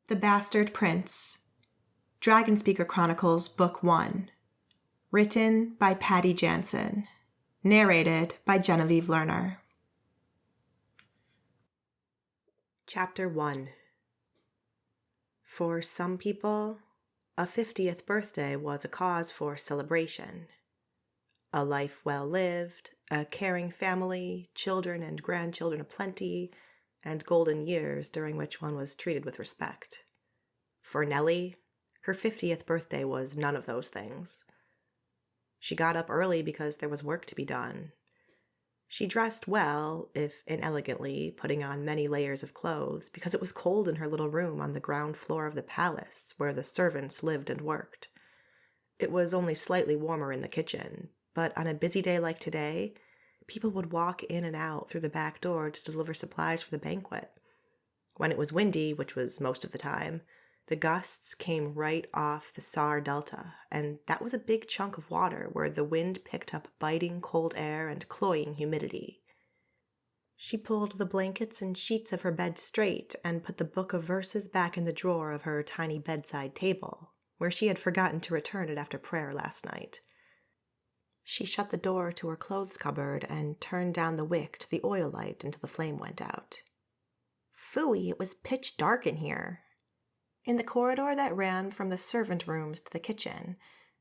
The Bastard Prince. Dragonspeaker Chronicles Book 1. Written by Patty Jansen. Narrated by Genevieve Lerner. Chapter 1. For some people, a 50th birthday was a cause for celebration. A life well lived, a caring family, children and grandchildren aplenty, and golden years during which one was treated with respect. For Nellie, her 50th birthday was none of those things. She got up early because there was work to be done. She dressed well, if inelegantly, putting on many layers of clothes, because it was cold in her little room on the ground floor of the palace, where the servants lived and worked. It was only slightly warmer in the kitchen, but on a busy day like today, people would walk in and out through the back door to deliver supplies for the banquet. When it was windy, which was most of the time, the gusts came right off the Saar Delta, and that was a big chunk of water where the wind picked up biting cold air and cloying humidity. She pulled the blankets and sheets of her bed straight and put the book of verses back in the drawer of her tiny bedside table, where she had forgotten to return it after prayer last night. She shut the door to her clothes cupboard and turned down the wick to the oil light until the flame went out. Phooey, it was pitch dark in here. In the corridor that ran from the servant rooms to the kitchen,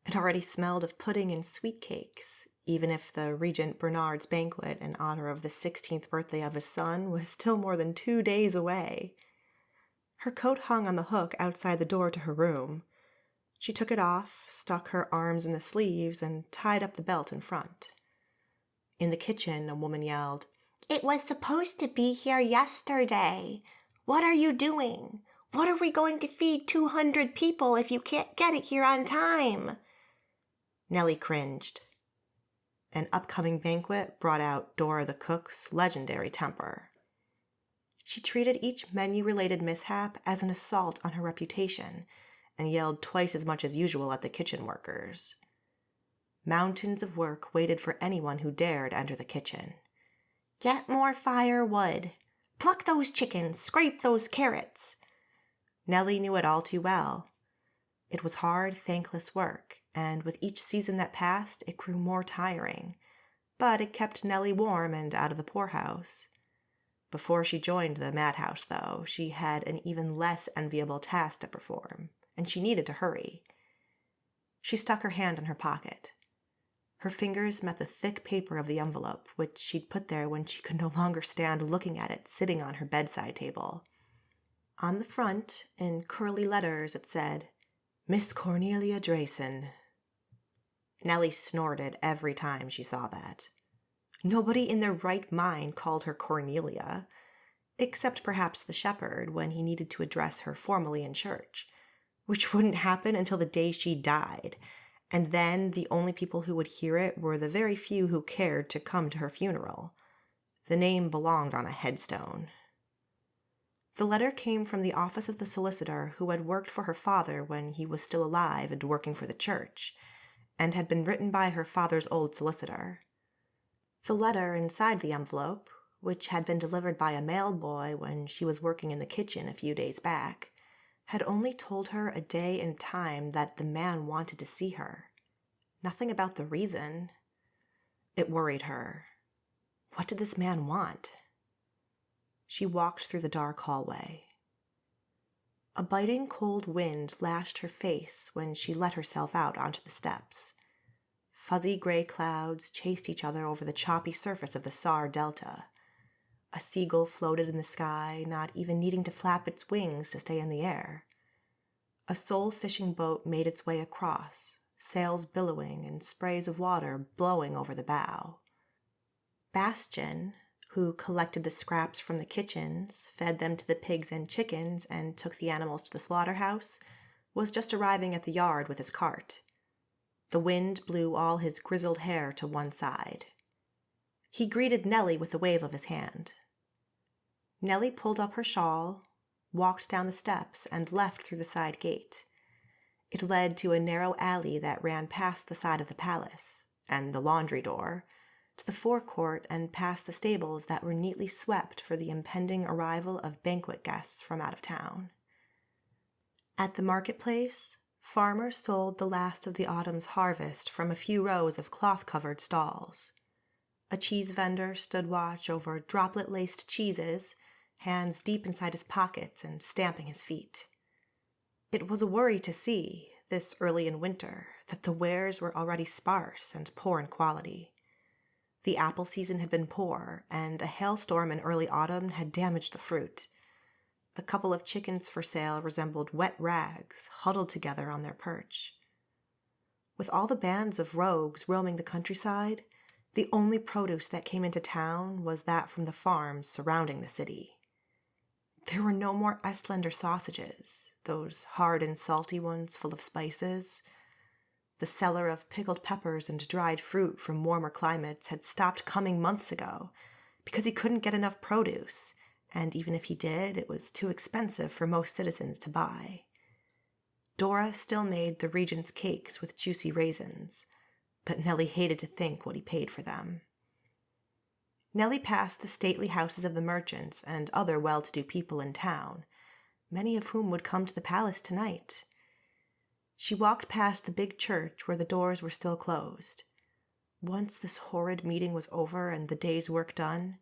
it already smelled of pudding and sweet cakes, even if the Regent Bernard's banquet in honor of the 16th birthday of his son was still more than 2 days away. Her coat hung on the hook outside the door to her room. She took it off, stuck her arms in the sleeves, and tied up the belt in front. In the kitchen, a woman yelled, "It was supposed to be here yesterday. What are you doing? What are we going to feed 200 people if you can't get it here on time?" Nellie cringed. An upcoming banquet brought out Dora the cook's legendary temper. She treated each menu-related mishap as an assault on her reputation, and yelled twice as much as usual at the kitchen workers. Mountains of work waited for anyone who dared enter the kitchen. "Get more firewood. Pluck those chickens. Scrape those carrots." Nellie knew it all too well. It was hard, thankless work, and with each season that passed, it grew more tiring. But it kept Nellie warm and out of the poorhouse. Before she joined the madhouse, though, she had an even less enviable task to perform, and she needed to hurry. She stuck her hand in her pocket. Her fingers met the thick paper of the envelope, which she'd put there when she could no longer stand looking at it sitting on her bedside table. On the front, in curly letters, it said, "Miss Cornelia Dreessen." Nellie snorted every time she saw that. Nobody in their right mind called her Cornelia, except perhaps the shepherd when he needed to address her formally in church, which wouldn't happen until the day she died, and then the only people who would hear it were the very few who cared to come to her funeral. The name belonged on a headstone. The letter came from the office of the solicitor who had worked for her father when he was still alive and working for the church, and had been written by her father's old solicitor. The letter inside the envelope, which had been delivered by a mail boy when she was working in the kitchen a few days back, had only told her a day and time that the man wanted to see her. Nothing about the reason. It worried her. What did this man want? She walked through the dark hallway. A biting cold wind lashed her face when she let herself out onto the steps. Fuzzy gray clouds chased each other over the choppy surface of the Saar Delta. A seagull floated in the sky, not even needing to flap its wings to stay in the air. A soul fishing boat made its way across, sails billowing and sprays of water blowing over the bow. Bastian, who collected the scraps from the kitchens, fed them to the pigs and chickens, and took the animals to the slaughterhouse, was just arriving at the yard with his cart. The wind blew all his grizzled hair to one side. He greeted Nellie with a wave of his hand. Nellie pulled up her shawl, walked down the steps, and left through the side gate. It led to a narrow alley that ran past the side of the palace, and the laundry door, to the forecourt and past the stables that were neatly swept for the impending arrival of banquet guests from out of town. At the marketplace, farmers sold the last of the autumn's harvest from a few rows of cloth-covered stalls. A cheese vendor stood watch over droplet-laced cheeses, hands deep inside his pockets and stamping his feet. It was a worry to see, this early in winter, that the wares were already sparse and poor in quality. The apple season had been poor, and a hailstorm in early autumn had damaged the fruit. A couple of chickens for sale resembled wet rags huddled together on their perch. With all the bands of rogues roaming the countryside, the only produce that came into town was that from the farms surrounding the city. There were no more Estlander sausages, those hard and salty ones full of spices. The seller of pickled peppers and dried fruit from warmer climates had stopped coming months ago because he couldn't get enough produce, and even if he did, it was too expensive for most citizens to buy. Dora still made the regent's cakes with juicy raisins, but Nellie hated to think what he paid for them. Nellie passed the stately houses of the merchants and other well-to-do people in town, many of whom would come to the palace tonight. She walked past the big church where the doors were still closed. Once this horrid meeting was over and the day's work done,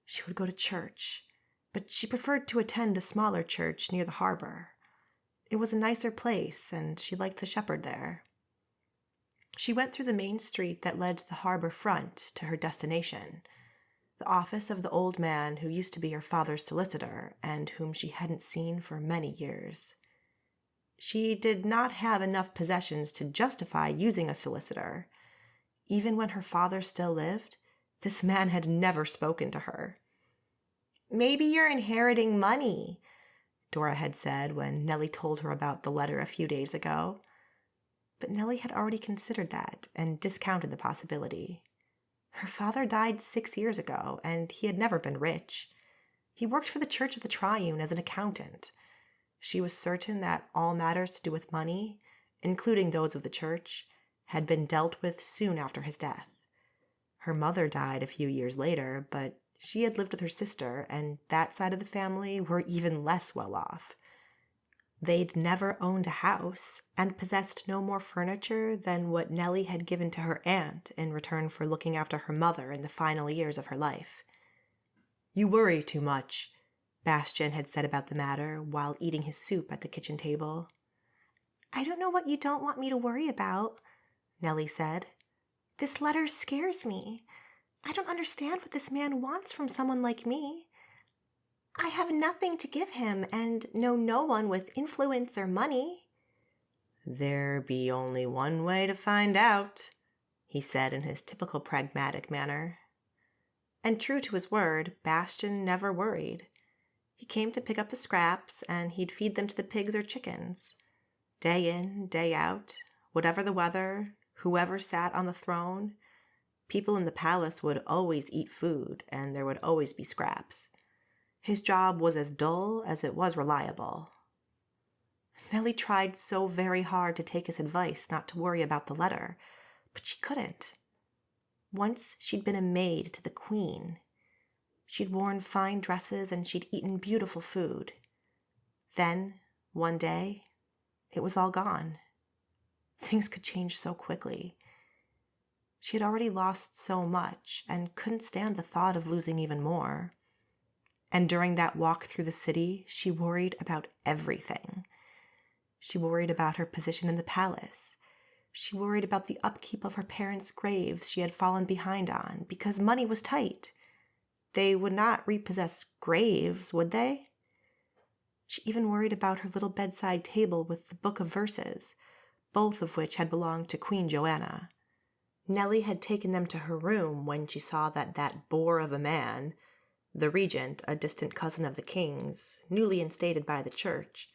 she would go to church, but she preferred to attend the smaller church near the harbor. It was a nicer place, and she liked the shepherd there. She went through the main street that led to the harbor front to her destination, the office of the old man who used to be her father's solicitor and whom she hadn't seen for many years. She did not have enough possessions to justify using a solicitor. Even when her father still lived, this man had never spoken to her. "Maybe you're inheriting money," Dora had said when Nellie told her about the letter a few days ago. But Nellie had already considered that and discounted the possibility. Her father died 6 years ago, and he had never been rich. He worked for the Church of the Triune as an accountant. She was certain that all matters to do with money, including those of the church, had been dealt with soon after his death. Her mother died a few years later, but she had lived with her sister, and that side of the family were even less well off. They'd never owned a house and possessed no more furniture than what Nellie had given to her aunt in return for looking after her mother in the final years of her life. "You worry too much," Bastian had said about the matter while eating his soup at the kitchen table. "I don't know what you don't want me to worry about," Nellie said. "This letter scares me. I don't understand what this man wants from someone like me. I have nothing to give him and know no one with influence or money." "There be only one way to find out," he said in his typical pragmatic manner. And true to his word, Bastian never worried. He came to pick up the scraps, and he'd feed them to the pigs or chickens. Day in, day out, whatever the weather, whoever sat on the throne, people in the palace would always eat food, and there would always be scraps. His job was as dull as it was reliable. Nellie tried so very hard to take his advice not to worry about the letter, but she couldn't. Once she'd been a maid to the Queen. She'd worn fine dresses and she'd eaten beautiful food. Then, one day, it was all gone. Things could change so quickly. She had already lost so much and couldn't stand the thought of losing even more. And during that walk through the city, she worried about everything. She worried about her position in the palace. She worried about the upkeep of her parents' graves she had fallen behind on because money was tight. They would not repossess graves, would they? She even worried about her little bedside table with the book of verses, both of which had belonged to Queen Joanna. Nellie had taken them to her room when she saw that bore of a man, the regent, a distant cousin of the king's, newly instated by the church,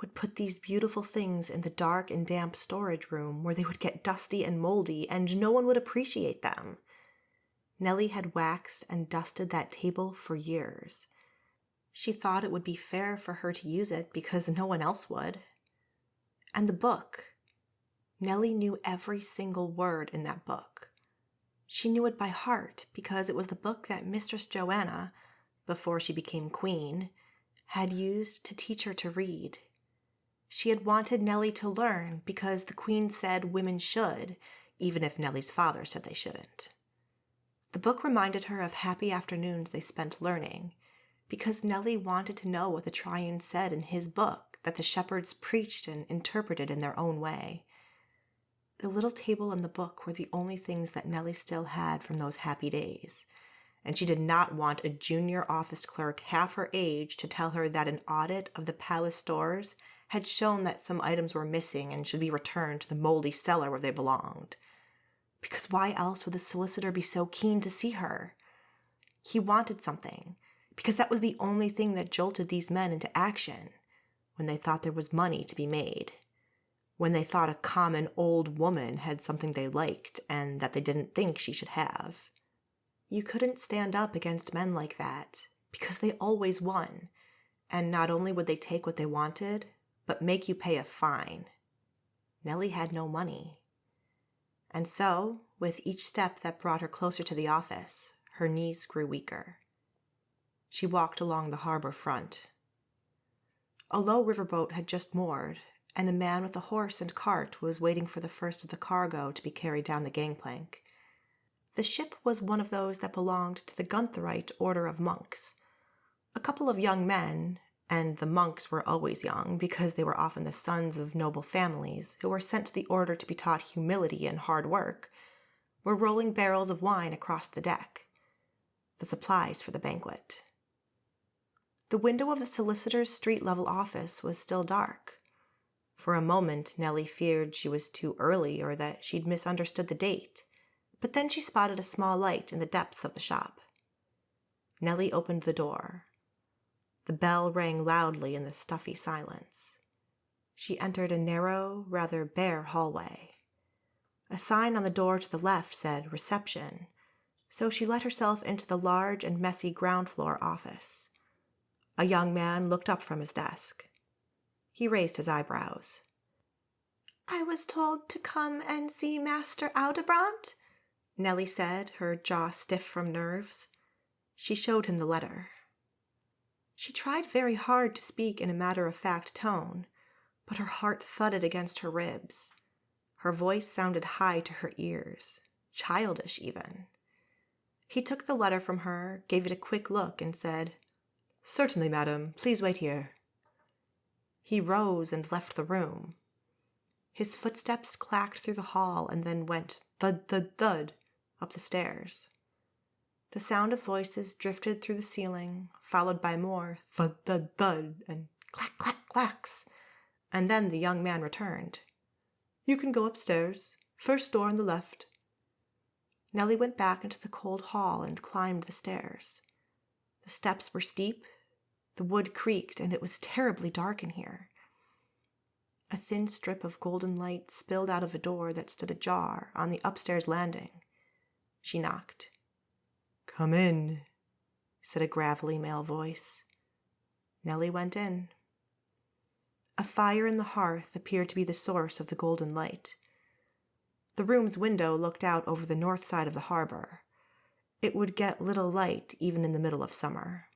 would put these beautiful things in the dark and damp storage room where they would get dusty and moldy and no one would appreciate them. Nellie had waxed and dusted that table for years. She thought it would be fair for her to use it because no one else would. And the book. Nellie knew every single word in that book. She knew it by heart because it was the book that Mistress Joanna, before she became queen, had used to teach her to read. She had wanted Nellie to learn because the Queen said women should, even if Nellie's father said they shouldn't. The book reminded her of happy afternoons they spent learning, because Nellie wanted to know what the Triune said in his book that the shepherds preached and interpreted in their own way. The little table and the book were the only things that Nellie still had from those happy days, and she did not want a junior office clerk half her age to tell her that an audit of the palace stores had shown that some items were missing and should be returned to the moldy cellar where they belonged. Because why else would the solicitor be so keen to see her? He wanted something, because that was the only thing that jolted these men into action, when they thought there was money to be made, when they thought a common old woman had something they liked and that they didn't think she should have. You couldn't stand up against men like that, because they always won, and not only would they take what they wanted, but make you pay a fine. Nellie had no money. And so, with each step that brought her closer to the office, her knees grew weaker. She walked along the harbor front. A low riverboat had just moored, and a man with a horse and cart was waiting for the first of the cargo to be carried down the gangplank. The ship was one of those that belonged to the Guntherite order of monks. A couple of young men, and the monks were always young because they were often the sons of noble families who were sent to the order to be taught humility and hard work, were rolling barrels of wine across the deck, the supplies for the banquet. The window of the solicitor's street-level office was still dark. For a moment, Nellie feared she was too early or that she'd misunderstood the date, but then she spotted a small light in the depths of the shop. Nellie opened the door. The bell rang loudly in the stuffy silence. She entered a narrow, rather bare hallway. A sign on the door to the left said "Reception," so she let herself into the large and messy ground-floor office. A young man looked up from his desk. He raised his eyebrows. "I was told to come and see Master Adelbert," Nellie said, her jaw stiff from nerves. She showed him the letter. She tried very hard to speak in a matter-of-fact tone, but her heart thudded against her ribs. Her voice sounded high to her ears, childish even. He took the letter from her, gave it a quick look, and said, "Certainly, madam. Please wait here." He rose and left the room. His footsteps clacked through the hall and then went thud, thud, thud up the stairs. The sound of voices drifted through the ceiling, followed by more thud, thud, thud, and clack, clack, clacks, and then the young man returned. "You can go upstairs. First door on the left." Nellie went back into the cold hall and climbed the stairs. The steps were steep, the wood creaked, and it was terribly dark in here. A thin strip of golden light spilled out of a door that stood ajar on the upstairs landing. She knocked. "Come in," said a gravelly male voice. Nellie went in. A fire in the hearth appeared to be the source of the golden light. The room's window looked out over the north side of the harbor. It would get little light even in the middle of summer.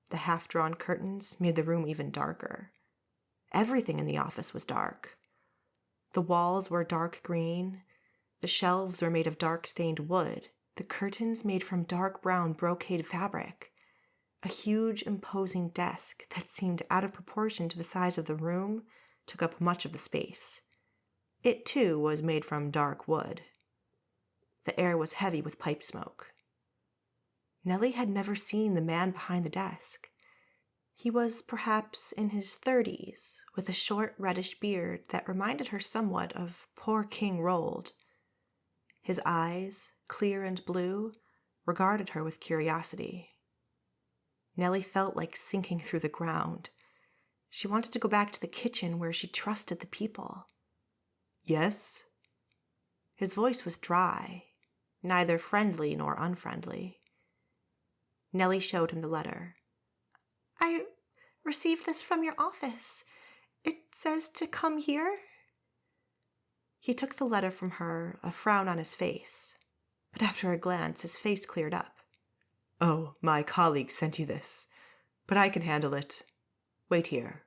The half-drawn curtains made the room even darker. Everything in the office was dark. The walls were dark green. The shelves were made of dark-stained wood. The curtains made from dark brown brocade fabric. A huge, imposing desk that seemed out of proportion to the size of the room took up much of the space. It, too, was made from dark wood. The air was heavy with pipe smoke. Nellie had never seen the man behind the desk. He was perhaps in his 30s, with a short reddish beard that reminded her somewhat of poor King Rold. His eyes, clear and blue, regarded her with curiosity. Nellie felt like sinking through the ground. She wanted to go back to the kitchen where she trusted the people. "Yes?" His voice was dry, neither friendly nor unfriendly. Nellie showed him the letter. "I received this from your office. It says to come here." He took the letter from her, a frown on his face. But after a glance, his face cleared up. "Oh, my colleague sent you this, but I can handle it. Wait here."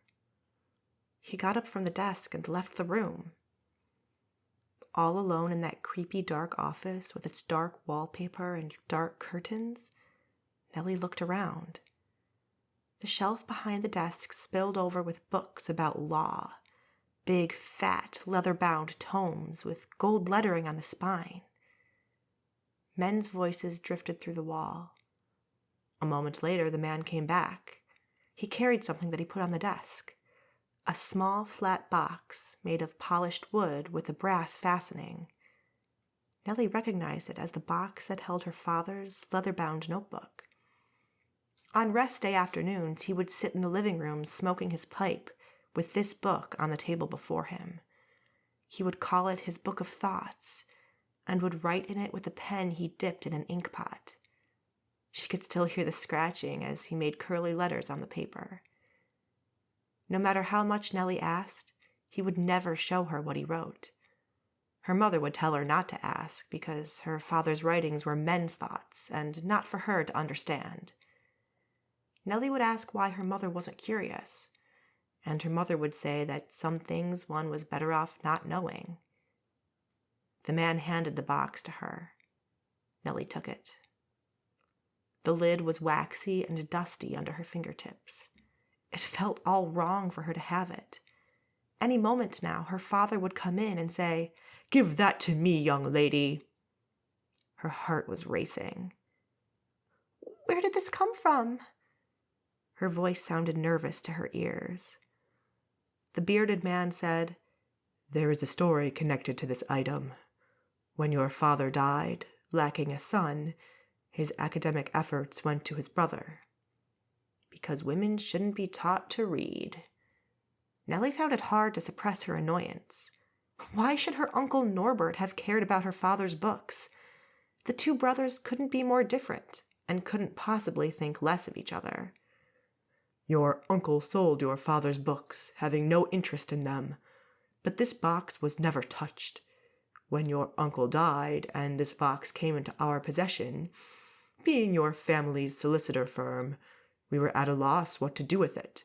he got up from the desk and left the room. All alone in that creepy dark office with its dark wallpaper and dark curtains, Nellie looked around. The shelf behind the desk spilled over with books about law, big, fat, leather-bound tomes with gold lettering on the spine. Men's voices drifted through the wall. A moment later, the man came back. He carried something that he put on the desk. A small, flat box made of polished wood with a brass fastening. Nellie recognized it as the box that held her father's leather-bound notebook. On rest day afternoons, he would sit in the living room smoking his pipe with this book on the table before him. He would call it his book of thoughts and would write in it with a pen he dipped in an ink pot. She could still hear the scratching as he made curly letters on the paper. No matter how much Nellie asked, he would never show her what he wrote. Her mother would tell her not to ask because her father's writings were men's thoughts and not for her to understand. Nellie would ask why her mother wasn't curious, and her mother would say that some things one was better off not knowing. The man handed the box to her. Nellie took it. The lid was waxy and dusty under her fingertips. It felt all wrong for her to have it. Any moment now, her father would come in and say, "Give that to me, young lady." Her heart was racing. "Where did this come from?" Her voice sounded nervous to her ears. The bearded man said, "There is a story connected to this item. When your father died, lacking a son, his academic efforts went to his brother. Because women shouldn't be taught to read." Nellie found it hard to suppress her annoyance. Why should her uncle Norbert have cared about her father's books? The two brothers couldn't be more different and couldn't possibly think less of each other. "Your uncle sold your father's books, having no interest in them, but this box was never touched. When your uncle died and this box came into our possession, being your family's solicitor firm, we were at a loss what to do with it.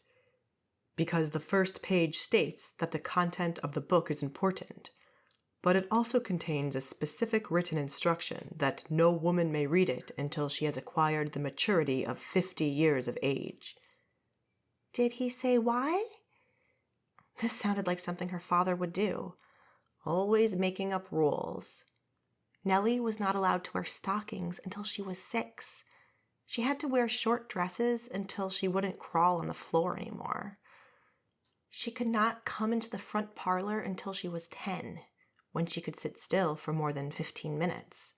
Because the first page states that the content of the book is important, but it also contains a specific written instruction that no woman may read it until she has acquired the maturity of 50 years of age." Did he say why? This sounded like something her father would do, always making up rules. Nellie was not allowed to wear stockings until she was 6. She had to wear short dresses until she wouldn't crawl on the floor anymore. She could not come into the front parlor until she was 10, when she could sit still for more than 15 minutes.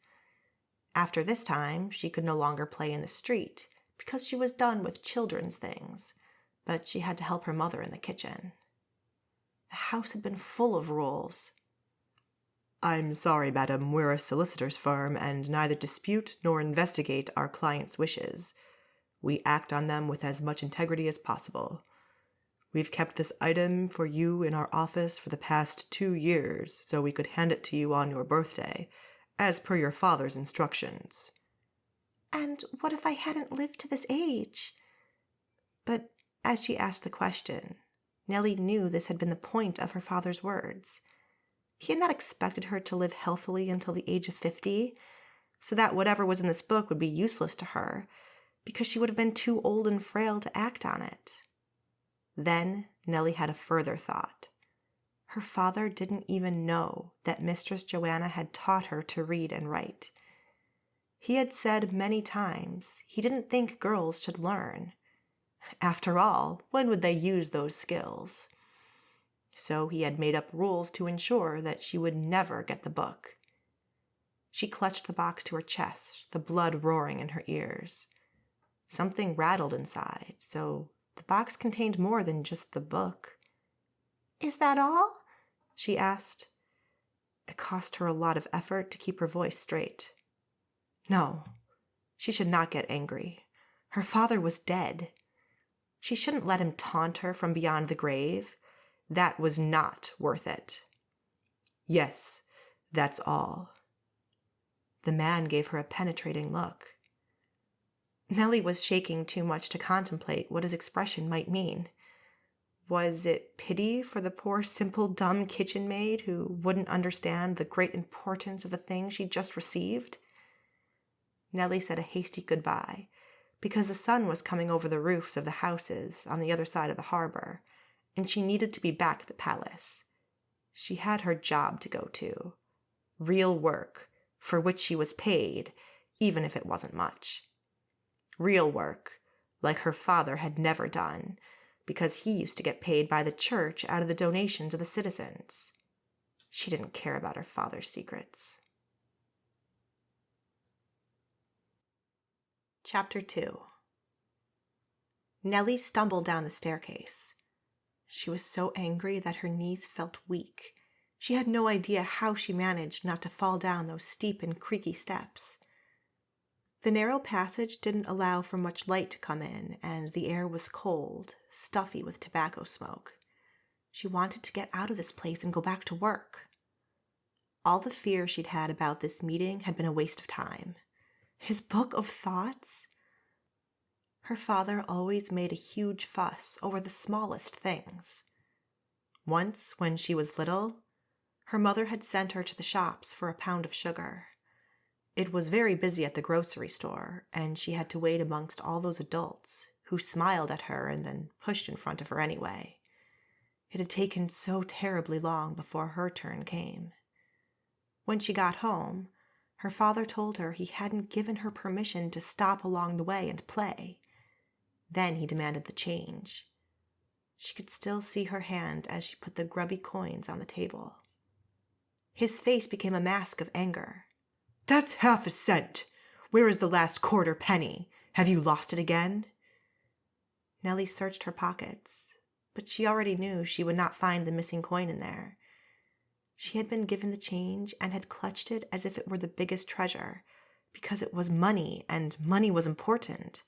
After this time, she could no longer play in the street because she was done with children's things, but she had to help her mother in the kitchen. The house had been full of rules. "I'm sorry, madam, we're a solicitor's firm and neither dispute nor investigate our clients' wishes. We act on them with as much integrity as possible. We've kept this item for you in our office for the past 2 years, so we could hand it to you on your birthday, as per your father's instructions." "And what if I hadn't lived to this age?" But as she asked the question, Nellie knew this had been the point of her father's words. He had not expected her to live healthily until the age of 50, so that whatever was in this book would be useless to her, because she would have been too old and frail to act on it. Then Nellie had a further thought. Her father didn't even know that Mistress Joanna had taught her to read and write. He had said many times he didn't think girls should learn. After all, when would they use those skills? So he had made up rules to ensure that she would never get the book. She clutched the box to her chest, the blood roaring in her ears. Something rattled inside, so the box contained more than just the book. "Is that all?" she asked. It cost her a lot of effort to keep her voice straight. No, she should not get angry. Her father was dead. She shouldn't let him taunt her from beyond the grave. That was not worth it. "Yes, that's all." The man gave her a penetrating look. Nellie was shaking too much to contemplate what his expression might mean. Was it pity for the poor, simple, dumb kitchen maid who wouldn't understand the great importance of the thing she'd just received? Nellie said a hasty goodbye, because the sun was coming over the roofs of the houses on the other side of the harbor, and she needed to be back at the palace. She had her job to go to. Real work, for which she was paid, even if it wasn't much. Real work, like her father had never done, because he used to get paid by the church out of the donations of the citizens. She didn't care about her father's secrets. Chapter 2. Nellie stumbled down the staircase. She was so angry that her knees felt weak. She had no idea how she managed not to fall down those steep and creaky steps. The narrow passage didn't allow for much light to come in, and the air was cold, stuffy with tobacco smoke. She wanted to get out of this place and go back to work. All the fear she'd had about this meeting had been a waste of time. His book of thoughts? Her father always made a huge fuss over the smallest things. Once, when she was little, her mother had sent her to the shops for a pound of sugar. It was very busy at the grocery store, and she had to wait amongst all those adults who smiled at her and then pushed in front of her anyway. It had taken so terribly long before her turn came. When she got home, her father told her he hadn't given her permission to stop along the way and play. Then he demanded the change. She could still see her hand as she put the grubby coins on the table. His face became a mask of anger. "That's half a cent. Where is the last quarter penny? Have you lost it again?" Nellie searched her pockets, but she already knew she would not find the missing coin in there. She had been given the change and had clutched it as if it were the biggest treasure, because it was money, and money was important.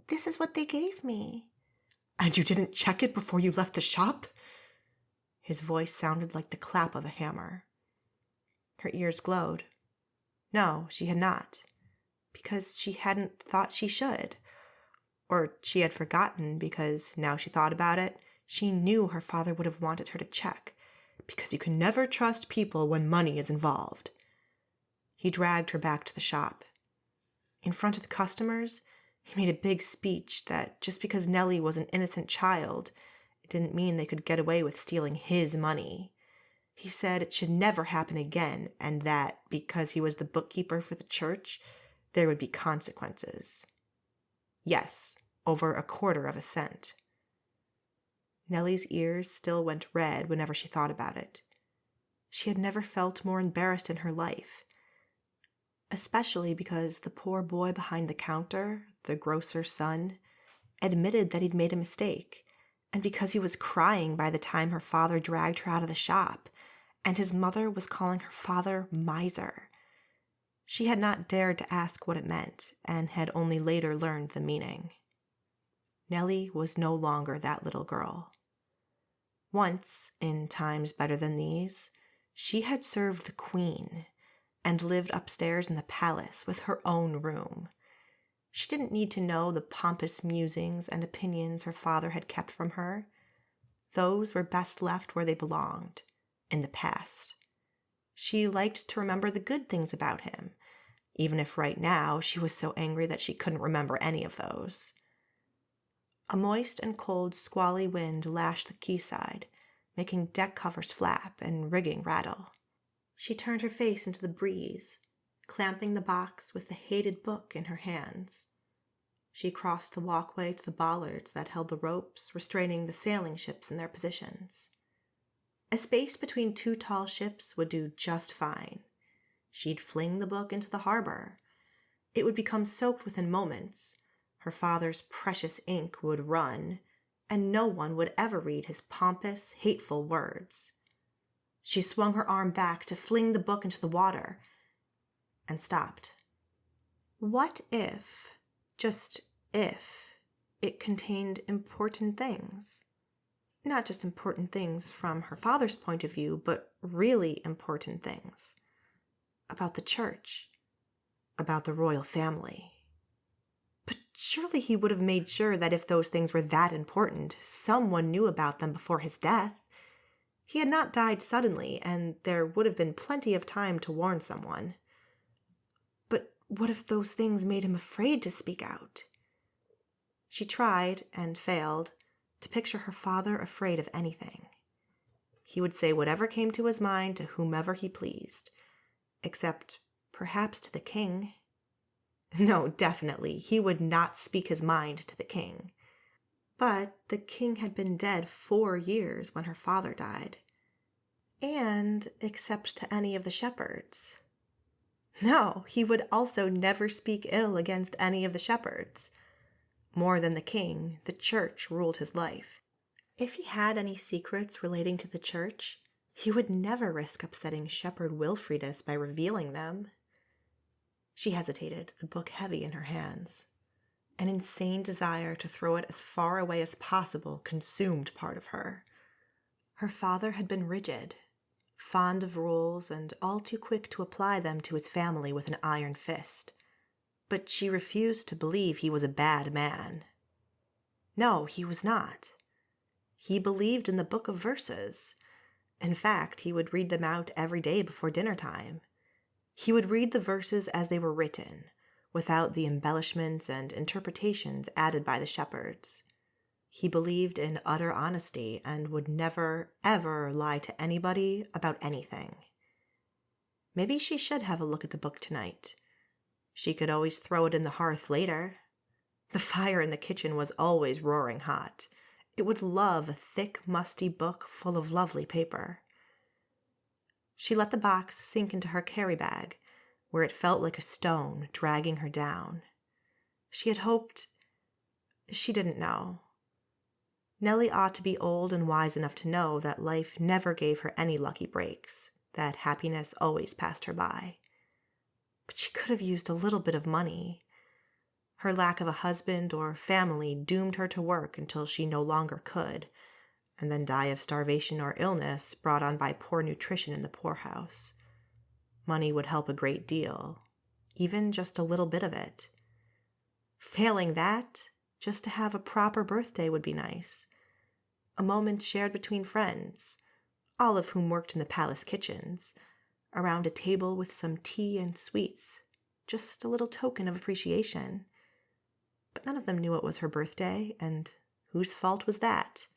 "This is what they gave me." "And you didn't check it before you left the shop?" His voice sounded like the clap of a hammer. Her ears glowed. No, she had not, because she hadn't thought she should. Or she had forgotten because, now she thought about it, she knew her father would have wanted her to check, because you can never trust people when money is involved. He dragged her back to the shop. In front of the customers, he made a big speech that just because Nellie was an innocent child, it didn't mean they could get away with stealing his money. He said it should never happen again, and that, because he was the bookkeeper for the church, there would be consequences. Yes, over a quarter of a cent. Nellie's ears still went red whenever she thought about it. She had never felt more embarrassed in her life, especially because the poor boy behind the counter, the grocer's son, admitted that he'd made a mistake, and because he was crying by the time her father dragged her out of the shop, and his mother was calling her father miser. She had not dared to ask what it meant, and had only later learned the meaning. Nellie was no longer that little girl. Once, in times better than these, she had served the queen, and lived upstairs in the palace with her own room. She didn't need to know the pompous musings and opinions her father had kept from her. Those were best left where they belonged, in the past. She liked to remember the good things about him, even if right now she was so angry that she couldn't remember any of those. A moist and cold squally wind lashed the quayside, making deck covers flap and rigging rattle. She turned her face into the breeze, clamping the box with the hated book in her hands. She crossed the walkway to the bollards that held the ropes restraining the sailing ships in their positions. A space between two tall ships would do just fine. She'd fling the book into the harbor. It would become soaked within moments. Her father's precious ink would run, and no one would ever read his pompous, hateful words. She swung her arm back to fling the book into the water, and stopped. What if, just if, it contained important things? Not just important things from her father's point of view, but really important things. About the church. About the royal family. But Surely he would have made sure that if those things were that important, someone knew about them before his death. He had not died suddenly, and there would have been plenty of time to warn someone. But what if those things made him afraid to speak out? She tried, and failed, to picture her father afraid of anything. He would say whatever came to his mind to whomever he pleased, except perhaps to the king. No, definitely, he would not speak his mind to the king. But the king had been dead 4 years when her father died. And except to any of the shepherds. No, he would also never speak ill against any of the shepherds. More than the king, the church ruled his life. If he had any secrets relating to the church, he would never risk upsetting Shepherd Wilfridus by revealing them. She hesitated, the book heavy in her hands. An insane desire to throw it as far away as possible consumed part of her. Her father had been rigid, fond of rules and all too quick to apply them to his family with an iron fist. But she refused to believe he was a bad man. No, he was not. He believed in the book of verses. In fact, he would read them out every day before dinner time. He would read the verses as they were written, without the embellishments and interpretations added by the shepherds. He believed in utter honesty and would never, ever lie to anybody about anything. Maybe she should have a look at the book tonight. She could always throw it in the hearth later. The fire in the kitchen was always roaring hot. It would love a thick, musty book full of lovely paper. She let the box sink into her carry-bag, where it felt like a stone dragging her down. She had hoped... She didn't know. Nellie ought to be old and wise enough to know that life never gave her any lucky breaks, that happiness always passed her by. But she could have used a little bit of money. Her lack of a husband or family doomed her to work until she no longer could, and then die of starvation or illness brought on by poor nutrition in the poorhouse. Money would help a great deal, even just a little bit of it. Failing that, just to have a proper birthday would be nice. A moment shared between friends, all of whom worked in the palace kitchens, around a table with some tea and sweets, just a little token of appreciation. But none of them knew it was her birthday, and whose fault was that?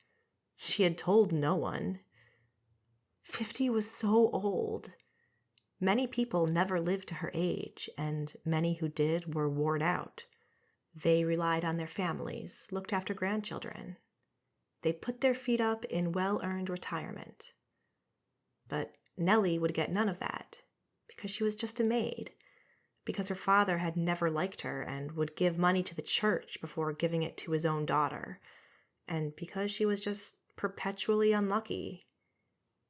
She had told no one. 50 was so old. Many people never lived to her age, and many who did were worn out. They relied on their families, looked after grandchildren. They put their feet up in well-earned retirement. But Nellie would get none of that, because she was just a maid, because her father had never liked her and would give money to the church before giving it to his own daughter, and because she was just perpetually unlucky.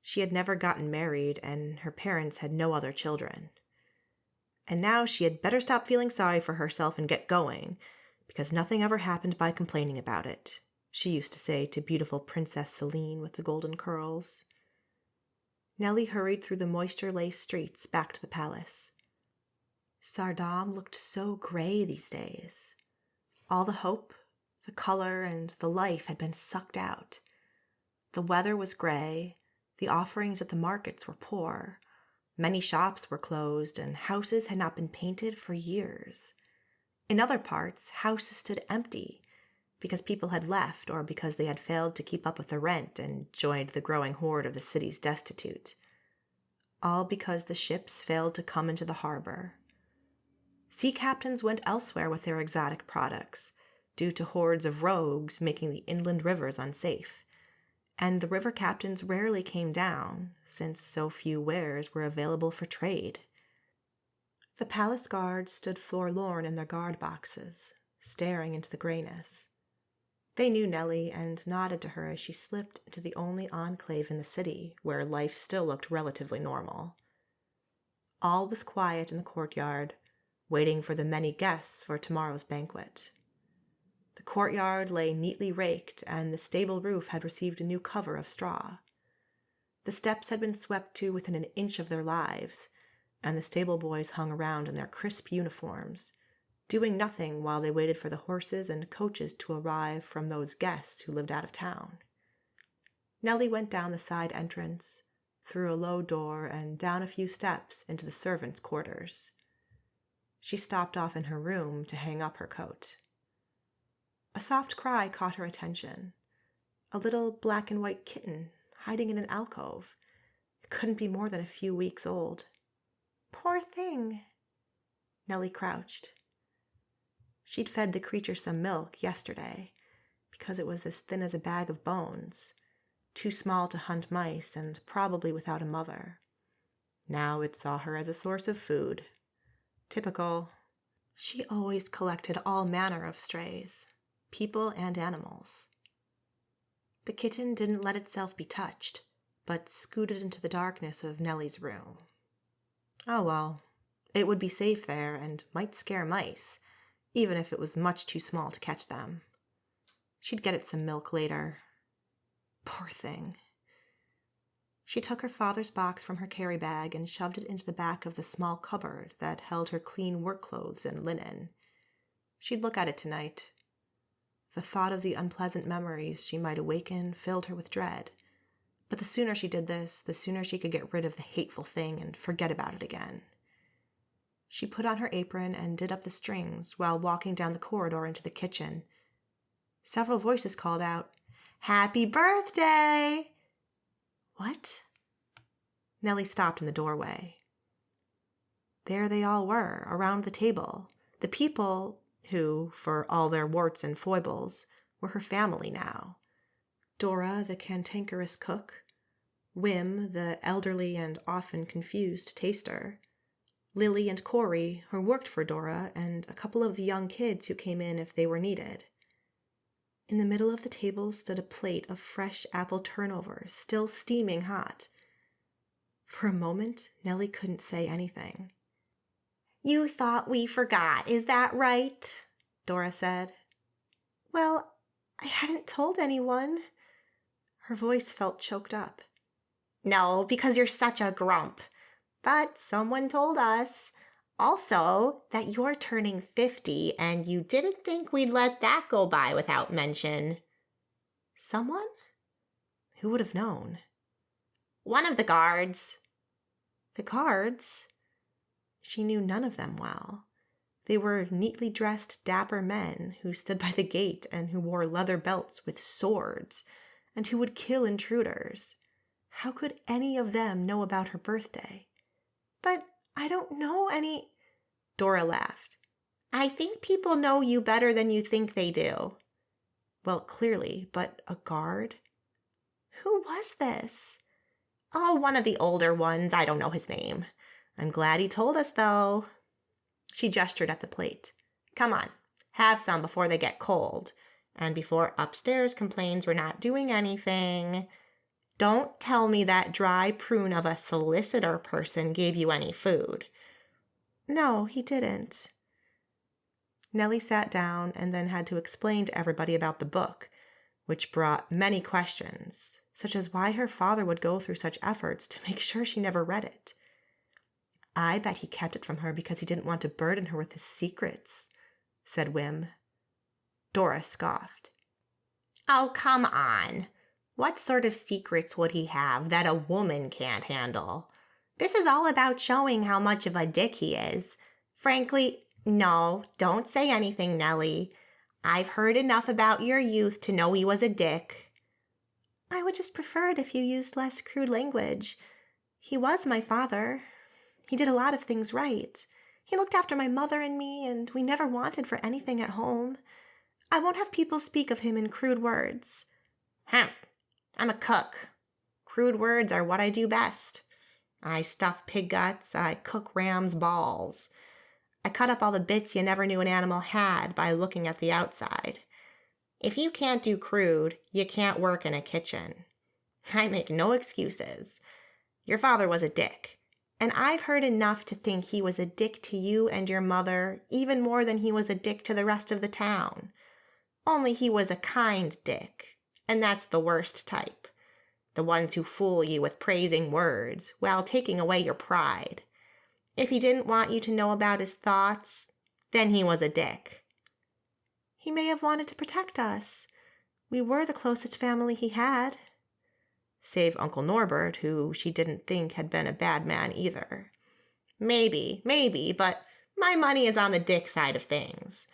She had never gotten married, and her parents had no other children. And now she had better stop feeling sorry for herself and get going, because nothing ever happened by complaining about it, she used to say to beautiful Princess Sabine with the golden curls. Nellie hurried through the moisture-laced streets back to the palace. Saardam looked so gray these days. All the hope, the color, and the life had been sucked out. The weather was gray, the offerings at the markets were poor, many shops were closed, and houses had not been painted for years. In other parts, houses stood empty, because people had left or because they had failed to keep up with the rent and joined the growing horde of the city's destitute. All because the ships failed to come into the harbor. Sea captains went elsewhere with their exotic products, due to hordes of rogues making the inland rivers unsafe. And the river captains rarely came down, since so few wares were available for trade. The palace guards stood forlorn in their guard boxes, staring into the grayness. They knew Nellie and nodded to her as she slipped into the only enclave in the city where life still looked relatively normal. All was quiet in the courtyard, waiting for the many guests for tomorrow's banquet. The courtyard lay neatly raked, and the stable roof had received a new cover of straw. The steps had been swept to within an inch of their lives, and the stable boys hung around in their crisp uniforms, doing nothing while they waited for the horses and coaches to arrive from those guests who lived out of town. Nellie went down the side entrance, through a low door, and down a few steps into the servants' quarters. She stopped off in her room to hang up her coat. A soft cry caught her attention. A little black and white kitten hiding in an alcove. It couldn't be more than a few weeks old. "Poor thing." Nellie crouched. She'd fed the creature some milk yesterday, because it was as thin as a bag of bones, too small to hunt mice and probably without a mother. Now it saw her as a source of food. Typical. She always collected all manner of strays, people and animals. The kitten didn't let itself be touched, but scooted into the darkness of Nellie's room. Oh well, it would be safe there and might scare mice, even if it was much too small to catch them. She'd get it some milk later. Poor thing. She took her father's box from her carry bag and shoved it into the back of the small cupboard that held her clean work clothes and linen. She'd look at it tonight. The thought of the unpleasant memories she might awaken filled her with dread. But the sooner she did this, the sooner she could get rid of the hateful thing and forget about it again. She put on her apron and did up the strings while walking down the corridor into the kitchen. Several voices called out, "Happy birthday!" What? Nellie stopped in the doorway. There they all were, around the table, the people who, for all their warts and foibles, were her family now. Dora, the cantankerous cook, Wim, the elderly and often confused taster, Lily and Corey, who worked for Dora, and a couple of the young kids who came in if they were needed. In the middle of the table stood a plate of fresh apple turnovers, still steaming hot. For a moment, Nellie couldn't say anything. "You thought we forgot, is that right?" Dora said. "Well, I hadn't told anyone." Her voice felt choked up. "No, because you're such a grump. But someone told us. Also, that you're turning 50 and you didn't think we'd let that go by without mention." Someone? Who would have known? "One of the guards." The guards? She knew none of them well. They were neatly dressed, dapper men who stood by the gate and who wore leather belts with swords and who would kill intruders. How could any of them know about her birthday? "But I don't know any—" Dora laughed. "I think people know you better than you think they do." Well, clearly, but a guard? Who was this? "Oh, one of the older ones. I don't know his name. I'm glad he told us, though." She gestured at the plate. "Come on, have some before they get cold, and before upstairs complains we're not doing anything. Don't tell me that dry prune of a solicitor person gave you any food." "No, he didn't." Nellie sat down and then had to explain to everybody about the book, which brought many questions, such as why her father would go through such efforts to make sure she never read it. "I bet he kept it from her because he didn't want to burden her with his secrets," said Wim. Dora scoffed. "Oh, come on. What sort of secrets would he have that a woman can't handle? This is all about showing how much of a dick he is. Frankly, no, don't say anything, Nellie. I've heard enough about your youth to know he was a dick." "I would just prefer it if you used less crude language. He was my father. He did a lot of things right. He looked after my mother and me, and we never wanted for anything at home. I won't have people speak of him in crude words." "I'm a cook. Crude words are what I do best. I stuff pig guts, I cook ram's balls. I cut up all the bits you never knew an animal had by looking at the outside. If you can't do crude, you can't work in a kitchen. I make no excuses. Your father was a dick, and I've heard enough to think he was a dick to you and your mother even more than he was a dick to the rest of the town. Only he was a kind dick, and that's the worst type. The ones who fool you with praising words while taking away your pride. If he didn't want you to know about his thoughts, Then he was a dick. He may have wanted to protect us. We were the closest family he had. Save Uncle Norbert, who she didn't think had been a bad man either. Maybe, but my money is on the dick side of things.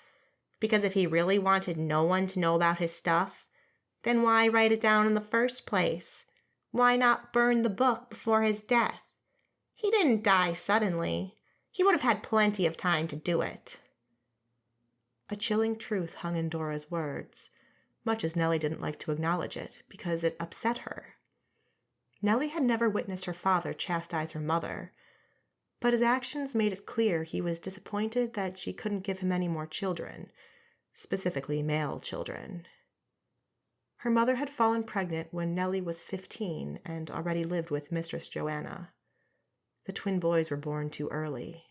Because if he really wanted no one to know about his stuff, then why write it down in the first place? Why not burn the book before his death? He didn't die suddenly. He would have had plenty of time to do it. A chilling truth hung in Dora's words, much as Nellie didn't like to acknowledge it, because it upset her. Nellie had never witnessed her father chastise her mother, but his actions made it clear he was disappointed that she couldn't give him any more children, specifically male children. Her mother had fallen pregnant when Nellie was 15 and already lived with Mistress Joanna. The twin boys were born too early.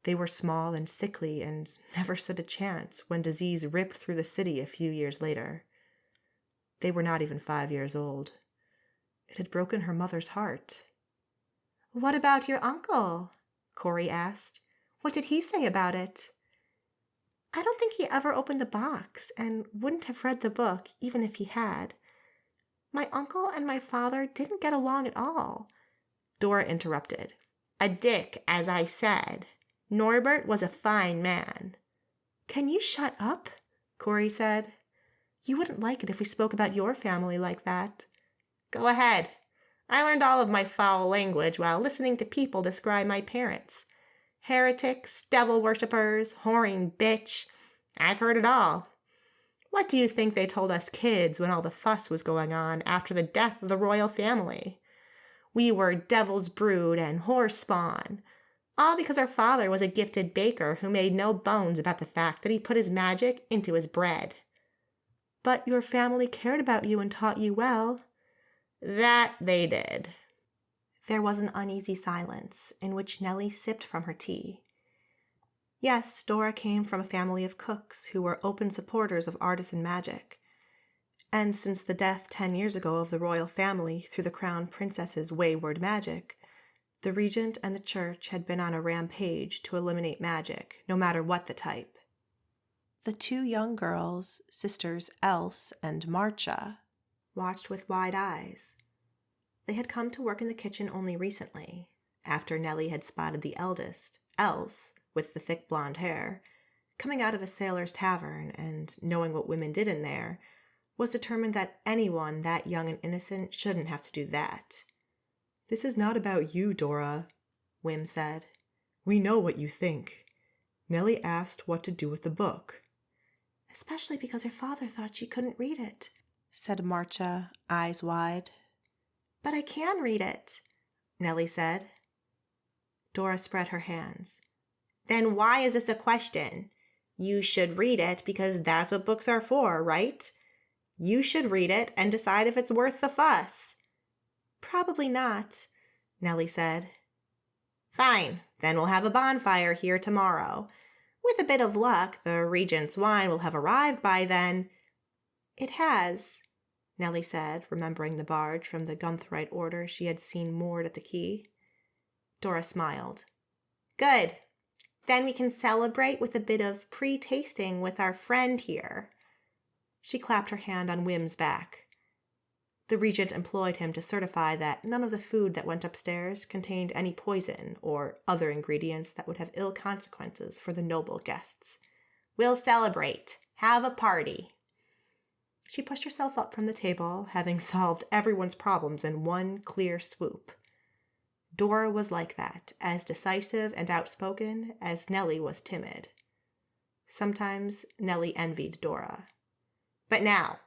They were small and sickly and never stood a chance when disease ripped through the city a few years later. They were not even 5 years old. It had broken her mother's heart. "What about your uncle?" Corey asked. "What did he say about it?" "I don't think he ever opened the box and wouldn't have read the book even if he had. My uncle and my father didn't get along at all." Dora interrupted. "A dick, as I said. Norbert was a fine man." "Can you shut up?" Corey said. "You wouldn't like it if we spoke about your family like that." "Go ahead. I learned all of my foul language while listening to people describe my parents. Heretics, devil worshippers, whoring bitch. I've heard it all. What do you think they told us kids when all the fuss was going on after the death of the royal family? We were devil's brood and whore spawn. All because our father was a gifted baker who made no bones about the fact that he put his magic into his bread." "But your family cared about you and taught you well." "That they did." There was an uneasy silence in which Nellie sipped from her tea. Yes, Dora came from a family of cooks who were open supporters of artisan magic. And since the death 10 years ago of the royal family through the crown princess's wayward magic, the regent and the church had been on a rampage to eliminate magic, no matter what the type. The two young girls, sisters Else and Marcia, watched with wide eyes. They had come to work in the kitchen only recently, after Nellie had spotted the eldest, Else, with the thick blonde hair, coming out of a sailor's tavern and, knowing what women did in there, was determined that anyone that young and innocent shouldn't have to do that. "This is not about you, Dora," Wim said. "We know what you think. Nellie asked what to do with the book." "Especially because her father thought she couldn't read it," said Marcia, eyes wide. "But I can read it," Nellie said. Dora spread her hands. "Then why is this a question? You should read it because that's what books are for, right? You should read it and decide if it's worth the fuss." "Probably not," Nellie said. "Fine, then we'll have a bonfire here tomorrow. With a bit of luck, the regent's wine will have arrived by then." "It has," Nellie said, remembering the barge from the Gunthorite order she had seen moored at the quay. Dora smiled. "Good. Then we can celebrate with a bit of pre-tasting with our friend here." She clapped her hand on Wim's back. The regent employed him to certify that none of the food that went upstairs contained any poison or other ingredients that would have ill consequences for the noble guests. "We'll celebrate. Have a party." She pushed herself up from the table, having solved everyone's problems in one clear swoop. Dora was like that, as decisive and outspoken as Nellie was timid. Sometimes Nellie envied Dora. "But now,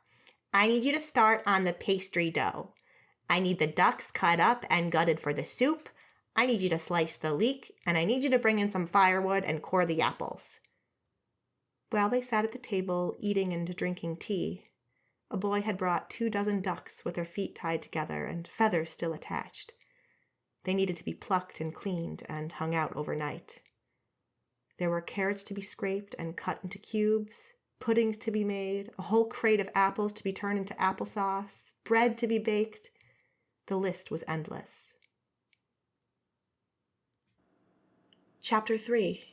I need you to start on the pastry dough. I need the ducks cut up and gutted for the soup. I need you to slice the leek, and I need you to bring in some firewood and core the apples." While they sat at the table eating and drinking tea, a boy had brought 24 ducks with their feet tied together and feathers still attached. They needed to be plucked and cleaned and hung out overnight. There were carrots to be scraped and cut into cubes, puddings to be made, a whole crate of apples to be turned into applesauce, bread to be baked. The list was endless. Chapter 3.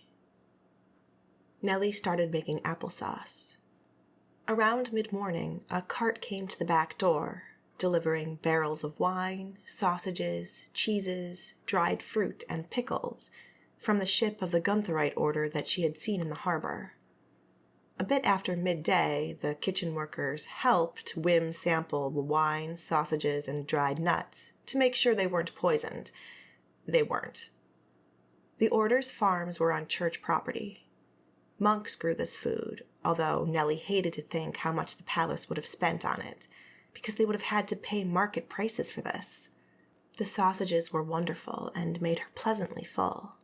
Nellie started making applesauce. Around mid-morning, a cart came to the back door, delivering barrels of wine, sausages, cheeses, dried fruit, and pickles from the ship of the Guntherite order that she had seen in the harbor. A bit after midday, the kitchen workers helped Wim sample the wine, sausages, and dried nuts to make sure they weren't poisoned. They weren't. The order's farms were on church property. Monks grew this food, although Nellie hated to think how much the palace would have spent on it, because they would have had to pay market prices for this. The sausages were wonderful and made her pleasantly full.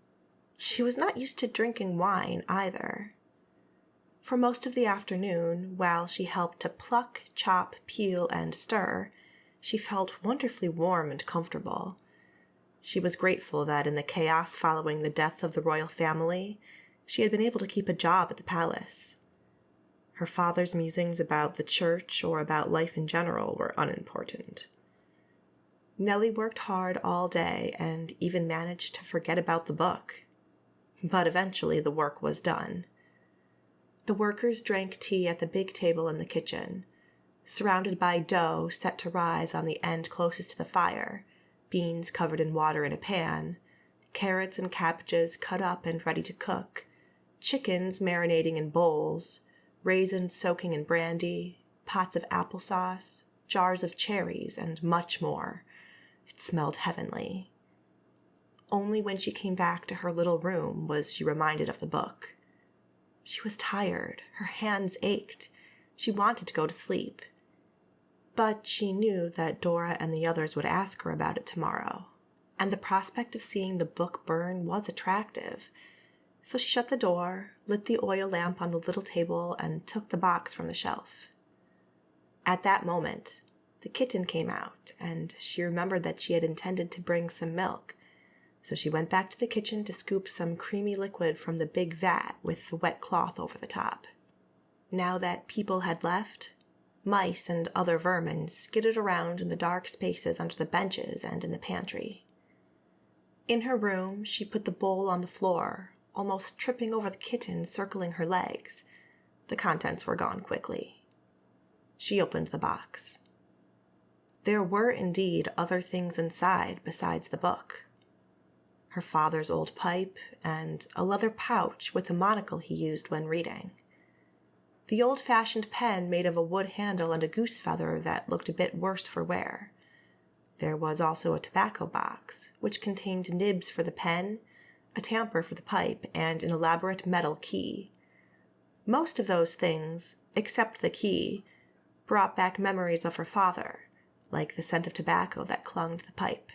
She was not used to drinking wine either. For most of the afternoon, while she helped to pluck, chop, peel, and stir, she felt wonderfully warm and comfortable. She was grateful that in the chaos following the death of the royal family, she had been able to keep a job at the palace. Her father's musings about the church or about life in general were unimportant. Nellie worked hard all day and even managed to forget about the book. But eventually the work was done. The workers drank tea at the big table in the kitchen, surrounded by dough set to rise on the end closest to the fire, beans covered in water in a pan, carrots and cabbages cut up and ready to cook, chickens marinating in bowls, raisins soaking in brandy, pots of applesauce, jars of cherries, and much more. It smelled heavenly. Only when she came back to her little room was she reminded of the book. She was tired. Her hands ached. She wanted to go to sleep. But she knew that Dora and the others would ask her about it tomorrow, and the prospect of seeing the book burn was attractive. So she shut the door, lit the oil lamp on the little table, and took the box from the shelf. At that moment, the kitten came out, and she remembered that she had intended to bring some milk. So she went back to the kitchen to scoop some creamy liquid from the big vat with the wet cloth over the top. Now that people had left, mice and other vermin skidded around in the dark spaces under the benches and in the pantry. In her room, she put the bowl on the floor, almost tripping over the kitten circling her legs. The contents were gone quickly. She opened the box. There were indeed other things inside besides the book. Her father's old pipe, and a leather pouch with the monocle he used when reading. The old-fashioned pen made of a wood handle and a goose feather that looked a bit worse for wear. There was also a tobacco box, which contained nibs for the pen, a tamper for the pipe, and an elaborate metal key. Most of those things, except the key, brought back memories of her father, like the scent of tobacco that clung to the pipe.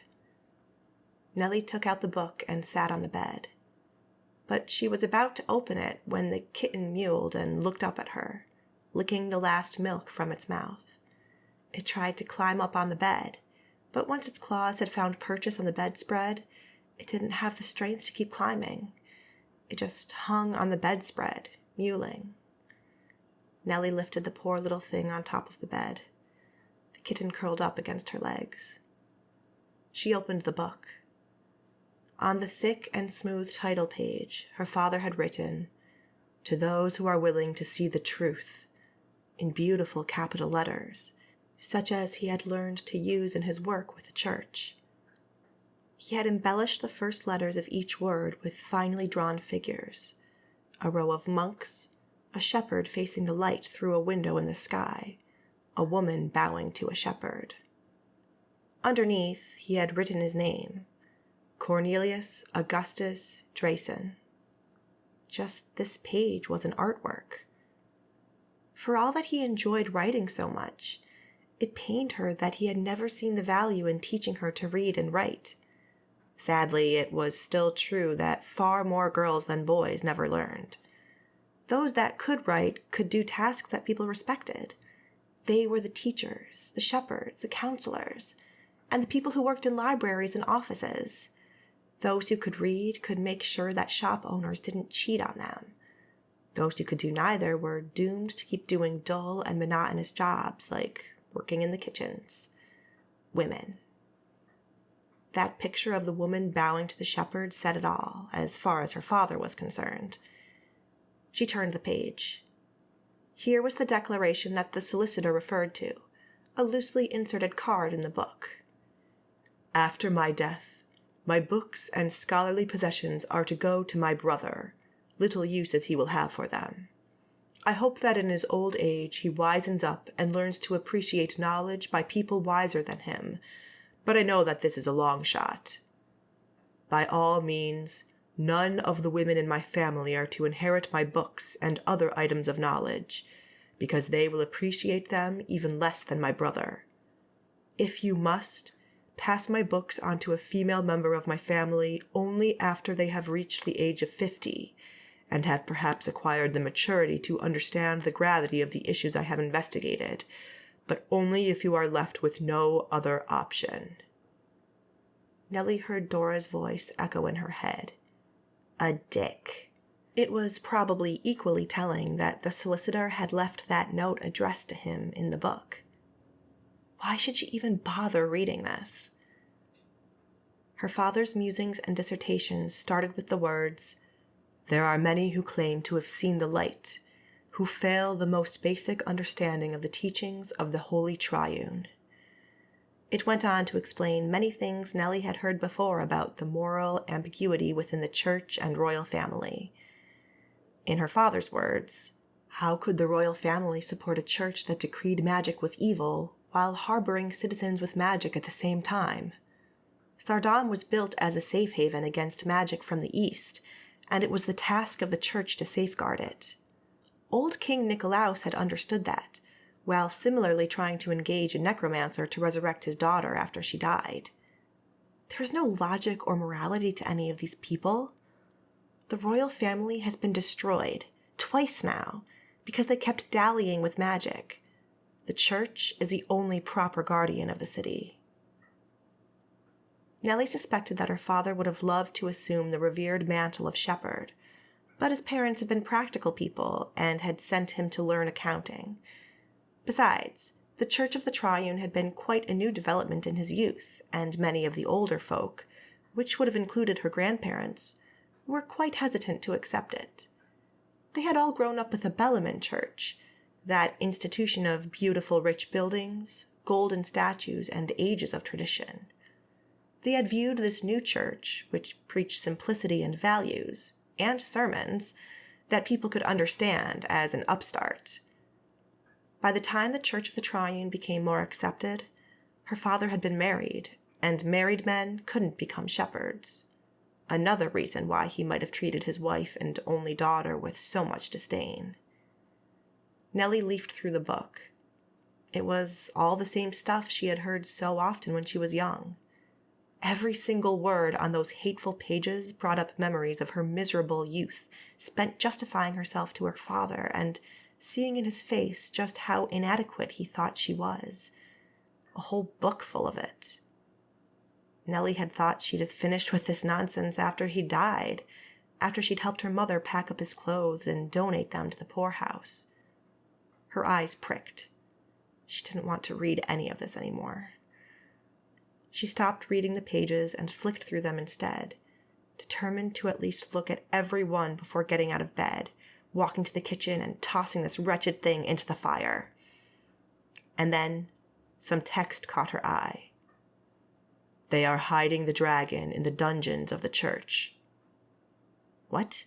Nellie took out the book and sat on the bed. But she was about to open it when the kitten mewed and looked up at her, licking the last milk from its mouth. It tried to climb up on the bed, but once its claws had found purchase on the bedspread, it didn't have the strength to keep climbing. It just hung on the bedspread, mewling. Nellie lifted the poor little thing on top of the bed. The kitten curled up against her legs. She opened the book. On the thick and smooth title page, her father had written, "To those who are willing to see the truth," in beautiful capital letters, such as he had learned to use in his work with the church. He had embellished the first letters of each word with finely drawn figures, a row of monks, a shepherd facing the light through a window in the sky, a woman bowing to a shepherd. Underneath, he had written his name, Cornelius Augustus Dreessen. Just this page was an artwork. For all that he enjoyed writing so much, it pained her that he had never seen the value in teaching her to read and write. Sadly, it was still true that far more girls than boys never learned. Those that could write could do tasks that people respected. They were the teachers, the shepherds, the counselors, and the people who worked in libraries and offices. Those who could read could make sure that shop owners didn't cheat on them. Those who could do neither were doomed to keep doing dull and monotonous jobs like working in the kitchens. Women. That picture of the woman bowing to the shepherd said it all, as far as her father was concerned. She turned the page. Here was the declaration that the solicitor referred to, a loosely inserted card in the book. After my death, my books and scholarly possessions are to go to my brother, little use as he will have for them. I hope that in his old age he wisens up and learns to appreciate knowledge by people wiser than him, but I know that this is a long shot. By all means, none of the women in my family are to inherit my books and other items of knowledge, because they will appreciate them even less than my brother. If you must, pass my books on to a female member of my family only after they have reached the age of 50, and have perhaps acquired the maturity to understand the gravity of the issues I have investigated, but only if you are left with no other option. Nellie heard Dora's voice echo in her head. A dick. It was probably equally telling that the solicitor had left that note addressed to him in the book. Why should she even bother reading this? Her father's musings and dissertations started with the words, "There are many who claim to have seen the light, who fail the most basic understanding of the teachings of the Holy Triune." It went on to explain many things Nellie had heard before about the moral ambiguity within the church and royal family. In her father's words, how could the royal family support a church that decreed magic was evil while harboring citizens with magic at the same time? Saardam was built as a safe haven against magic from the east, and it was the task of the church to safeguard it. Old King Nicolaus had understood that, while similarly trying to engage a necromancer to resurrect his daughter after she died. There is no logic or morality to any of these people. The royal family has been destroyed, twice now, because they kept dallying with magic. The church is the only proper guardian of the city. Nellie suspected that her father would have loved to assume the revered mantle of shepherd, but his parents had been practical people and had sent him to learn accounting. Besides, the Church of the Triune had been quite a new development in his youth, and many of the older folk, which would have included her grandparents, were quite hesitant to accept it. They had all grown up with the Bellarmine Church, that institution of beautiful rich buildings, golden statues, and ages of tradition. They had viewed this new church, which preached simplicity and values, and sermons, that people could understand, as an upstart. By the time the Church of the Triune became more accepted, her father had been married, and married men couldn't become shepherds. Another reason why he might have treated his wife and only daughter with so much disdain. Nellie leafed through the book. It was all the same stuff she had heard so often when she was young. Every single word on those hateful pages brought up memories of her miserable youth, spent justifying herself to her father and seeing in his face just how inadequate he thought she was. A whole book full of it. Nellie had thought she'd have finished with this nonsense after he died, after she'd helped her mother pack up his clothes and donate them to the poorhouse. Her eyes pricked. She didn't want to read any of this anymore. She stopped reading the pages and flicked through them instead, determined to at least look at every one before getting out of bed, walking to the kitchen and tossing this wretched thing into the fire. And then some text caught her eye. They are hiding the dragon in the dungeons of the church. What?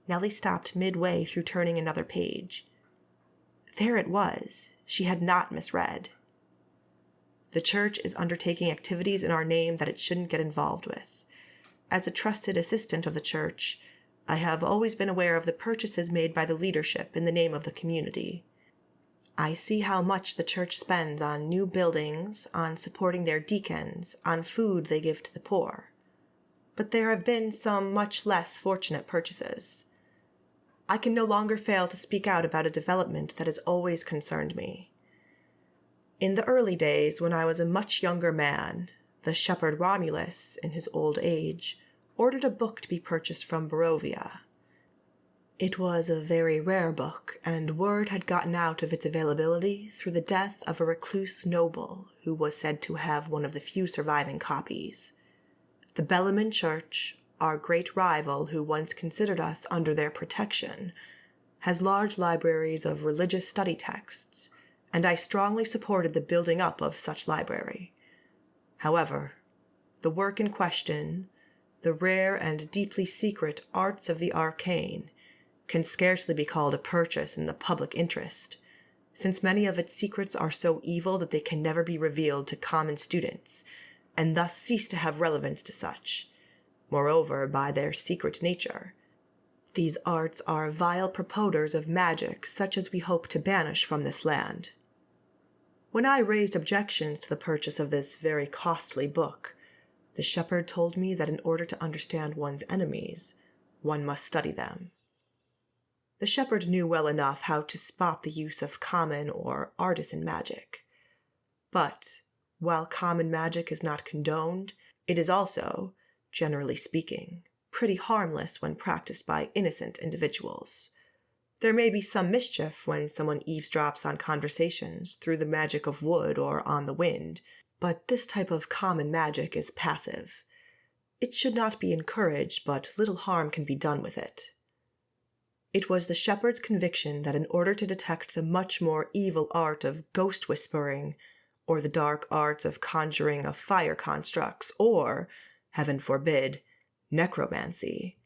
Nellie stopped midway through turning another page. There it was. She had not misread. The church is undertaking activities in our name that it shouldn't get involved with. As a trusted assistant of the church, I have always been aware of the purchases made by the leadership in the name of the community. I see how much the church spends on new buildings, on supporting their deacons, on food they give to the poor. But there have been some much less fortunate purchases. I can no longer fail to speak out about a development that has always concerned me. In the early days, when I was a much younger man, the shepherd Romulus, in his old age, ordered a book to be purchased from Barovia. It was a very rare book, and word had gotten out of its availability through the death of a recluse noble who was said to have one of the few surviving copies. The Bellarmine Church, our great rival who once considered us under their protection, has large libraries of religious study texts, and I strongly supported the building up of such library. However, the work in question, the rare and deeply secret arts of the arcane, can scarcely be called a purchase in the public interest, since many of its secrets are so evil that they can never be revealed to common students, and thus cease to have relevance to such. Moreover, by their secret nature, these arts are vile purpoters of magic such as we hope to banish from this land. When I raised objections to the purchase of this very costly book, the shepherd told me that in order to understand one's enemies, one must study them. The shepherd knew well enough how to spot the use of common or artisan magic. But, while common magic is not condoned, it is also, generally speaking, pretty harmless when practiced by innocent individuals. There may be some mischief when someone eavesdrops on conversations through the magic of wood or on the wind, but this type of common magic is passive. It should not be encouraged, but little harm can be done with it. It was the shepherd's conviction that in order to detect the much more evil art of ghost whispering, or the dark arts of conjuring of fire constructs, or, heaven forbid, necromancy,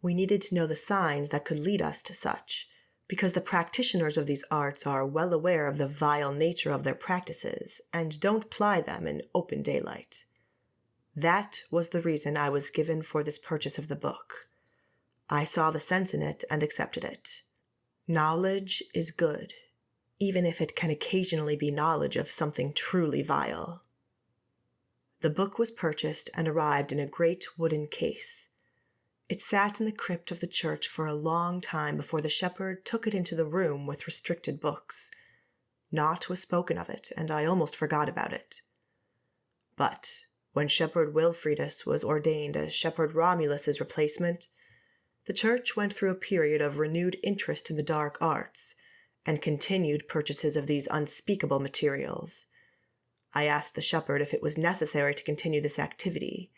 we needed to know the signs that could lead us to such, because the practitioners of these arts are well aware of the vile nature of their practices and don't ply them in open daylight. That was the reason I was given for this purchase of the book. I saw the sense in it and accepted it. Knowledge is good, even if it can occasionally be knowledge of something truly vile. The book was purchased and arrived in a great wooden case. It sat in the crypt of the church for a long time before the shepherd took it into the room with restricted books. Naught was spoken of it, and I almost forgot about it. But when Shepherd Wilfridus was ordained as Shepherd Romulus's replacement, the church went through a period of renewed interest in the dark arts, and continued purchases of these unspeakable materials. I asked the shepherd if it was necessary to continue this activity,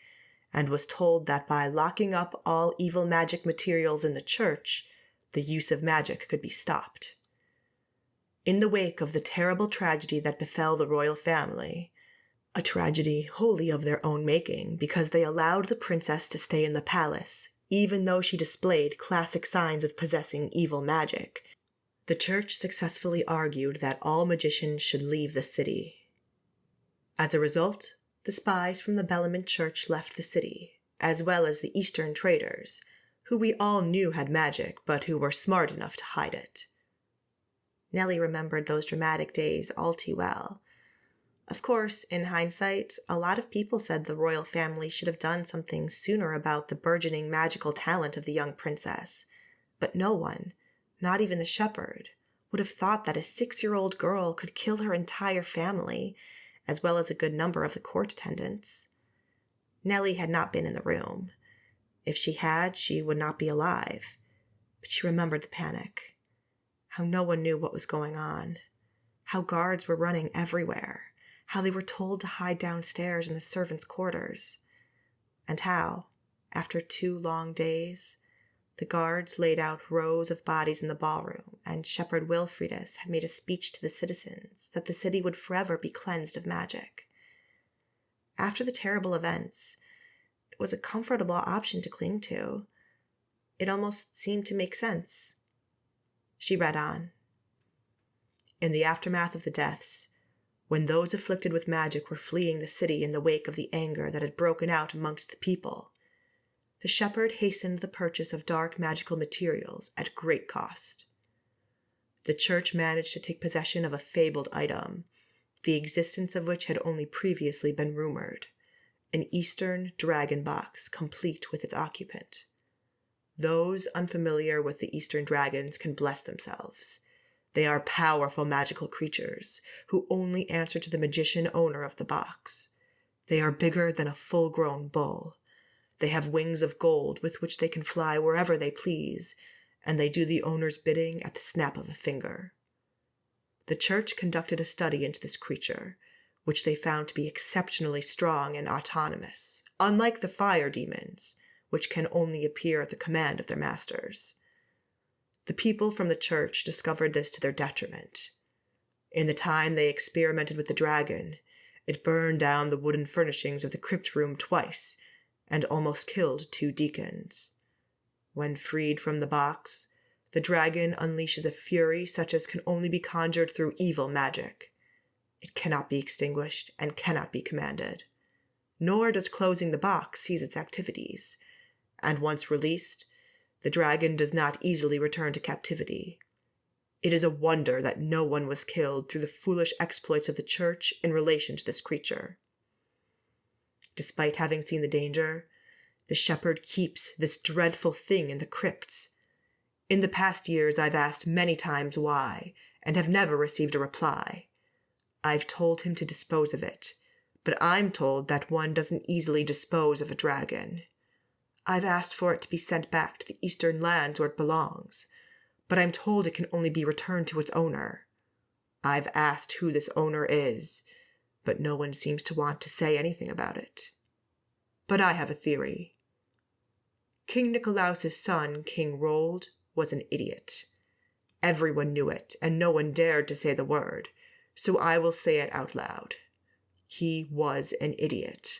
and was told that by locking up all evil magic materials in the church, the use of magic could be stopped. In the wake of the terrible tragedy that befell the royal family, a tragedy wholly of their own making because they allowed the princess to stay in the palace, even though she displayed classic signs of possessing evil magic, the church successfully argued that all magicians should leave the city. As a result, the spies from the Bellarmine Church left the city, as well as the Eastern traders, who we all knew had magic, but who were smart enough to hide it. Nellie remembered those dramatic days all too well. Of course, in hindsight, a lot of people said the royal family should have done something sooner about the burgeoning magical talent of the young princess, but no one, not even the shepherd, would have thought that a 6-year-old girl could kill her entire family, as well as a good number of the court attendants. Nellie had not been in the room. If she had, she would not be alive. But she remembered the panic. How no one knew what was going on. How guards were running everywhere. How they were told to hide downstairs in the servants' quarters. And how, after 2 long days, the guards laid out rows of bodies in the ballroom, and Shepherd Wilfridus had made a speech to the citizens that the city would forever be cleansed of magic. After the terrible events, it was a comfortable option to cling to. It almost seemed to make sense. She read on. In the aftermath of the deaths, when those afflicted with magic were fleeing the city in the wake of the anger that had broken out amongst the people, the shepherd hastened the purchase of dark magical materials at great cost. The church managed to take possession of a fabled item, the existence of which had only previously been rumored, an Eastern dragon box complete with its occupant. Those unfamiliar with the Eastern dragons can bless themselves. They are powerful magical creatures who only answer to the magician owner of the box. They are bigger than a full-grown bull. They have wings of gold with which they can fly wherever they please, and they do the owner's bidding at the snap of a finger. The church conducted a study into this creature, which they found to be exceptionally strong and autonomous, unlike the fire demons, which can only appear at the command of their masters. The people from the church discovered this to their detriment. In the time they experimented with the dragon, it burned down the wooden furnishings of the crypt room twice and almost killed 2 deacons. When freed from the box, the dragon unleashes a fury such as can only be conjured through evil magic. It cannot be extinguished and cannot be commanded. Nor does closing the box cease its activities, and once released, the dragon does not easily return to captivity. It is a wonder that no one was killed through the foolish exploits of the church in relation to this creature. Despite having seen the danger, the shepherd keeps this dreadful thing in the crypts. In the past years, I've asked many times why, and have never received a reply. I've told him to dispose of it, but I'm told that one doesn't easily dispose of a dragon. I've asked for it to be sent back to the eastern lands where it belongs, but I'm told it can only be returned to its owner. I've asked who this owner is, but no one seems to want to say anything about it. But I have a theory. King Nicolaus's son, King Rold, was an idiot. Everyone knew it, and no one dared to say the word, so I will say it out loud. He was an idiot.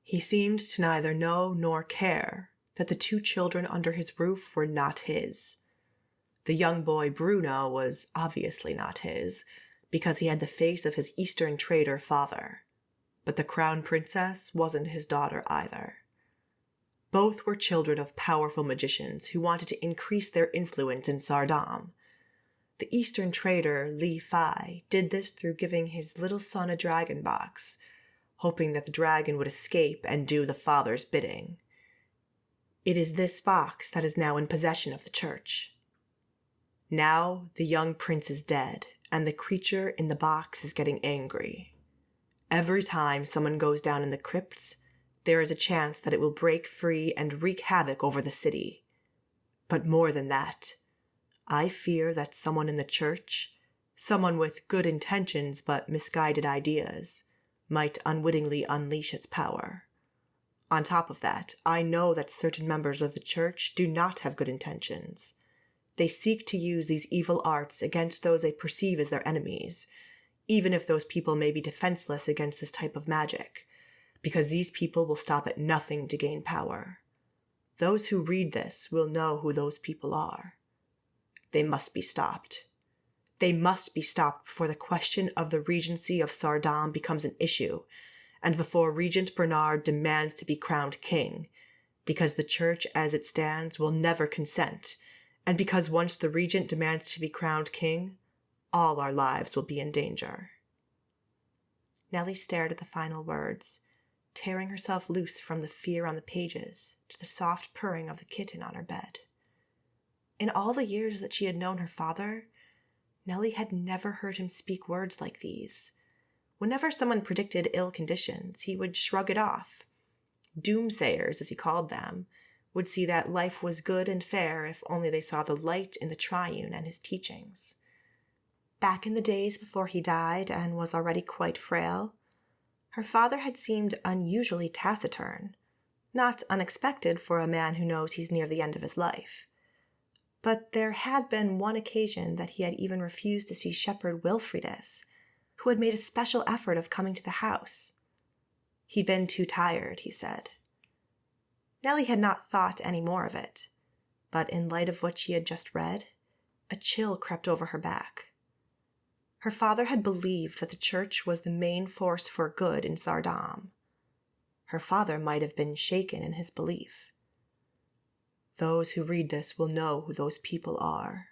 He seemed to neither know nor care that the 2 children under his roof were not his. The young boy Bruno was obviously not his, because he had the face of his Eastern trader father. But the crown princess wasn't his daughter either. Both were children of powerful magicians who wanted to increase their influence in Saardam. The Eastern trader Li Fai did this through giving his little son a dragon box, hoping that the dragon would escape and do the father's bidding. It is this box that is now in possession of the church. Now the young prince is dead, and the creature in the box is getting angry. Every time someone goes down in the crypts, there is a chance that it will break free and wreak havoc over the city. But more than that, I fear that someone in the church, someone with good intentions but misguided ideas, might unwittingly unleash its power. On top of that, I know that certain members of the church do not have good intentions. They seek to use these evil arts against those they perceive as their enemies, even if those people may be defenseless against this type of magic, because these people will stop at nothing to gain power. Those who read this will know who those people are. They must be stopped. They must be stopped before the question of the regency of Saardam becomes an issue, and before Regent Bernard demands to be crowned king, because the church as it stands will never consent, and because once the regent demands to be crowned king, all our lives will be in danger. Nellie stared at the final words, tearing herself loose from the fear on the pages to the soft purring of the kitten on her bed. In all the years that she had known her father, Nellie had never heard him speak words like these. Whenever someone predicted ill conditions, he would shrug it off. Doomsayers, as he called them, would see that life was good and fair if only they saw the light in the triune and his teachings. Back in the days before he died and was already quite frail, her father had seemed unusually taciturn, not unexpected for a man who knows he's near the end of his life. But there had been one occasion that he had even refused to see Shepherd Wilfridus, who had made a special effort of coming to the house. He'd been too tired, he said. Nellie had not thought any more of it, but in light of what she had just read, a chill crept over her back. Her father had believed that the church was the main force for good in Saardam. Her father might have been shaken in his belief. Those who read this will know who those people are.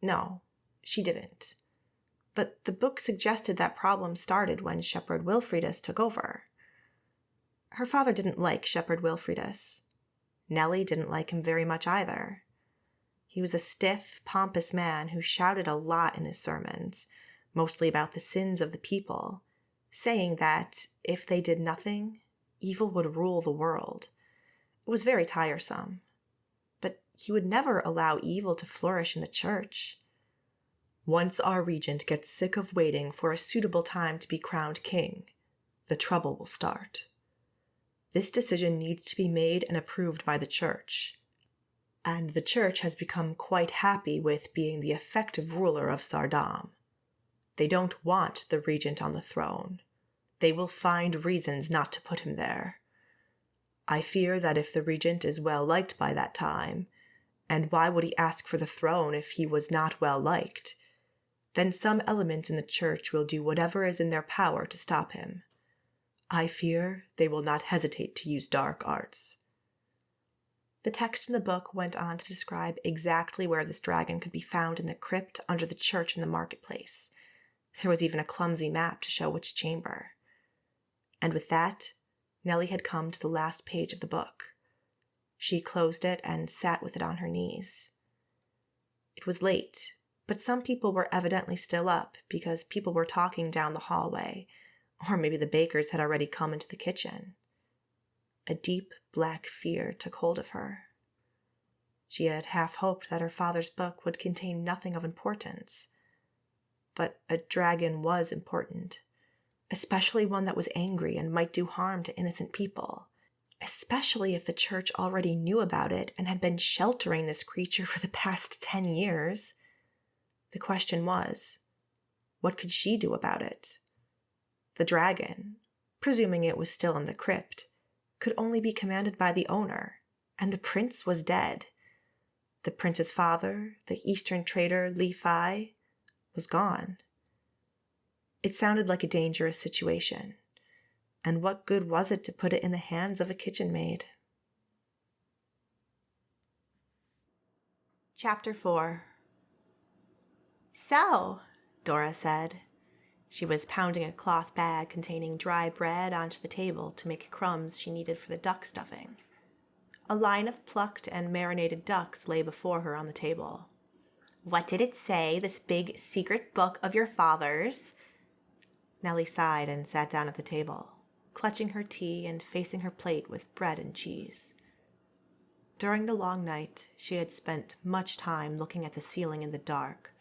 No, she didn't. But the book suggested that problem started when Shepherd Wilfridus took over. Her father didn't like Shepherd Wilfridus. Nellie didn't like him very much either. He was a stiff, pompous man who shouted a lot in his sermons, mostly about the sins of the people, saying that if they did nothing, evil would rule the world. It was very tiresome. But he would never allow evil to flourish in the church. Once our regent gets sick of waiting for a suitable time to be crowned king, the trouble will start. This decision needs to be made and approved by the church, and the church has become quite happy with being the effective ruler of Saardam. They don't want the regent on the throne. They will find reasons not to put him there. I fear that if the regent is well liked by that time, and why would he ask for the throne if he was not well liked, then some element in the church will do whatever is in their power to stop him. I fear they will not hesitate to use dark arts. The text in the book went on to describe exactly where this dragon could be found in the crypt under the church in the marketplace. There was even a clumsy map to show which chamber. And with that, Nellie had come to the last page of the book. She closed it and sat with it on her knees. It was late, but some people were evidently still up because people were talking down the hallway, or maybe the bakers had already come into the kitchen. A deep black fear took hold of her. She had half hoped that her father's book would contain nothing of importance. But a dragon was important, especially one that was angry and might do harm to innocent people, especially if the church already knew about it and had been sheltering this creature for the past 10 years. The question was, what could she do about it? The dragon, presuming it was still in the crypt, could only be commanded by the owner, and the prince was dead. The prince's father, the eastern trader Li Fai, was gone. It sounded like a dangerous situation, and what good was it to put it in the hands of a kitchen maid? Chapter 4. "So," Dora said. She was pounding a cloth bag containing dry bread onto the table to make crumbs she needed for the duck stuffing. A line of plucked and marinated ducks lay before her on the table. "What did it say, this big secret book of your father's?" Nellie sighed and sat down at the table, clutching her tea and facing her plate with bread and cheese. During the long night, she had spent much time looking at the ceiling in the dark,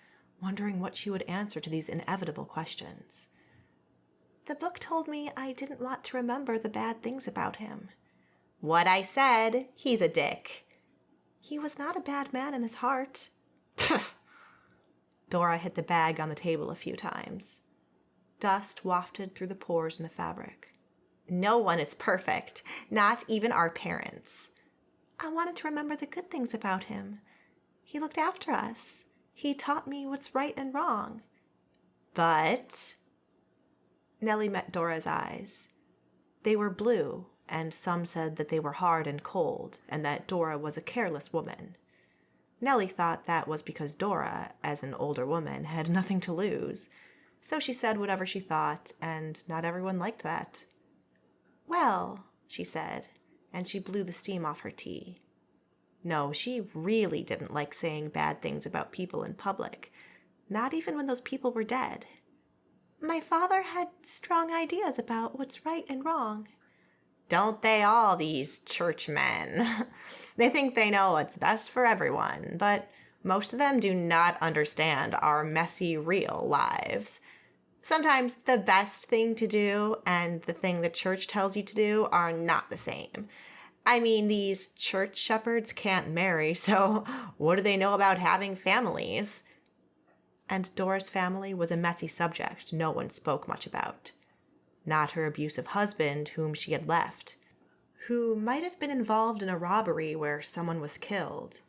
wondering what she would answer to these inevitable questions. "The book told me I didn't want to remember the bad things about him." "What I said. He's a dick." "He was not a bad man in his heart." Dora hit the bag on the table a few times. Dust wafted through the pores in the fabric. "No one is perfect, not even our parents." "I wanted to remember the good things about him. He looked after us. He taught me what's right and wrong." "But—" Nellie met Dora's eyes. They were blue, and some said that they were hard and cold, and that Dora was a careless woman. Nellie thought that was because Dora, as an older woman, had nothing to lose. So she said whatever she thought, and not everyone liked that. "Well," she said, and she blew the steam off her tea. No, she really didn't like saying bad things about people in public, not even when those people were dead. "My father had strong ideas about what's right and wrong." "Don't they all, these churchmen?" They think they know what's best for everyone, but most of them do not understand our messy, real lives. Sometimes the best thing to do and the thing the church tells you to do are not the same. I mean, these church shepherds can't marry, so what do they know about having families? And Dora's family was a messy subject no one spoke much about. Not her abusive husband, whom she had left, who might have been involved in a robbery where someone was killed.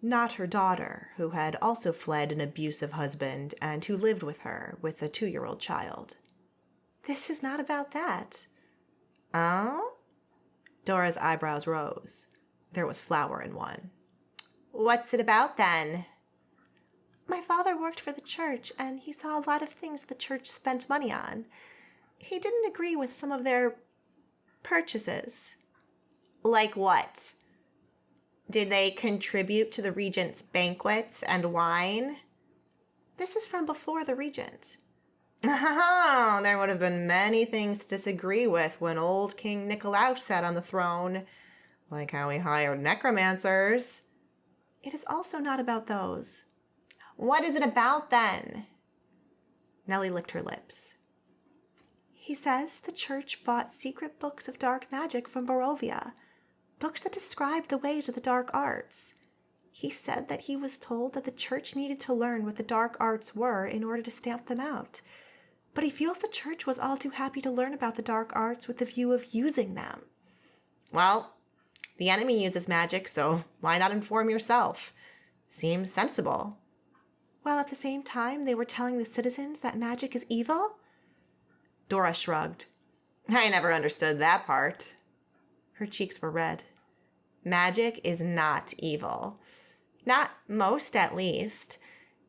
Not her daughter, who had also fled an abusive husband and who lived with her with a 2-year-old child. "This is not about that." "Oh?" Dora's eyebrows rose. There was flour in one. "What's it about, then?" "My father worked for the church, and he saw a lot of things the church spent money on. He didn't agree with some of their purchases." "Like what? Did they contribute to the regent's banquets and wine?" "This is from before the regent." "Oh, there would have been many things to disagree with when old King Nicolaus sat on the throne, like how he hired necromancers." "It is also not about those." What is it about then? Nellie licked her lips. He says the church bought secret books of dark magic from Barovia, books that describe the ways of the dark arts. He said that he was told that the church needed to learn what the dark arts were in order to stamp them out. But he feels the church was all too happy to learn about the dark arts with the view of using them. Well, the enemy uses magic, so why not inform yourself? Seems sensible. While at the same time they were telling the citizens that magic is evil? Dora shrugged. I never understood that part. Her cheeks were red. Magic is not evil. Not most, at least.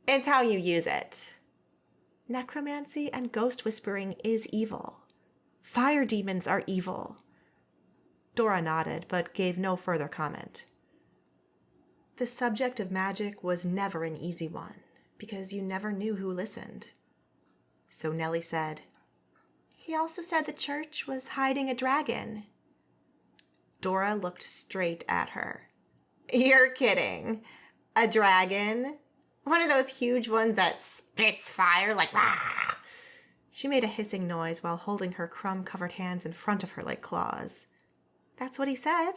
It's how you use it. Necromancy and ghost whispering is evil. Fire demons are evil. Dora nodded, but gave no further comment. The subject of magic was never an easy one, because you never knew who listened. So Nellie said, He also said the church was hiding a dragon. Dora looked straight at her. You're kidding. A dragon? One of those huge ones that spits fire like rah! She made a hissing noise while holding her crumb-covered hands in front of her like claws. That's what he said.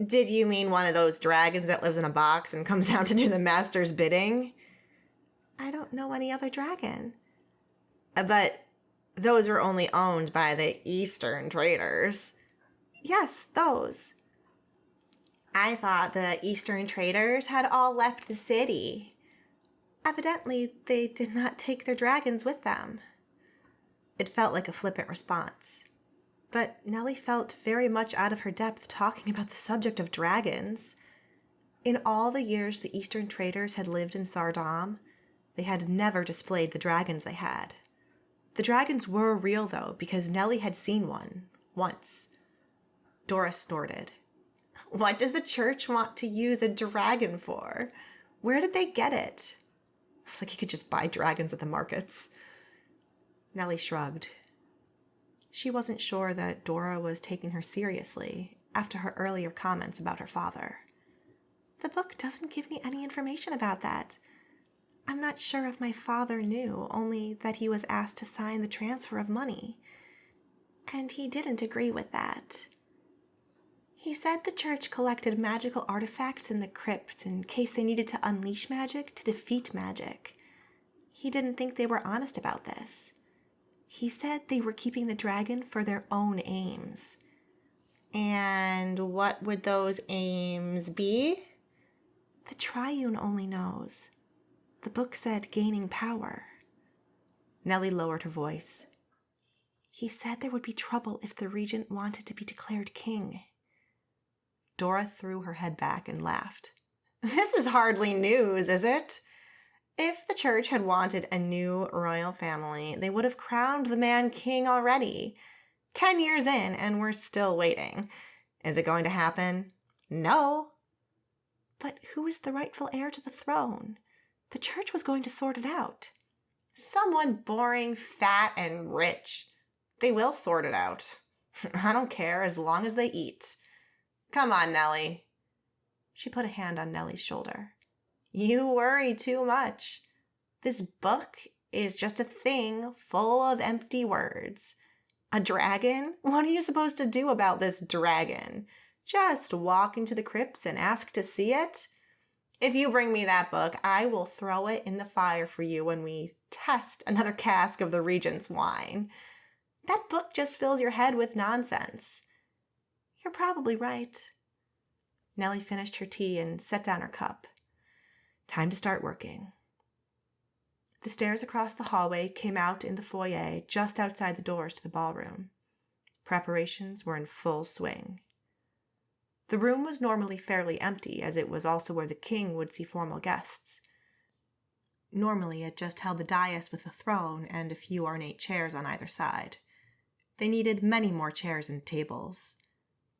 Did you mean one of those dragons that lives in a box and comes out to do the master's bidding? I don't know any other dragon. But those were only owned by the Eastern traders. Yes, those. I thought the Eastern traders had all left the city. Evidently, they did not take their dragons with them. It felt like a flippant response. But Nellie felt very much out of her depth talking about the subject of dragons. In all the years the Eastern traders had lived in Saardam, they had never displayed the dragons they had. The dragons were real, though, because Nellie had seen one, once. Dora snorted. What does the church want to use a dragon for? Where did they get it? Like you could just buy dragons at the markets. Nellie shrugged. She wasn't sure that Dora was taking her seriously after her earlier comments about her father. The book doesn't give me any information about that. I'm not sure if my father knew, only that he was asked to sign the transfer of money. And he didn't agree with that. He said the church collected magical artifacts in the crypt in case they needed to unleash magic to defeat magic. He didn't think they were honest about this. He said they were keeping the dragon for their own aims. And what would those aims be? The Triune only knows. The book said gaining power. Nellie lowered her voice. He said there would be trouble if the regent wanted to be declared king. Dora threw her head back and laughed. This is hardly news, is it? If the church had wanted a new royal family, they would have crowned the man king already. 10 years in, and we're still waiting. Is it going to happen? No. But who is the rightful heir to the throne? The church was going to sort it out. Someone boring, fat, and rich. They will sort it out. I don't care as long as they eat. Come on, Nellie. She put a hand on Nellie's shoulder. You worry too much. This book is just a thing full of empty words. A dragon? What are you supposed to do about this dragon? Just walk into the crypts and ask to see it? If you bring me that book, I will throw it in the fire for you when we test another cask of the regent's wine. That book just fills your head with nonsense. You're probably right. Nellie finished her tea and set down her cup. Time to start working. The stairs across the hallway came out in the foyer just outside the doors to the ballroom. Preparations were in full swing. The room was normally fairly empty, as it was also where the king would see formal guests. Normally it just held the dais with a throne and a few ornate chairs on either side. They needed many more chairs and tables.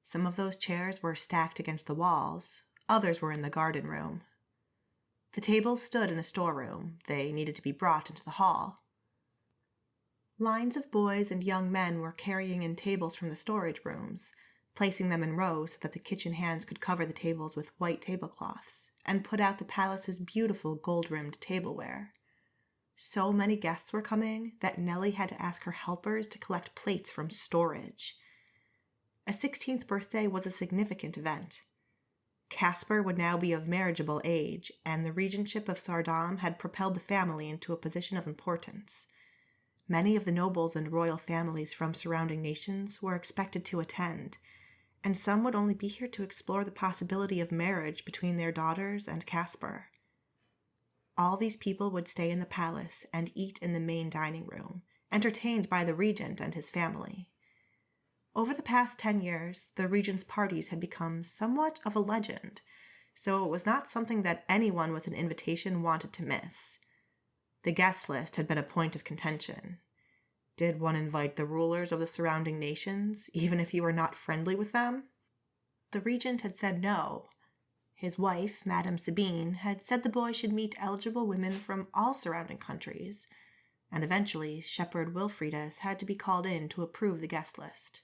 Some of those chairs were stacked against the walls, others were in the garden room. The tables stood in a storeroom. They needed to be brought into the hall. Lines of boys and young men were carrying in tables from the storage rooms, placing them in rows so that the kitchen hands could cover the tables with white tablecloths and put out the palace's beautiful gold-rimmed tableware. So many guests were coming that Nellie had to ask her helpers to collect plates from storage. A 16th birthday was a significant event. Caspar would now be of marriageable age, and the regentship of Saardam had propelled the family into a position of importance. Many of the nobles and royal families from surrounding nations were expected to attend, and some would only be here to explore the possibility of marriage between their daughters and Caspar. All these people would stay in the palace and eat in the main dining room, entertained by the regent and his family. Over the past 10 years, the regent's parties had become somewhat of a legend, so it was not something that anyone with an invitation wanted to miss. The guest list had been a point of contention. Did one invite the rulers of the surrounding nations, even if you were not friendly with them? The regent had said no. His wife, Madame Sabine, had said the boy should meet eligible women from all surrounding countries, and eventually Shepherd Wilfridas had to be called in to approve the guest list.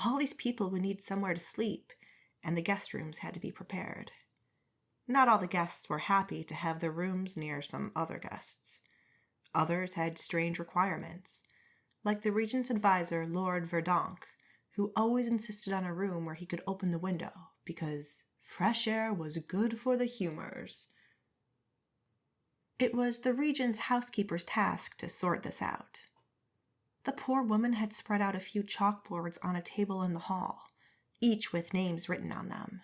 All these people would need somewhere to sleep, and the guest rooms had to be prepared. Not all the guests were happy to have their rooms near some other guests. Others had strange requirements, like the regent's advisor, Lord Verdonk, who always insisted on a room where he could open the window, because fresh air was good for the humors. It was the regent's housekeeper's task to sort this out. The poor woman had spread out a few chalkboards on a table in the hall, each with names written on them.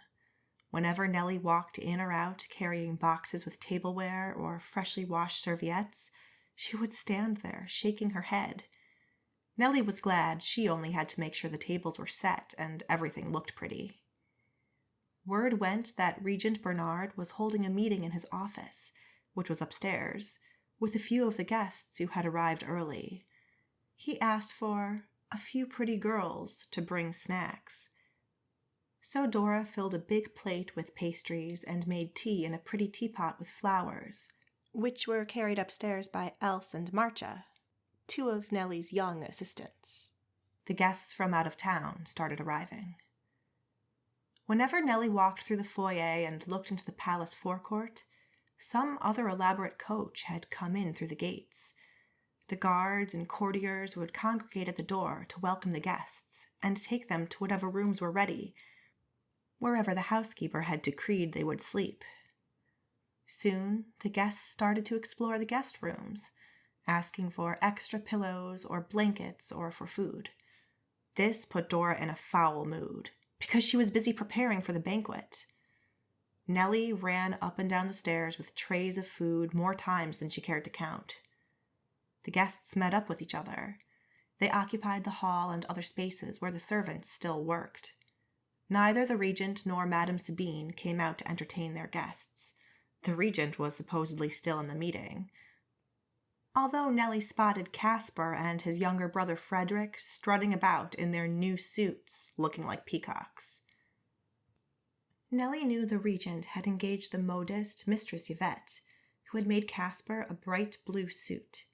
Whenever Nellie walked in or out carrying boxes with tableware or freshly washed serviettes, she would stand there, shaking her head. Nellie was glad she only had to make sure the tables were set and everything looked pretty. Word went that Regent Bernard was holding a meeting in his office, which was upstairs, with a few of the guests who had arrived early. He asked for a few pretty girls to bring snacks. So Dora filled a big plate with pastries and made tea in a pretty teapot with flowers, which were carried upstairs by Else and Marcia, two of Nellie's young assistants. The guests from out of town started arriving. Whenever Nellie walked through the foyer and looked into the palace forecourt, some other elaborate coach had come in through the gates. The guards and courtiers would congregate at the door to welcome the guests and take them to whatever rooms were ready, wherever the housekeeper had decreed they would sleep. Soon, the guests started to explore the guest rooms, asking for extra pillows or blankets or for food. This put Dora in a foul mood, because she was busy preparing for the banquet. Nellie ran up and down the stairs with trays of food more times than she cared to count. The guests met up with each other. They occupied the hall and other spaces where the servants still worked. Neither the regent nor Madame Sabine came out to entertain their guests. The regent was supposedly still in the meeting, although Nellie spotted Caspar and his younger brother Frederick strutting about in their new suits, looking like peacocks. Nellie knew the regent had engaged the modist Mistress Yvette, who had made Caspar a bright blue suit.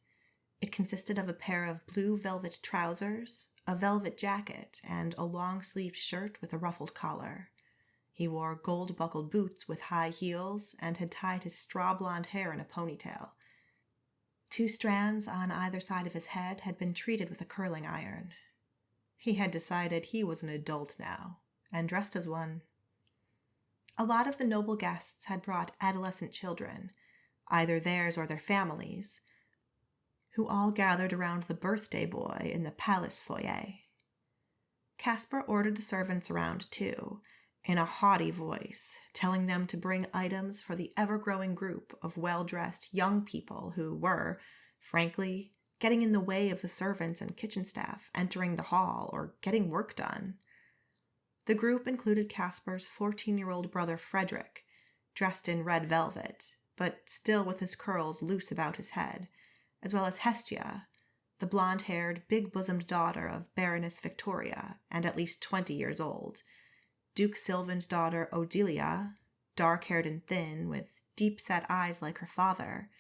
It consisted of a pair of blue velvet trousers, a velvet jacket, and a long-sleeved shirt with a ruffled collar. He wore gold-buckled boots with high heels and had tied his straw-blonde hair in a ponytail. 2 strands on either side of his head had been treated with a curling iron. He had decided he was an adult now, and dressed as one. A lot of the noble guests had brought adolescent children, either theirs or their families, who all gathered around the birthday boy in the palace foyer. Caspar ordered the servants around too, in a haughty voice, telling them to bring items for the ever-growing group of well-dressed young people who were, frankly, getting in the way of the servants and kitchen staff entering the hall or getting work done. The group included Caspar's 14-year-old brother Frederick, dressed in red velvet, but still with his curls loose about his head, as well as Hestia, the blonde-haired, big-bosomed daughter of Baroness Victoria, and at least 20 years old, Duke Sylvan's daughter Odelia, dark-haired and thin, with deep-set eyes like her father,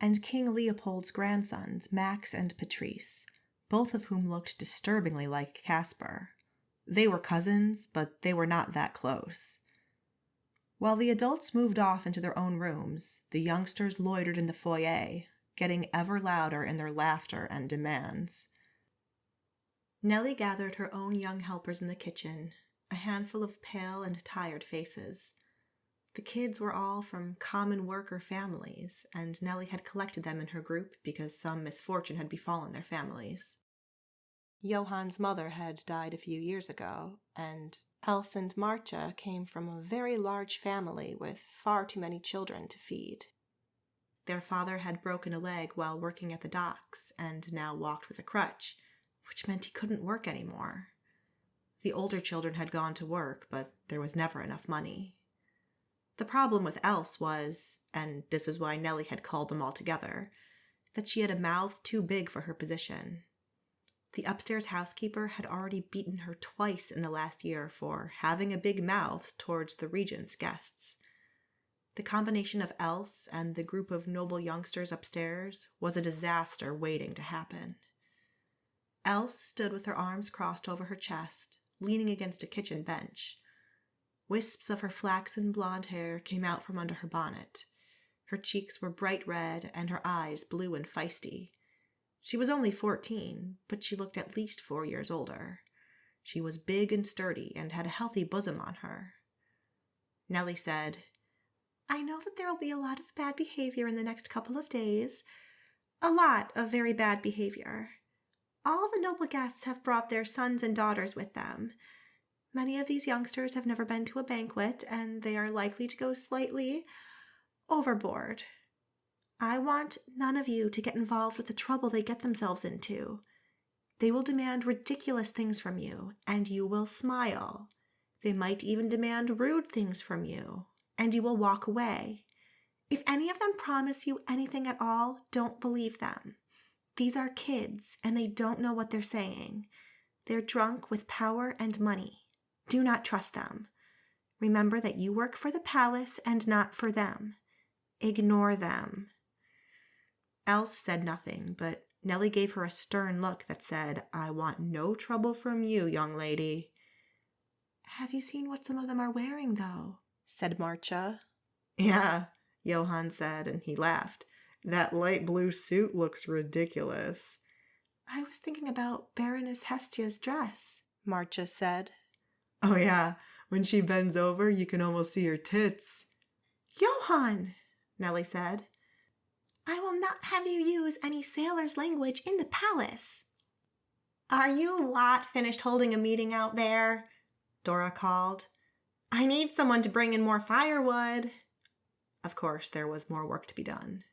and King Leopold's grandsons, Max and Patrice, both of whom looked disturbingly like Caspar, They were cousins, but they were not that close. While the adults moved off into their own rooms, the youngsters loitered in the foyer, getting ever louder in their laughter and demands. Nellie gathered her own young helpers in the kitchen, a handful of pale and tired faces. The kids were all from common worker families, and Nellie had collected them in her group because some misfortune had befallen their families. Johann's mother had died a few years ago, and Else and Marcia came from a very large family with far too many children to feed. Their father had broken a leg while working at the docks and now walked with a crutch, which meant he couldn't work anymore. The older children had gone to work, but there was never enough money. The problem with Else was, and this is why Nellie had called them all together, that she had a mouth too big for her position. The upstairs housekeeper had already beaten her twice in the last year for having a big mouth towards the regent's guests. The combination of Else and the group of noble youngsters upstairs was a disaster waiting to happen. Else stood with her arms crossed over her chest, leaning against a kitchen bench. Wisps of her flaxen blonde hair came out from under her bonnet. Her cheeks were bright red and her eyes blue and feisty. She was only 14, but she looked at least 4 years older. She was big and sturdy and had a healthy bosom on her. Nellie said, "I know that there will be a lot of bad behavior in the next couple of days. A lot of very bad behavior. All the noble guests have brought their sons and daughters with them. Many of these youngsters have never been to a banquet, and they are likely to go slightly overboard. I want none of you to get involved with the trouble they get themselves into. They will demand ridiculous things from you, and you will smile. They might even demand rude things from you, and you will walk away. If any of them promise you anything at all, don't believe them. These are kids, and they don't know what they're saying. They're drunk with power and money. Do not trust them. Remember that you work for the palace and not for them. Ignore them." Else said nothing, but Nellie gave her a stern look that said, "I want no trouble from you, young lady." "Have you seen what some of them are wearing, though?" said Marcia. "Yeah," Johann said, and he laughed. "That light blue suit looks ridiculous." "I was thinking about Baroness Hestia's dress," Marcia said. "Oh yeah, when she bends over, you can almost see her tits." "Johann," Nellie said, "I will not have you use any sailor's language in the palace." "Are you lot finished holding a meeting out there?" Dora called. "I need someone to bring in more firewood." Of course, there was more work to be done.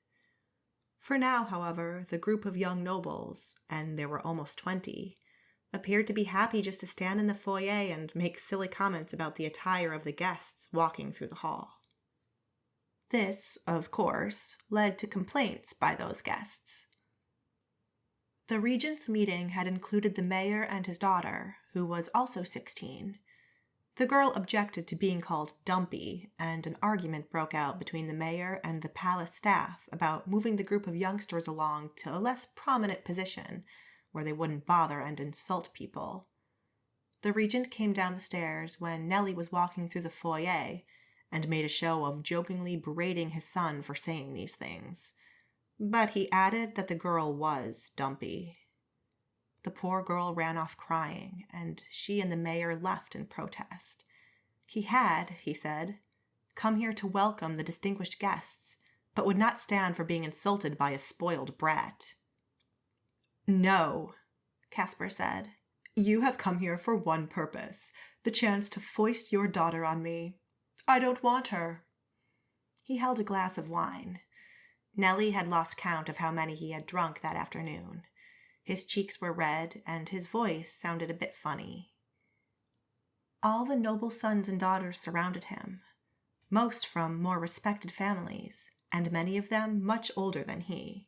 For now, however, the group of young nobles, and there were almost 20, appeared to be happy just to stand in the foyer and make silly comments about the attire of the guests walking through the hall. This, of course, led to complaints by those guests. The regent's meeting had included the mayor and his daughter, who was also 16. The girl objected to being called dumpy, and an argument broke out between the mayor and the palace staff about moving the group of youngsters along to a less prominent position where they wouldn't bother and insult people. The regent came down the stairs when Nellie was walking through the foyer and made a show of jokingly berating his son for saying these things. But he added that the girl was dumpy. The poor girl ran off crying, and she and the mayor left in protest. He had, he said, come here to welcome the distinguished guests, but would not stand for being insulted by a spoiled brat. "No," Caspar said. "You have come here for one purpose, the chance to foist your daughter on me. I don't want her." He held a glass of wine. Nellie had lost count of how many he had drunk that afternoon. His cheeks were red, and his voice sounded a bit funny. All the noble sons and daughters surrounded him, most from more respected families, and many of them much older than he.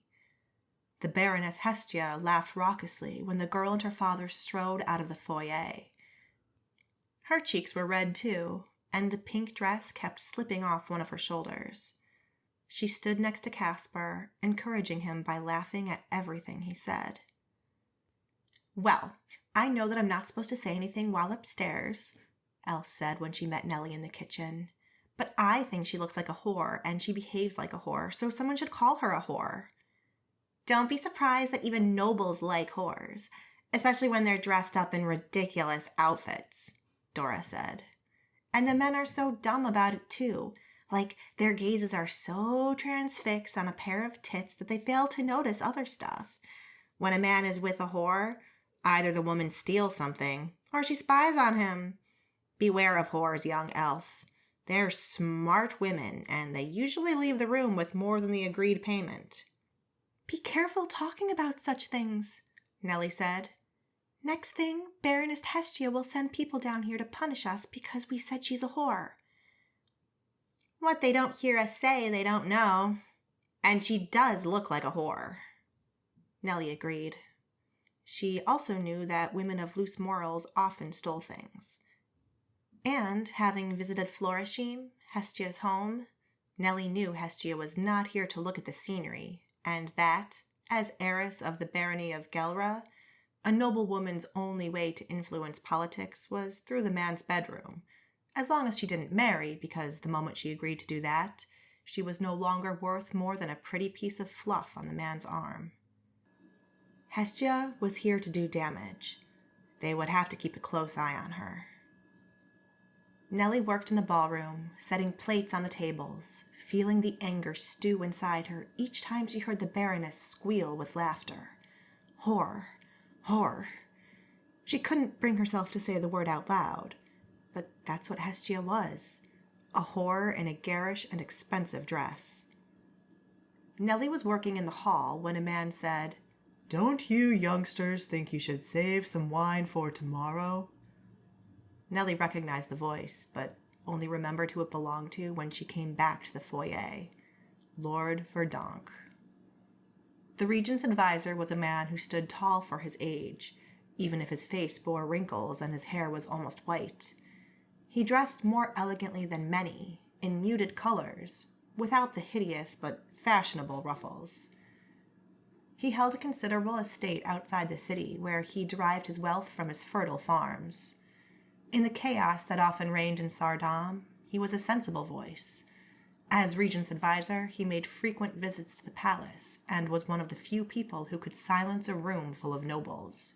The Baroness Hestia laughed raucously when the girl and her father strode out of the foyer. Her cheeks were red too, and the pink dress kept slipping off one of her shoulders. She stood next to Caspar, encouraging him by laughing at everything he said. "Well, I know that I'm not supposed to say anything while upstairs, Else said when she met Nellie in the kitchen. But I think she looks like a whore, and she behaves like a whore, so someone should call her a whore. Don't be surprised that even nobles like whores, especially when they're dressed up in ridiculous outfits, Dora said. And the men are so dumb about it too. Like, their gazes are so transfixed on a pair of tits that they fail to notice other stuff. When a man is with a whore, either the woman steals something, or she spies on him. Beware of whores, young Else. They're smart women, and they usually leave the room with more than the agreed payment. Be careful talking about such things, Nellie said. Next thing, Baroness Hestia will send people down here to punish us because we said she's a whore. What they don't hear us say, they don't know. And she does look like a whore. Nellie agreed. She also knew that women of loose morals often stole things. And, having visited Flourishing, Hestia's home, Nellie knew Hestia was not here to look at the scenery, and that, as heiress of the barony of Gelra, a noblewoman's only way to influence politics was through the man's bedroom, as long as she didn't marry, because the moment she agreed to do that, she was no longer worth more than a pretty piece of fluff on the man's arm. Hestia was here to do damage. They would have to keep a close eye on her. Nellie worked in the ballroom, setting plates on the tables, feeling the anger stew inside her each time she heard the Baroness squeal with laughter. Whore. Whore. She couldn't bring herself to say the word out loud, but that's what Hestia was, a whore in a garish and expensive dress. Nellie was working in the hall when a man said, "Don't you youngsters think you should save some wine for tomorrow?" Nellie recognized the voice, but only remembered who it belonged to when she came back to the foyer. Lord Verdonk. The regent's advisor was a man who stood tall for his age, even if his face bore wrinkles and his hair was almost white. He dressed more elegantly than many, in muted colors, without the hideous but fashionable ruffles. He held a considerable estate outside the city, where he derived his wealth from his fertile farms. In the chaos that often reigned in Saardam, he was a sensible voice. As regent's advisor, he made frequent visits to the palace, and was one of the few people who could silence a room full of nobles.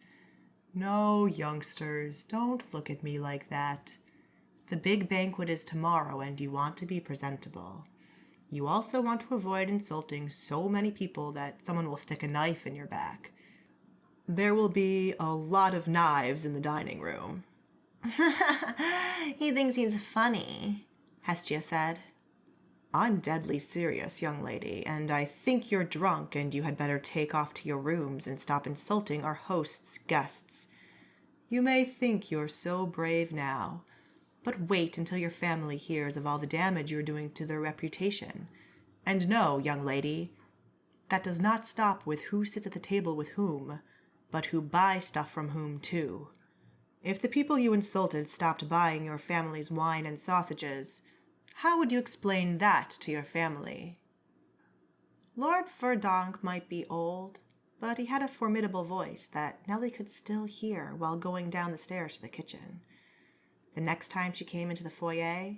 "No, youngsters, don't look at me like that. The big banquet is tomorrow, and you want to be presentable. You also want to avoid insulting so many people that someone will stick a knife in your back. There will be a lot of knives in the dining room." He thinks he's funny, Hestia said. "I'm deadly serious, young lady, and I think you're drunk and you had better take off to your rooms and stop insulting our host's guests. You may think you're so brave now, but wait until your family hears of all the damage you're doing to their reputation. And no, young lady, that does not stop with who sits at the table with whom, but who buys stuff from whom too. If the people you insulted stopped buying your family's wine and sausages, how would you explain that to your family?" Lord Verdonk might be old, but he had a formidable voice that Nellie could still hear while going down the stairs to the kitchen. The next time she came into the foyer,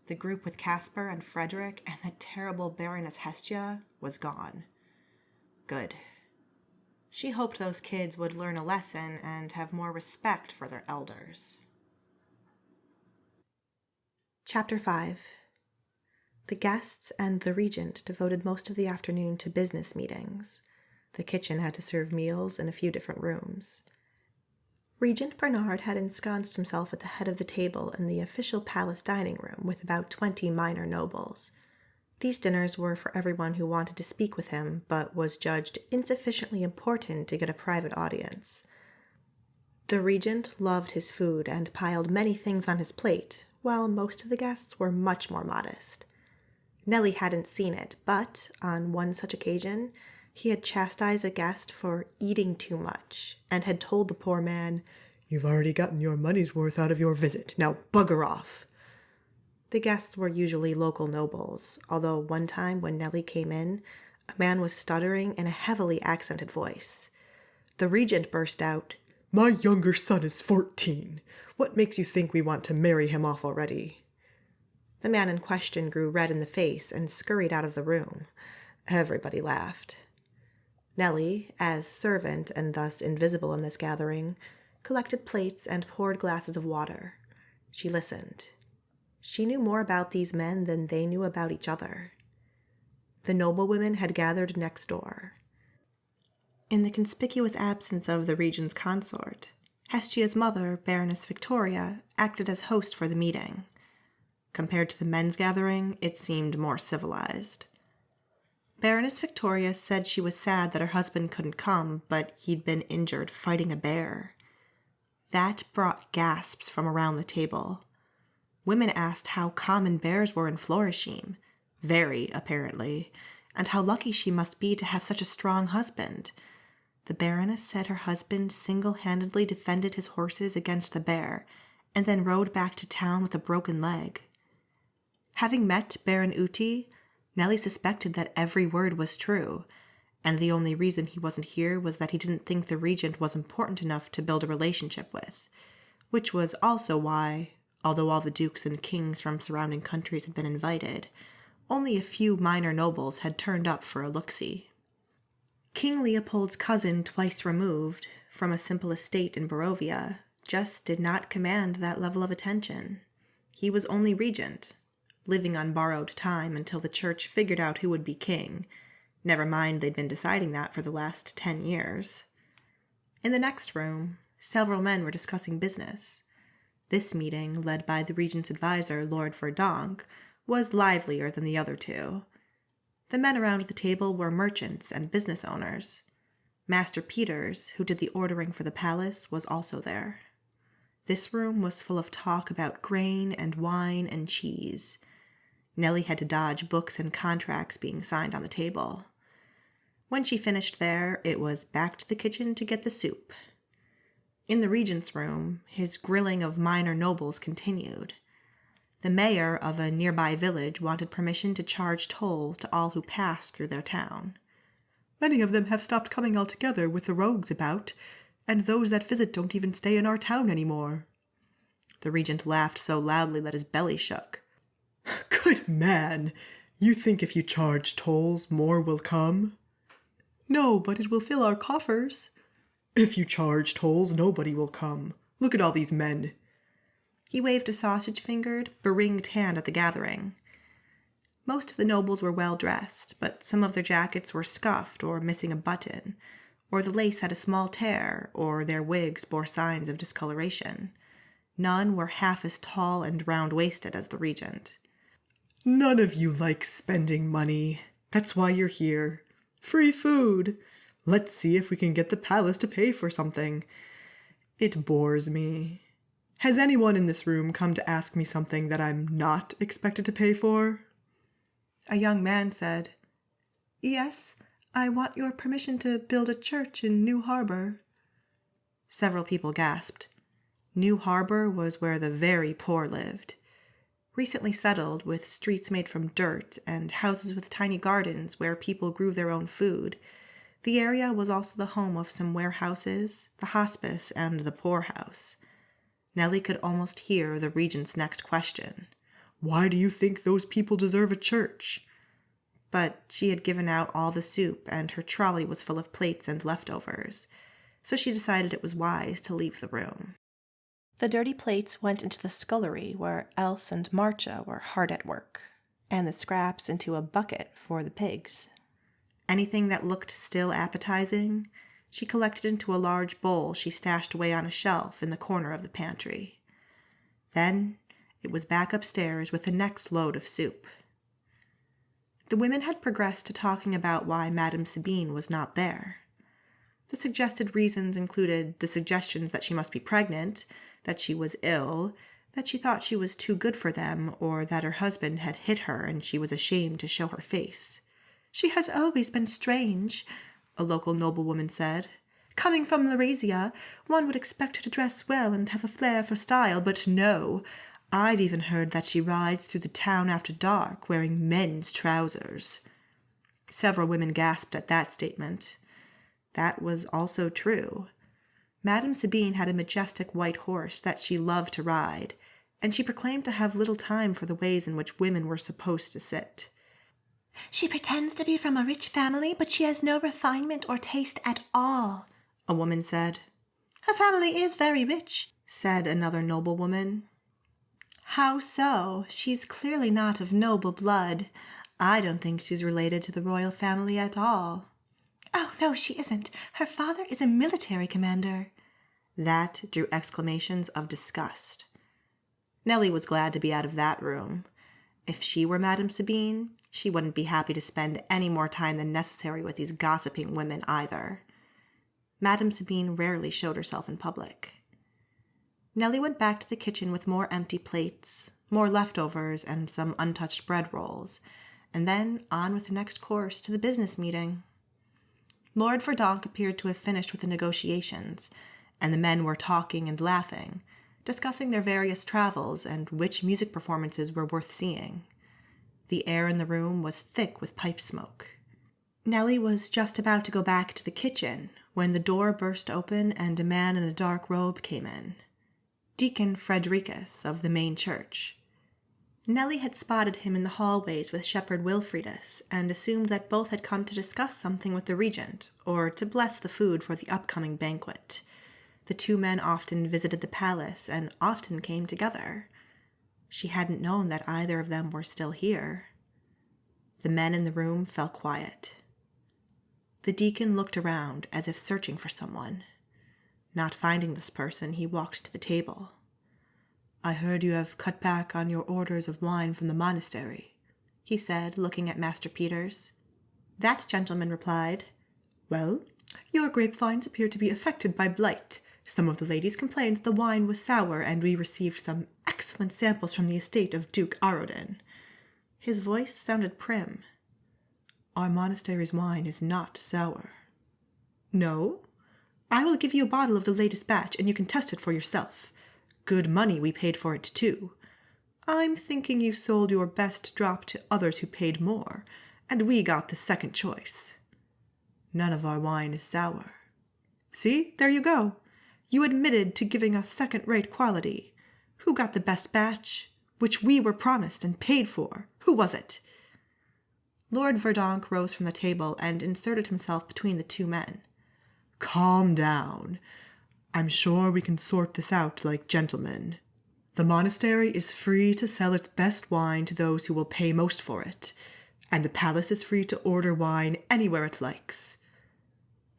the group with Caspar and Frederick and the terrible Baroness Hestia was gone. Good. She hoped those kids would learn a lesson and have more respect for their elders. Chapter 5. The guests and the regent devoted most of the afternoon to business meetings. The kitchen had to serve meals in a few different rooms. Regent Bernard had ensconced himself at the head of the table in the official palace dining room with about 20 minor nobles. These dinners were for everyone who wanted to speak with him, but was judged insufficiently important to get a private audience. The regent loved his food and piled many things on his plate, while most of the guests were much more modest. Nellie hadn't seen it, but on one such occasion, he had chastised a guest for eating too much, and had told the poor man, "You've already gotten your money's worth out of your visit. Now bugger off." The guests were usually local nobles, although one time when Nellie came in, a man was stuttering in a heavily accented voice. The regent burst out, My younger son is 14. What makes you think we want to marry him off already?" The man in question grew red in the face and scurried out of the room. Everybody laughed. Nellie, as servant and thus invisible in this gathering, collected plates and poured glasses of water. She listened. She knew more about these men than they knew about each other. The noblewomen had gathered next door. In the conspicuous absence of the regent's consort, Hestia's mother, Baroness Victoria, acted as host for the meeting. Compared to the men's gathering, it seemed more civilized. Baroness Victoria said she was sad that her husband couldn't come, but he'd been injured fighting a bear. That brought gasps from around the table. Women asked how common bears were in Florishim, very, apparently, and how lucky she must be to have such a strong husband. The Baroness said her husband single-handedly defended his horses against the bear, and then rode back to town with a broken leg. Having met Baron Uti, Nellie suspected that every word was true, and the only reason he wasn't here was that he didn't think the regent was important enough to build a relationship with, which was also why, although all the dukes and kings from surrounding countries had been invited, only a few minor nobles had turned up for a look-see. King Leopold's cousin twice removed, from a simple estate in Barovia, just did not command that level of attention. He was only regent, living on borrowed time until the church figured out who would be king. Never mind they'd been deciding that for the last 10 years. In the next room, several men were discussing business. This meeting, led by the regent's advisor, Lord Verdonk, was livelier than the other two. The men around the table were merchants and business owners. Master Peters, who did the ordering for the palace, was also there. This room was full of talk about grain and wine and cheese. Nellie had to dodge books and contracts being signed on the table. When she finished there, it was back to the kitchen to get the soup. In the regent's room, his grilling of minor nobles continued. The mayor of a nearby village wanted permission to charge toll to all who passed through their town. "Many of them have stopped coming altogether with the rogues about, and those that visit don't even stay in our town anymore." The regent laughed so loudly that his belly shook. "Good man! You think if you charge tolls, more will come?" "No, but it will fill our coffers." "If you charge tolls, nobody will come. Look at all these men." He waved a sausage-fingered, beringed hand at the gathering. Most of the nobles were well-dressed, but some of their jackets were scuffed or missing a button, or the lace had a small tear, or their wigs bore signs of discoloration. None were half as tall and round-waisted as the regent. "None of you like spending money. That's why you're here. Free food. Let's see if we can get the palace to pay for something. It bores me. Has anyone in this room come to ask me something that I'm not expected to pay for?" A young man said, "Yes, I want your permission to build a church in New Harbor." Several people gasped. New Harbor was where the very poor lived. Recently settled, with streets made from dirt and houses with tiny gardens where people grew their own food, the area was also the home of some warehouses, the hospice, and the poorhouse. Nellie could almost hear the regent's next question. "Why do you think those people deserve a church?" But she had given out all the soup, and her trolley was full of plates and leftovers, so she decided it was wise to leave the room. The dirty plates went into the scullery where Else and Marcia were hard at work, and the scraps into a bucket for the pigs. Anything that looked still appetizing, she collected into a large bowl she stashed away on a shelf in the corner of the pantry. Then it was back upstairs with the next load of soup. The women had progressed to talking about why Madame Sabine was not there. The suggested reasons included the suggestions that she must be pregnant, that she was ill, that she thought she was too good for them, or that her husband had hit her and she was ashamed to show her face. "She has always been strange," a local noblewoman said. "Coming from Larazia, one would expect her to dress well and have a flair for style, but no. I've even heard that she rides through the town after dark wearing men's trousers." Several women gasped at that statement. That was also true. Madame Sabine had a majestic white horse that she loved to ride, and she proclaimed to have little time for the ways in which women were supposed to sit. "She pretends to be from a rich family, but she has no refinement or taste at all," a woman said. "Her family is very rich," said another noblewoman. "How so? She's clearly not of noble blood. I don't think she's related to the royal family at all." "Oh, no, she isn't. Her father is a military commander." That drew exclamations of disgust. Nellie was glad to be out of that room. If she were Madame Sabine, she wouldn't be happy to spend any more time than necessary with these gossiping women either. Madame Sabine rarely showed herself in public. Nellie went back to the kitchen with more empty plates, more leftovers, and some untouched bread rolls, and then on with the next course to the business meeting. Lord Verdonk appeared to have finished with the negotiations, and the men were talking and laughing, discussing their various travels and which music performances were worth seeing. The air in the room was thick with pipe smoke. Nellie was just about to go back to the kitchen when the door burst open and a man in a dark robe came in. Deacon Frederikus of the main church. Nellie had spotted him in the hallways with Shepherd Wilfridus and assumed that both had come to discuss something with the regent or to bless the food for the upcoming banquet. The two men often visited the palace and often came together. She hadn't known that either of them were still here. The men in the room fell quiet. The deacon looked around as if searching for someone. Not finding this person, he walked to the table. "I heard you have cut back on your orders of wine from the monastery," he said, looking at Master Peters. That gentleman replied, "Well, your grapevines appear to be affected by blight. Some of the ladies complained that the wine was sour, and we received some excellent samples from the estate of Duke Arodin." His voice sounded prim. "Our monastery's wine is not sour." "No? I will give you a bottle of the latest batch, and you can test it for yourself. Good money we paid for it, too. I'm thinking you sold your best drop to others who paid more, and we got the second choice. None of our wine is sour. See, there you go. You admitted to giving us second-rate quality. Who got the best batch? Which we were promised and paid for? Who was it?" Lord Verdonk rose from the table and inserted himself between the two men. "Calm down. I'm sure we can sort this out like gentlemen. The monastery is free to sell its best wine to those who will pay most for it, and the palace is free to order wine anywhere it likes."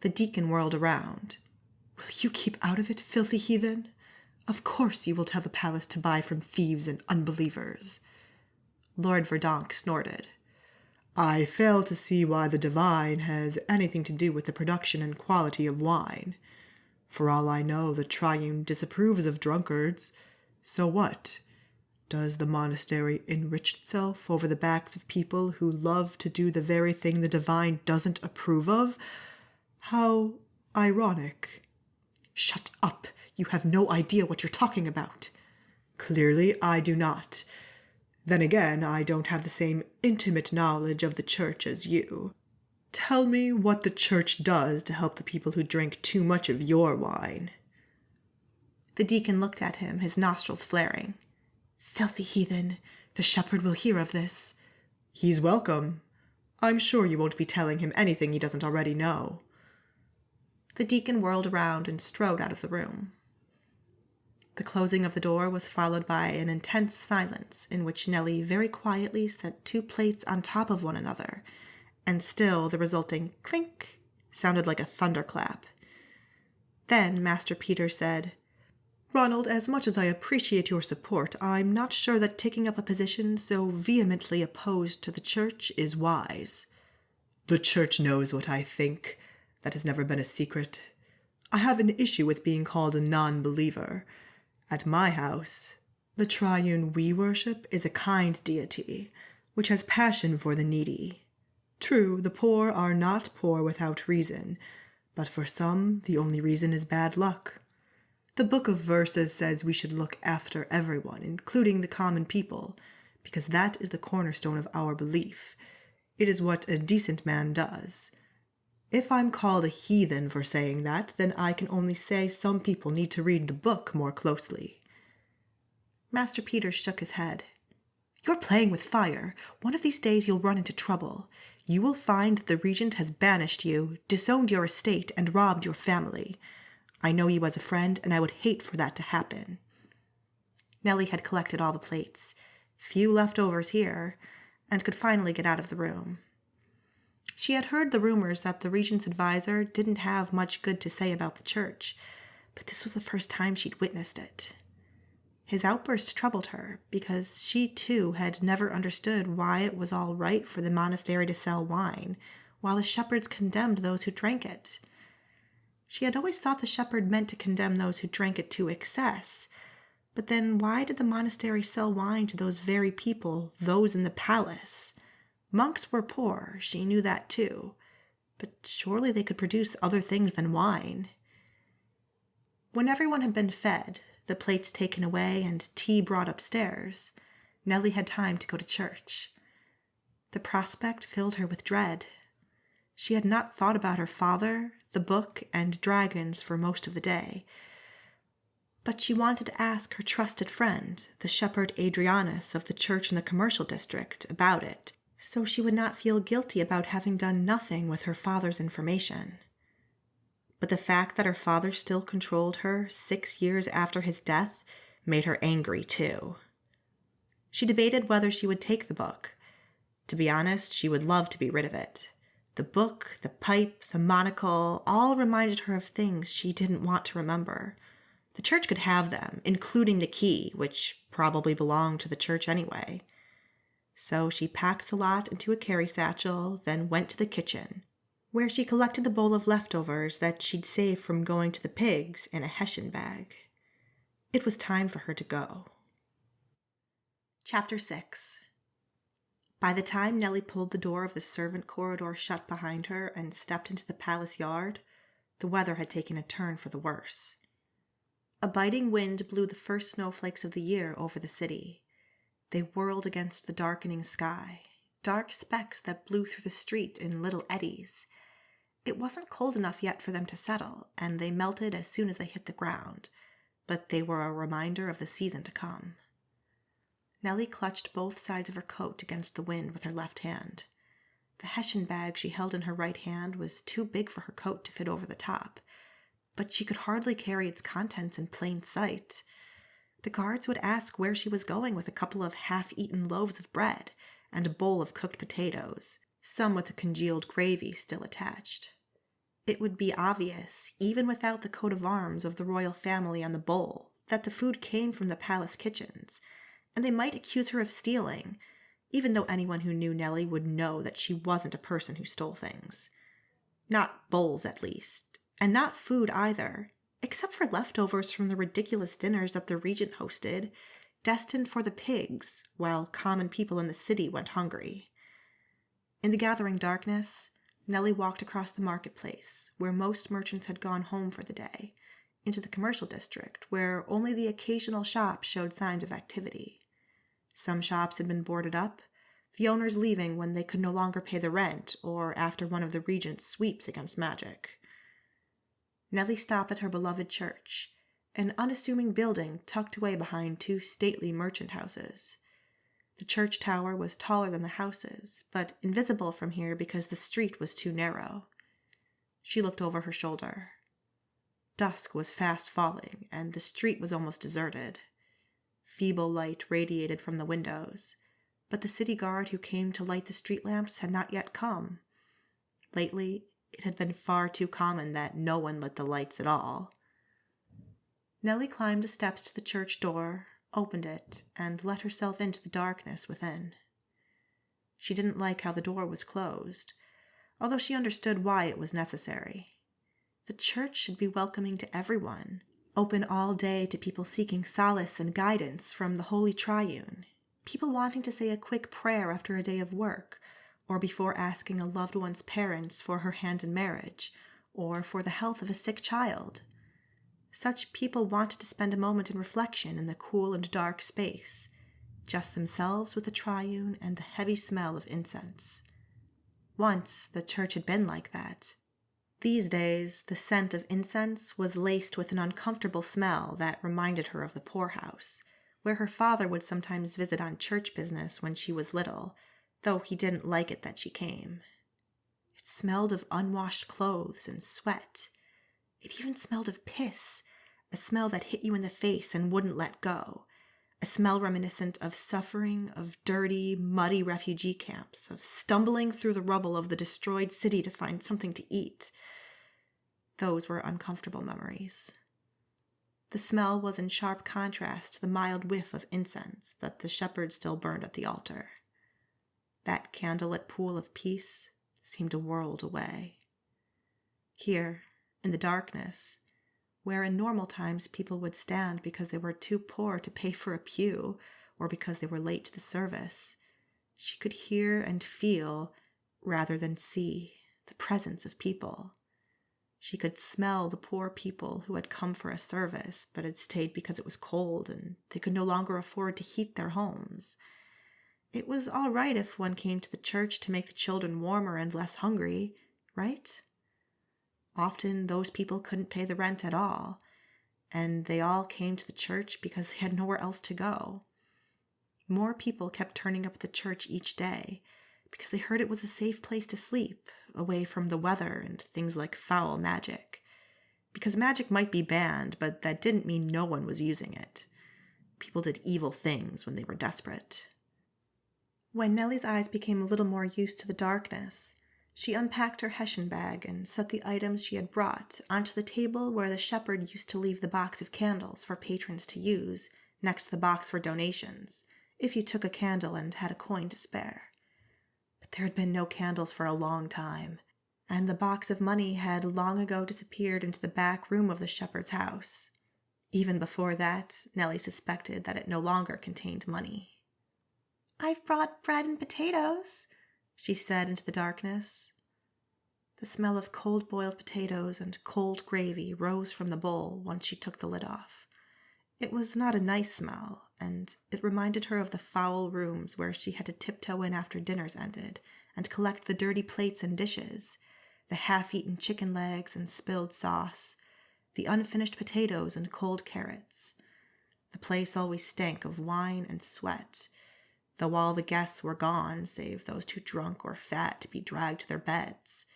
The deacon whirled around. "Will you keep out of it, filthy heathen? Of course you will tell the palace to buy from thieves and unbelievers." Lord Verdonk snorted. "I fail to see why the divine has anything to do with the production and quality of wine. For all I know, the Triune disapproves of drunkards. So what? Does the monastery enrich itself over the backs of people who love to do the very thing the divine doesn't approve of? How ironic." "Shut up! You have no idea what you're talking about." "Clearly I do not. Then again, I don't have the same intimate knowledge of the church as you. Tell me what the church does to help the people who drink too much of your wine." The deacon looked at him, his nostrils flaring. "Filthy heathen, the shepherd will hear of this." "He's welcome. I'm sure you won't be telling him anything he doesn't already know." The deacon whirled around and strode out of the room. The closing of the door was followed by an intense silence in which Nellie very quietly set two plates on top of one another, and still the resulting clink sounded like a thunderclap. Then Master Peter said, "Ronald, as much as I appreciate your support, I'm not sure that taking up a position so vehemently opposed to the church is wise." "The church knows what I think. That has never been a secret. I have an issue with being called a non-believer. At my house, the Triune we worship is a kind deity, which has passion for the needy. True, the poor are not poor without reason, but for some the only reason is bad luck. The book of verses says we should look after everyone, including the common people, because that is the cornerstone of our belief. It is what a decent man does. If I'm called a heathen for saying that, then I can only say some people need to read the book more closely. Master Peter shook his head. You're playing with fire. One of these days you'll run into trouble. You will find that the regent has banished you, disowned your estate, and robbed your family. I know you as a friend, and I would hate for that to happen. Nellie had collected all the plates, few leftovers here, and could finally get out of the room. She had heard the rumors that the regent's advisor didn't have much good to say about the church, but this was the first time she'd witnessed it. His outburst troubled her, because she too had never understood why it was all right for the monastery to sell wine, while the shepherds condemned those who drank it. She had always thought the shepherd meant to condemn those who drank it to excess, but then why did the monastery sell wine to those very people, those in the palace? Monks were poor, she knew that too, but surely they could produce other things than wine. When everyone had been fed, the plates taken away, and tea brought upstairs, Nellie had time to go to church. The prospect filled her with dread. She had not thought about her father, the book, and dragons for most of the day, but she wanted to ask her trusted friend, the shepherd Adrianis of the church in the commercial district, about it, so she would not feel guilty about having done nothing with her father's information. But the fact that her father still controlled her 6 years after his death made her angry too. She debated whether she would take the book. To be honest, she would love to be rid of it. The book, the pipe, the monocle, all reminded her of things she didn't want to remember. The church could have them, including the key, which probably belonged to the church anyway. So she packed the lot into a carry satchel, then went to the kitchen, where she collected the bowl of leftovers that she'd saved from going to the pigs in a hessian bag. It was time for her to go. Chapter 6. By the time Nellie pulled the door of the servant corridor shut behind her and stepped into the palace yard, the weather had taken a turn for the worse. A biting wind blew the first snowflakes of the year over the city. They whirled against the darkening sky, dark specks that blew through the street in little eddies. It wasn't cold enough yet for them to settle, and they melted as soon as they hit the ground, but they were a reminder of the season to come. Nellie clutched both sides of her coat against the wind with her left hand. The hessian bag she held in her right hand was too big for her coat to fit over the top, but she could hardly carry its contents in plain sight. The guards would ask where she was going with a couple of half-eaten loaves of bread and a bowl of cooked potatoes, some with the congealed gravy still attached. It would be obvious, even without the coat of arms of the royal family on the bowl, that the food came from the palace kitchens, and they might accuse her of stealing, even though anyone who knew Nellie would know that she wasn't a person who stole things. Not bowls, at least, and not food either, except for leftovers from the ridiculous dinners that the regent hosted, destined for the pigs, while common people in the city went hungry. In the gathering darkness, Nellie walked across the marketplace, where most merchants had gone home for the day, into the commercial district, where only the occasional shop showed signs of activity. Some shops had been boarded up, the owners leaving when they could no longer pay the rent or after one of the regent's sweeps against magic. Nellie stopped at her beloved church, an unassuming building tucked away behind two stately merchant houses. The church tower was taller than the houses, but invisible from here because the street was too narrow. She looked over her shoulder. Dusk was fast falling, and the street was almost deserted. Feeble light radiated from the windows, but the city guard who came to light the street lamps had not yet come. Lately, it had been far too common that no one lit the lights at all. Nellie climbed the steps to the church door, opened it, and let herself into the darkness within. She didn't like how the door was closed, although she understood why it was necessary. The church should be welcoming to everyone, open all day to people seeking solace and guidance from the Holy Triune, people wanting to say a quick prayer after a day of work, or before asking a loved one's parents for her hand in marriage, or for the health of a sick child. Such people wanted to spend a moment in reflection in the cool and dark space, just themselves with the Triune and the heavy smell of incense. Once the church had been like that, These days, the scent of incense was laced with an uncomfortable smell that reminded her of the poorhouse, where her father would sometimes visit on church business when she was little, though he didn't like it that she came. It smelled of unwashed clothes and sweat. It even smelled of piss, a smell that hit you in the face and wouldn't let go, a smell reminiscent of suffering, of dirty, muddy refugee camps, of stumbling through the rubble of the destroyed city to find something to eat. Those were uncomfortable memories. The smell was in sharp contrast to the mild whiff of incense that the shepherd still burned at the altar. That candlelit pool of peace seemed a world away. Here, in the darkness, where in normal times people would stand because they were too poor to pay for a pew or because they were late to the service, she could hear and feel, rather than see, the presence of people. She could smell the poor people who had come for a service but had stayed because it was cold and they could no longer afford to heat their homes. It was all right if one came to the church to make the children warmer and less hungry, right? Often those people couldn't pay the rent at all, and they all came to the church because they had nowhere else to go. More people kept turning up at the church each day because they heard it was a safe place to sleep, away from the weather and things like foul magic. Because magic might be banned, but that didn't mean no one was using it. People did evil things when they were desperate. When Nellie's eyes became a little more used to the darkness, she unpacked her Hessian bag and set the items she had brought onto the table where the shepherd used to leave the box of candles for patrons to use, next to the box for donations, if you took a candle and had a coin to spare. But there had been no candles for a long time, and the box of money had long ago disappeared into the back room of the shepherd's house. Even before that, Nellie suspected that it no longer contained money. "I've brought bread and potatoes," she said into the darkness. The smell of cold-boiled potatoes and cold gravy rose from the bowl once she took the lid off. It was not a nice smell, and it reminded her of the foul rooms where she had to tiptoe in after dinners ended and collect the dirty plates and dishes, the half-eaten chicken legs and spilled sauce, the unfinished potatoes and cold carrots. The place always stank of wine and sweat, though all the guests were gone save those too drunk or fat to be dragged to their beds.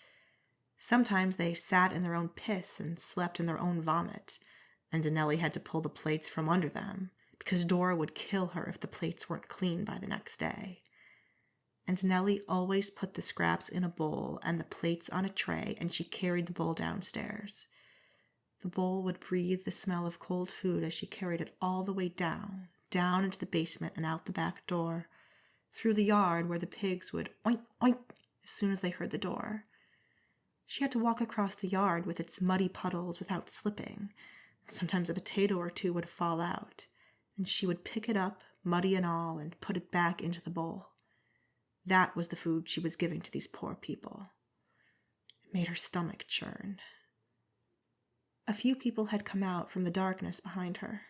Sometimes they sat in their own piss and slept in their own vomit, and Nellie had to pull the plates from under them, because Dora would kill her if the plates weren't clean by the next day. And Nellie always put the scraps in a bowl and the plates on a tray, and she carried the bowl downstairs. The bowl would breathe the smell of cold food as she carried it all the way down into the basement and out the back door, through the yard where the pigs would oink, oink as soon as they heard the door. She had to walk across the yard with its muddy puddles without slipping. Sometimes a potato or two would fall out, and she would pick it up, muddy and all, and put it back into the bowl. That was the food she was giving to these poor people. It made her stomach churn. A few people had come out from the darkness behind her.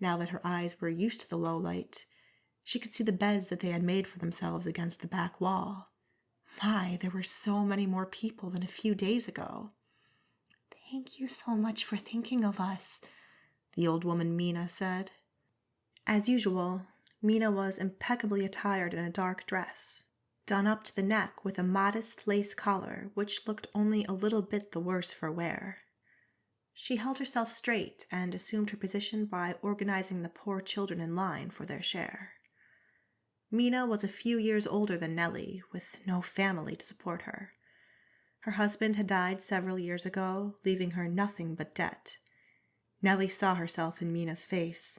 Now that her eyes were used to the low light, she could see the beds that they had made for themselves against the back wall. My, there were so many more people than a few days ago. "Thank you so much for thinking of us," the old woman Mina said. As usual, Mina was impeccably attired in a dark dress, done up to the neck with a modest lace collar which looked only a little bit the worse for wear. She held herself straight and assumed her position by organizing the poor children in line for their share. Mina was a few years older than Nellie, with no family to support her. Her husband had died several years ago, leaving her nothing but debt. Nellie saw herself in Mina's face.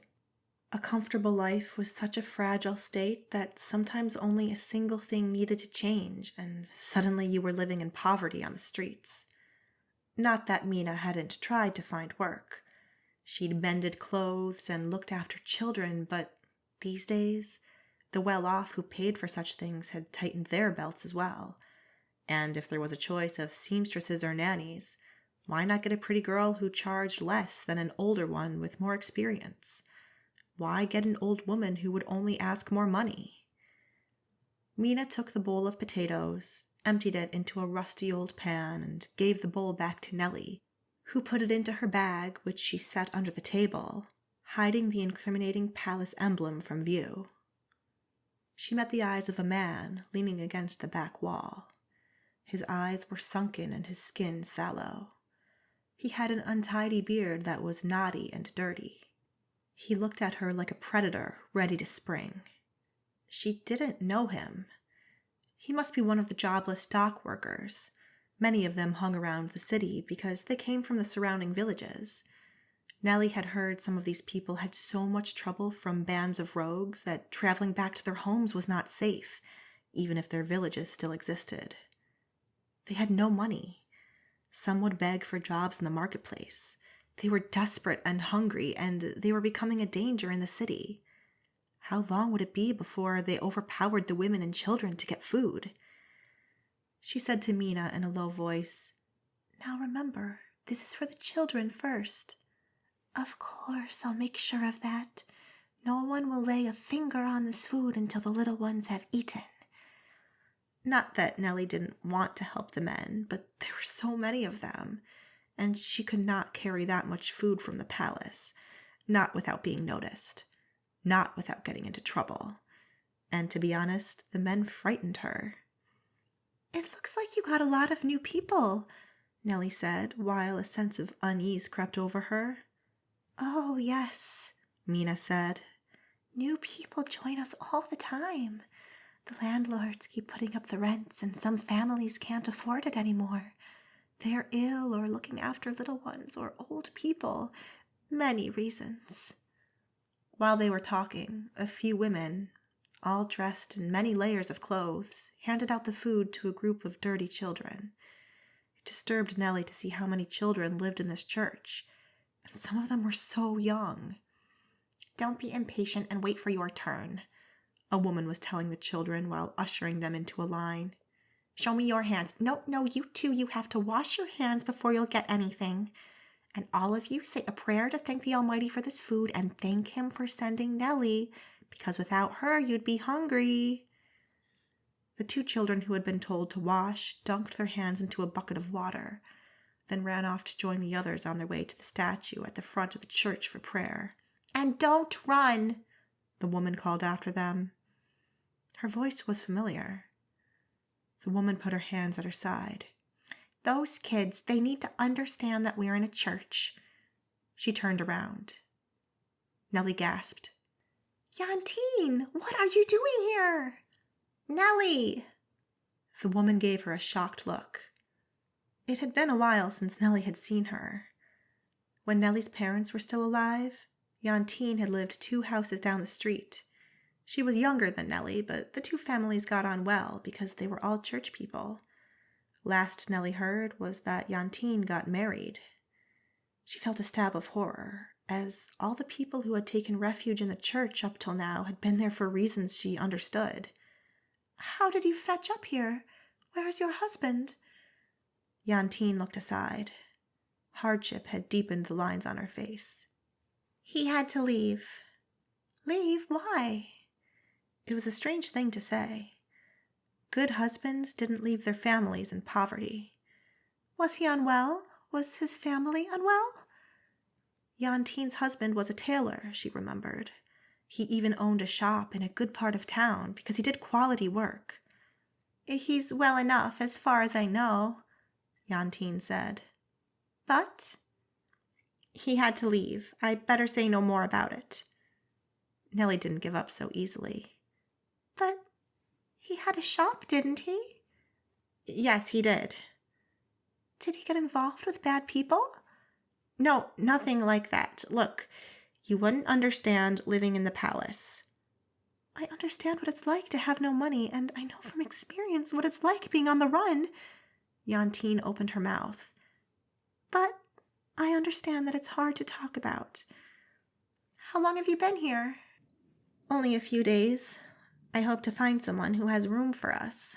A comfortable life was such a fragile state that sometimes only a single thing needed to change, and suddenly you were living in poverty on the streets. Not that Mina hadn't tried to find work. She'd mended clothes and looked after children, but these days, the well-off who paid for such things had tightened their belts as well. And if there was a choice of seamstresses or nannies, why not get a pretty girl who charged less than an older one with more experience? Why get an old woman who would only ask more money? Mina took the bowl of potatoes emptied it into a rusty old pan, and gave the bowl back to Nellie, who put it into her bag, which she set under the table, hiding the incriminating palace emblem from view. She met the eyes of a man leaning against the back wall. His eyes were sunken and his skin sallow. He had an untidy beard that was knotty and dirty. He looked at her like a predator ready to spring. She didn't know him. He must be one of the jobless dock workers. Many of them hung around the city because they came from the surrounding villages. Nellie had heard some of these people had so much trouble from bands of rogues that traveling back to their homes was not safe, even if their villages still existed. They had no money. Some would beg for jobs in the marketplace. They were desperate and hungry, and they were becoming a danger in the city. How long would it be before they overpowered the women and children to get food? She said to Mina in a low voice, "Now remember, this is for the children first." "Of course, I'll make sure of that. No one will lay a finger on this food until the little ones have eaten." Not that Nellie didn't want to help the men, but there were so many of them, and she could not carry that much food from the palace, not without being noticed, not without getting into trouble. And to be honest, the men frightened her. "It looks like you got a lot of new people," Nellie said, while a sense of unease crept over her. "Oh, yes," Mina said. "New people join us all the time. The landlords keep putting up the rents, and some families can't afford it anymore. They're ill or looking after little ones or old people. Many reasons." While they were talking, a few women, all dressed in many layers of clothes, handed out the food to a group of dirty children. It disturbed Nellie to see how many children lived in this church, and some of them were so young. "Don't be impatient and wait for your turn," a woman was telling the children while ushering them into a line. "Show me your hands. No, you two, you have to wash your hands before you'll get anything. And all of you say a prayer to thank the Almighty for this food and thank him for sending Nellie, because without her you'd be hungry." The two children who had been told to wash dunked their hands into a bucket of water, then ran off to join the others on their way to the statue at the front of the church for prayer. "And don't run," the woman called after them. Her voice was familiar. The woman put her hands at her side. "Those kids, they need to understand that we're in a church." She turned around. Nellie gasped. "Yantine, what are you doing here?" "Nellie!" The woman gave her a shocked look. It had been a while since Nellie had seen her. When Nellie's parents were still alive, Yantine had lived 2 houses down the street. She was younger than Nellie, but the 2 families got on well because they were all church people. Last Nellie heard was that Yantine got married. She felt a stab of horror, as all the people who had taken refuge in the church up till now had been there for reasons she understood. "How did you fetch up here? Where is your husband?" Yantine looked aside. Hardship had deepened the lines on her face. "He had to leave." "Leave? Why?" It was a strange thing to say. Good husbands didn't leave their families in poverty. "Was he unwell? Was his family unwell?" Yantine's husband was a tailor, she remembered. He even owned a shop in a good part of town because he did quality work. "He's well enough as far as I know," Yantine said. "But?" "He had to leave. I better say no more about it." Nellie didn't give up so easily. "But he had a shop, didn't he?" "Yes, he did." "Did he get involved with bad people?" "No, nothing like that. Look, you wouldn't understand living in the palace." "I understand what it's like to have no money, and I know from experience what it's like being on the run." Yantine opened her mouth. "But I understand that it's hard to talk about. How long have you been here?" "Only a few days. I hope to find someone who has room for us."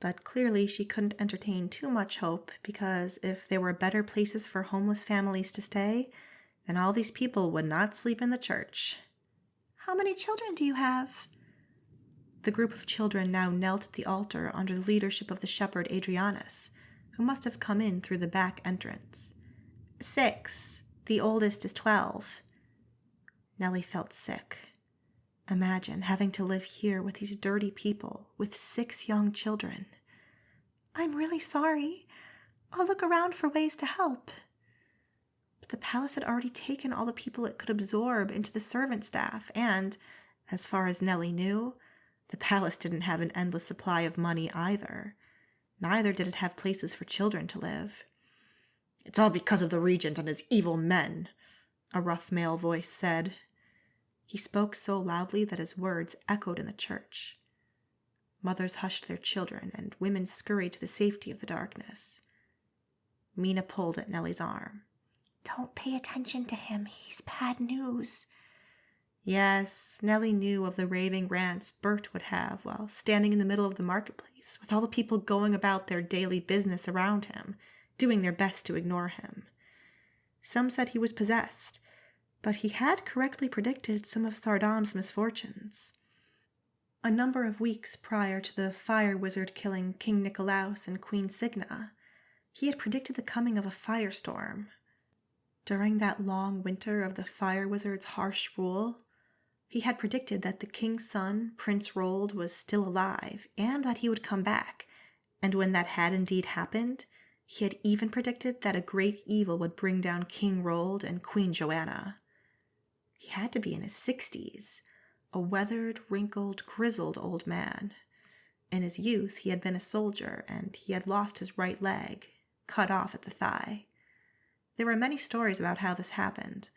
But clearly she couldn't entertain too much hope, because if there were better places for homeless families to stay, then all these people would not sleep in the church. "How many children do you have?" The group of children now knelt at the altar under the leadership of the shepherd Adrianis, who must have come in through the back entrance. 6. The oldest is 12. Nellie felt sick. Imagine having to live here with these dirty people, with 6 young children. I'm really sorry. I'll look around for ways to help. But the palace had already taken all the people it could absorb into the servant staff, and, as far as Nellie knew, the palace didn't have an endless supply of money either. Neither did it have places for children to live. It's all because of the regent and his evil men, a rough male voice said. He spoke so loudly that his words echoed in the church. Mothers hushed their children, and women scurried to the safety of the darkness. Mina pulled at Nellie's arm. Don't pay attention to him. He's bad news. Yes, Nellie knew of the raving rants Bert would have while standing in the middle of the marketplace, with all the people going about their daily business around him, doing their best to ignore him. Some said he was possessed, but he had correctly predicted some of Saardam's misfortunes. A number of weeks prior to the fire wizard killing King Nicolaus and Queen Signa, he had predicted the coming of a firestorm. During that long winter of the fire wizard's harsh rule, he had predicted that the king's son, Prince Rold, was still alive, and that he would come back, and when that had indeed happened, he had even predicted that a great evil would bring down King Rold and Queen Joanna. He had to be in his 60s, a weathered, wrinkled, grizzled old man. In his youth, he had been a soldier, and he had lost his right leg, cut off at the thigh. There were many stories about how this happened,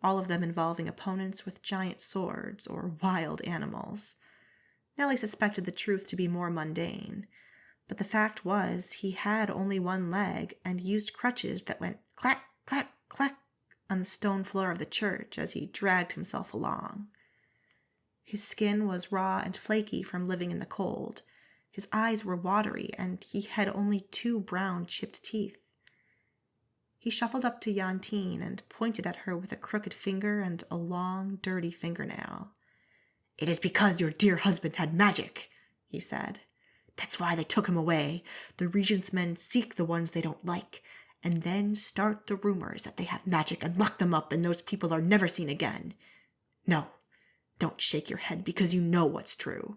all of them involving opponents with giant swords or wild animals. Nellie suspected the truth to be more mundane, but the fact was he had only one leg and used crutches that went clack, clack, clack on the stone floor of the church as he dragged himself along. His skin was raw and flaky from living in the cold. His eyes were watery, and he had only 2 brown, chipped teeth. He shuffled up to Jantine and pointed at her with a crooked finger and a long, dirty fingernail. It is because your dear husband had magic, he said. That's why they took him away. The regent's men seek the ones they don't like, and then start the rumors that they have magic and lock them up, and those people are never seen again. No, don't shake your head because you know what's true.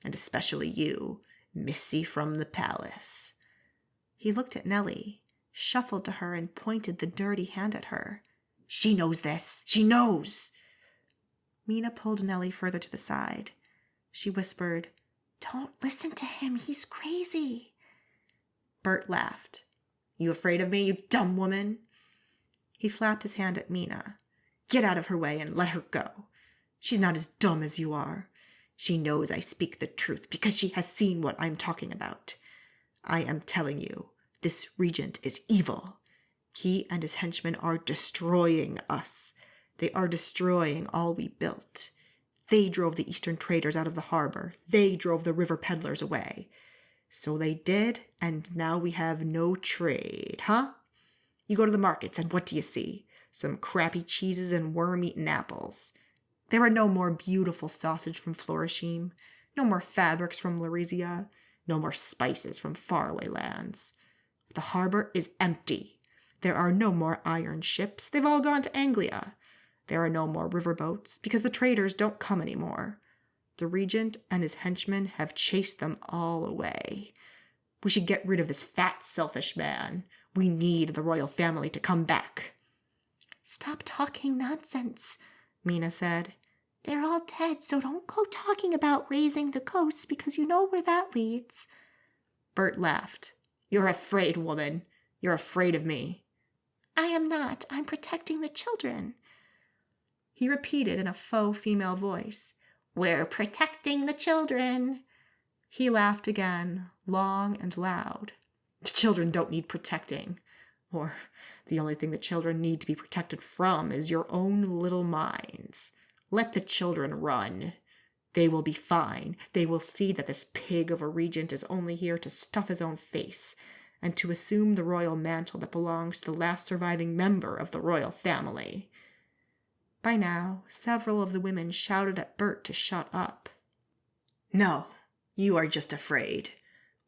And especially you, Missy from the palace. He looked at Nellie, shuffled to her, and pointed the dirty hand at her. She knows this. She knows. Mina pulled Nellie further to the side. She whispered, Don't listen to him. He's crazy. Bert laughed. You afraid of me, you dumb woman? He flapped his hand at Mina. Get out of her way and let her go. She's not as dumb as you are. She knows I speak the truth because she has seen what I'm talking about. I am telling you, this regent is evil. He and his henchmen are destroying us. They are destroying all we built. They drove the eastern traders out of the harbor. They drove the river peddlers away. So they did, and now we have no trade, huh? You go to the markets, and what do you see? Some crappy cheeses and worm-eaten apples. There are no more beautiful sausage from Florishim, no more fabrics from Larizia, no more spices from faraway lands. The harbor is empty. There are no more iron ships. They've all gone to Anglia. There are no more riverboats because the traders don't come anymore. The regent and his henchmen have chased them all away. We should get rid of this fat, selfish man. We need the royal family to come back. Stop talking nonsense, Mina said. They're all dead, so don't go talking about raising the ghosts because you know where that leads. Bert laughed. You're afraid, woman. You're afraid of me. I am not. I'm protecting the children. He repeated in a faux female voice. We're protecting the children. He laughed again, long and loud. The children don't need protecting. Or the only thing the children need to be protected from is your own little minds. Let the children run. They will be fine. They will see that this pig of a regent is only here to stuff his own face and to assume the royal mantle that belongs to the last surviving member of the royal family. By now, several of the women shouted at Bert to shut up. No, you are just afraid.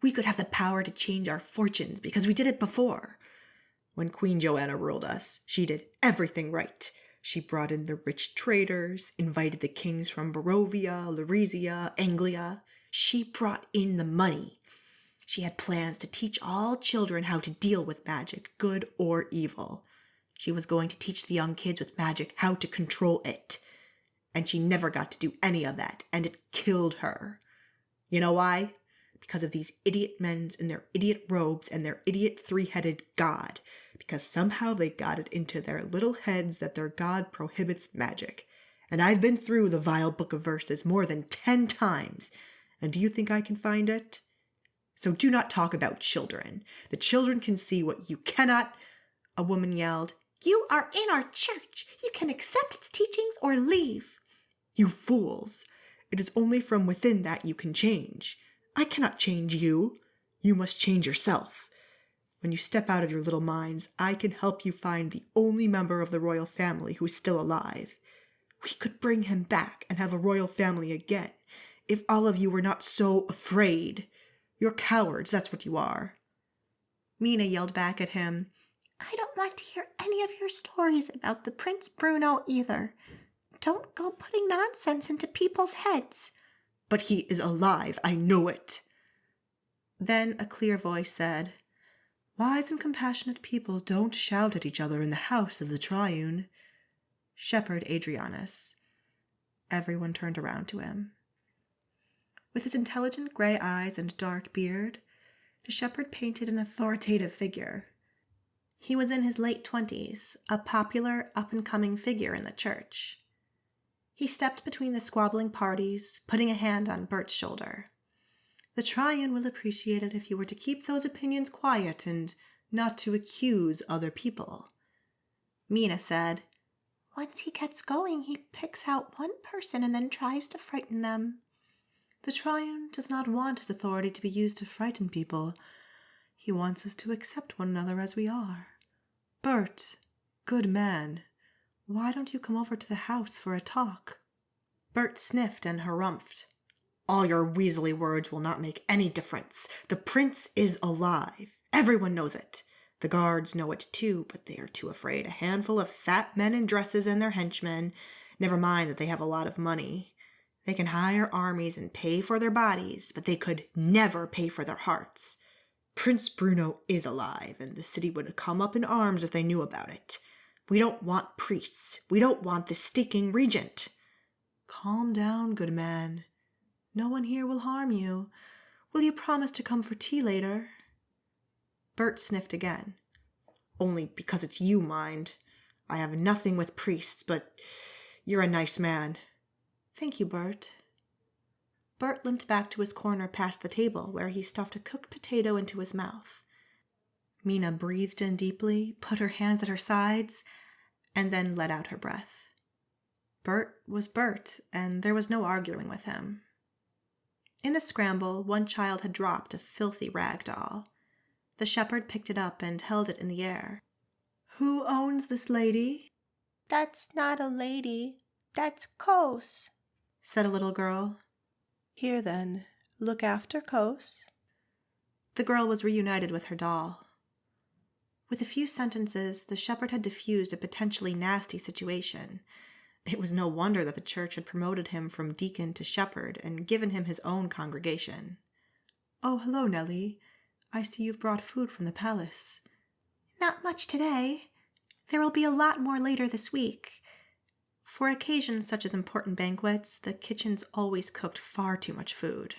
We could have the power to change our fortunes because we did it before. When Queen Joanna ruled us, she did everything right. She brought in the rich traders, invited the kings from Barovia, Larizia, Anglia. She brought in the money. She had plans to teach all children how to deal with magic, good or evil. She was going to teach the young kids with magic how to control it. And she never got to do any of that, and it killed her. You know why? Because of these idiot men in their idiot robes and their idiot three-headed god. Because somehow they got it into their little heads that their god prohibits magic. And I've been through the vile book of verses more than 10 times. And do you think I can find it? So do not talk about children. The children can see what you cannot. A woman yelled, You are in our church. You can accept its teachings or leave. You fools. It is only from within that you can change. I cannot change you. You must change yourself. When you step out of your little minds, I can help you find the only member of the royal family who is still alive. We could bring him back and have a royal family again, if all of you were not so afraid. You're cowards, that's what you are. Mina yelled back at him, I don't want to hear any of your stories about the Prince Bruno either. Don't go putting nonsense into people's heads. But he is alive, I know it. Then a clear voice said, Wise and compassionate people don't shout at each other in the house of the Triune. Shepherd Adrianis. Everyone turned around to him. With his intelligent gray eyes and dark beard, the shepherd painted an authoritative figure. He was in his late 20s, a popular, up-and-coming figure in the church. He stepped between the squabbling parties, putting a hand on Bert's shoulder. The Triune will appreciate it if you were to keep those opinions quiet and not to accuse other people. Mina said, Once he gets going, he picks out one person and then tries to frighten them. The Triune does not want his authority to be used to frighten people. He wants us to accept one another as we are. Bert, good man, why don't you come over to the house for a talk? Bert sniffed and harumphed. All your weaselly words will not make any difference. The prince is alive. Everyone knows it. The guards know it too, but they are too afraid. A handful of fat men in dresses and their henchmen. Never mind that they have a lot of money. They can hire armies and pay for their bodies, but they could never pay for their hearts. Prince Bruno is alive, and the city would come up in arms if they knew about it. We don't want priests. We don't want the stinking regent. Calm down, good man. No one here will harm you. Will you promise to come for tea later? Bert sniffed again. Only because it's you, mind. I have nothing with priests, but you're a nice man. Thank you, Bert. Bert limped back to his corner past the table, where he stuffed a cooked potato into his mouth. Mina breathed in deeply, put her hands at her sides, and then let out her breath. Bert was Bert, and there was no arguing with him. In the scramble, one child had dropped a filthy rag doll. The shepherd picked it up and held it in the air. Who owns this lady? That's not a lady. That's Kos, said a little girl. Here then, look after Kos. The girl was reunited with her doll. With a few sentences, the shepherd had diffused a potentially nasty situation. It was no wonder that the church had promoted him from deacon to shepherd and given him his own congregation. Oh, hello, Nellie. I see you've brought food from the palace. Not much today. There will be a lot more later this week. For occasions such as important banquets, the kitchen's always cooked far too much food.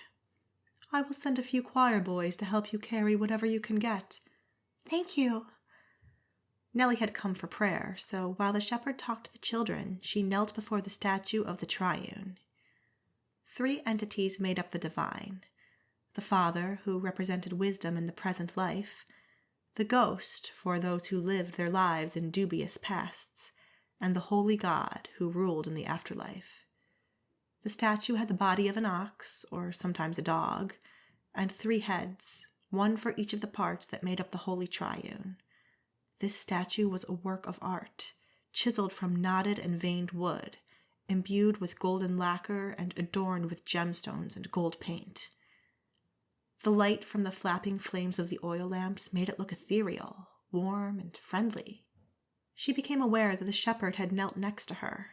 I will send a few choir boys to help you carry whatever you can get. Thank you. Nellie had come for prayer, so while the shepherd talked to the children, she knelt before the statue of the Triune. 3 entities made up the divine. The Father, who represented wisdom in the present life, the Ghost, for those who lived their lives in dubious pasts, and the Holy God, who ruled in the afterlife. The statue had the body of an ox, or sometimes a dog, and 3 heads, one for each of the parts that made up the Holy Triune. This statue was a work of art, chiseled from knotted and veined wood, imbued with golden lacquer and adorned with gemstones and gold paint. The light from the flapping flames of the oil lamps made it look ethereal, warm, and friendly. She became aware that the shepherd had knelt next to her.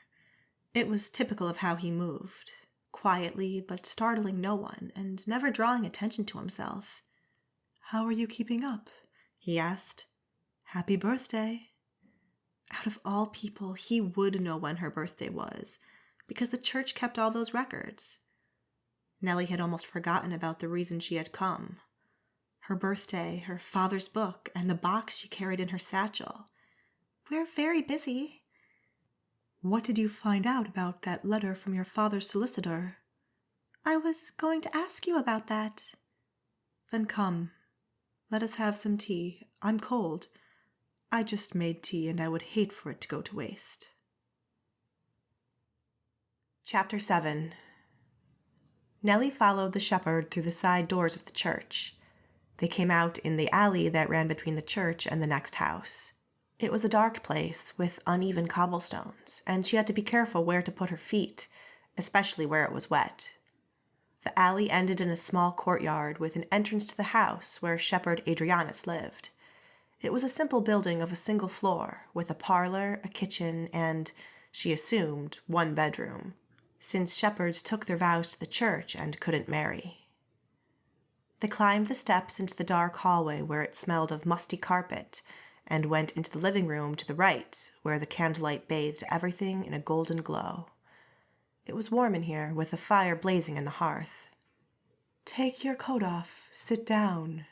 It was typical of how he moved, quietly but startling no one, and never drawing attention to himself. "How are you keeping up?" he asked. "Happy birthday." Out of all people, he would know when her birthday was, because the church kept all those records. Nellie had almost forgotten about the reason she had come. Her birthday, her father's book, and the box she carried in her satchel. "We're very busy." "What did you find out about that letter from your father's solicitor?" "I was going to ask you about that." "Then come. Let us have some tea. I'm cold. I just made tea and I would hate for it to go to waste." Chapter 7. Nellie followed the shepherd through the side doors of the church. They came out in the alley that ran between the church and the next house. It was a dark place with uneven cobblestones, and she had to be careful where to put her feet, especially where it was wet. The alley ended in a small courtyard with an entrance to the house where Shepherd Adrianis lived. It was a simple building of a single floor, with a parlor, a kitchen, and, she assumed, one bedroom, since shepherds took their vows to the church and couldn't marry. They climbed the steps into the dark hallway where it smelled of musty carpet, and went into the living room to the right, where the candlelight bathed everything in a golden glow. It was warm in here, with a fire blazing in the hearth. "Take your coat off. Sit down,"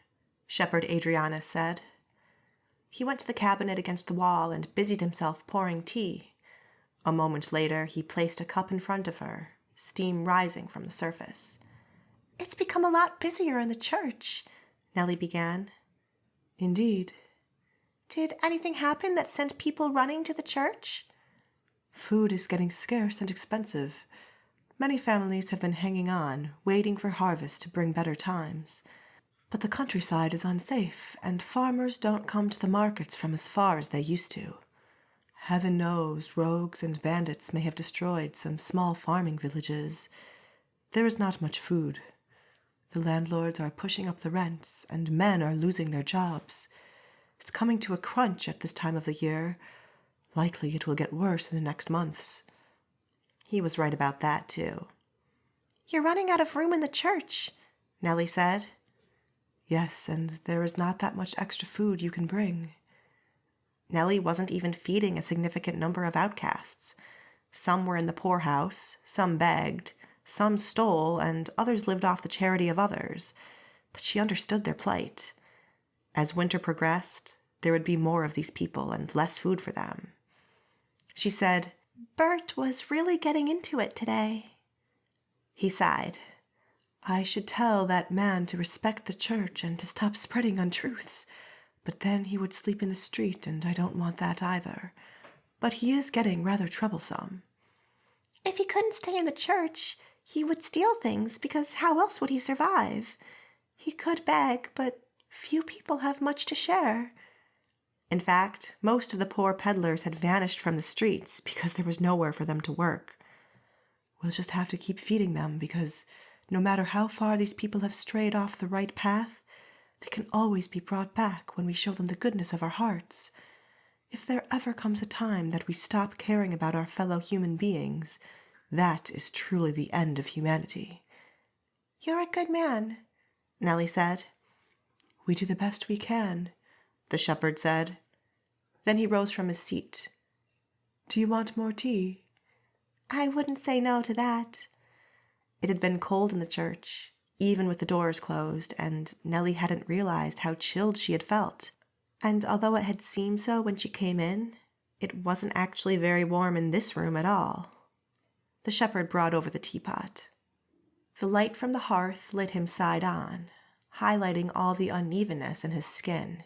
Shepherd Adrianis said. He went to the cabinet against the wall and busied himself pouring tea. A moment later, he placed a cup in front of her, steam rising from the surface. "It's become a lot busier in the church," Nellie began. "Indeed." "Did anything happen that sent people running to the church?" "Food is getting scarce and expensive. Many families have been hanging on, waiting for harvest to bring better times. But the countryside is unsafe, and farmers don't come to the markets from as far as they used to. Heaven knows rogues and bandits may have destroyed some small farming villages. There is not much food. The landlords are pushing up the rents, and men are losing their jobs. It's coming to a crunch at this time of the year. Likely it will get worse in the next months." He was right about that, too. "You're running out of room in the church," Nellie said. "Yes, and there is not that much extra food you can bring." Nellie wasn't even feeding a significant number of outcasts. Some were in the poorhouse, some begged, some stole, and others lived off the charity of others. But she understood their plight. As winter progressed, there would be more of these people and less food for them. She said, "Bert was really getting into it today." He sighed. "I should tell that man to respect the church and to stop spreading untruths, but then he would sleep in the street, and I don't want that either. But he is getting rather troublesome." "If he couldn't stay in the church, he would steal things, because how else would he survive? He could beg, but few people have much to share." In fact, most of the poor peddlers had vanished from the streets because there was nowhere for them to work. "We'll just have to keep feeding them, because no matter how far these people have strayed off the right path, they can always be brought back when we show them the goodness of our hearts. If there ever comes a time that we stop caring about our fellow human beings, that is truly the end of humanity." "You're a good man," Nellie said. "We do the best we can," the shepherd said. Then he rose from his seat. "Do you want more tea?" "I wouldn't say no to that." It had been cold in the church, even with the doors closed, and Nellie hadn't realized how chilled she had felt. And although it had seemed so when she came in, it wasn't actually very warm in this room at all. The shepherd brought over the teapot. The light from the hearth lit him side on, highlighting all the unevenness in his skin.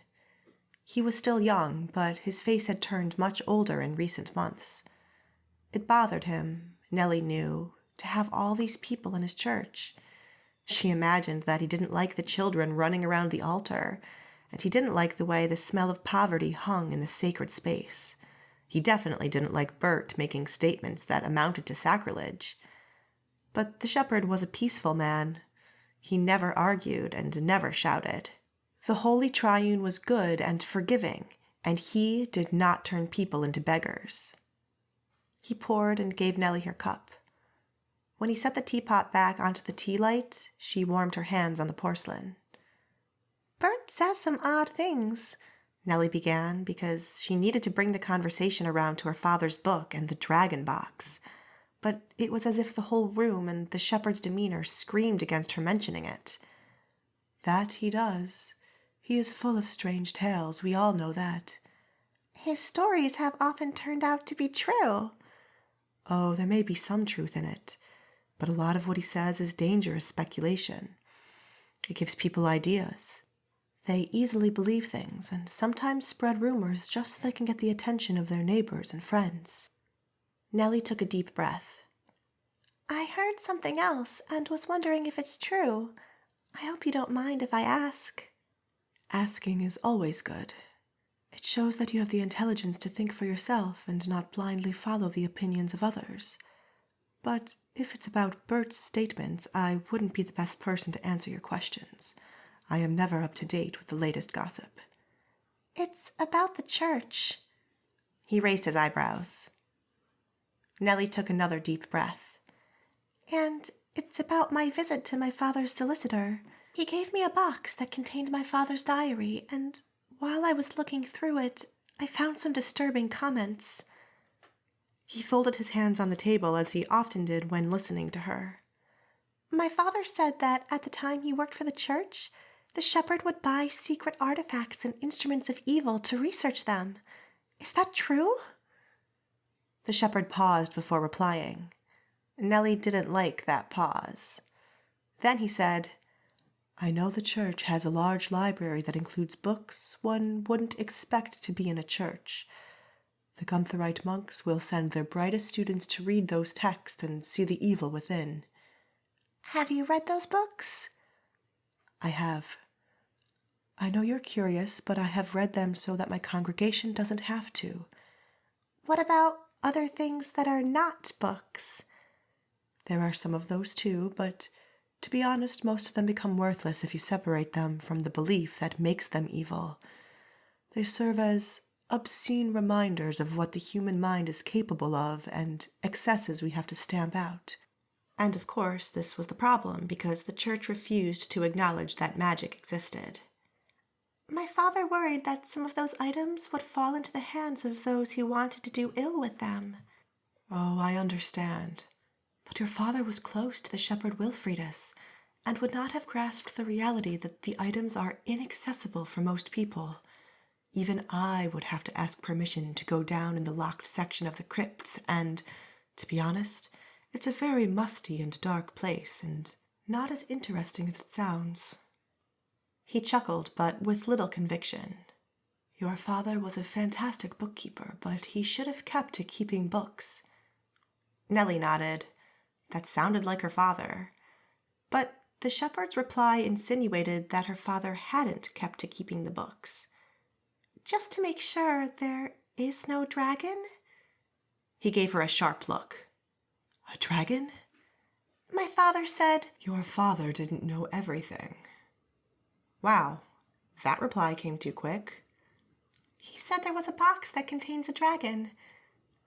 He was still young, but his face had turned much older in recent months. It bothered him, Nellie knew, to have all these people in his church. She imagined that he didn't like the children running around the altar, and he didn't like the way the smell of poverty hung in the sacred space. He definitely didn't like Bert making statements that amounted to sacrilege. But the shepherd was a peaceful man. He never argued and never shouted. The Holy Triune was good and forgiving, and he did not turn people into beggars. He poured and gave Nellie her cup. When he set the teapot back onto the tea light, she warmed her hands on the porcelain. "Bert says some odd things," Nellie began, because she needed to bring the conversation around to her father's book and the dragon box. But it was as if the whole room and the shepherd's demeanor screamed against her mentioning it. "That he does. He is full of strange tales, we all know that." "His stories have often turned out to be true." "Oh, there may be some truth in it, but a lot of what he says is dangerous speculation. It gives people ideas. They easily believe things and sometimes spread rumors just so they can get the attention of their neighbors and friends." Nellie took a deep breath. "I heard something else and was wondering if it's true. I hope you don't mind if I ask." Asking is always good. It shows that you have the intelligence to think for yourself and not blindly follow the opinions of others. But if it's about Bert's statements, I wouldn't be the best person to answer your questions. I am never up to date with the latest gossip." "It's about the church." He raised his eyebrows. Nellie took another deep breath. "And it's about my visit to my father's solicitor. He gave me a box that contained my father's diary, and while I was looking through it, I found some disturbing comments." He folded his hands on the table as he often did when listening to her. "My father said that at the time he worked for the church, the shepherd would buy secret artifacts and instruments of evil to research them. Is that true?" The shepherd paused before replying. Nellie didn't like that pause. Then he said, "I know the church has a large library that includes books one wouldn't expect to be in a church. The Guntherite monks will send their brightest students to read those texts and see the evil within." "Have you read those books?" "I have. I know you're curious, but I have read them so that my congregation doesn't have to." "What about other things that are not books?" "There are some of those too, but to be honest, most of them become worthless if you separate them from the belief that makes them evil. They serve as obscene reminders of what the human mind is capable of and excesses we have to stamp out." And of course, this was the problem because the church refused to acknowledge that magic existed. "My father worried that some of those items would fall into the hands of those who wanted to do ill with them." "Oh, I understand. But your father was close to the shepherd Wilfridus and would not have grasped the reality that the items are inaccessible for most people. Even I would have to ask permission to go down in the locked section of the crypts, and, to be honest, it's a very musty and dark place and not as interesting as it sounds." He chuckled, but with little conviction. "Your father was a fantastic bookkeeper, but he should have kept to keeping books." Nellie nodded. That sounded like her father. But the shepherd's reply insinuated that her father hadn't kept to keeping the books. "Just to make sure there is no dragon?" He gave her a sharp look. "A dragon?" "My father said—" "Your father didn't know everything." Wow, that reply came too quick. "He said there was a box that contains a dragon.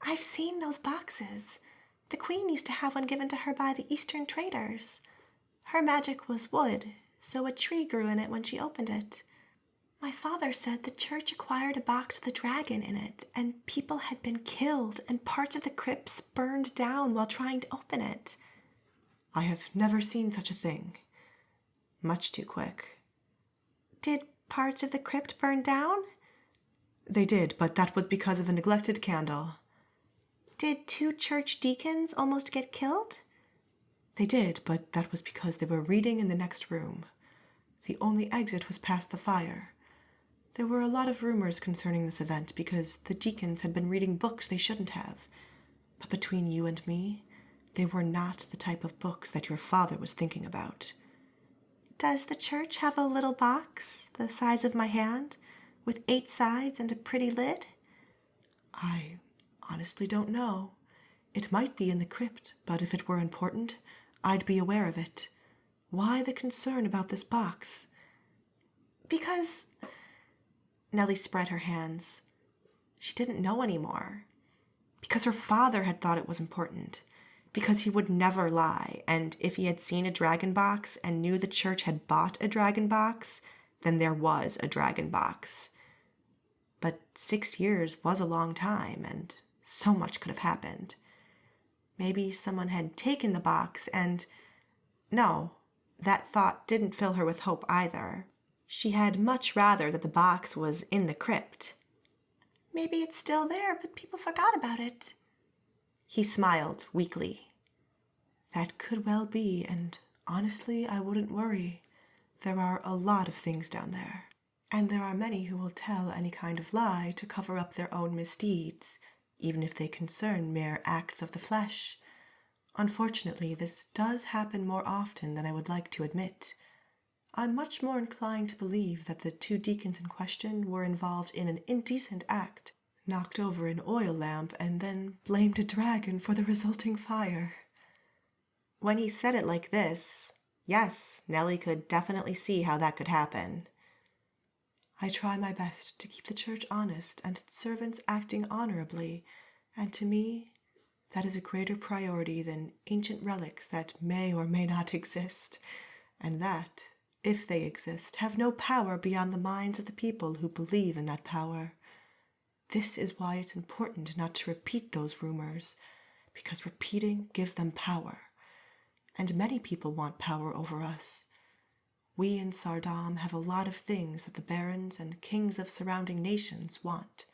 I've seen those boxes. The queen used to have one given to her by the Eastern traders. Her magic was wood, so a tree grew in it when she opened it. My father said the church acquired a box with a dragon in it, and people had been killed and parts of the crypts burned down while trying to open it." "I have never seen such a thing." Much too quick. "Did parts of the crypt burn down?" "They did, but that was because of a neglected candle." "Did 2 church deacons almost get killed?" "They did, but that was because they were reading in the next room. The only exit was past the fire. There were a lot of rumors concerning this event because the deacons had been reading books they shouldn't have. But between you and me, they were not the type of books that your father was thinking about." "Does the church have a little box, the size of my hand, with 8 sides and a pretty lid?" I honestly don't know. It might be in the crypt, but if it were important, I'd be aware of it. Why the concern about this box?" "Because—" Nellie spread her hands. She didn't know anymore. Because her father had thought it was important. Because he would never lie, and if he had seen a dragon box and knew the church had bought a dragon box, then there was a dragon box. But 6 years was a long time, and so much could have happened. Maybe someone had taken the box and... No, that thought didn't fill her with hope either. She had much rather that the box was in the crypt. "Maybe it's still there, but people forgot about it." He smiled weakly. "That could well be, and honestly, I wouldn't worry. There are a lot of things down there. And there are many who will tell any kind of lie to cover up their own misdeeds, even if they concern mere acts of the flesh. Unfortunately, this does happen more often than I would like to admit. I'm much more inclined to believe that the 2 deacons in question were involved in an indecent act, knocked over an oil lamp, and then blamed a dragon for the resulting fire." When he said it like this, yes, Nellie could definitely see how that could happen. "I try my best to keep the church honest and its servants acting honorably, and to me, that is a greater priority than ancient relics that may or may not exist, and that, if they exist, have no power beyond the minds of the people who believe in that power. This is why it's important not to repeat those rumors, because repeating gives them power, and many people want power over us. We in Saardam have a lot of things that the barons and kings of surrounding nations want.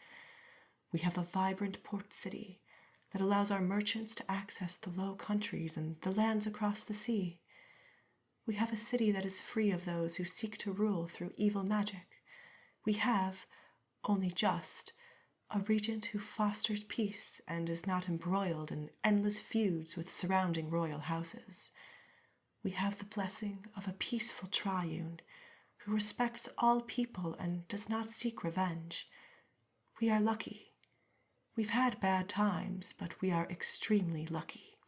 We have a vibrant port city that allows our merchants to access the low countries and the lands across the sea. We have a city that is free of those who seek to rule through evil magic. We have, only just, a regent who fosters peace and is not embroiled in endless feuds with surrounding royal houses. We have the blessing of a peaceful triune who respects all people and does not seek revenge. We are lucky. We've had bad times, but we are extremely lucky.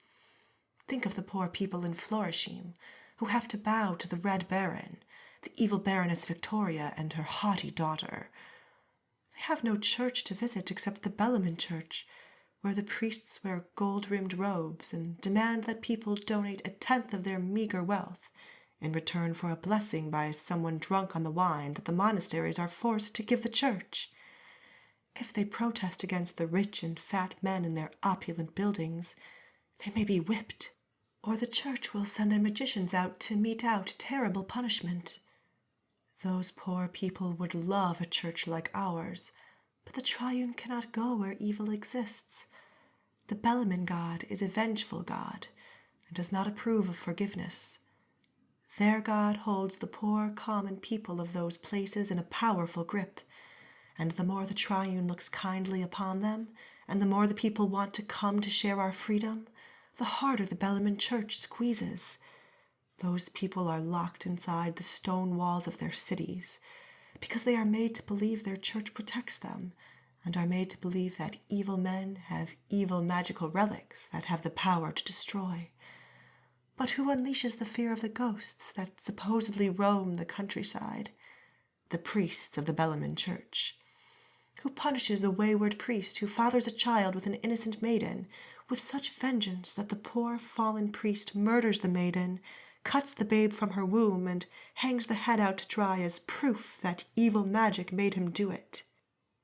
Think of the poor people in Florishim who have to bow to the Red Baron, the evil Baroness Victoria and her haughty daughter. They have no church to visit except the Bellarmine Church, where the priests wear gold-rimmed robes and demand that people donate 1/10 of their meager wealth in return for a blessing by someone drunk on the wine that the monasteries are forced to give the church. If they protest against the rich and fat men in their opulent buildings, they may be whipped, or the church will send their magicians out to mete out terrible punishment. Those poor people would love a church like ours, but the triune cannot go where evil exists. The Bellarmine God is a vengeful God and does not approve of forgiveness. Their God holds the poor common people of those places in a powerful grip, and the more the triune looks kindly upon them, and the more the people want to come to share our freedom, the harder the Bellarmine Church squeezes. Those people are locked inside the stone walls of their cities, because they are made to believe their church protects them, and are made to believe that evil men have evil magical relics that have the power to destroy. But who unleashes the fear of the ghosts that supposedly roam the countryside? The priests of the Bellarmine Church. Who punishes a wayward priest who fathers a child with an innocent maiden, with such vengeance that the poor fallen priest murders the maiden, cuts the babe from her womb, and hangs the head out to dry as proof that evil magic made him do it?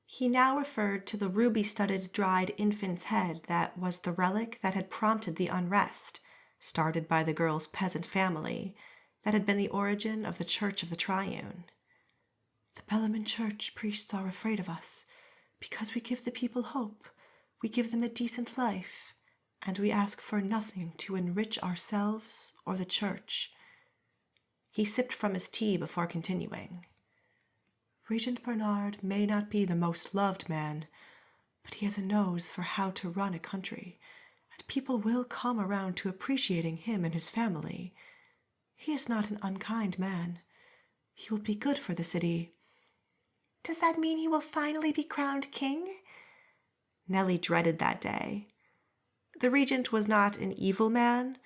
He now referred to the ruby-studded dried infant's head that was the relic that had prompted the unrest, started by the girl's peasant family, that had been the origin of the Church of the Triune. The Bellarmine Church priests are afraid of us, because we give the people hope, we give them a decent life, and we ask for nothing to enrich ourselves or the church. He sipped from his tea before continuing. Regent Bernard may not be the most loved man, but he has a nose for how to run a country, and people will come around to appreciating him and his family. He is not an unkind man. He will be good for the city. Does that mean he will finally be crowned king? Nellie dreaded that day. The regent was not an evil man,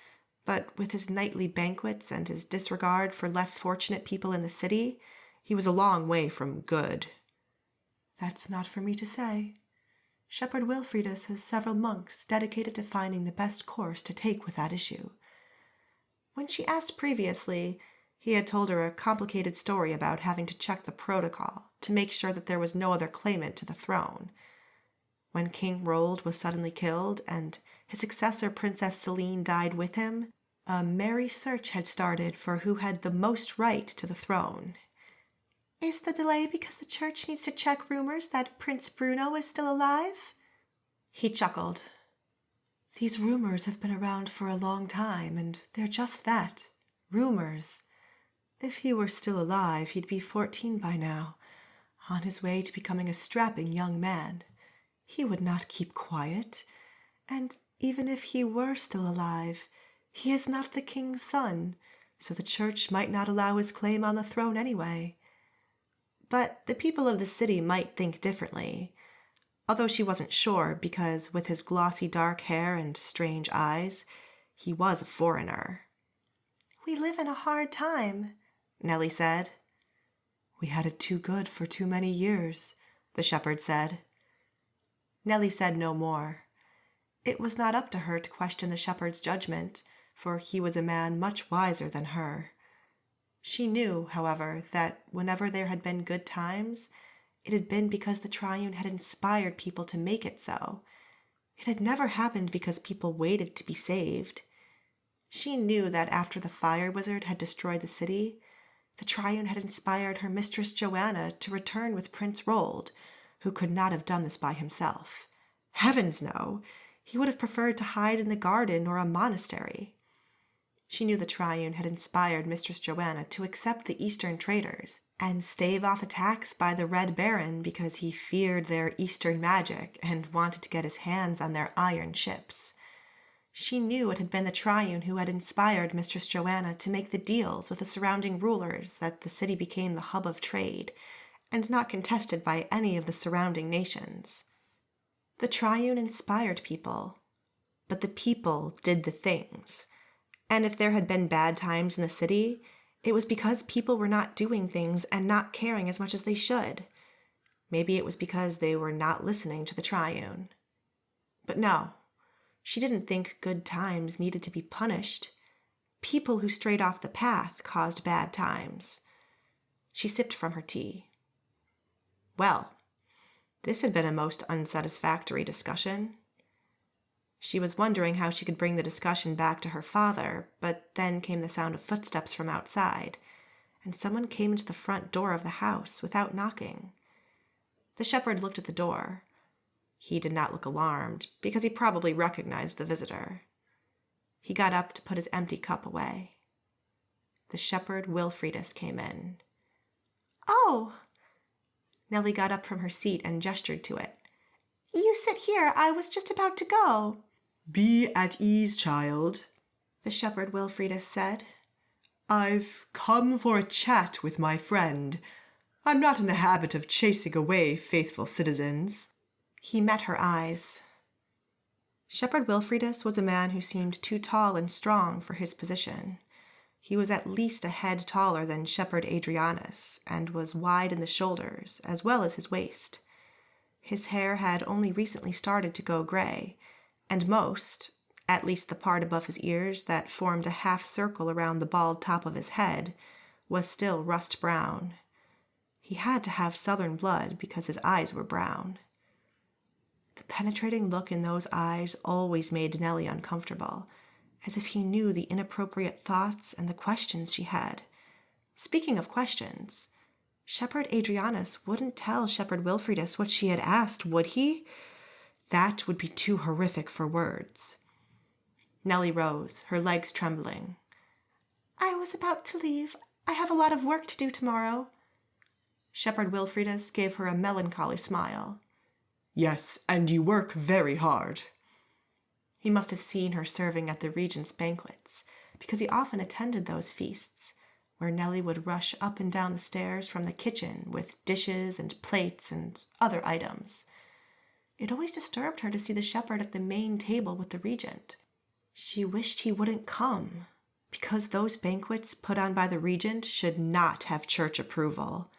but with his nightly banquets and his disregard for less fortunate people in the city, he was a long way from good. "That's not for me to say. Shepherd Wilfridus has several monks dedicated to finding the best course to take with that issue." When she asked previously, he had told her a complicated story about having to check the protocol to make sure that there was no other claimant to the throne. When King Rold was suddenly killed and his successor Princess Celine died with him, a merry search had started for who had the most right to the throne. "Is the delay because the church needs to check rumors that Prince Bruno is still alive?" He chuckled. "These rumors have been around for a long time, and they're just that, rumors. If he were still alive, he'd be 14 by now, on his way to becoming a strapping young man. He would not keep quiet, and even if he were still alive, he is not the king's son, so the church might not allow his claim on the throne anyway." But the people of the city might think differently, although she wasn't sure because with his glossy dark hair and strange eyes, he was a foreigner. "We live in a hard time," Nellie said. "We had it too good for too many years," the shepherd said. Nellie said no more. It was not up to her to question the shepherd's judgment, for he was a man much wiser than her. She knew, however, that whenever there had been good times, it had been because the Triune had inspired people to make it so. It had never happened because people waited to be saved. She knew that after the fire wizard had destroyed the city, the Triune had inspired her mistress Joanna to return with Prince Rold, who could not have done this by himself. Heavens no! He would have preferred to hide in the garden or a monastery. She knew the Triune had inspired Mistress Joanna to accept the Eastern traders and stave off attacks by the Red Baron because he feared their Eastern magic and wanted to get his hands on their iron ships. She knew it had been the Triune who had inspired Mistress Joanna to make the deals with the surrounding rulers that the city became the hub of trade and not contested by any of the surrounding nations. The Triune inspired people, but the people did the things. And if there had been bad times in the city, it was because people were not doing things and not caring as much as they should. Maybe it was because they were not listening to the Triune. But no, she didn't think good times needed to be punished. People who strayed off the path caused bad times. She sipped from her tea. Well, this had been a most unsatisfactory discussion. She was wondering how she could bring the discussion back to her father, but then came the sound of footsteps from outside, and someone came into the front door of the house without knocking. The shepherd looked at the door. He did not look alarmed, because he probably recognized the visitor. He got up to put his empty cup away. The shepherd Wilfridus came in. "Oh!" Nellie got up from her seat and gestured to it. "You sit here. I was just about to go." "Be at ease, child," the shepherd Wilfridus said. "I've come for a chat with my friend. I'm not in the habit of chasing away faithful citizens." He met her eyes. Shepherd Wilfridus was a man who seemed too tall and strong for his position. He was at least a head taller than Shepherd Adrianis, and was wide in the shoulders, as well as his waist. His hair had only recently started to go gray, and most, at least the part above his ears that formed a half circle around the bald top of his head, was still rust brown. He had to have southern blood because his eyes were brown. The penetrating look in those eyes always made Nellie uncomfortable, as if he knew the inappropriate thoughts and the questions she had. Speaking of questions, Shepherd Adrianis wouldn't tell Shepherd Wilfridus what she had asked, would he? That would be too horrific for words. Nellie rose, her legs trembling. "I was about to leave. I have a lot of work to do tomorrow." Shepherd Wilfridus gave her a melancholy smile. "Yes, and you work very hard." He must have seen her serving at the regent's banquets, because he often attended those feasts, where Nellie would rush up and down the stairs from the kitchen with dishes and plates and other items. It always disturbed her to see the shepherd at the main table with the regent. She wished he wouldn't come, because those banquets put on by the regent should not have church approval,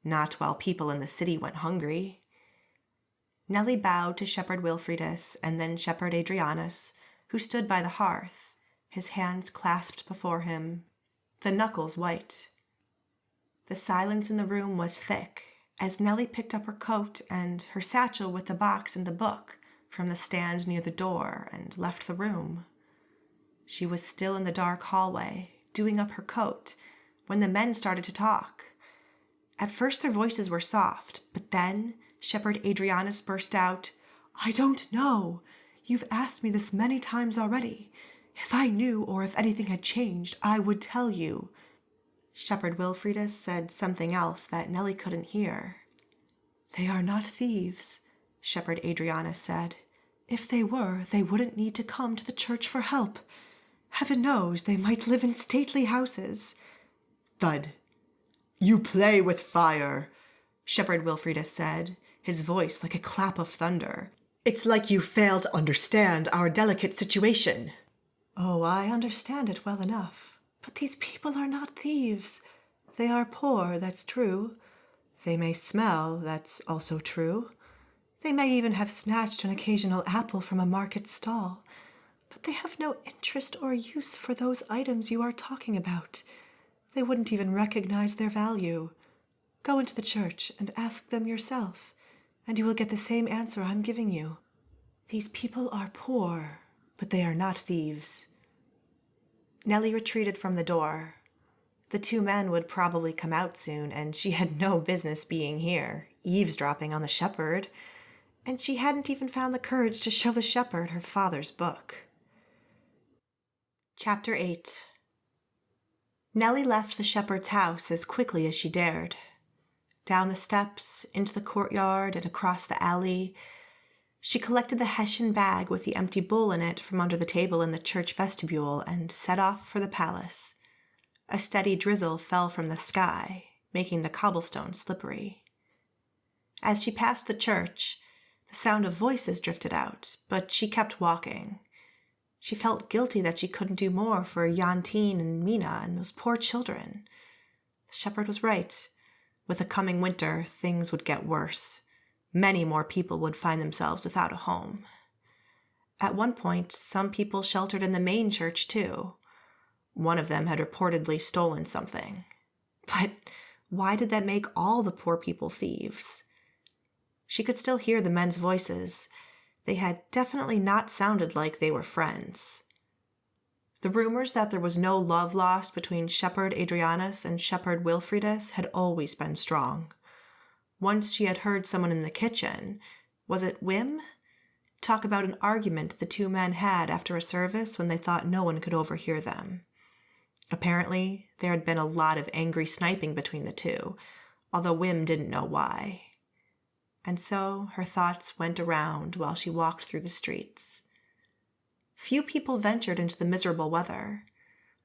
not while people in the city went hungry. Nellie bowed to Shepherd Wilfridus and then Shepherd Adrianis, who stood by the hearth, his hands clasped before him, the knuckles white. The silence in the room was thick as Nellie picked up her coat and her satchel with the box and the book from the stand near the door and left the room. She was still in the dark hallway, doing up her coat, when the men started to talk. At first their voices were soft, but then Shepherd Adrianis burst out, "I don't know. You've asked me this many times already. If I knew or if anything had changed, I would tell you." Shepherd Wilfridus said something else that Nellie couldn't hear. "They are not thieves," Shepherd Adrianis said. "If they were, they wouldn't need to come to the church for help. Heaven knows they might live in stately houses." Thud. "You play with fire," Shepherd Wilfridus said, his voice like a clap of thunder. "It's like you fail to understand our delicate situation." "Oh, I understand it well enough. But these people are not thieves. They are poor, that's true. They may smell, that's also true. They may even have snatched an occasional apple from a market stall. But they have no interest or use for those items you are talking about. They wouldn't even recognize their value. Go into the church and ask them yourself, and you will get the same answer I'm giving you. These people are poor, but they are not thieves." Nellie retreated from the door. The two men would probably come out soon, and she had no business being here, eavesdropping on the shepherd, and she hadn't even found the courage to show the shepherd her father's book. Chapter 8. Nellie left the shepherd's house as quickly as she dared. Down the steps, into the courtyard, and across the alley, she collected the Hessian bag with the empty bowl in it from under the table in the church vestibule and set off for the palace. A steady drizzle fell from the sky, making the cobblestone slippery. As she passed the church, the sound of voices drifted out, but she kept walking. She felt guilty that she couldn't do more for Jantine and Mina and those poor children. The shepherd was right. With the coming winter, things would get worse. Many more people would find themselves without a home. At one point, some people sheltered in the main church, too. One of them had reportedly stolen something. But why did that make all the poor people thieves? She could still hear the men's voices. They had definitely not sounded like they were friends. The rumors that there was no love lost between Shepherd Adrianis and Shepherd Wilfridus had always been strong. Once she had heard someone in the kitchen, was it Wim, talk about an argument the two men had after a service when they thought no one could overhear them. Apparently, there had been a lot of angry sniping between the two, although Wim didn't know why. And so her thoughts went around while she walked through the streets. Few people ventured into the miserable weather.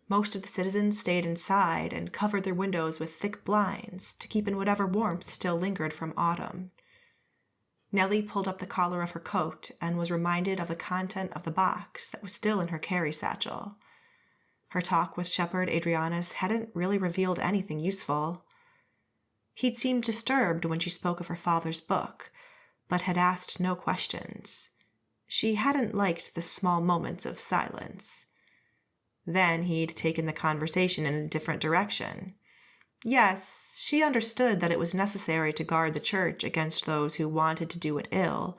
Most of the citizens stayed inside and covered their windows with thick blinds to keep in whatever warmth still lingered from autumn. Nellie pulled up the collar of her coat and was reminded of the content of the box that was still in her carry satchel. Her talk with Shepherd Adrianis hadn't really revealed anything useful. He'd seemed disturbed when she spoke of her father's book, but had asked no questions. She hadn't liked the small moments of silence. Then he'd taken the conversation in a different direction. Yes, she understood that it was necessary to guard the church against those who wanted to do it ill,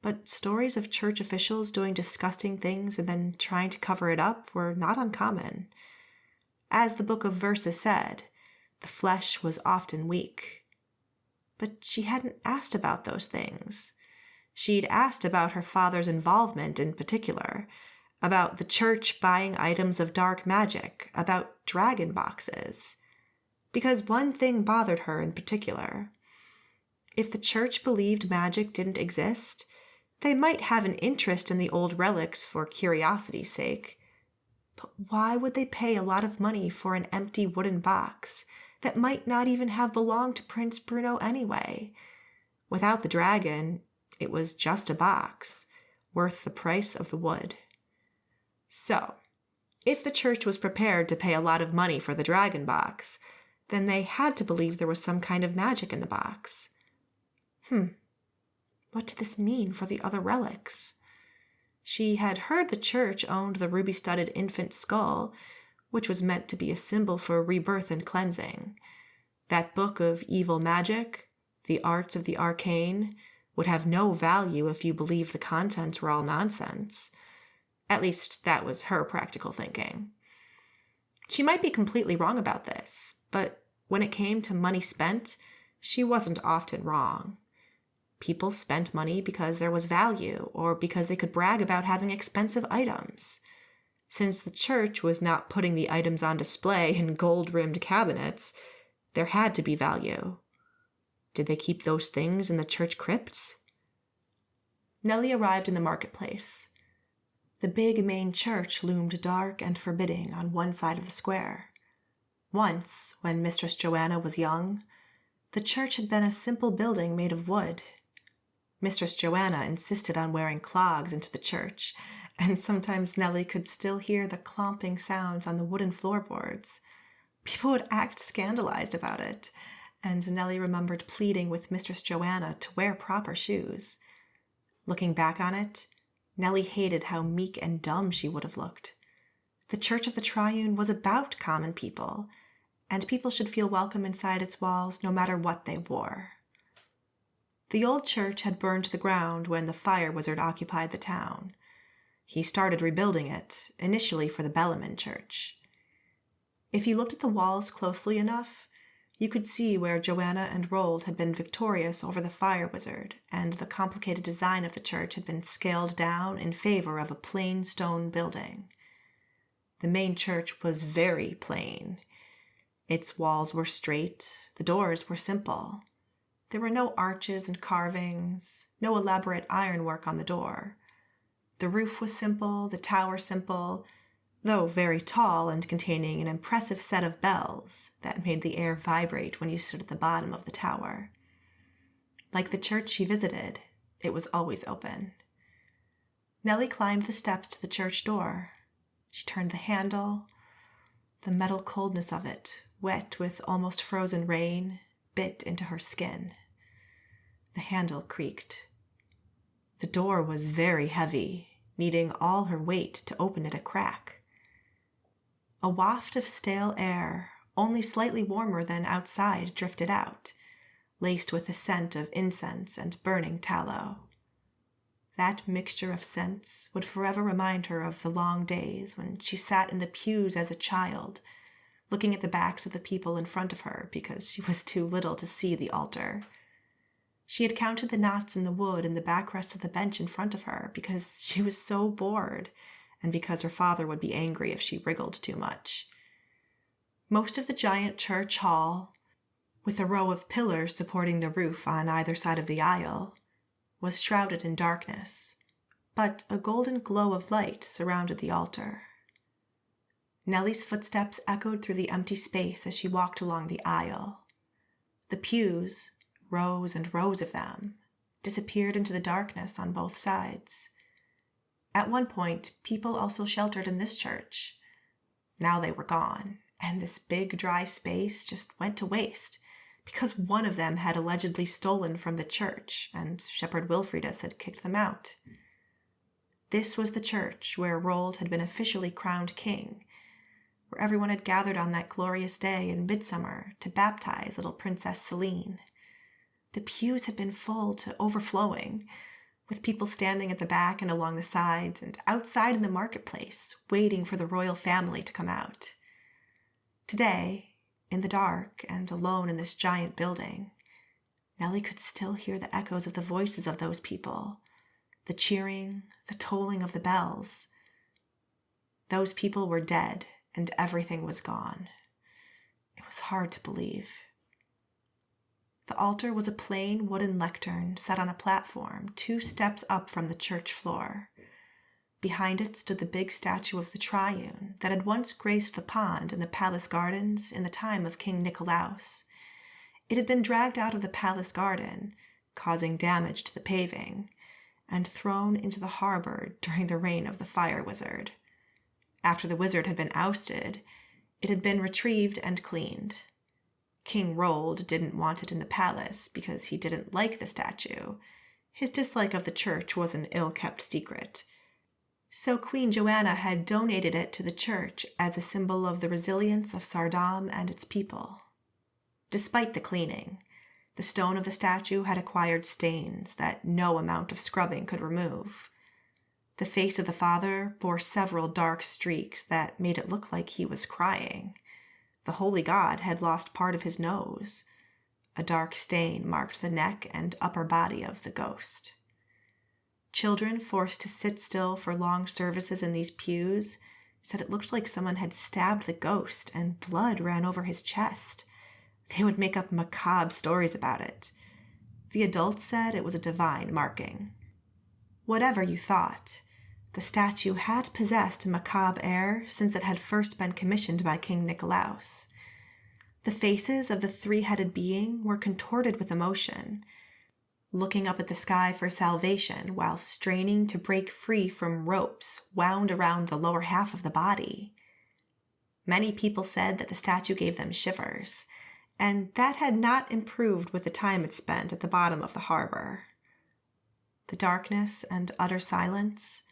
but stories of church officials doing disgusting things and then trying to cover it up were not uncommon. As the book of verses said, the flesh was often weak. But she hadn't asked about those things. She'd asked about her father's involvement in particular, about the church buying items of dark magic, about dragon boxes. Because one thing bothered her in particular. If the church believed magic didn't exist, they might have an interest in the old relics for curiosity's sake. But why would they pay a lot of money for an empty wooden box that might not even have belonged to Prince Bruno anyway? Without the dragon, It was just a box, worth the price of the wood. So, if the church was prepared to pay a lot of money for the dragon box, then they had to believe there was some kind of magic in the box. What did this mean for the other relics? She had heard the church owned the ruby-studded infant skull, which was meant to be a symbol for rebirth and cleansing. That book of evil magic, the arts of the arcane, would have no value if you believed the contents were all nonsense. At least that was her practical thinking. She might be completely wrong about this, but when it came to money spent, she wasn't often wrong. People spent money because there was value or because they could brag about having expensive items. Since the church was not putting the items on display in gold-rimmed cabinets, there had to be value. Did they keep those things in the church crypts? Nellie arrived in the marketplace. The big main church loomed dark and forbidding on one side of the square. Once, when Mistress Joanna was young, the church had been a simple building made of wood. Mistress Joanna insisted on wearing clogs into the church, and sometimes Nellie could still hear the clomping sounds on the wooden floorboards. People would act scandalized about it, and Nellie remembered pleading with Mistress Joanna to wear proper shoes. Looking back on it, Nellie hated how meek and dumb she would have looked. The Church of the Triune was about common people, and people should feel welcome inside its walls no matter what they wore. The old church had burned to the ground when the fire wizard occupied the town. He started rebuilding it, initially for the Bellaman church. If you looked at the walls closely enough, you could see where Joanna and Rold had been victorious over the fire wizard, and the complicated design of the church had been scaled down in favor of a plain stone building. The main church was very plain. Its walls were straight, the doors were simple. There were no arches and carvings, no elaborate ironwork on the door. The roof was simple, the tower simple, though very tall and containing an impressive set of bells that made the air vibrate when you stood at the bottom of the tower. Like the church she visited, it was always open. Nellie climbed the steps to the church door. She turned the handle. The metal coldness of it, wet with almost frozen rain, bit into her skin. The handle creaked. The door was very heavy, needing all her weight to open it a crack. A waft of stale air, only slightly warmer than outside, drifted out, laced with the scent of incense and burning tallow. That mixture of scents would forever remind her of the long days when she sat in the pews as a child, looking at the backs of the people in front of her because she was too little to see the altar. She had counted the knots in the wood in the backrest of the bench in front of her because she was so bored and because her father would be angry if she wriggled too much. Most of the giant church hall, with a row of pillars supporting the roof on either side of the aisle, was shrouded in darkness, but a golden glow of light surrounded the altar. Nellie's footsteps echoed through the empty space as she walked along the aisle. The pews, rows and rows of them, disappeared into the darkness on both sides. At one point, people also sheltered in this church. Now they were gone, and this big dry space just went to waste, because one of them had allegedly stolen from the church, and Shepherd Wilfridus had kicked them out. This was the church where Rold had been officially crowned king, where everyone had gathered on that glorious day in midsummer to baptize little Princess Celine. The pews had been full to overflowing, with people standing at the back and along the sides and outside in the marketplace, waiting for the royal family to come out. Today, in the dark and alone in this giant building, Nellie could still hear the echoes of the voices of those people, the cheering, the tolling of the bells. Those people were dead, and everything was gone. It was hard to believe. The altar was a plain wooden lectern set on a platform 2 steps up from the church floor. Behind it stood the big statue of the Triune that had once graced the pond in the palace gardens in the time of King Nicolaus. It had been dragged out of the palace garden, causing damage to the paving, and thrown into the harbor during the reign of the fire wizard. After the wizard had been ousted, it had been retrieved and cleaned. King Rold didn't want it in the palace because he didn't like the statue. His dislike of the church was an ill-kept secret. So Queen Joanna had donated it to the church as a symbol of the resilience of Saardam and its people. Despite the cleaning, the stone of the statue had acquired stains that no amount of scrubbing could remove. The face of the father bore several dark streaks that made it look like he was crying. The holy god had lost part of his nose. A dark stain marked the neck and upper body of the ghost. Children forced to sit still for long services in these pews said it looked like someone had stabbed the ghost and blood ran over his chest. They would make up macabre stories about it. The adults said it was a divine marking. Whatever you thought, the statue had possessed a macabre air since it had first been commissioned by King Nicolaus. The faces of the three-headed being were contorted with emotion, looking up at the sky for salvation while straining to break free from ropes wound around the lower half of the body. Many people said that the statue gave them shivers, and that had not improved with the time it spent at the bottom of the harbor. The darkness and utter silence,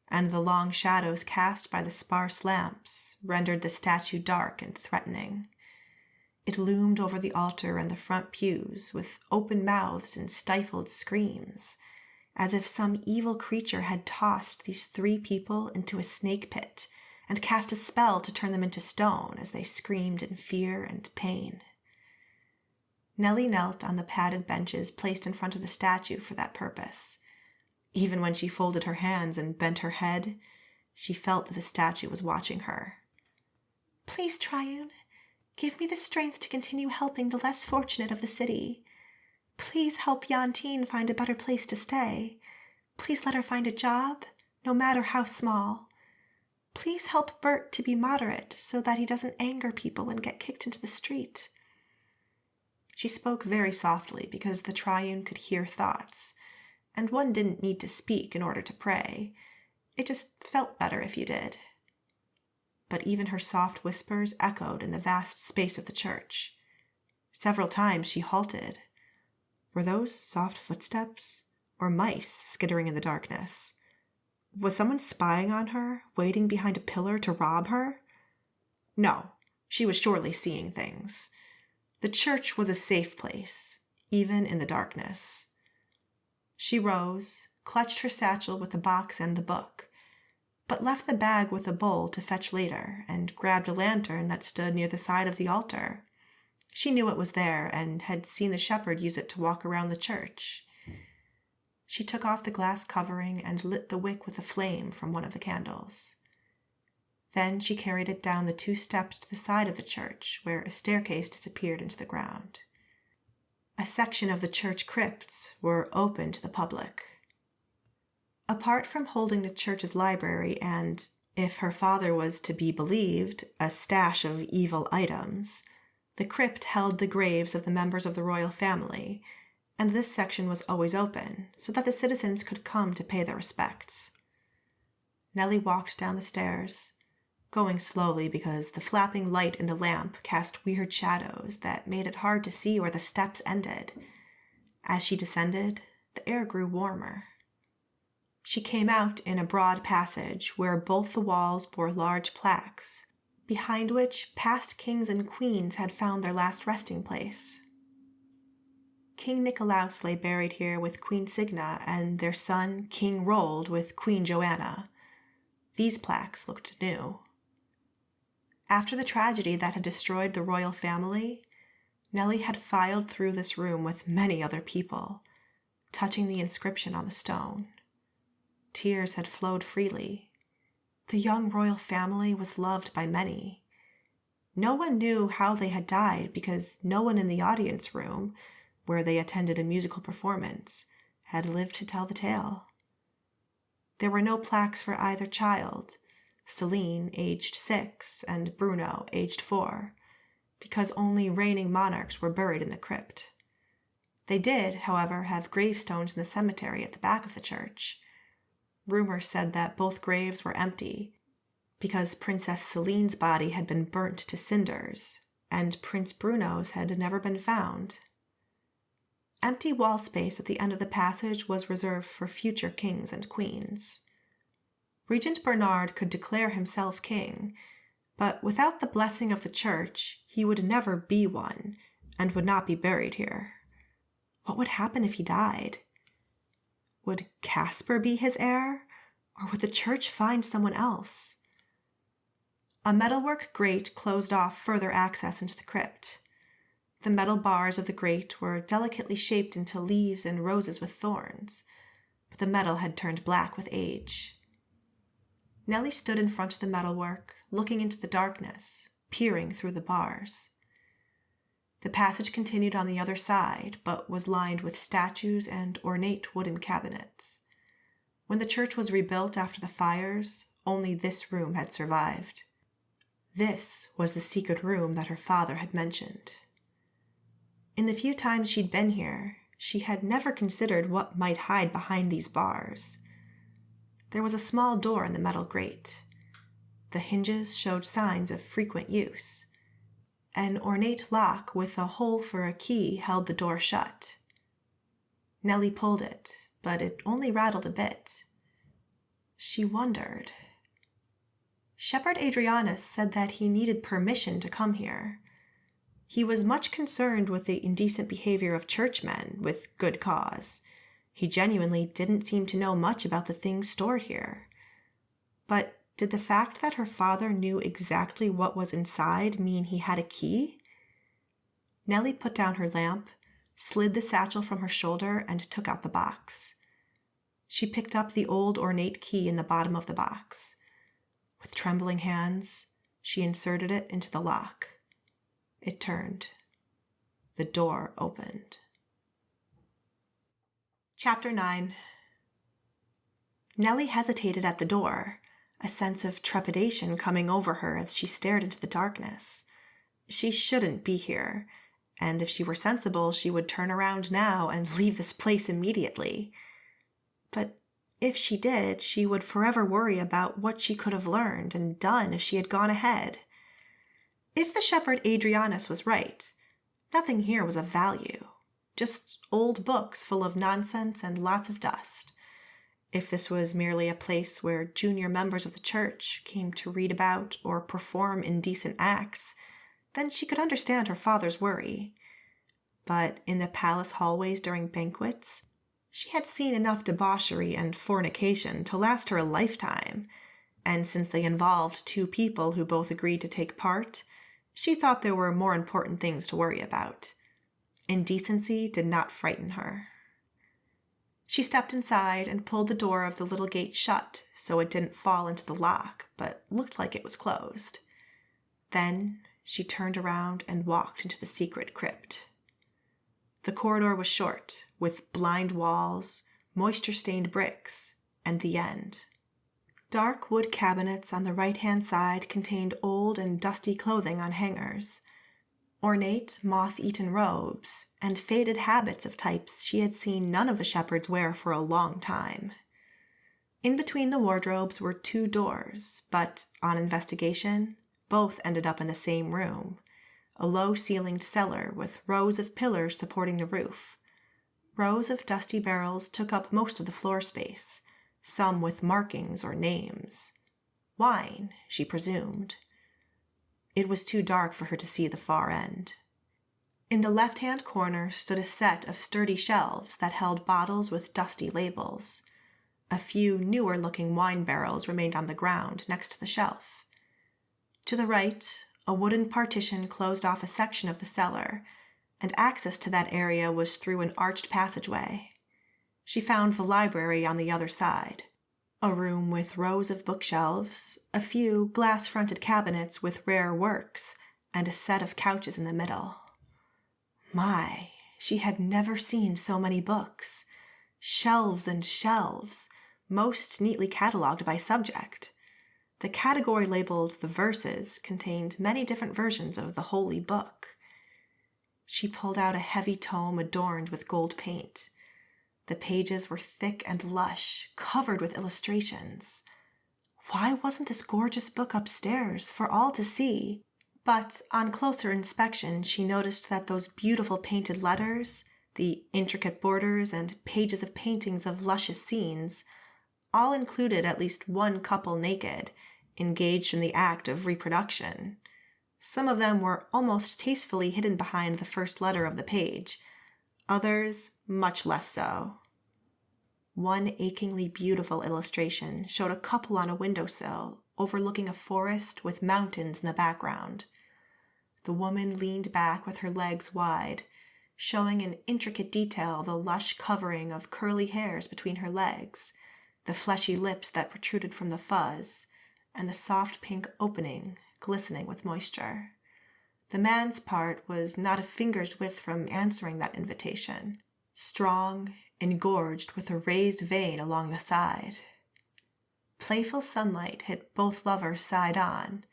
and the long shadows cast by the sparse lamps, rendered the statue dark and threatening. It loomed over the altar and the front pews with open mouths and stifled screams, as if some evil creature had tossed these three people into a snake pit and cast a spell to turn them into stone as they screamed in fear and pain. Nellie knelt on the padded benches placed in front of the statue for that purpose. Even when she folded her hands and bent her head, she felt that the statue was watching her. "Please, Triune, give me the strength to continue helping the less fortunate of the city. Please help Yantine find a better place to stay. Please let her find a job, no matter how small. Please help Bert to be moderate so that he doesn't anger people and get kicked into the street." She spoke very softly because the Triune could hear thoughts, and one didn't need to speak in order to pray. It just felt better if you did. But even her soft whispers echoed in the vast space of the church. Several times she halted. Were those soft footsteps, or mice skittering in the darkness? Was someone spying on her, waiting behind a pillar to rob her? No, she was surely seeing things. The church was a safe place, even in the darkness. She rose, clutched her satchel with the box and the book, but left the bag with the bowl to fetch later and grabbed a lantern that stood near the side of the altar. She knew it was there and had seen the shepherd use it to walk around the church. She took off the glass covering and lit the wick with a flame from one of the candles. Then she carried it down the 2 steps to the side of the church, where a staircase disappeared into the ground. A section of the church crypts were open to the public. Apart from holding the church's library and, if her father was to be believed, a stash of evil items, the crypt held the graves of the members of the royal family, and this section was always open, so that the citizens could come to pay their respects. Nellie walked down the stairs, going slowly because the flapping light in the lamp cast weird shadows that made it hard to see where the steps ended. As she descended, the air grew warmer. She came out in a broad passage where both the walls bore large plaques, behind which past kings and queens had found their last resting place. King Nicolaus lay buried here with Queen Signa and their son, King Rold, with Queen Joanna. These plaques looked new. After the tragedy that had destroyed the royal family, Nellie had filed through this room with many other people, touching the inscription on the stone. Tears had flowed freely. The young royal family was loved by many. No one knew how they had died because no one in the audience room, where they attended a musical performance, had lived to tell the tale. There were no plaques for either child, Celine, aged 6, and Bruno, aged 4, because only reigning monarchs were buried in the crypt. They did, however, have gravestones in the cemetery at the back of the church. Rumor said that both graves were empty, because Princess Celine's body had been burnt to cinders, and Prince Bruno's had never been found. Empty wall space at the end of the passage was reserved for future kings and queens. Regent Bernard could declare himself king, but without the blessing of the church, he would never be one, and would not be buried here. What would happen if he died? Would Caspar be his heir, or would the church find someone else? A metalwork grate closed off further access into the crypt. The metal bars of the grate were delicately shaped into leaves and roses with thorns, but the metal had turned black with age. Nellie stood in front of the metalwork, looking into the darkness, peering through the bars. The passage continued on the other side, but was lined with statues and ornate wooden cabinets. When the church was rebuilt after the fires, only this room had survived. This was the secret room that her father had mentioned. In the few times she'd been here, she had never considered what might hide behind these bars. There was a small door in the metal grate. The hinges showed signs of frequent use. An ornate lock with a hole for a key held the door shut. Nellie pulled it, but it only rattled a bit. She wondered. Shepherd Adrianis said that he needed permission to come here. He was much concerned with the indecent behavior of churchmen, with good cause. He genuinely didn't seem to know much about the things stored here. But did the fact that her father knew exactly what was inside mean he had a key? Nellie put down her lamp, slid the satchel from her shoulder, and took out the box. She picked up the old ornate key in the bottom of the box. With trembling hands, she inserted it into the lock. It turned. The door opened. Chapter 9. Nellie hesitated at the door, a sense of trepidation coming over her as she stared into the darkness. She shouldn't be here, and if she were sensible, she would turn around now and leave this place immediately. But if she did, she would forever worry about what she could have learned and done if she had gone ahead. If the shepherd Adrianis was right, nothing here was of value, just old books full of nonsense and lots of dust. If this was merely a place where junior members of the church came to read about or perform indecent acts, then she could understand her father's worry. But in the palace hallways during banquets, she had seen enough debauchery and fornication to last her a lifetime, and since they involved two people who both agreed to take part, she thought there were more important things to worry about. Indecency did not frighten her. She stepped inside and pulled the door of the little gate shut so it didn't fall into the lock, but looked like it was closed. Then she turned around and walked into the secret crypt. The corridor was short, with blind walls, moisture-stained bricks, and the end. Dark wood cabinets on the right-hand side contained old and dusty clothing on hangers, ornate, moth-eaten robes, and faded habits of types she had seen none of the shepherds wear for a long time. In between the wardrobes were two doors, but, on investigation, both ended up in the same room, a low-ceilinged cellar with rows of pillars supporting the roof. Rows of dusty barrels took up most of the floor space, some with markings or names. Wine, she presumed. It was too dark for her to see the far end. In the left-hand corner stood a set of sturdy shelves that held bottles with dusty labels. A few newer-looking wine barrels remained on the ground next to the shelf. To the right, a wooden partition closed off a section of the cellar, and access to that area was through an arched passageway. She found the library on the other side, a room with rows of bookshelves, a few glass-fronted cabinets with rare works, and a set of couches in the middle. My, she had never seen so many books. Shelves and shelves, most neatly catalogued by subject. The category labeled the verses contained many different versions of the holy book. She pulled out a heavy tome adorned with gold paint. The pages were thick and lush, covered with illustrations. Why wasn't this gorgeous book upstairs for all to see? But on closer inspection, she noticed that those beautiful painted letters, the intricate borders and pages of paintings of luscious scenes, all included at least one couple naked, engaged in the act of reproduction. Some of them were almost tastefully hidden behind the first letter of the page, others much less so. One achingly beautiful illustration showed a couple on a windowsill overlooking a forest with mountains in the background. The woman leaned back with her legs wide, showing in intricate detail the lush covering of curly hairs between her legs, the fleshy lips that protruded from the fuzz, and the soft pink opening glistening with moisture. The man's part was not a finger's width from answering that invitation, strong, engorged with a raised vein along the side. Playful sunlight hit both lovers side on,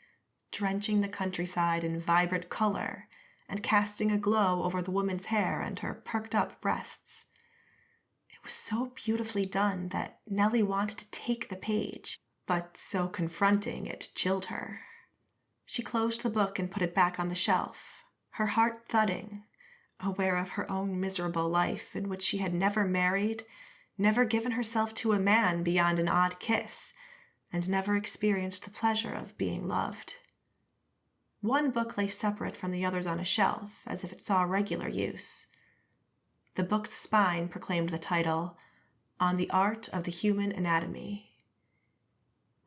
drenching the countryside in vibrant color and casting a glow over the woman's hair and her perked-up breasts. It was so beautifully done that Nellie wanted to take the page, but so confronting it chilled her. She closed the book and put it back on the shelf, her heart thudding, aware of her own miserable life in which she had never married, never given herself to a man beyond an odd kiss, and never experienced the pleasure of being loved. One book lay separate from the others on a shelf, as if it saw regular use. The book's spine proclaimed the title, On the Art of the Human Anatomy.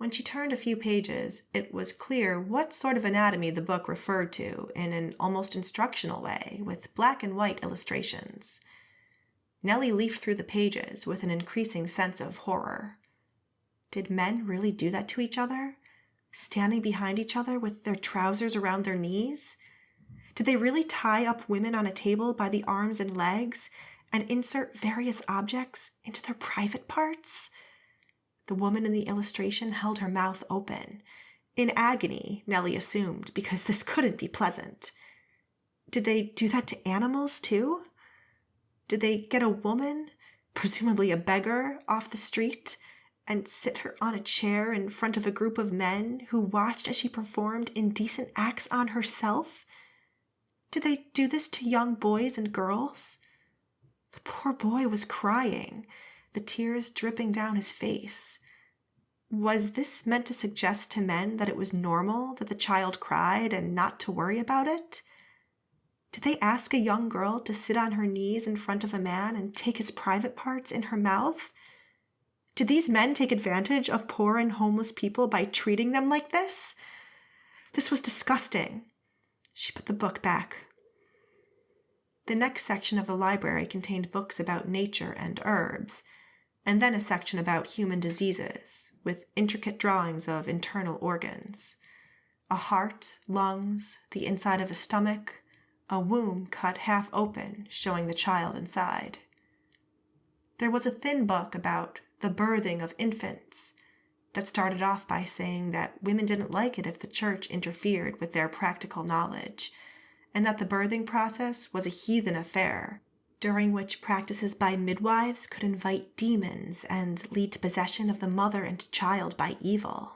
When she turned a few pages, it was clear what sort of anatomy the book referred to in an almost instructional way, with black and white illustrations. Nellie leafed through the pages with an increasing sense of horror. Did men really do that to each other? Standing behind each other with their trousers around their knees? Did they really tie up women on a table by the arms and legs and insert various objects into their private parts? The woman in the illustration held her mouth open, in agony, Nellie assumed, because this couldn't be pleasant. Did they do that to animals, too? Did they get a woman, presumably a beggar, off the street and sit her on a chair in front of a group of men who watched as she performed indecent acts on herself? Did they do this to young boys and girls? The poor boy was crying, the tears dripping down his face. Was this meant to suggest to men that it was normal that the child cried and not to worry about it? Did they ask a young girl to sit on her knees in front of a man and take his private parts in her mouth? Did these men take advantage of poor and homeless people by treating them like this? This was disgusting. She put the book back. The next section of the library contained books about nature and herbs, and then a section about human diseases, with intricate drawings of internal organs. A heart, lungs, the inside of the stomach, a womb cut half open, showing the child inside. There was a thin book about the birthing of infants that started off by saying that women didn't like it if the church interfered with their practical knowledge, and that the birthing process was a heathen affair, during which practices by midwives could invite demons and lead to possession of the mother and child by evil.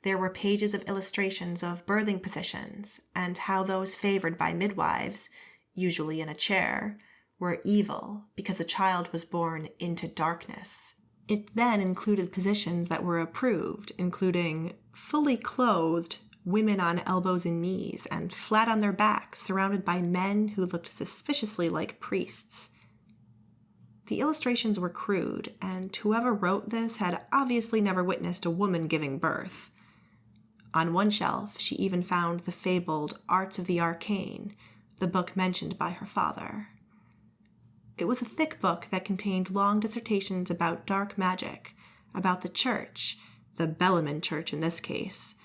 There were pages of illustrations of birthing positions and how those favored by midwives, usually in a chair, were evil because the child was born into darkness. It then included positions that were approved, including fully clothed women on elbows and knees and flat on their backs, surrounded by men who looked suspiciously like priests. The illustrations were crude, and whoever wrote this had obviously never witnessed a woman giving birth. On one shelf, she even found the fabled Arts of the Arcane, the book mentioned by her father. It was a thick book that contained long dissertations about dark magic, about the church, the Bellman church in this case,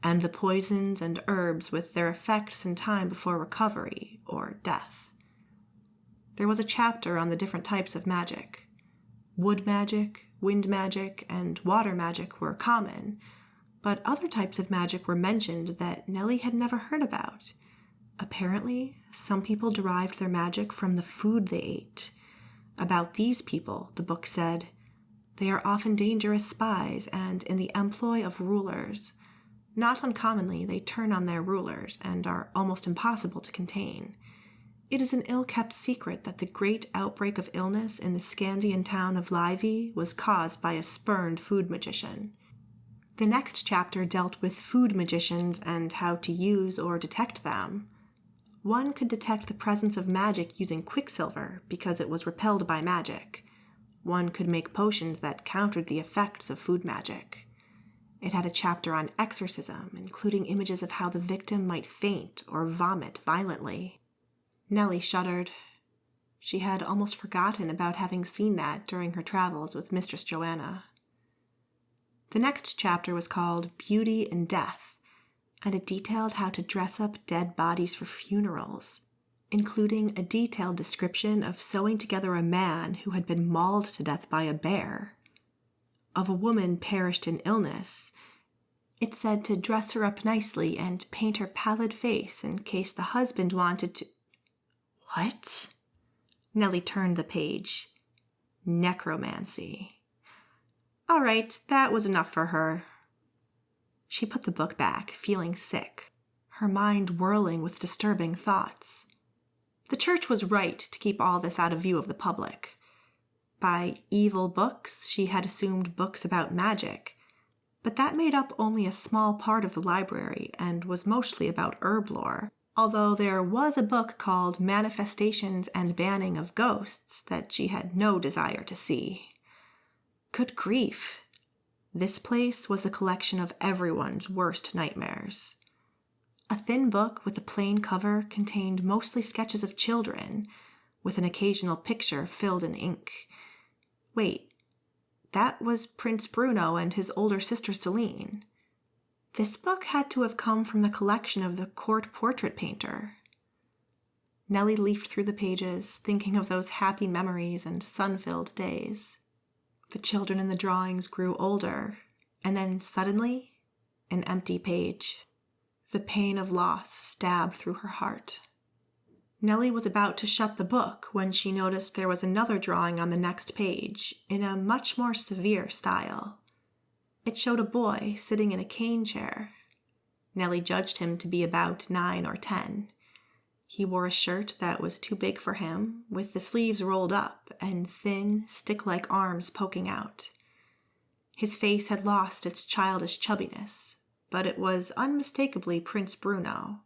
and the poisons and herbs with their effects in time before recovery or death. There was a chapter on the different types of magic. Wood magic, wind magic, and water magic were common, but other types of magic were mentioned that Nellie had never heard about. Apparently, some people derived their magic from the food they ate. About these people, the book said, they are often dangerous spies and in the employ of rulers. Not uncommonly, they turn on their rulers and are almost impossible to contain. It is an ill-kept secret that the great outbreak of illness in the Scandian town of Livy was caused by a spurned food magician. The next chapter dealt with food magicians and how to use or detect them. One could detect the presence of magic using quicksilver because it was repelled by magic. One could make potions that countered the effects of food magic. It had a chapter on exorcism, including images of how the victim might faint or vomit violently. Nellie shuddered. She had almost forgotten about having seen that during her travels with Mistress Joanna. The next chapter was called Beauty and Death, and it detailed how to dress up dead bodies for funerals, including a detailed description of sewing together a man who had been mauled to death by a bear. Of a woman perished in illness. It said to dress her up nicely and paint her pallid face in case the husband wanted to... What? Nellie turned the page. Necromancy. All right, that was enough for her. She put the book back, feeling sick, her mind whirling with disturbing thoughts. The church was right to keep all this out of view of the public. By evil books, she had assumed books about magic, but that made up only a small part of the library and was mostly about herb lore, although there was a book called Manifestations and Banning of Ghosts that she had no desire to see. Good grief! This place was the collection of everyone's worst nightmares. A thin book with a plain cover contained mostly sketches of children, with an occasional picture filled in ink. Wait, that was Prince Bruno and his older sister Celine. This book had to have come from the collection of the court portrait painter. Nellie leafed through the pages, thinking of those happy memories and sun-filled days. The children in the drawings grew older, and then suddenly, an empty page. The pain of loss stabbed through her heart. Nellie was about to shut the book when she noticed there was another drawing on the next page, in a much more severe style. It showed a boy sitting in a cane chair. Nellie judged him to be about 9 or 10. He wore a shirt that was too big for him, with the sleeves rolled up and thin, stick-like arms poking out. His face had lost its childish chubbiness, but it was unmistakably Prince Bruno.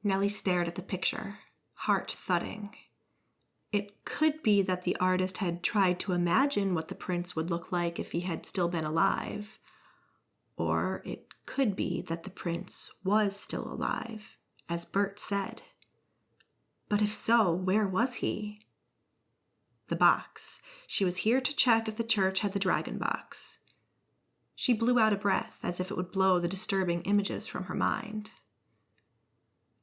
Nellie stared at the picture, heart thudding. It could be that the artist had tried to imagine what the prince would look like if he had still been alive. Or it could be that the prince was still alive, as Bert said. But if so, where was he? The box. She was here to check if the church had the dragon box. She blew out a breath as if it would blow the disturbing images from her mind.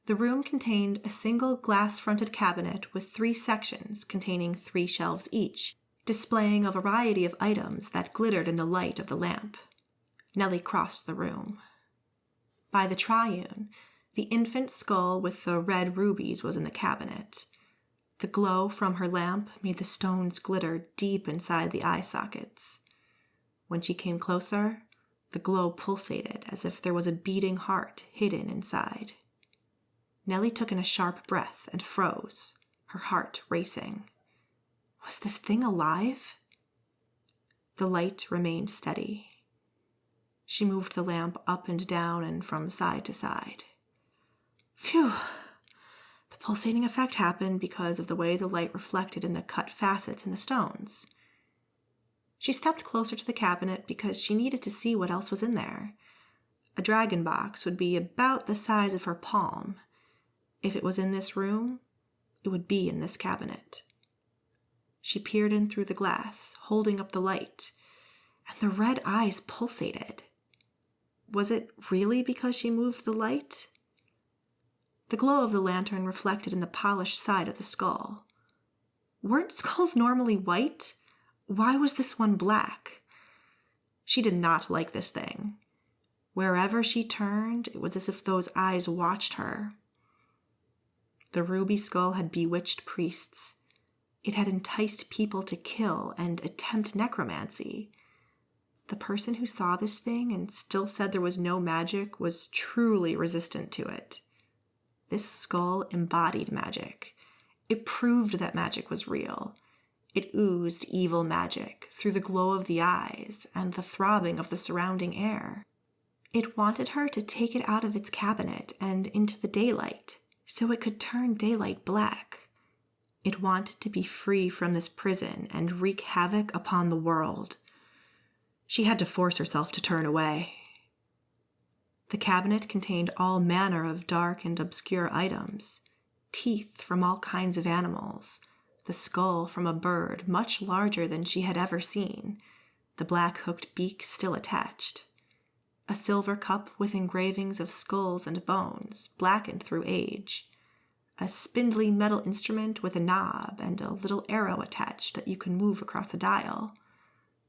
The room contained a single glass-fronted cabinet with 3 sections containing 3 shelves each, displaying a variety of items that glittered in the light of the lamp. Nellie crossed the room. By the triune, the infant skull with the red rubies was in the cabinet. The glow from her lamp made the stones glitter deep inside the eye sockets. When she came closer, the glow pulsated as if there was a beating heart hidden inside. Nellie took in a sharp breath and froze, her heart racing. Was this thing alive? The light remained steady. She moved the lamp up and down and from side to side. Phew! The pulsating effect happened because of the way the light reflected in the cut facets in the stones. She stepped closer to the cabinet because she needed to see what else was in there. A dragon box would be about the size of her palm. If it was in this room, it would be in this cabinet. She peered in through the glass, holding up the light, and the red eyes pulsated. Was it really because she moved the light? The glow of the lantern reflected in the polished side of the skull. Weren't skulls normally white? Why was this one black? She did not like this thing. Wherever she turned, it was as if those eyes watched her. The ruby skull had bewitched priests. It had enticed people to kill and attempt necromancy. The person who saw this thing and still said there was no magic was truly resistant to it. This skull embodied magic. It proved that magic was real. It oozed evil magic through the glow of the eyes and the throbbing of the surrounding air. It wanted her to take it out of its cabinet and into the daylight, so it could turn daylight black. It wanted to be free from this prison and wreak havoc upon the world. She had to force herself to turn away. The cabinet contained all manner of dark and obscure items, teeth from all kinds of animals, the skull from a bird much larger than she had ever seen, the black hooked beak still attached, a silver cup with engravings of skulls and bones, blackened through age, a spindly metal instrument with a knob and a little arrow attached that you can move across a dial,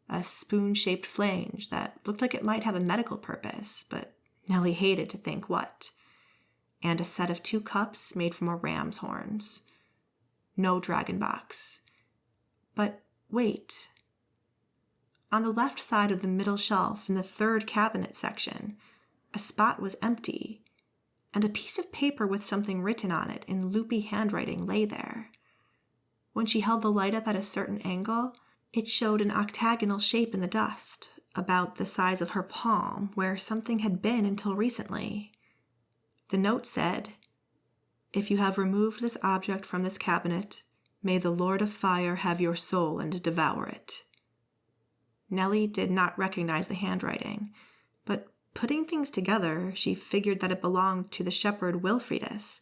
a spoon-shaped flange that looked like it might have a medical purpose, but Nellie hated to think what, and a set of 2 cups made from a ram's horns. No dragon box. But wait. On the left side of the middle shelf in the 3rd cabinet section, a spot was empty, and a piece of paper with something written on it in loopy handwriting lay there. When she held the light up at a certain angle, it showed an octagonal shape in the dust, about the size of her palm, where something had been until recently. The note said, "If you have removed this object from this cabinet, may the Lord of Fire have your soul and devour it." Nellie did not recognize the handwriting, but putting things together, she figured that it belonged to the shepherd Wilfridus,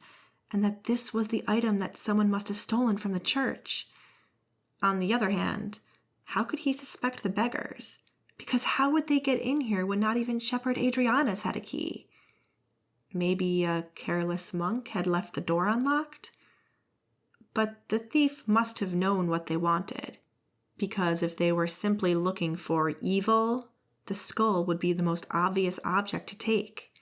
and that this was the item that someone must have stolen from the church. On the other hand, how could he suspect the beggars? Because how would they get in here when not even Shepherd Adrianis had a key? Maybe a careless monk had left the door unlocked? But the thief must have known what they wanted, because if they were simply looking for evil, the skull would be the most obvious object to take.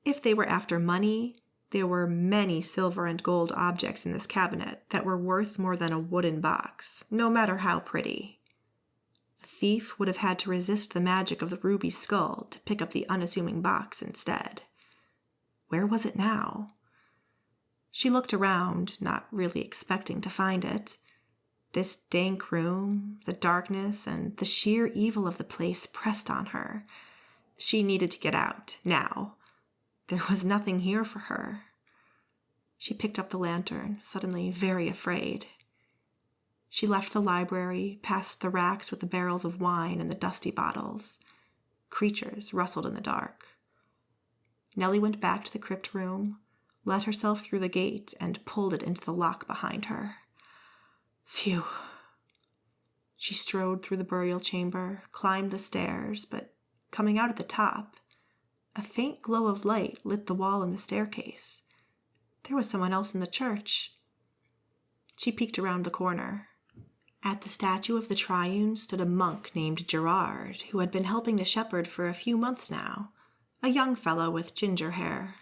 If they were after money, there were many silver and gold objects in this cabinet that were worth more than a wooden box, no matter how pretty. The thief would have had to resist the magic of the ruby skull to pick up the unassuming box instead. Where was it now? She looked around, not really expecting to find it. This dank room, the darkness, and the sheer evil of the place pressed on her. She needed to get out, now. There was nothing here for her. She picked up the lantern, suddenly very afraid. She left the library, past the racks with the barrels of wine and the dusty bottles. Creatures rustled in the dark. Nellie went back to the crypt room, let herself through the gate, and pulled it into the lock behind her. Phew. She strode through the burial chamber, climbed the stairs, but coming out at the top, a faint glow of light lit the wall and the staircase. There was someone else in the church. She peeked around the corner. At the statue of the Triune stood a monk named Gerard, who had been helping the shepherd for a few months now, a young fellow with ginger hair.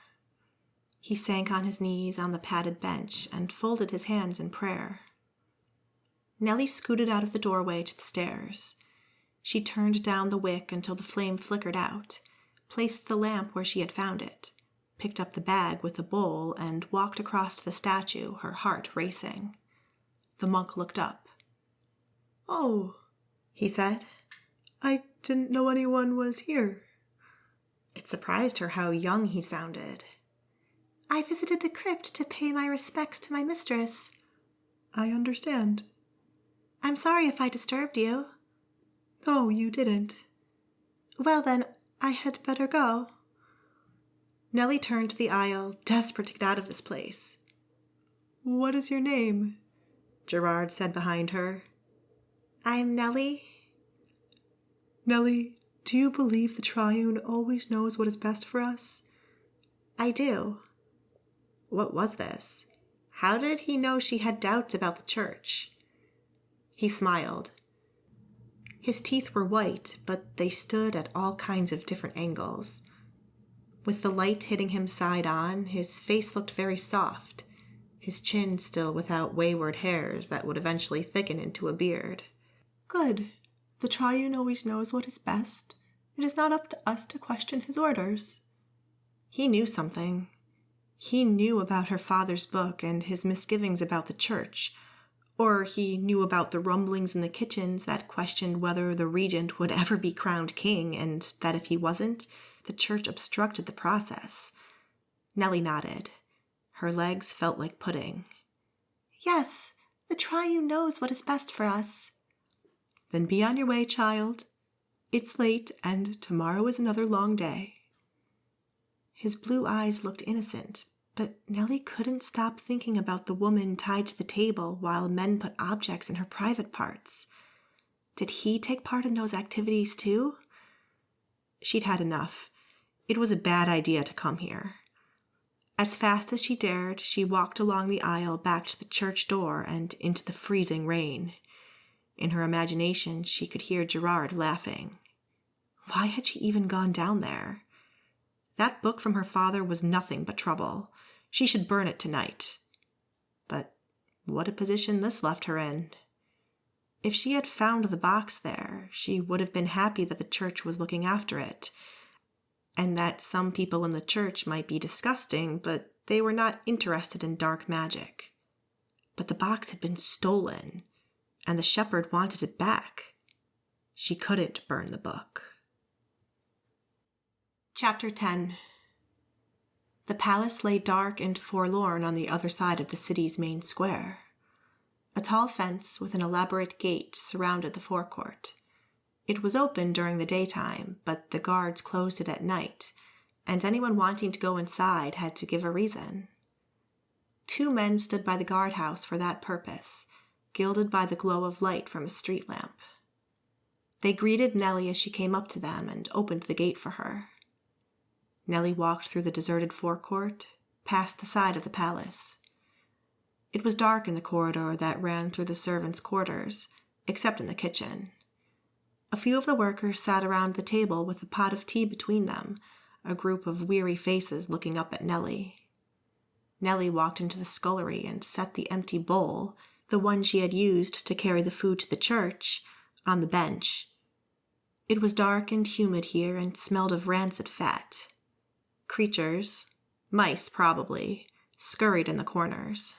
He sank on his knees on the padded bench and folded his hands in prayer. Nellie scooted out of the doorway to the stairs. She turned down the wick until the flame flickered out, placed the lamp where she had found it, picked up the bag with the bowl, and walked across to the statue, her heart racing. The monk looked up. "Oh," he said, "I didn't know anyone was here." It surprised her how young he sounded. "I visited the crypt to pay my respects to my mistress." "I understand." "I'm sorry if I disturbed you." "No, you didn't." "Well then, I had better go." Nellie turned to the aisle, desperate to get out of this place. "What is your name?" Gerard said behind her. "I'm Nellie." "Nellie, do you believe the Triune always knows what is best for us?" "I do." What was this? How did he know she had doubts about the church? He smiled. His teeth were white, but they stood at all kinds of different angles. With the light hitting him side on, his face looked very soft, his chin still without wayward hairs that would eventually thicken into a beard. Good. The Triune always knows what is best. It is not up to us to question his orders. He knew something. He knew about her father's book and his misgivings about the church. Or he knew about the rumblings in the kitchens that questioned whether the regent would ever be crowned king, and that if he wasn't, the church obstructed the process. Nellie nodded. Her legs felt like pudding. Yes, the Triune knows what is best for us. Then be on your way, child. It's late, and tomorrow is another long day. His blue eyes looked innocent, but Nellie couldn't stop thinking about the woman tied to the table while men put objects in her private parts. Did he take part in those activities too? She'd had enough. It was a bad idea to come here. As fast as she dared, she walked along the aisle back to the church door and into the freezing rain. In her imagination, she could hear Gerard laughing. Why had she even gone down there? That book from her father was nothing but trouble. She should burn it tonight. But what a position this left her in. If she had found the box there, she would have been happy that the church was looking after it, and that some people in the church might be disgusting, but they were not interested in dark magic. But the box had been stolen, and the shepherd wanted it back. She couldn't burn the book. Chapter 10. The palace lay dark and forlorn on the other side of the city's main square. A tall fence with an elaborate gate surrounded the forecourt. It was open during the daytime, but the guards closed it at night, and anyone wanting to go inside had to give a reason. 2 men stood by the guardhouse for that purpose, gilded by the glow of light from a street lamp. They greeted Nellie as she came up to them and opened the gate for her. Nellie walked through the deserted forecourt, past the side of the palace. It was dark in the corridor that ran through the servants' quarters, except in the kitchen. A few of the workers sat around the table with a pot of tea between them, a group of weary faces looking up at Nellie. Nellie walked into the scullery and set the empty bowl, the one she had used to carry the food to the church, on the bench. It was dark and humid here and smelled of rancid fat. Creatures, mice probably, scurried in the corners.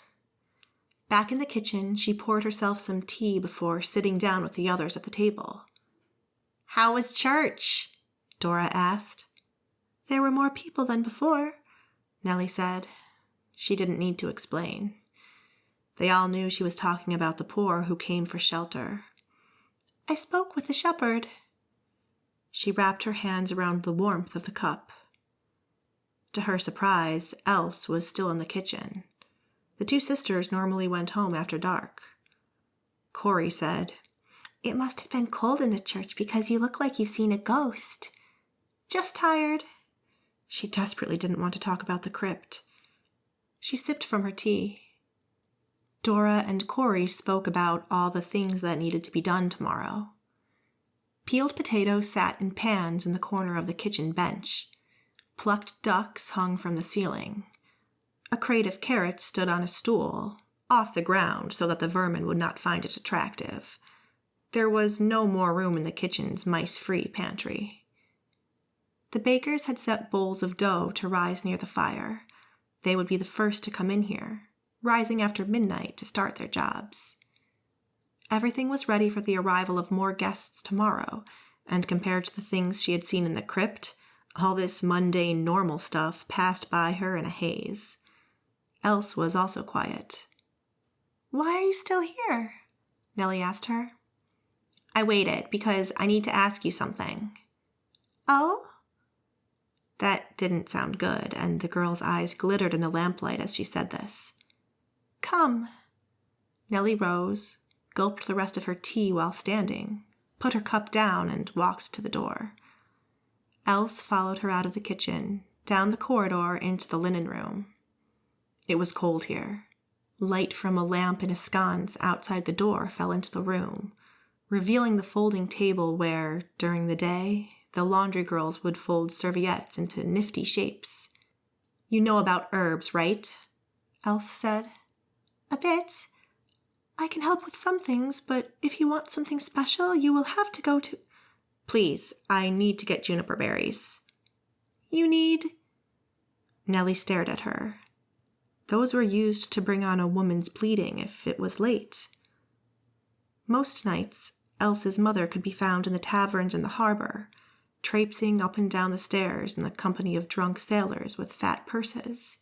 Back in the kitchen, she poured herself some tea before sitting down with the others at the table. "How was church?" Dora asked. There were more people than before, Nellie said. She didn't need to explain. They all knew she was talking about the poor who came for shelter. I spoke with the shepherd. She wrapped her hands around the warmth of the cup. To her surprise, Else was still in the kitchen. The 2 sisters normally went home after dark. Corey said, It must have been cold in the church because you look like you've seen a ghost. Just tired. She desperately didn't want to talk about the crypt. She sipped from her tea. Dora and Corey spoke about all the things that needed to be done tomorrow. Peeled potatoes sat in pans in the corner of the kitchen bench. Plucked ducks hung from the ceiling. A crate of carrots stood on a stool, off the ground so that the vermin would not find it attractive. There was no more room in the kitchen's mice-free pantry. The bakers had set bowls of dough to rise near the fire. They would be the first to come in here, rising after midnight to start their jobs. Everything was ready for the arrival of more guests tomorrow, and compared to the things she had seen in the crypt, all this mundane normal stuff passed by her in a haze. Else was also quiet. Why are you still here? Nellie asked her. I waited because I need to ask you something. Oh? That didn't sound good, and the girl's eyes glittered in the lamplight as she said this. Come. Nellie rose, gulped the rest of her tea while standing, put her cup down, and walked to the door. Else followed her out of the kitchen, down the corridor into the linen room. It was cold here. Light from a lamp in a sconce outside the door fell into the room, revealing the folding table where, during the day, the laundry girls would fold serviettes into nifty shapes. You know about herbs, right? Else said. A bit. I can help with some things, but if you want something special, you will have to go to... Please, I need to get juniper berries. You need... Nellie stared at her. Those were used to bring on a woman's bleeding if it was late. Most nights, Elsa's mother could be found in the taverns in the harbor, traipsing up and down the stairs in the company of drunk sailors with fat purses.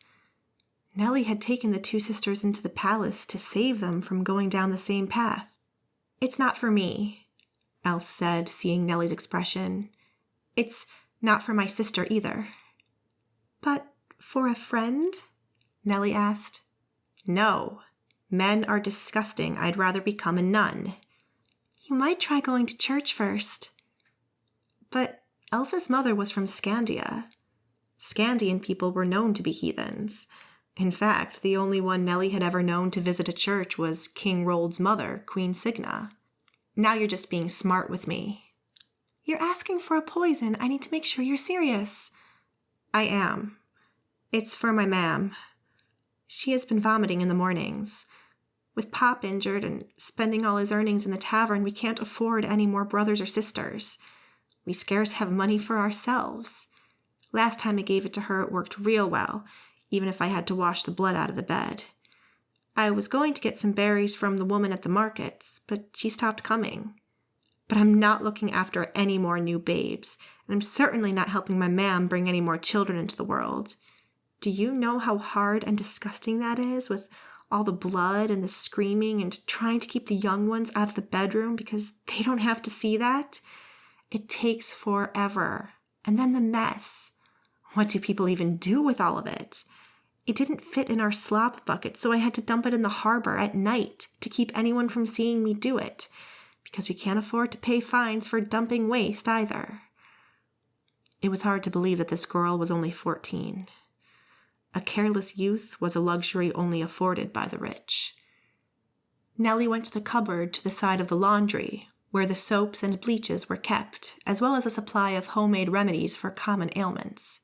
Nellie had taken the two sisters into the palace to save them from going down the same path. It's not for me, Else said, seeing Nellie's expression. It's not for my sister either. But for a friend? Nellie asked. No. Men are disgusting. I'd rather become a nun. You might try going to church first. But Elsa's mother was from Scandia. Scandian people were known to be heathens. In fact, the only one Nellie had ever known to visit a church was King Rold's mother, Queen Signa. Now you're just being smart with me. You're asking for a poison. I need to make sure you're serious. I am. It's for my ma'am. She has been vomiting in the mornings. With Pop injured and spending all his earnings in the tavern, we can't afford any more brothers or sisters. We scarce have money for ourselves. Last time I gave it to her, it worked real well, even if I had to wash the blood out of the bed. I was going to get some berries from the woman at the markets, but she stopped coming. But I'm not looking after any more new babes, and I'm certainly not helping my ma'am bring any more children into the world. Do you know how hard and disgusting that is, with all the blood and the screaming and trying to keep the young ones out of the bedroom because they don't have to see that? It takes forever. And then the mess. What do people even do with all of it? It didn't fit in our slop bucket, so I had to dump it in the harbor at night to keep anyone from seeing me do it, because we can't afford to pay fines for dumping waste either. It was hard to believe that this girl was only 14. A careless youth was a luxury only afforded by the rich. Nellie went to the cupboard to the side of the laundry, where the soaps and bleaches were kept, as well as a supply of homemade remedies for common ailments.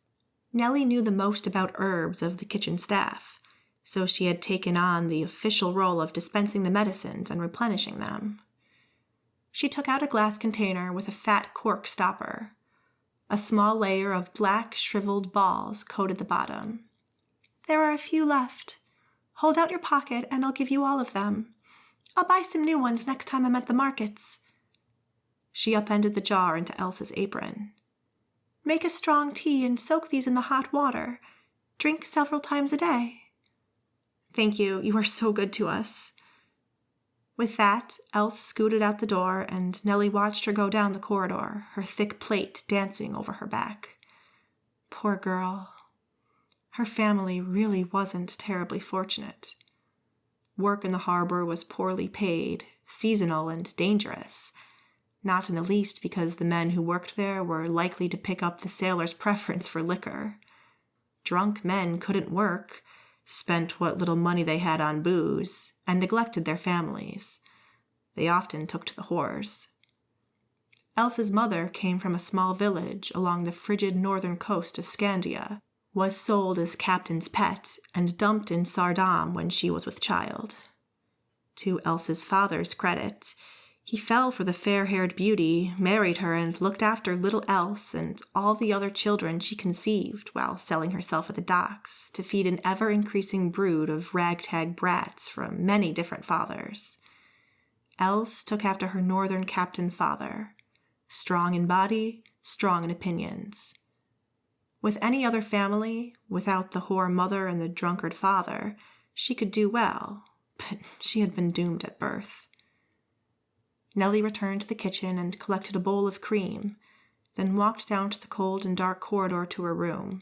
Nellie knew the most about herbs of the kitchen staff, so she had taken on the official role of dispensing the medicines and replenishing them. She took out a glass container with a fat cork stopper. A small layer of black, shriveled balls coated the bottom. There are a few left. Hold out your pocket and I'll give you all of them. I'll buy some new ones next time I'm at the markets. She upended the jar into Elsa's apron. Make a strong tea and soak these in the hot water. Drink several times a day. Thank you. You are so good to us. With that, Else scooted out the door, and Nellie watched her go down the corridor, her thick plait dancing over her back. Poor girl. Her family really wasn't terribly fortunate. Work in the harbor was poorly paid, seasonal, and dangerous. Not in the least because the men who worked there were likely to pick up the sailors' preference for liquor. Drunk men couldn't work, spent what little money they had on booze, and neglected their families. They often took to the whores. Elsa's mother came from a small village along the frigid northern coast of Scandia, was sold as captain's pet, and dumped in Saardam when she was with child. To Elsa's father's credit, he fell for the fair-haired beauty, married her, and looked after little Else and all the other children she conceived while selling herself at the docks to feed an ever-increasing brood of ragtag brats from many different fathers. Else took after her northern captain father, strong in body, strong in opinions. With any other family, without the whore mother and the drunkard father, she could do well, but she had been doomed at birth. Nellie returned to the kitchen and collected a bowl of cream, then walked down to the cold and dark corridor to her room.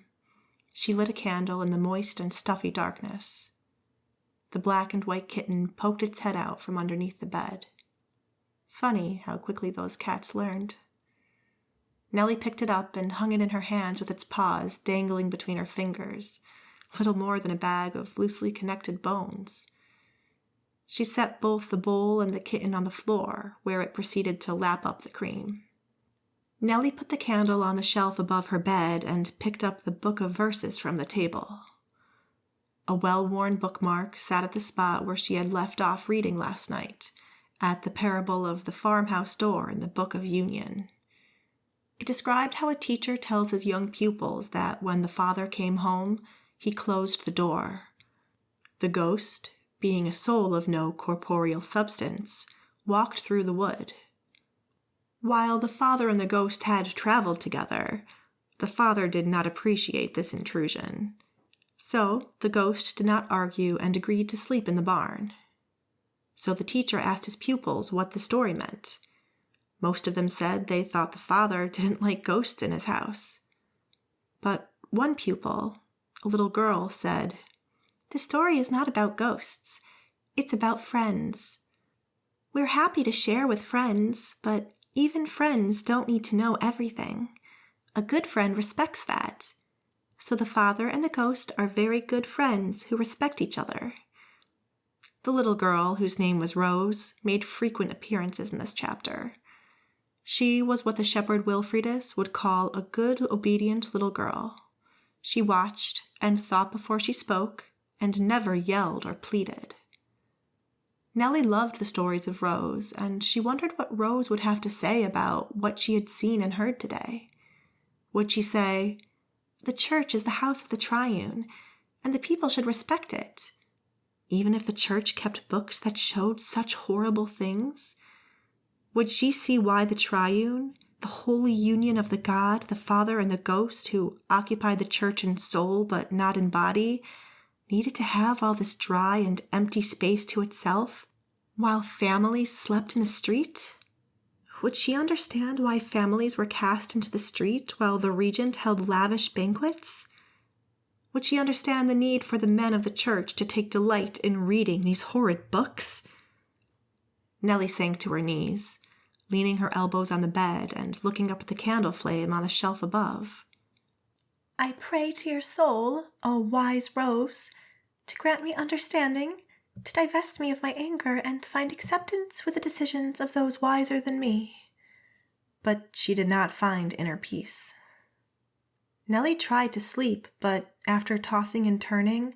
She lit a candle in the moist and stuffy darkness. The black and white kitten poked its head out from underneath the bed. Funny how quickly those cats learned. Nellie picked it up and hung it in her hands with its paws dangling between her fingers, little more than a bag of loosely connected bones. She set both the bowl and the kitten on the floor, where it proceeded to lap up the cream. Nellie put the candle on the shelf above her bed and picked up the book of verses from the table. A well-worn bookmark sat at the spot where she had left off reading last night, at the parable of the farmhouse door in the Book of Union. It described how a teacher tells his young pupils that when the father came home, he closed the door. The ghost, being a soul of no corporeal substance, walked through the wood. While the father and the ghost had traveled together, the father did not appreciate this intrusion. So the ghost did not argue and agreed to sleep in the barn. So the teacher asked his pupils what the story meant. Most of them said they thought the father didn't like ghosts in his house. But one pupil, a little girl, said, "The story is not about ghosts. It's about friends. We're happy to share with friends, but even friends don't need to know everything. A good friend respects that. So the father and the ghost are very good friends who respect each other." The little girl, whose name was Rose, made frequent appearances in this chapter. She was what the shepherd Wilfridus would call a good, obedient little girl. She watched and thought before she spoke, and never yelled or pleaded. Nellie loved the stories of Rose, and she wondered what Rose would have to say about what she had seen and heard today. Would she say, "The church is the house of the triune, and the people should respect it," even if the church kept books that showed such horrible things? Would she see why the triune, the holy union of the God, the Father, and the Ghost, who occupied the church in soul but not in body, needed to have all this dry and empty space to itself, while families slept in the street? Would she understand why families were cast into the street while the regent held lavish banquets? Would she understand the need for the men of the church to take delight in reading these horrid books? Nellie sank to her knees, leaning her elbows on the bed and looking up at the candle flame on the shelf above. "I pray to your soul, O wise Rose, to grant me understanding, to divest me of my anger and find acceptance with the decisions of those wiser than me." But she did not find inner peace. Nellie tried to sleep, but after tossing and turning,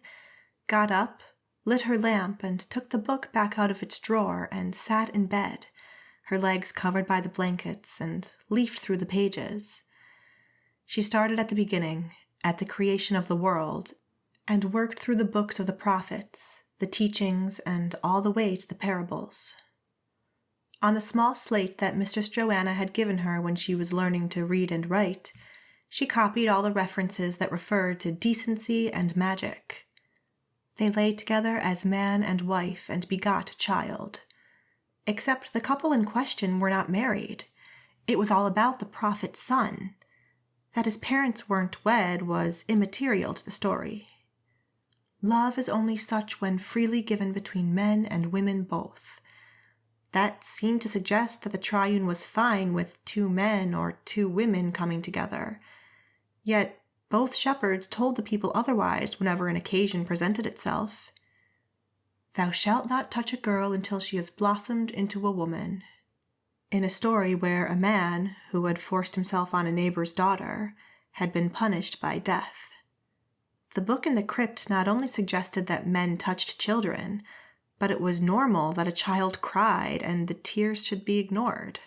got up, lit her lamp, and took the book back out of its drawer and sat in bed, her legs covered by the blankets, and leafed through the pages. She started at the beginning, at the creation of the world, and worked through the books of the prophets, the teachings, and all the way to the parables. On the small slate that Mistress Joanna had given her when she was learning to read and write, she copied all the references that referred to decency and magic. They lay together as man and wife and begot a child. Except the couple in question were not married. It was all about the prophet's son. That his parents weren't wed was immaterial to the story. Love is only such when freely given between men and women both. That seemed to suggest that the triune was fine with 2 men or 2 women coming together. Yet both shepherds told the people otherwise whenever an occasion presented itself. "Thou shalt not touch a girl until she has blossomed into a woman," in a story where a man, who had forced himself on a neighbor's daughter, had been punished by death. The book in the crypt not only suggested that men touched children, but it was normal that a child cried and the tears should be ignored.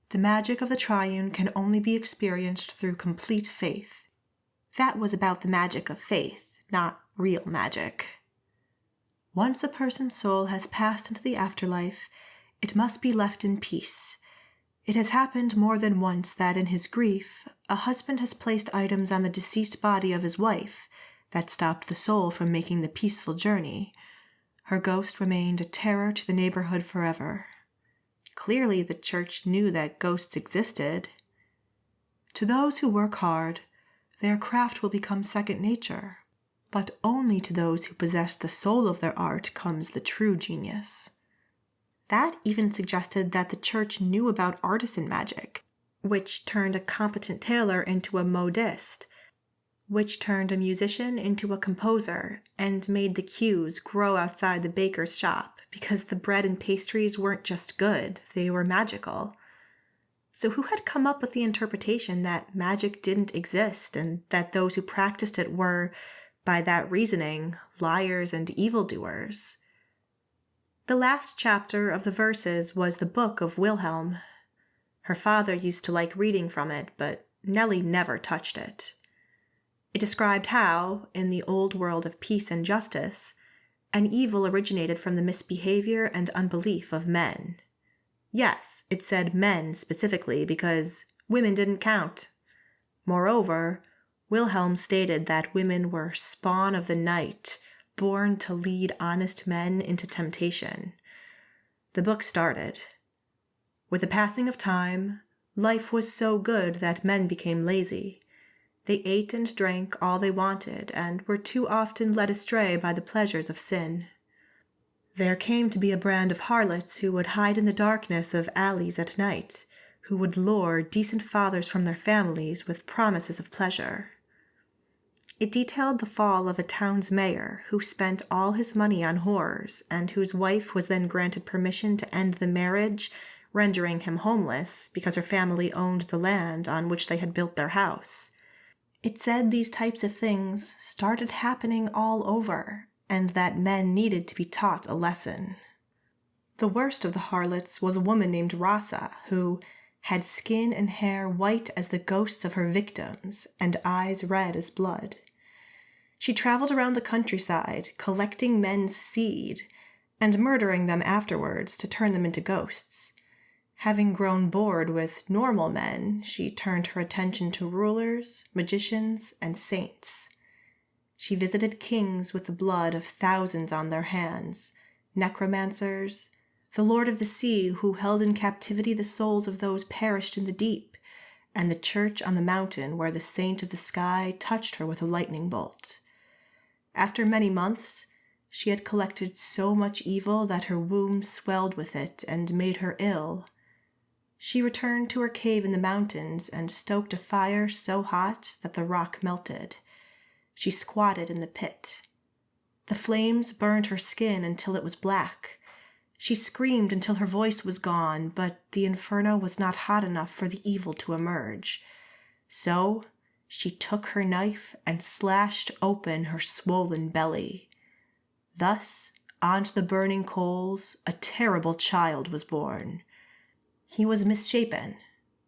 The magic of the triune can only be experienced through complete faith. That was about the magic of faith, not real magic. Once a person's soul has passed into the afterlife, it must be left in peace. It has happened more than once that in his grief, a husband has placed items on the deceased body of his wife that stopped the soul from making the peaceful journey. Her ghost remained a terror to the neighborhood forever. Clearly, the church knew that ghosts existed. To those who work hard, their craft will become second nature, but only to those who possess the soul of their art comes the true genius. That even suggested that the church knew about artisan magic, which turned a competent tailor into a modiste, which turned a musician into a composer, and made the cues grow outside the baker's shop, because the bread and pastries weren't just good, they were magical. So who had come up with the interpretation that magic didn't exist and that those who practiced it were By that reasoning, liars and evildoers. The last chapter of the verses was the book of Wilhelm. Her father used to like reading from it, but Nellie never touched it. It described how, in the old world of peace and justice, an evil originated from the misbehavior and unbelief of men. Yes, it said men specifically because women didn't count. Moreover, Wilhelm stated that women were spawn of the night, born to lead honest men into temptation. The book started. With the passing of time, life was so good that men became lazy. They ate and drank all they wanted and were too often led astray by the pleasures of sin. There came to be a brand of harlots who would hide in the darkness of alleys at night, who would lure decent fathers from their families with promises of pleasure. It detailed the fall of a town's mayor who spent all his money on whores and whose wife was then granted permission to end the marriage, rendering him homeless because her family owned the land on which they had built their house. It said these types of things started happening all over, and that men needed to be taught a lesson. The worst of the harlots was a woman named Rasa, who had skin and hair white as the ghosts of her victims, and eyes red as blood. She traveled around the countryside, collecting men's seed, and murdering them afterwards to turn them into ghosts. Having grown bored with normal men, she turned her attention to rulers, magicians, and saints. She visited kings with the blood of thousands on their hands, necromancers, the Lord of the Sea who held in captivity the souls of those perished in the deep, and the church on the mountain where the saint of the sky touched her with a lightning bolt. After many months, she had collected so much evil that her womb swelled with it and made her ill. She returned to her cave in the mountains and stoked a fire so hot that the rock melted. She squatted in the pit. The flames burned her skin until it was black. She screamed until her voice was gone, but the inferno was not hot enough for the evil to emerge. So she took her knife and slashed open her swollen belly. Thus, onto the burning coals, a terrible child was born. He was misshapen,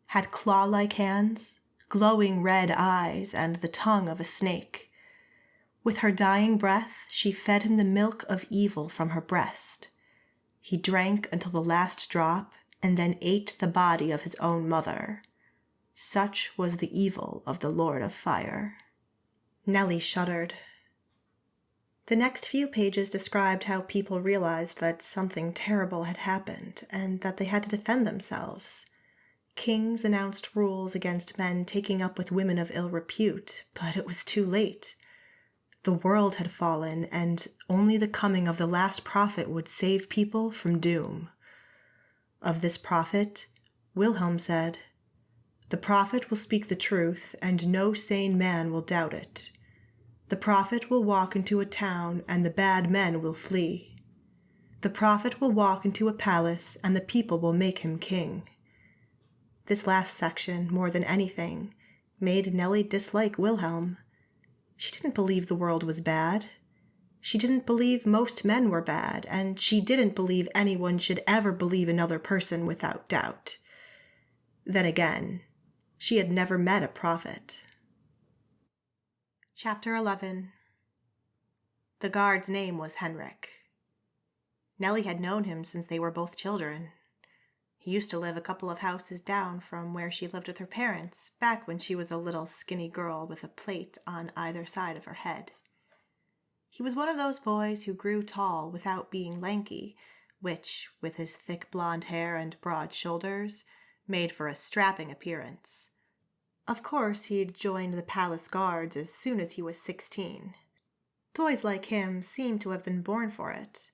had claw-like hands, glowing red eyes, and the tongue of a snake. With her dying breath, she fed him the milk of evil from her breast. He drank until the last drop, and then ate the body of his own mother. Such was the evil of the Lord of Fire. Nellie shuddered. The next few pages described how people realized that something terrible had happened and that they had to defend themselves. Kings announced rules against men taking up with women of ill repute, but it was too late. The world had fallen, and only the coming of the last prophet would save people from doom. Of this prophet, Wilhelm said, "The prophet will speak the truth, and no sane man will doubt it. The prophet will walk into a town, and the bad men will flee. The prophet will walk into a palace, and the people will make him king." This last section, more than anything, made Nellie dislike Wilhelm. She didn't believe the world was bad. She didn't believe most men were bad, and she didn't believe anyone should ever believe another person without doubt. Then again, she had never met a prophet. Chapter 11. The guard's name was Henrik. Nellie had known him since they were both children. He used to live a couple of houses down from where she lived with her parents, back when she was a little skinny girl with a plate on either side of her head. He was one of those boys who grew tall without being lanky, which, with his thick blonde hair and broad shoulders, made for a strapping appearance. Of course, he'd joined the palace guards as soon as he was 16. Boys like him seemed to have been born for it.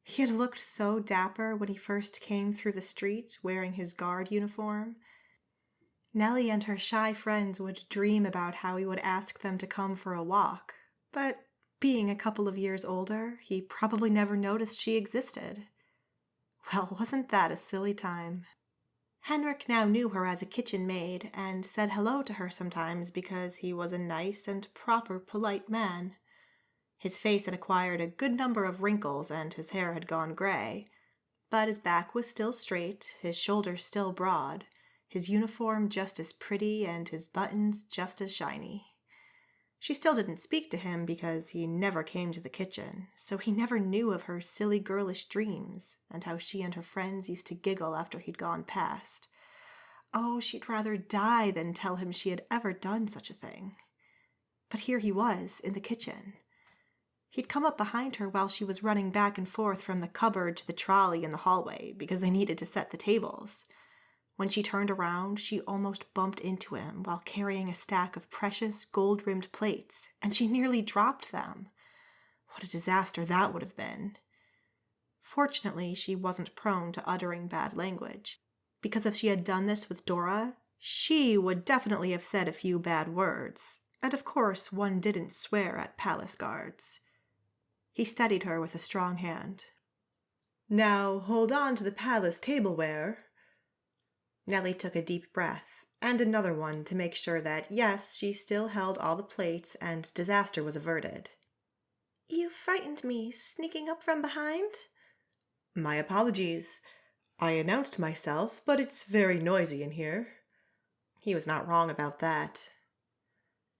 He had looked so dapper when he first came through the street wearing his guard uniform. Nellie and her shy friends would dream about how he would ask them to come for a walk, but being a couple of years older, he probably never noticed she existed. Well, wasn't that a silly time? Henrik now knew her as a kitchen maid and said hello to her sometimes because he was a nice and proper polite man. His face had acquired a good number of wrinkles and his hair had gone gray, but his back was still straight, his shoulders still broad, his uniform just as pretty and his buttons just as shiny. She still didn't speak to him because he never came to the kitchen, so he never knew of her silly girlish dreams and how she and her friends used to giggle after he'd gone past. Oh, she'd rather die than tell him she had ever done such a thing. But here he was, in the kitchen. He'd come up behind her while she was running back and forth from the cupboard to the trolley in the hallway because they needed to set the tables. When she turned around, she almost bumped into him while carrying a stack of precious gold-rimmed plates, and she nearly dropped them. What a disaster that would have been. Fortunately, she wasn't prone to uttering bad language, because if she had done this with Dora, she would definitely have said a few bad words, and of course one didn't swear at palace guards. He steadied her with a strong hand. "Now hold on to the palace tableware." Nellie took a deep breath, and another one to make sure that, yes, she still held all the plates and disaster was averted. "You frightened me, sneaking up from behind?" "My apologies. I announced myself, but it's very noisy in here." He was not wrong about that.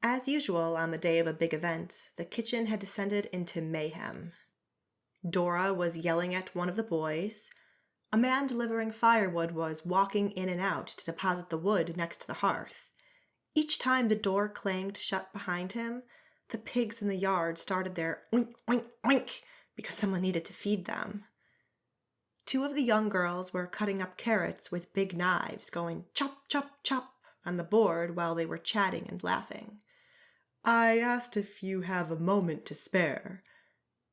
As usual on the day of a big event, the kitchen had descended into mayhem. Dora was yelling at one of the boys. A man delivering firewood was walking in and out to deposit the wood next to the hearth. Each time the door clanged shut behind him, the pigs in the yard started their oink, oink, oink because someone needed to feed them. Two of the young girls were cutting up carrots with big knives, going chop, chop, chop on the board while they were chatting and laughing. "I asked if you have a moment to spare,"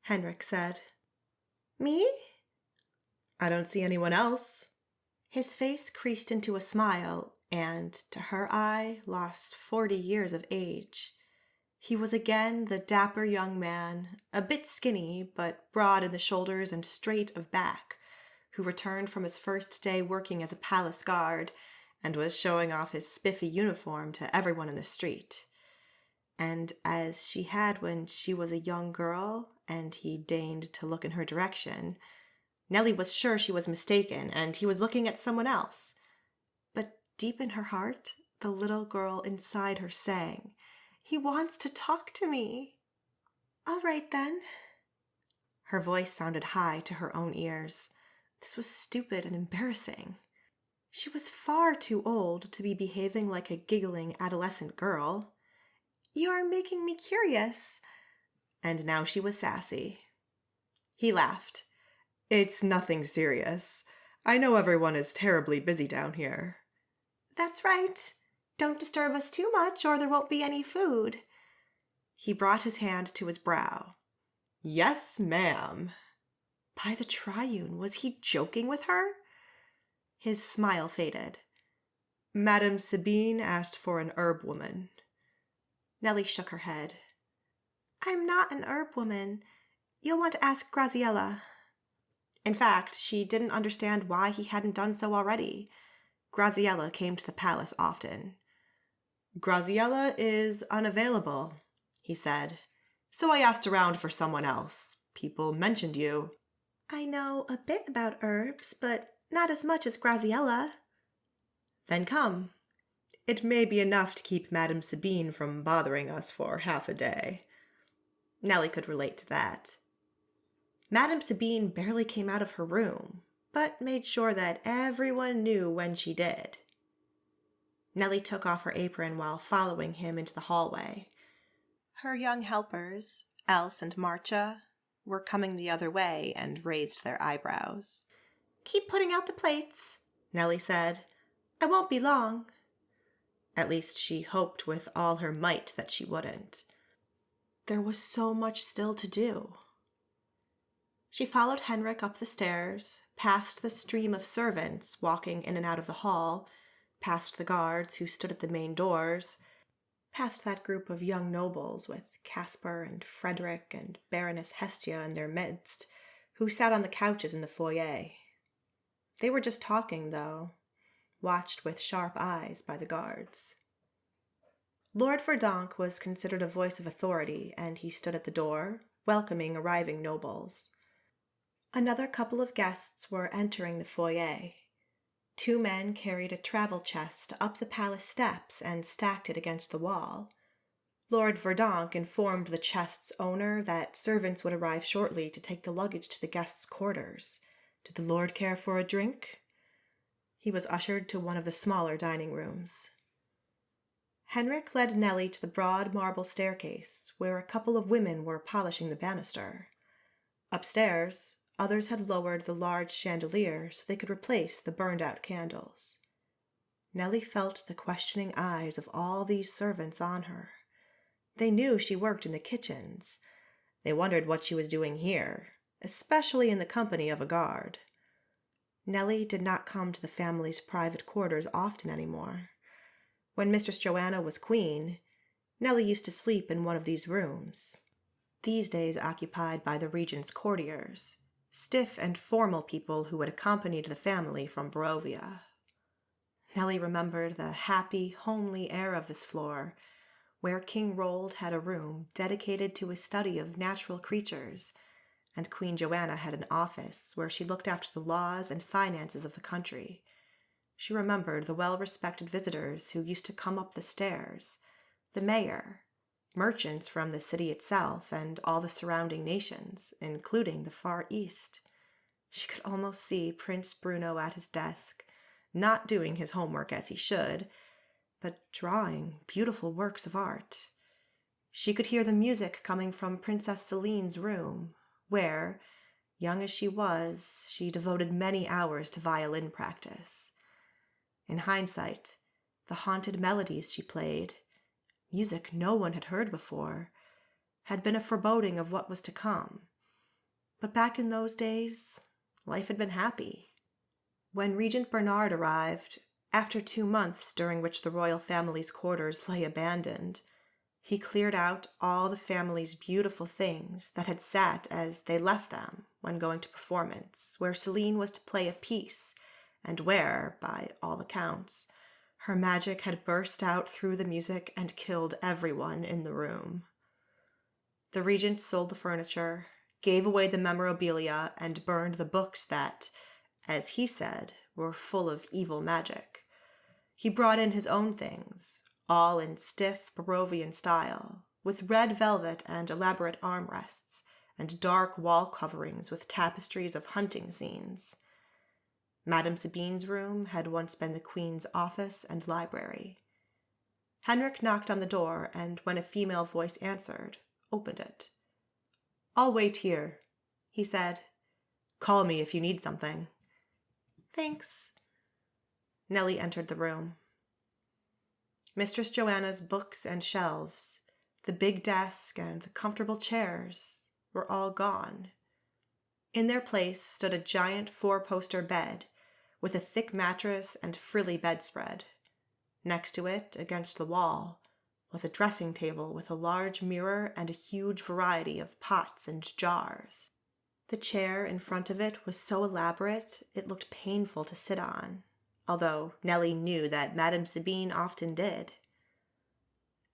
Henrik said. "Me?" "I don't see anyone else." His face creased into a smile, and, to her eye, lost 40 years of age. He was again the dapper young man, a bit skinny, but broad in the shoulders and straight of back, who returned from his first day working as a palace guard and was showing off his spiffy uniform to everyone in the street. And as she had when she was a young girl and he deigned to look in her direction, Nellie was sure she was mistaken and he was looking at someone else. But deep in her heart, the little girl inside her sang, "He wants to talk to me." "All right then." Her voice sounded high to her own ears. This was stupid and embarrassing. She was far too old to be behaving like a giggling adolescent girl. "You're making me curious." And now she was sassy. He laughed. "It's nothing serious. I know everyone is terribly busy down here." "That's right. Don't disturb us too much or there won't be any food." He brought his hand to his brow. "Yes, ma'am." By the Triune, was he joking with her? His smile faded. "Madame Sabine asked for an herb woman." Nellie shook her head. "I'm not an herb woman. You'll want to ask Graziella." In fact, she didn't understand why he hadn't done so already. Graziella came to the palace often. "Graziella is unavailable," he said. "So I asked around for someone else. People mentioned you." "I know a bit about herbs, but not as much as Graziella." "Then come. It may be enough to keep Madame Sabine from bothering us for half a day." Nellie could relate to that. Madame Sabine barely came out of her room, but made sure that everyone knew when she did. Nellie took off her apron while following him into the hallway. Her young helpers, Else and Marcia, were coming the other way and raised their eyebrows. "Keep putting out the plates," Nellie said. "I won't be long." At least she hoped with all her might that she wouldn't. There was so much still to do. She followed Henrik up the stairs, past the stream of servants walking in and out of the hall, past the guards who stood at the main doors, past that group of young nobles with Caspar and Frederick and Baroness Hestia in their midst, who sat on the couches in the foyer. They were just talking, though, watched with sharp eyes by the guards. Lord Verdonk was considered a voice of authority, and he stood at the door, welcoming arriving nobles. Another couple of guests were entering the foyer. 2 men carried a travel chest up the palace steps and stacked it against the wall. Lord Verdonk informed the chest's owner that servants would arrive shortly to take the luggage to the guests' quarters. Did the lord care for a drink? He was ushered to one of the smaller dining rooms. Henrik led Nellie to the broad marble staircase, where a couple of women were polishing the banister. Upstairs, others had lowered the large chandelier so they could replace the burned-out candles. Nellie felt the questioning eyes of all these servants on her. They knew she worked in the kitchens. They wondered what she was doing here, especially in the company of a guard. Nellie did not come to the family's private quarters often anymore. When Mistress Joanna was queen, Nellie used to sleep in one of these rooms, these days occupied by the regent's courtiers, stiff and formal people who had accompanied the family from Barovia. Nellie remembered the happy, homely air of this floor, where King Rold had a room dedicated to his study of natural creatures, and Queen Joanna had an office where she looked after the laws and finances of the country. She remembered the well-respected visitors who used to come up the stairs, the mayor, merchants from the city itself and all the surrounding nations, including the Far East. She could almost see Prince Bruno at his desk, not doing his homework as he should, but drawing beautiful works of art. She could hear the music coming from Princess Celine's room, where, young as she was, she devoted many hours to violin practice. In hindsight, the haunted melodies she played, music no one had heard before, had been a foreboding of what was to come. But back in those days, life had been happy. When Regent Bernard arrived, after 2 months during which the royal family's quarters lay abandoned, he cleared out all the family's beautiful things that had sat as they left them when going to performance, where Celine was to play a piece, and where, by all accounts, her magic had burst out through the music and killed everyone in the room. The regent sold the furniture, gave away the memorabilia, and burned the books that, as he said, were full of evil magic. He brought in his own things, all in stiff Barovian style, with red velvet and elaborate armrests, and dark wall coverings with tapestries of hunting scenes. Madame Sabine's room had once been the queen's office and library. Henrik knocked on the door, and when a female voice answered, opened it. "I'll wait here," he said. "Call me if you need something." "Thanks." Nellie entered the room. Mistress Joanna's books and shelves, the big desk and the comfortable chairs were all gone. In their place stood a giant 4-poster bed with a thick mattress and frilly bedspread. Next to it, against the wall, was a dressing table with a large mirror and a huge variety of pots and jars. The chair in front of it was so elaborate it looked painful to sit on, although Nellie knew that Madame Sabine often did.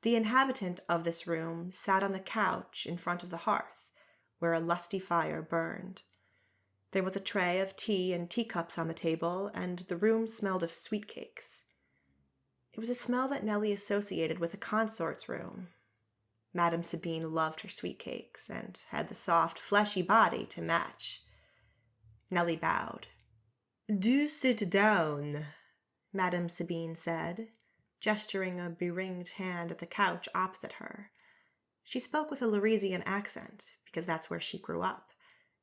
The inhabitant of this room sat on the couch in front of the hearth, where a lusty fire burned. There was a tray of tea and teacups on the table, and the room smelled of sweet cakes. It was a smell that Nellie associated with a consort's room. Madame Sabine loved her sweet cakes, and had the soft, fleshy body to match. Nellie bowed. "Do sit down," Madame Sabine said, gesturing a beringed hand at the couch opposite her. She spoke with a Laresian accent, because that's where she grew up,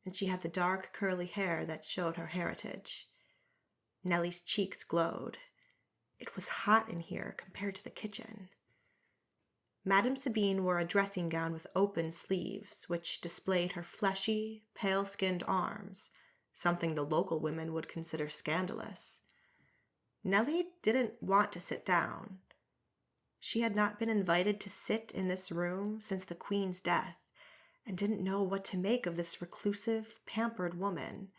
and she had the dark, curly hair that showed her heritage. Nellie's cheeks glowed. It was hot in here compared to the kitchen. Madame Sabine wore a dressing gown with open sleeves, which displayed her fleshy, pale-skinned arms, something the local women would consider scandalous. Nellie didn't want to sit down. She had not been invited to sit in this room since the Queen's death, and didn't know what to make of this reclusive, pampered woman.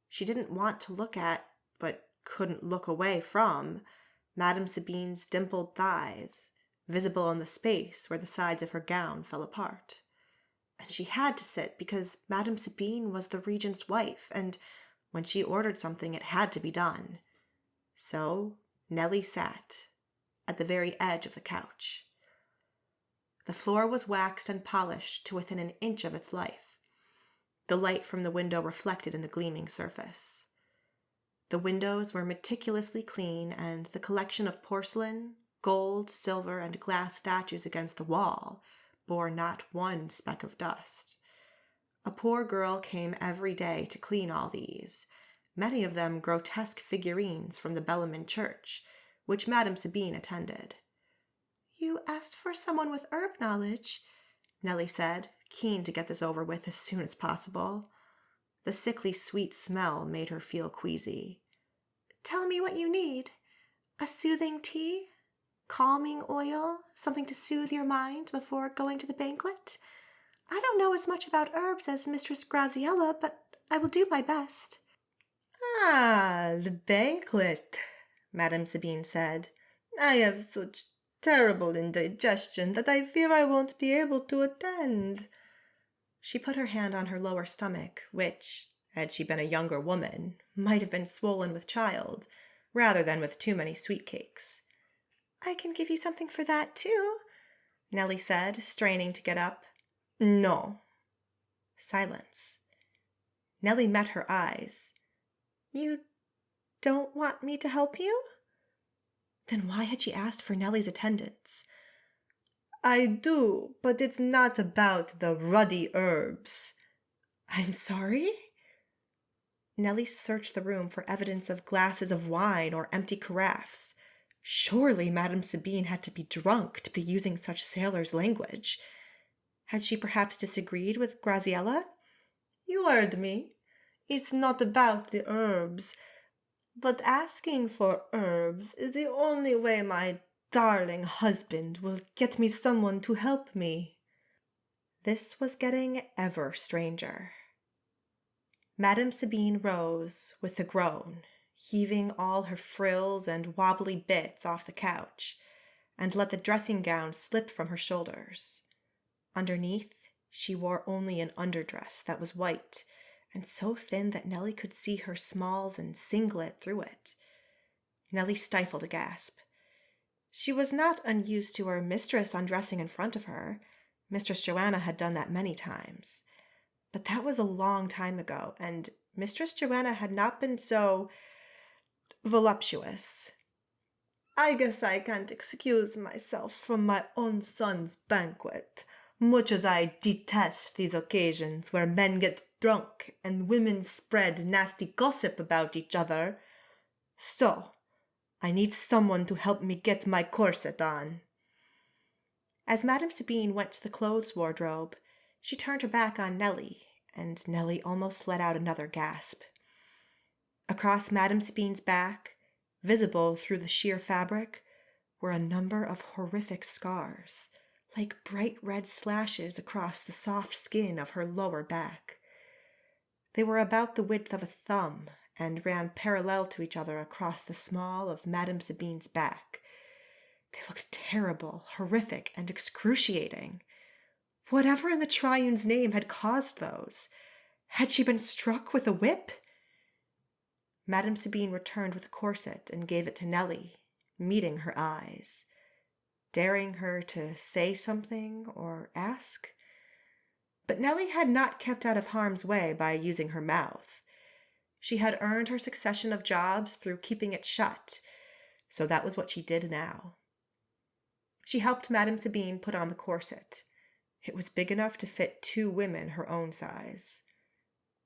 She didn't want to look at, but couldn't look away from, Madame Sabine's dimpled thighs, visible in the space where the sides of her gown fell apart. and she had to sit because Madame Sabine was the regent's wife, and when she ordered something, it had to be done. So Nellie sat at the very edge of the couch. The floor was waxed and polished to within an inch of its life. The light from the window reflected in the gleaming surface. The windows were meticulously clean, and the collection of porcelain, gold, silver, and glass statues against the wall bore not one speck of dust. A poor girl came every day to clean all these, many of them grotesque figurines from the Bellarmine Church, which Madame Sabine attended. "You asked for someone with herb knowledge," Nellie said, keen to get this over with as soon as possible. The sickly sweet smell made her feel queasy. "Tell me what you need. A soothing tea? Calming oil? Something to soothe your mind before going to the banquet? I don't know as much about herbs as Mistress Graziella, but I will do my best." "Ah, the banquet," Madame Sabine said. "I have such terrible indigestion that I fear I won't be able to attend." She put her hand on her lower stomach, which, had she been a younger woman, might have been swollen with child, rather than with too many sweet cakes. "I can give you something for that, too," Nellie said, straining to get up. "No." Silence. Nellie met her eyes. "You don't want me to help you?" Then why had she asked for Nellie's attendance? "I do, but it's not about the ruddy herbs." "I'm sorry?" Nellie searched the room for evidence of glasses of wine or empty carafes. Surely Madame Sabine had to be drunk to be using such sailor's language. Had she perhaps disagreed with Graziella? "You heard me. It's not about the herbs. But asking for herbs is the only way my darling husband will get me someone to help me." This was getting ever stranger. Madame Sabine rose with a groan, heaving all her frills and wobbly bits off the couch, and let the dressing gown slip from her shoulders. Underneath, she wore only an underdress that was white, and so thin that Nellie could see her smalls and singlet through it. Nellie stifled a gasp. She was not unused to her mistress undressing in front of her. Mistress Joanna had done that many times. But that was a long time ago, and Mistress Joanna had not been so voluptuous. "I guess I can't excuse myself from my own son's banquet, much as I detest these occasions where men get drunk and women spread nasty gossip about each other. So, I need someone to help me get my corset on." As Madame Sabine went to the clothes wardrobe, she turned her back on Nellie, and Nellie almost let out another gasp. Across Madame Sabine's back, visible through the sheer fabric, were a number of horrific scars, like bright red slashes across the soft skin of her lower back. They were about the width of a thumb and ran parallel to each other across the small of Madame Sabine's back. They looked terrible, horrific, and excruciating. Whatever in the Triune's name had caused those? Had she been struck with a whip? Madame Sabine returned with a corset and gave it to Nellie, meeting her eyes, daring her to say something or ask. But Nellie had not kept out of harm's way by using her mouth. She had earned her succession of jobs through keeping it shut, so that was what she did now. She helped Madame Sabine put on the corset. It was big enough to fit 2 women her own size.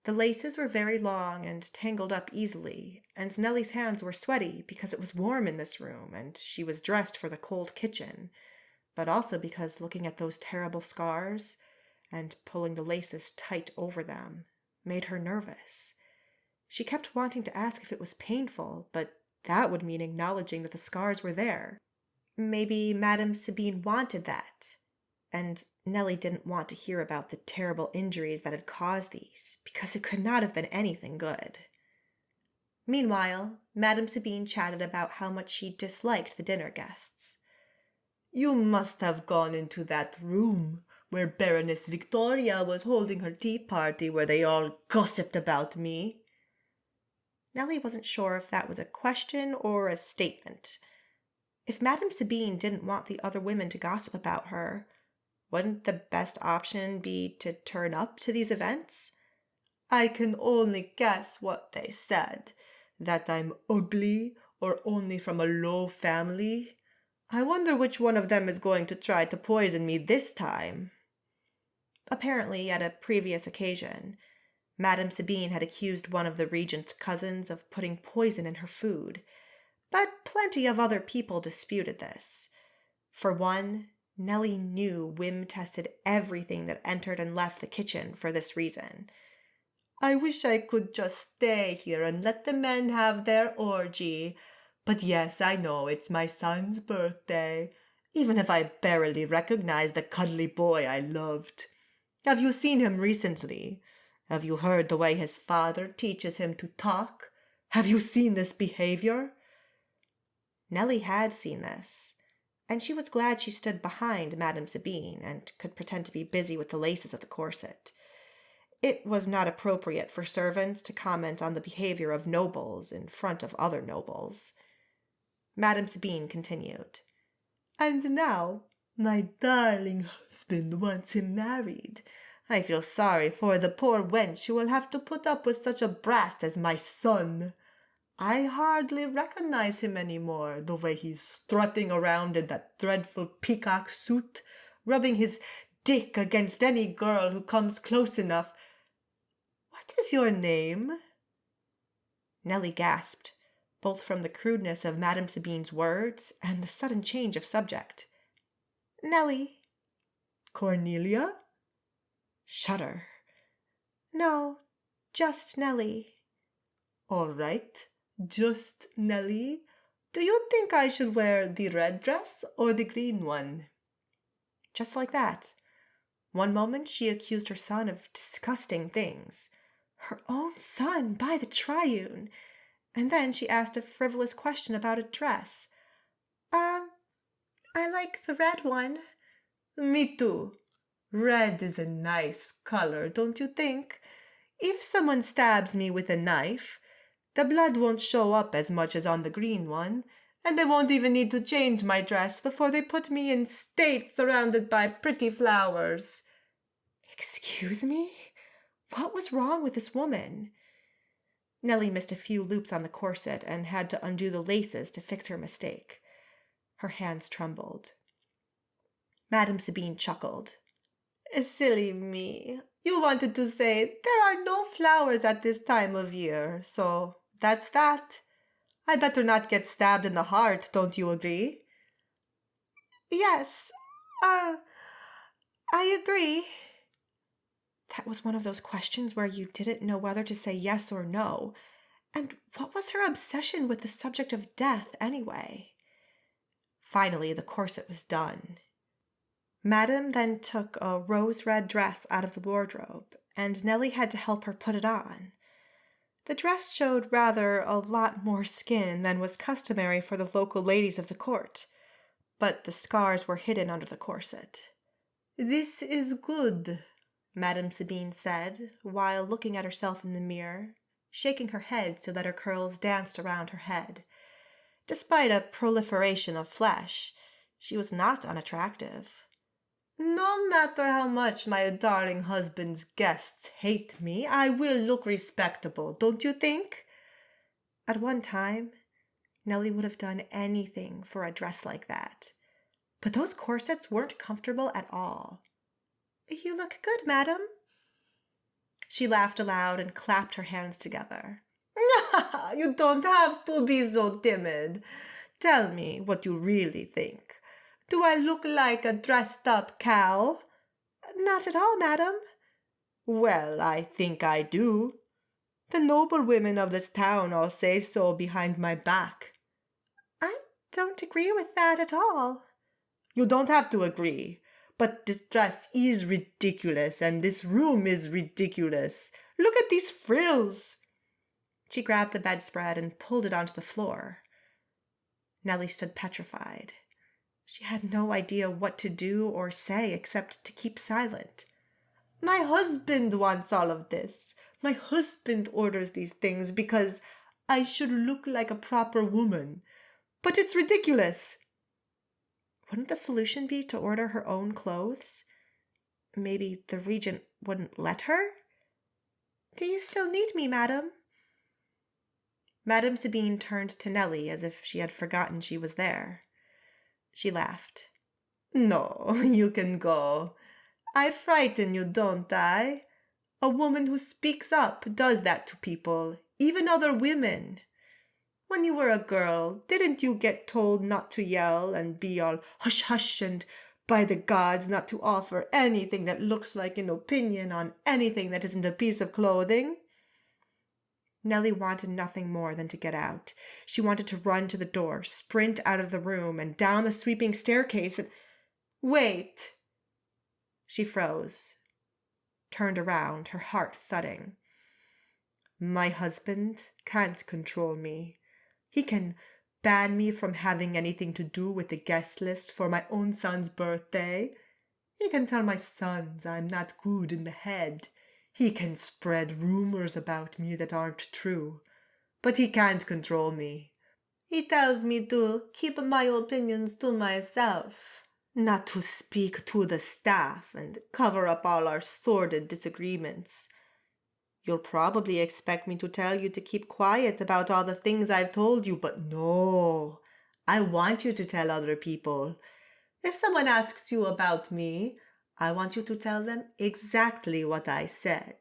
The laces were very long and tangled up easily, and Nellie's hands were sweaty because it was warm in this room and she was dressed for the cold kitchen, but also because looking at those terrible scars and pulling the laces tight over them made her nervous. She kept wanting to ask if it was painful, but that would mean acknowledging that the scars were there. Maybe Madame Sabine wanted that, and Nellie didn't want to hear about the terrible injuries that had caused these, because it could not have been anything good. Meanwhile, Madame Sabine chatted about how much she disliked the dinner guests. "You must have gone into that room where Baroness Victoria was holding her tea party where they all gossiped about me." Nellie wasn't sure if that was a question or a statement. If Madame Sabine didn't want the other women to gossip about her, wouldn't the best option be to turn up to these events? "I can only guess what they said. That I'm ugly or only from a low family. I wonder which one of them is going to try to poison me this time." Apparently, at a previous occasion, Madame Sabine had accused one of the regent's cousins of putting poison in her food, but plenty of other people disputed this. For one, Nellie knew Wim tested everything that entered and left the kitchen for this reason. "I wish I could just stay here and let the men have their orgy. But yes, I know it's my son's birthday, even if I barely recognize the cuddly boy I loved. Have you seen him recently? Have you heard the way his father teaches him to talk? Have you seen this behavior?" Nellie had seen this, and she was glad she stood behind Madame Sabine and could pretend to be busy with the laces of the corset. It was not appropriate for servants to comment on the behavior of nobles in front of other nobles. Madame Sabine continued. "And now my darling husband wants him married. I feel sorry for the poor wench who will have to put up with such a brat as my son. I hardly recognize him any more, the way he's strutting around in that dreadful peacock suit, rubbing his dick against any girl who comes close enough. What is your name?" Nellie gasped, both from the crudeness of Madame Sabine's words and the sudden change of subject. "Nellie." "Cornelia?" Shudder. "No, just Nellie." "All right, just Nellie. Do you think I should wear the red dress or the green one?" Just like that. One moment she accused her son of disgusting things. Her own son, by the Triune. And then she asked a frivolous question about a dress. I like the red one." "Me too. Red is a nice color, don't you think? If someone stabs me with a knife, the blood won't show up as much as on the green one, and I won't even need to change my dress before they put me in state surrounded by pretty flowers." Excuse me? What was wrong with this woman? Nellie missed a few loops on the corset and had to undo the laces to fix her mistake. Her hands trembled. Madame Sabine chuckled. "Silly me. You wanted to say there are no flowers at this time of year, so that's that. I better not get stabbed in the heart, don't you agree?" "Yes, I agree." That was one of those questions where you didn't know whether to say yes or no. And what was her obsession with the subject of death, anyway? Finally, the corset was done. Madame then took a rose-red dress out of the wardrobe, and Nellie had to help her put it on. The dress showed rather a lot more skin than was customary for the local ladies of the court, but the scars were hidden under the corset. "This is good," Madame Sabine said, while looking at herself in the mirror, shaking her head so that her curls danced around her head. Despite a proliferation of flesh, she was not unattractive. "No matter how much my darling husband's guests hate me, I will look respectable, don't you think?" At one time, Nellie would have done anything for a dress like that. But those corsets weren't comfortable at all. "You look good, madam." She laughed aloud and clapped her hands together. "You don't have to be so timid. Tell me what you really think. Do I look like a dressed-up cow?" "Not at all, madam." "Well, I think I do. The noble women of this town all say so behind my back." "I don't agree with that at all." "You don't have to agree. But this dress is ridiculous, and this room is ridiculous. Look at these frills." She grabbed the bedspread and pulled it onto the floor. Nellie stood petrified. She had no idea what to do or say except to keep silent. My husband wants all of this. My husband orders these things because I should look like a proper woman. But it's ridiculous. Wouldn't the solution be to order her own clothes? Maybe the regent wouldn't let her? Do you still need me, madam? Madame Sabine turned to Nellie as if she had forgotten she was there. She laughed. No, you can go. I frighten you, don't I? A woman who speaks up does that to people, even other women. When you were a girl, didn't you get told not to yell and be all hush hush and by the gods not to offer anything that looks like an opinion on anything that isn't a piece of clothing? Nellie wanted nothing more than to get out. She wanted to run to the door, sprint out of the room and down the sweeping staircase and... Wait! She froze, turned around, her heart thudding. My husband can't control me. He can ban me from having anything to do with the guest list for my own son's birthday. He can tell my sons I'm not good in the head. He can spread rumors about me that aren't true. But he can't control me. He tells me to keep my opinions to myself, not to speak to the staff and cover up all our sordid disagreements. You'll probably expect me to tell you to keep quiet about all the things I've told you, but no, I want you to tell other people. If someone asks you about me, I want you to tell them exactly what I said.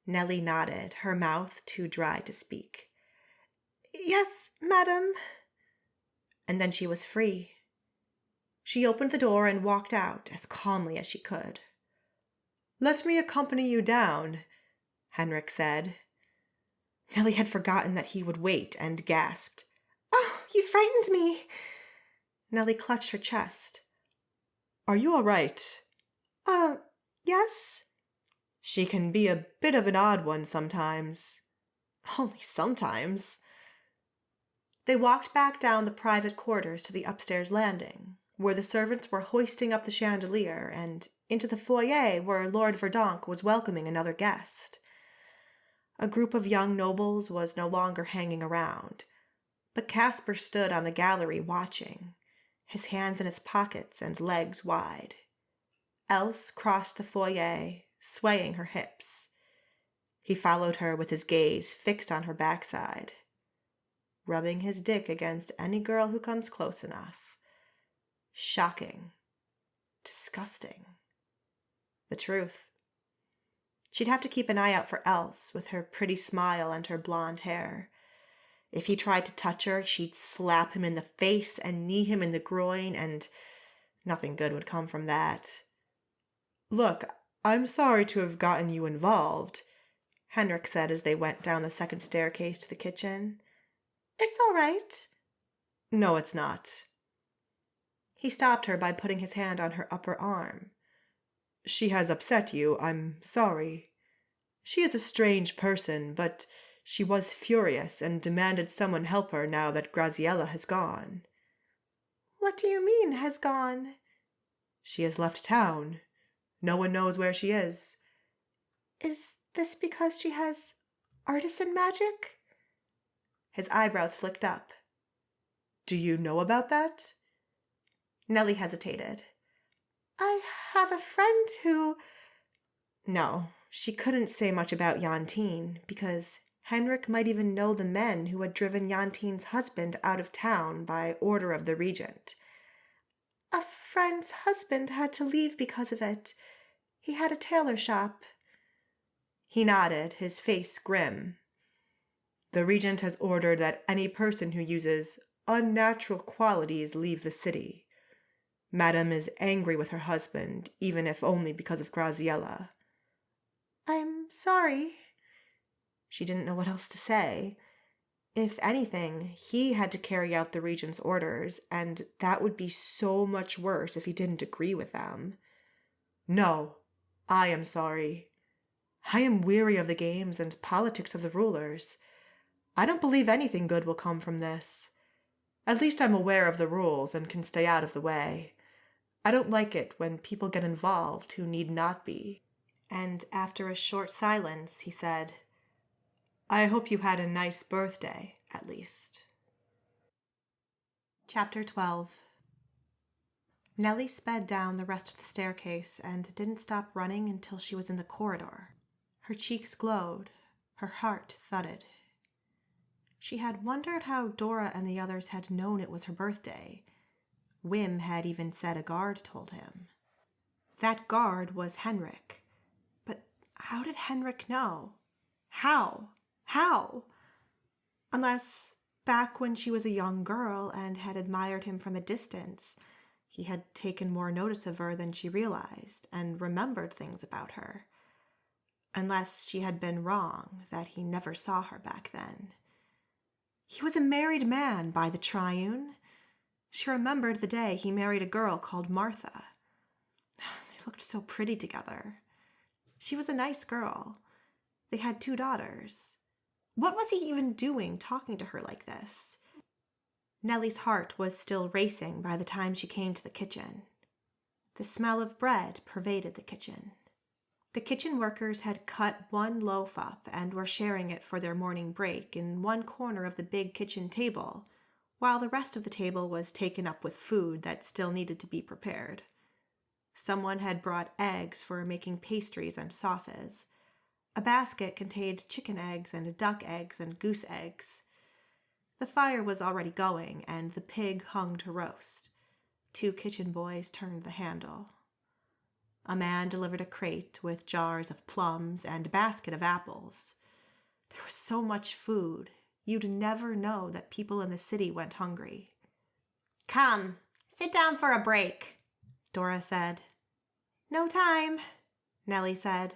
Nellie nodded, her mouth too dry to speak. Yes, madam. And then she was free. She opened the door and walked out as calmly as she could. Let me accompany you down, Henrik said. Nellie had forgotten that he would wait and gasped. Oh, you frightened me. Nellie clutched her chest. Are you all right? Yes. She can be a bit of an odd one sometimes. Only sometimes. They walked back down the private quarters to the upstairs landing, where the servants were hoisting up the chandelier, and into the foyer where Lord Verdonk was welcoming another guest. A group of young nobles was no longer hanging around, but Caspar stood on the gallery watching, his hands in his pockets and legs wide. Else crossed the foyer, swaying her hips. He followed her with his gaze fixed on her backside, rubbing his dick against any girl who comes close enough. Shocking. Disgusting. The truth. She'd have to keep an eye out for Else, with her pretty smile and her blonde hair. If he tried to touch her, she'd slap him in the face and knee him in the groin, and nothing good would come from that. Look, I'm sorry to have gotten you involved, Henrik said as they went down the second staircase to the kitchen. It's all right. No, it's not. He stopped her by putting his hand on her upper arm. She has upset you, I'm sorry. She is a strange person, but she was furious and demanded someone help her now that Graziella has gone. What do you mean, has gone? She has left town. No one knows where she is. Is this because she has artisan magic? His eyebrows flicked up. Do you know about that? Nellie hesitated. I have a friend who... No, she couldn't say much about Jantine, because Henrik might even know the men who had driven Jantine's husband out of town by order of the regent. A friend's husband had to leave because of it. He had a tailor shop. He nodded, his face grim. The regent has ordered that any person who uses unnatural qualities leave the city. Madame is angry with her husband, even if only because of Graziella. I'm sorry. She didn't know what else to say. If anything, he had to carry out the regent's orders, and that would be so much worse if he didn't agree with them. No, I am sorry. I am weary of the games and politics of the rulers. I don't believe anything good will come from this. At least I'm aware of the rules and can stay out of the way. I don't like it when people get involved who need not be. And after a short silence, he said, I hope you had a nice birthday, at least. Chapter 12. Nellie sped down the rest of the staircase and didn't stop running until she was in the corridor. Her cheeks glowed. Her heart thudded. She had wondered how Dora and the others had known it was her birthday. Wim had even said a guard told him. That guard was Henrik. But how did Henrik know? How? Unless, back when she was a young girl and had admired him from a distance, he had taken more notice of her than she realized and remembered things about her. Unless she had been wrong, that he never saw her back then. He was a married man by the Triune. She remembered the day he married a girl called Martha. They looked so pretty together. She was a nice girl. They had 2 daughters. What was he even doing talking to her like this? Nellie's heart was still racing by the time she came to the kitchen. The smell of bread pervaded the kitchen. The kitchen workers had cut 1 loaf up and were sharing it for their morning break in one corner of the big kitchen table, while the rest of the table was taken up with food that still needed to be prepared. Someone had brought eggs for making pastries and sauces. A basket contained chicken eggs and duck eggs and goose eggs. The fire was already going, and the pig hung to roast. 2 kitchen boys turned the handle. A man delivered a crate with jars of plums and a basket of apples. There was so much food, you'd never know that people in the city went hungry. Come, sit down for a break, Dora said. No time, Nellie said.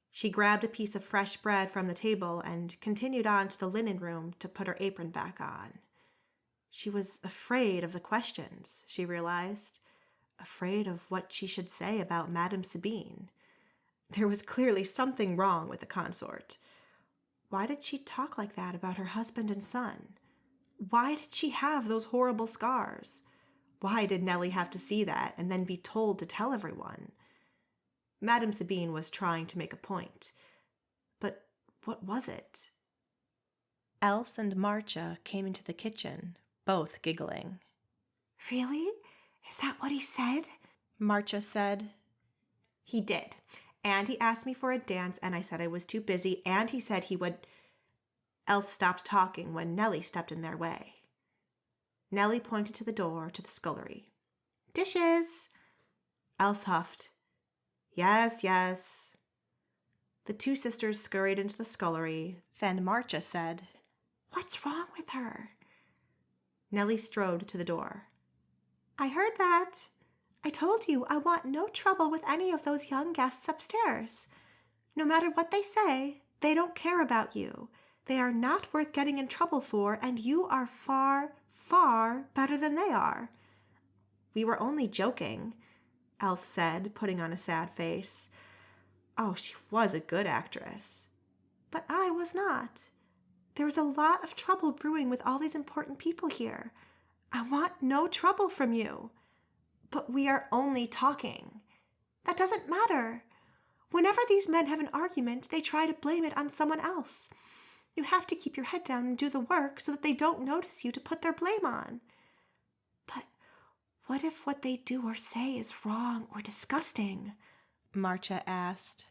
She grabbed a piece of fresh bread from the table and continued on to the linen room to put her apron back on. She was afraid of the questions, she realized. Afraid of what she should say about Madame Sabine. There was clearly something wrong with the consort. Why did she talk like that about her husband and son? Why did she have those horrible scars? Why did Nellie have to see that and then be told to tell everyone? Madame Sabine was trying to make a point. But what was it? Else and Marcia came into the kitchen, both giggling. Really? Is that what he said? Marcia said. He did. And he asked me for a dance, and I said I was too busy, and he said he would... Else stopped talking when Nellie stepped in their way. Nellie pointed to the door to the scullery. Dishes! Else huffed. Yes, yes. The 2 sisters scurried into the scullery. Then Marcia said, What's wrong with her? Nellie strode to the door. I heard that. I told you I want no trouble with any of those young guests upstairs. No matter what they say, they don't care about you. They are not worth getting in trouble for, and you are far, far better than they are. We were only joking, Else said, putting on a sad face. Oh, she was a good actress. But I was not. There was a lot of trouble brewing with all these important people here. I want no trouble from you. But we are only talking. That doesn't matter. Whenever these men have an argument, they try to blame it on someone else. You have to keep your head down and do the work so that they don't notice you to put their blame on. But what if what they do or say is wrong or disgusting? Marcia asked.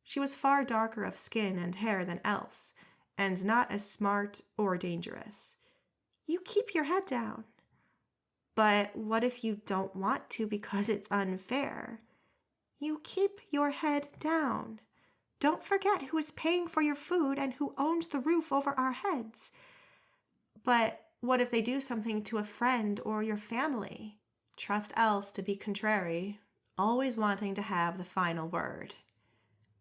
She was far darker of skin and hair than Else, and not as smart or dangerous. You keep your head down. But what if you don't want to because it's unfair? You keep your head down. Don't forget who is paying for your food and who owns the roof over our heads. But what if they do something to a friend or your family? Trust Else to be contrary, always wanting to have the final word.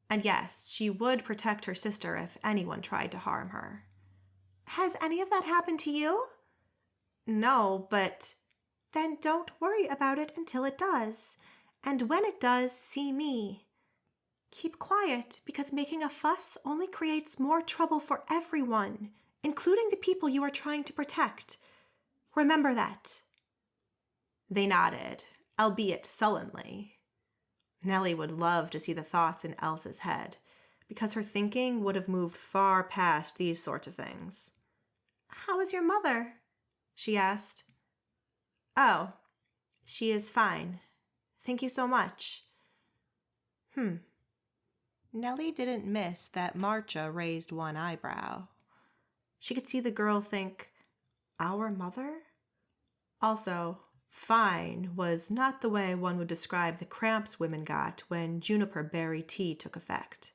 And yes, she would protect her sister if anyone tried to harm her. Has any of that happened to you? No, but... Then don't worry about it until it does. And when it does, see me. Keep quiet, because making a fuss only creates more trouble for everyone, including the people you are trying to protect. Remember that." They nodded, albeit sullenly. Nellie would love to see the thoughts in Elsa's head, because her thinking would have moved far past these sorts of things. "How is your mother?" she asked. "Oh, she is fine. Thank you so much." Nellie didn't miss that Marcia raised one eyebrow. She could see the girl think, "Our mother?" Also, fine was not the way one would describe the cramps women got when juniper berry tea took effect.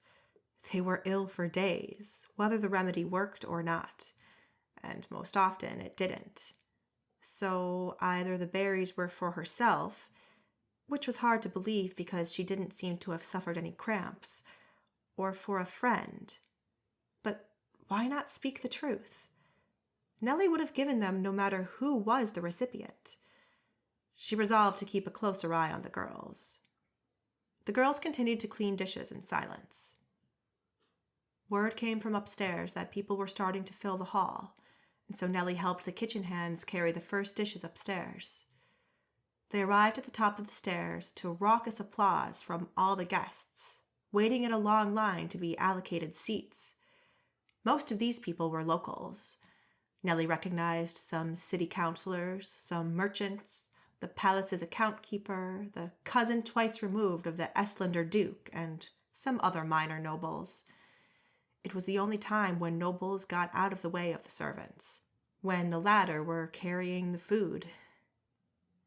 They were ill for days, whether the remedy worked or not, and most often it didn't. So either the berries were for herself, which was hard to believe because she didn't seem to have suffered any cramps, or for a friend. But why not speak the truth? Nellie would have given them no matter who was the recipient. She resolved to keep a closer eye on the girls. The girls continued to clean dishes in silence. Word came from upstairs that people were starting to fill the hall, and so Nellie helped the kitchen hands carry the first dishes upstairs. They arrived at the top of the stairs to raucous applause from all the guests, waiting in a long line to be allocated seats. Most of these people were locals. Nellie recognized some city councilors, some merchants, the palace's account keeper, the cousin twice removed of the Estlander Duke, and some other minor nobles. It was the only time when nobles got out of the way of the servants, when the latter were carrying the food.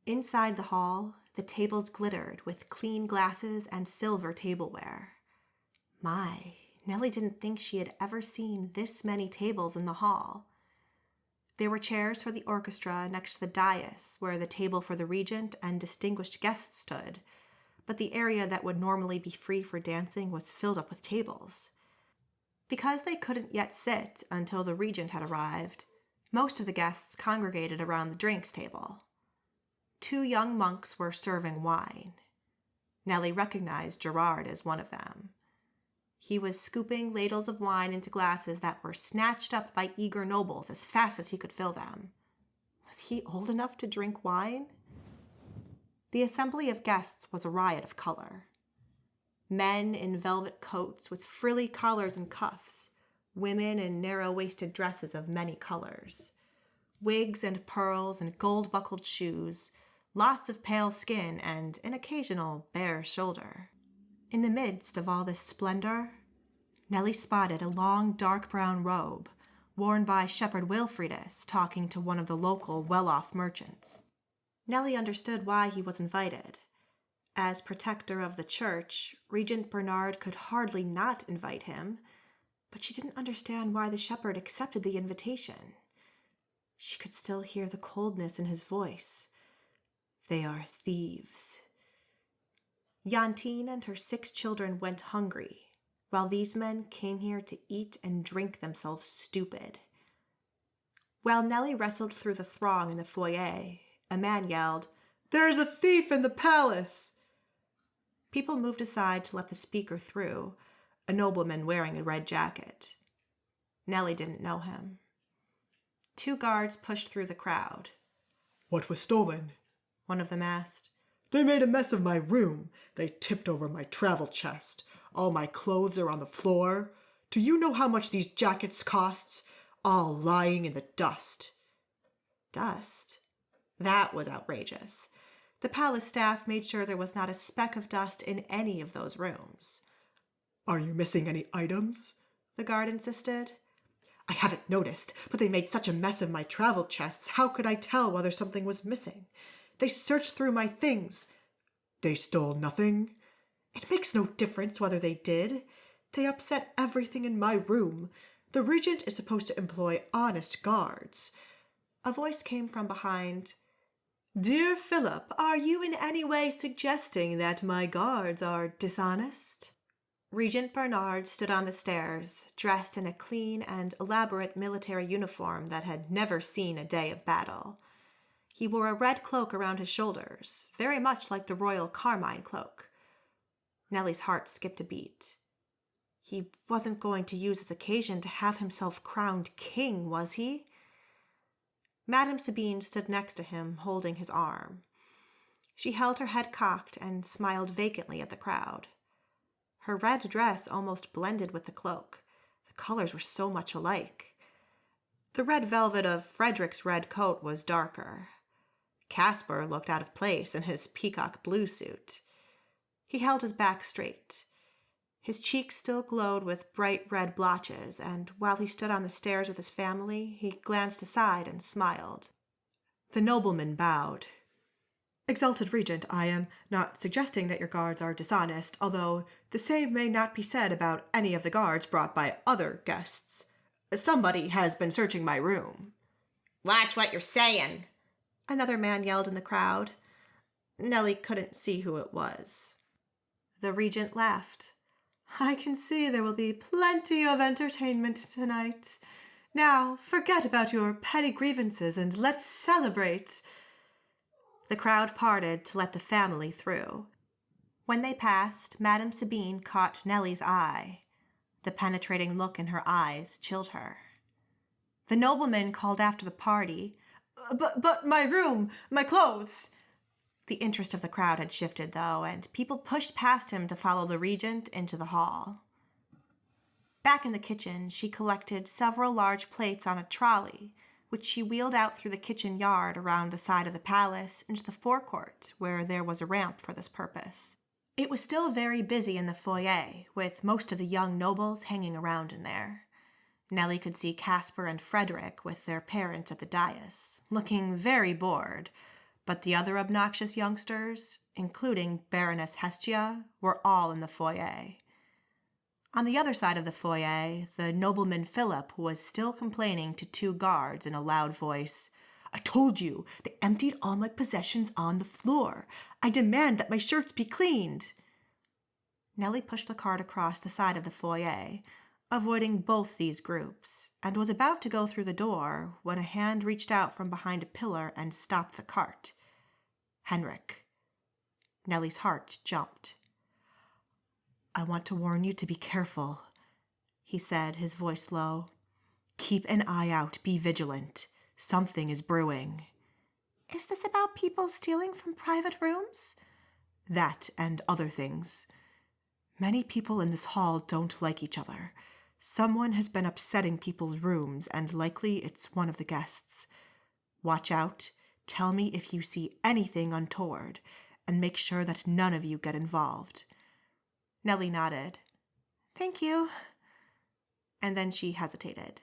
Inside the hall, the tables glittered with clean glasses and silver tableware. My, Nellie didn't think she had ever seen this many tables in the hall. There were chairs for the orchestra next to the dais where the table for the regent and distinguished guests stood, but the area that would normally be free for dancing was filled up with tables. Because they couldn't yet sit until the regent had arrived, most of the guests congregated around the drinks table. 2 young monks were serving wine. Nellie recognized Gerard as one of them. He was scooping ladles of wine into glasses that were snatched up by eager nobles as fast as he could fill them. Was he old enough to drink wine? The assembly of guests was a riot of color. Men in velvet coats with frilly collars and cuffs, women in narrow-waisted dresses of many colors, wigs and pearls and gold-buckled shoes, lots of pale skin and an occasional bare shoulder. In the midst of all this splendor, Nellie spotted a long dark brown robe worn by Shepherd Wilfridus talking to one of the local well-off merchants. Nellie understood why he was invited. As protector of the church, Regent Bernard could hardly not invite him, but she didn't understand why the shepherd accepted the invitation. She could still hear the coldness in his voice. "They are thieves." Yantine and her 6 children went hungry, while these men came here to eat and drink themselves stupid. While Nellie wrestled through the throng in the foyer, a man yelled, "There's a thief in the palace!" People moved aside to let the speaker through, a nobleman wearing a red jacket. Nellie didn't know him. 2 guards pushed through the crowd. "What was stolen?" one of them asked. "They made a mess of my room. They tipped over my travel chest. All my clothes are on the floor. Do you know how much these jackets cost? All lying in the dust." Dust? That was outrageous. The palace staff made sure there was not a speck of dust in any of those rooms. "Are you missing any items?" the guard insisted. "I haven't noticed, but they made such a mess of my travel chests. How could I tell whether something was missing? They searched through my things." "They stole nothing?" "It makes no difference whether they did. They upset everything in my room. The regent is supposed to employ honest guards." A voice came from behind. "Dear Philip, are you in any way suggesting that my guards are dishonest?" Regent Bernard stood on the stairs, dressed in a clean and elaborate military uniform that had never seen a day of battle. He wore a red cloak around his shoulders, very much like the royal carmine cloak. Nellie's heart skipped a beat. He wasn't going to use this occasion to have himself crowned king, was he? Madame Sabine stood next to him, holding his arm. She held her head cocked and smiled vacantly at the crowd. Her red dress almost blended with the cloak. The colors were so much alike. The red velvet of Frederick's red coat was darker. Caspar looked out of place in his peacock blue suit. He held his back straight. His cheeks still glowed with bright red blotches, and while he stood on the stairs with his family, he glanced aside and smiled. The nobleman bowed. "Exalted Regent, I am not suggesting that your guards are dishonest, although the same may not be said about any of the guards brought by other guests. Somebody has been searching my room." "Watch what you're saying," another man yelled in the crowd. Nellie couldn't see who it was. The regent laughed. "I can see there will be plenty of entertainment tonight. Now, forget about your petty grievances and let's celebrate." The crowd parted to let the family through. When they passed, Madame Sabine caught Nellie's eye. The penetrating look in her eyes chilled her. The nobleman called after the party, But my room, my clothes." The interest of the crowd had shifted, though, and people pushed past him to follow the regent into the hall. Back in the kitchen, she collected several large plates on a trolley, which she wheeled out through the kitchen yard around the side of the palace into the forecourt, where there was a ramp for this purpose. It was still very busy in the foyer, with most of the young nobles hanging around in there. Nellie could see Caspar and Frederick with their parents at the dais, looking very bored, but the other obnoxious youngsters, including Baroness Hestia, were all in the foyer. On the other side of the foyer, the nobleman Philip was still complaining to two guards in a loud voice. "I told you, they emptied all my possessions on the floor. I demand that my shirts be cleaned." Nellie pushed the cart across the side of the foyer, avoiding both these groups, and was about to go through the door when a hand reached out from behind a pillar and stopped the cart. Henrik. Nellie's heart jumped. "I want to warn you to be careful," he said, his voice low. "Keep an eye out, be vigilant. Something is brewing." "Is this about people stealing from private rooms?" "That and other things. Many people in this hall don't like each other. Someone has been upsetting people's rooms, and likely it's one of the guests. Watch out, tell me if you see anything untoward, and make sure that none of you get involved." Nellie nodded. "Thank you." And then she hesitated.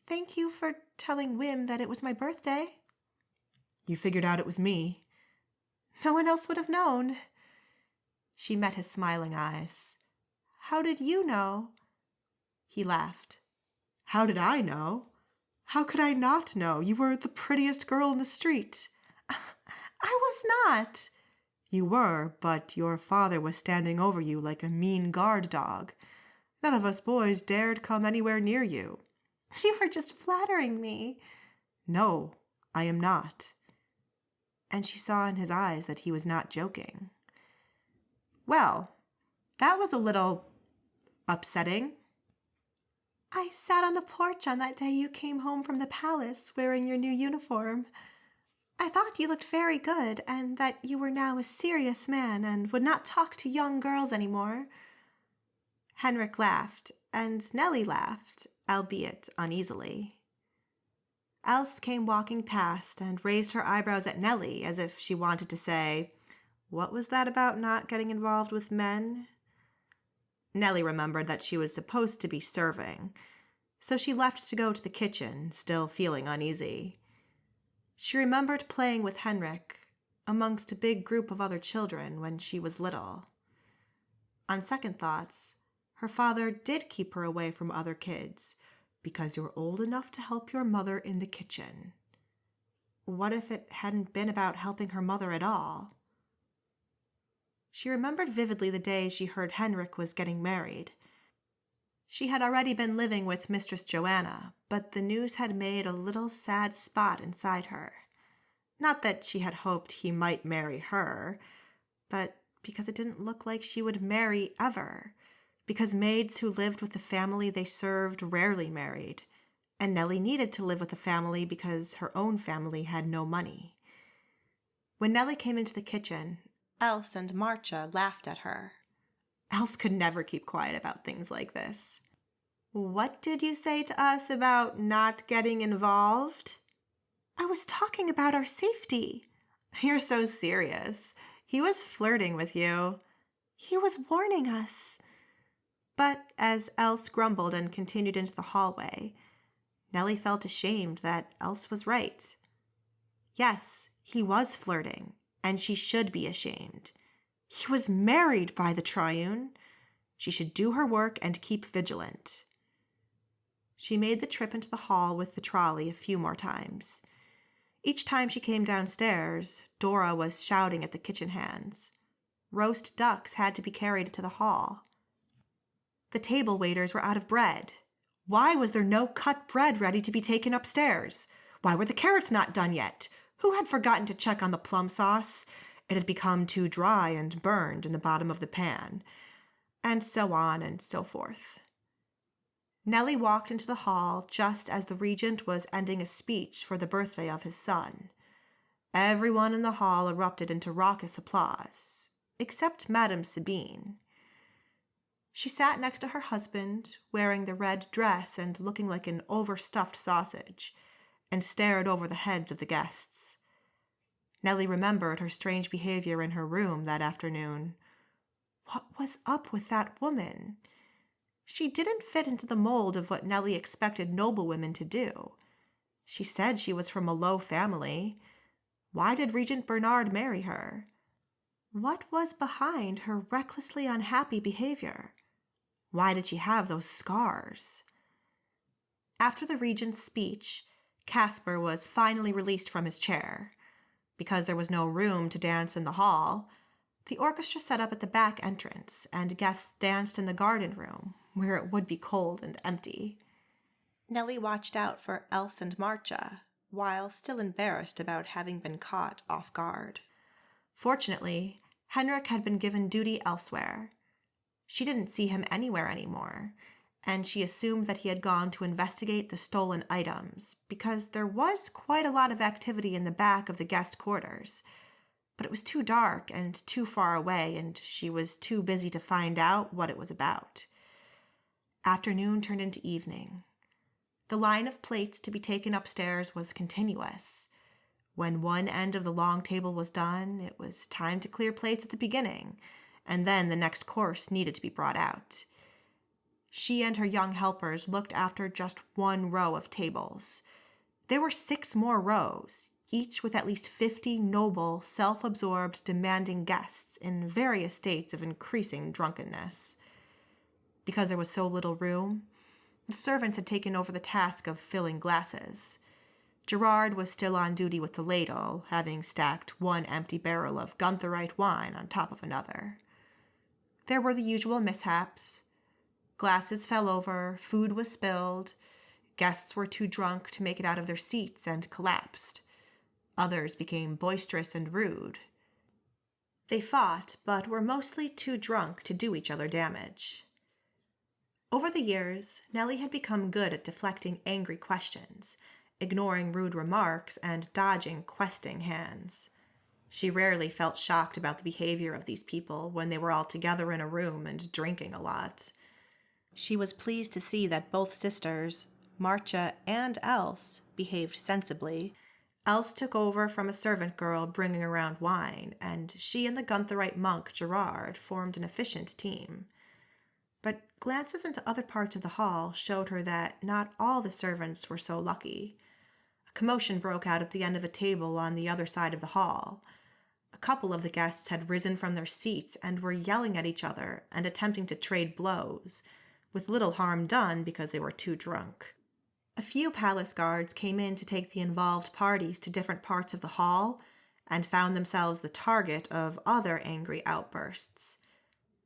"Thank you for telling Wim that it was my birthday." "You figured out it was me." "No one else would have known." She met his smiling eyes. "How did you know?" He laughed. "How did I know? How could I not know? You were the prettiest girl in the street." "I was not." "You were, but your father was standing over you like a mean guard dog. None of us boys dared come anywhere near you." "You were just flattering me." "No, I am not." And she saw in his eyes that he was not joking. "Well, that was a little upsetting." "I sat on the porch on that day you came home from the palace wearing your new uniform. I thought you looked very good and that you were now a serious man and would not talk to young girls anymore." Henrik laughed, and Nellie laughed, albeit uneasily. Else came walking past and raised her eyebrows at Nellie as if she wanted to say, "What was that about not getting involved with men?" Nellie remembered that she was supposed to be serving, so she left to go to the kitchen, still feeling uneasy. She remembered playing with Henrik amongst a big group of other children when she was little. On second thoughts, her father did keep her away from other kids because you're old enough to help your mother in the kitchen. What if it hadn't been about helping her mother at all? She remembered vividly the day she heard Henrik was getting married. She had already been living with Mistress Joanna, but the news had made a little sad spot inside her. Not that she had hoped he might marry her, but because it didn't look like she would marry ever, because maids who lived with the family they served rarely married, and Nellie needed to live with a family because her own family had no money. When Nellie came into the kitchen, Else and Marcia laughed at her. Else could never keep quiet about things like this. "What did you say to us about not getting involved?" "I was talking about our safety." "You're so serious. He was flirting with you." "He was warning us." But as Else grumbled and continued into the hallway, Nellie felt ashamed that Else was right. Yes, he was flirting, and she should be ashamed. He was married by the Triune. She should do her work and keep vigilant. She made the trip into the hall with the trolley a few more times. Each time she came downstairs, Dora was shouting at the kitchen hands. Roast ducks had to be carried to the hall. The table waiters were out of bread. Why was there no cut bread ready to be taken upstairs? Why were the carrots not done yet? Who had forgotten to check on the plum sauce? It had become too dry and burned in the bottom of the pan. And so on and so forth. Nellie walked into the hall just as the regent was ending a speech for the birthday of his son. Everyone in the hall erupted into raucous applause, except Madame Sabine. She sat next to her husband, wearing the red dress and looking like an overstuffed sausage, and stared over the heads of the guests. Nellie remembered her strange behavior in her room that afternoon. What was up with that woman? She didn't fit into the mold of what Nellie expected noblewomen to do. She said she was from a low family. Why did Regent Bernard marry her? What was behind her recklessly unhappy behavior? Why did she have those scars? After the regent's speech, Caspar was finally released from his chair. Because there was no room to dance in the hall, the orchestra set up at the back entrance, and guests danced in the garden room, where it would be cold and empty. Nellie watched out for Else and Marcia, while still embarrassed about having been caught off guard. Fortunately, Henrik had been given duty elsewhere. She didn't see him anywhere anymore, and she assumed that he had gone to investigate the stolen items, because there was quite a lot of activity in the back of the guest quarters. But it was too dark and too far away, and she was too busy to find out what it was about. Afternoon turned into evening. The line of plates to be taken upstairs was continuous. When one end of the long table was done, it was time to clear plates at the beginning, and then the next course needed to be brought out. She and her young helpers looked after just one row of tables. There were 6 more rows, each with at least 50 noble, self-absorbed, demanding guests in various states of increasing drunkenness. Because there was so little room, the servants had taken over the task of filling glasses. Gerard was still on duty with the ladle, having stacked one empty barrel of Guntherite wine on top of another. There were the usual mishaps. Glasses fell over, food was spilled, guests were too drunk to make it out of their seats and collapsed. Others became boisterous and rude. They fought, but were mostly too drunk to do each other damage. Over the years, Nellie had become good at deflecting angry questions, ignoring rude remarks, and dodging questing hands. She rarely felt shocked about the behavior of these people when they were all together in a room and drinking a lot. She was pleased to see that both sisters, Marcia and Else, behaved sensibly. Else took over from a servant girl bringing around wine, and she and the Guntherite monk Gerard formed an efficient team. But glances into other parts of the hall showed her that not all the servants were so lucky. A commotion broke out at the end of a table on the other side of the hall. A couple of the guests had risen from their seats and were yelling at each other and attempting to trade blows, with little harm done because they were too drunk. A few palace guards came in to take the involved parties to different parts of the hall and found themselves the target of other angry outbursts.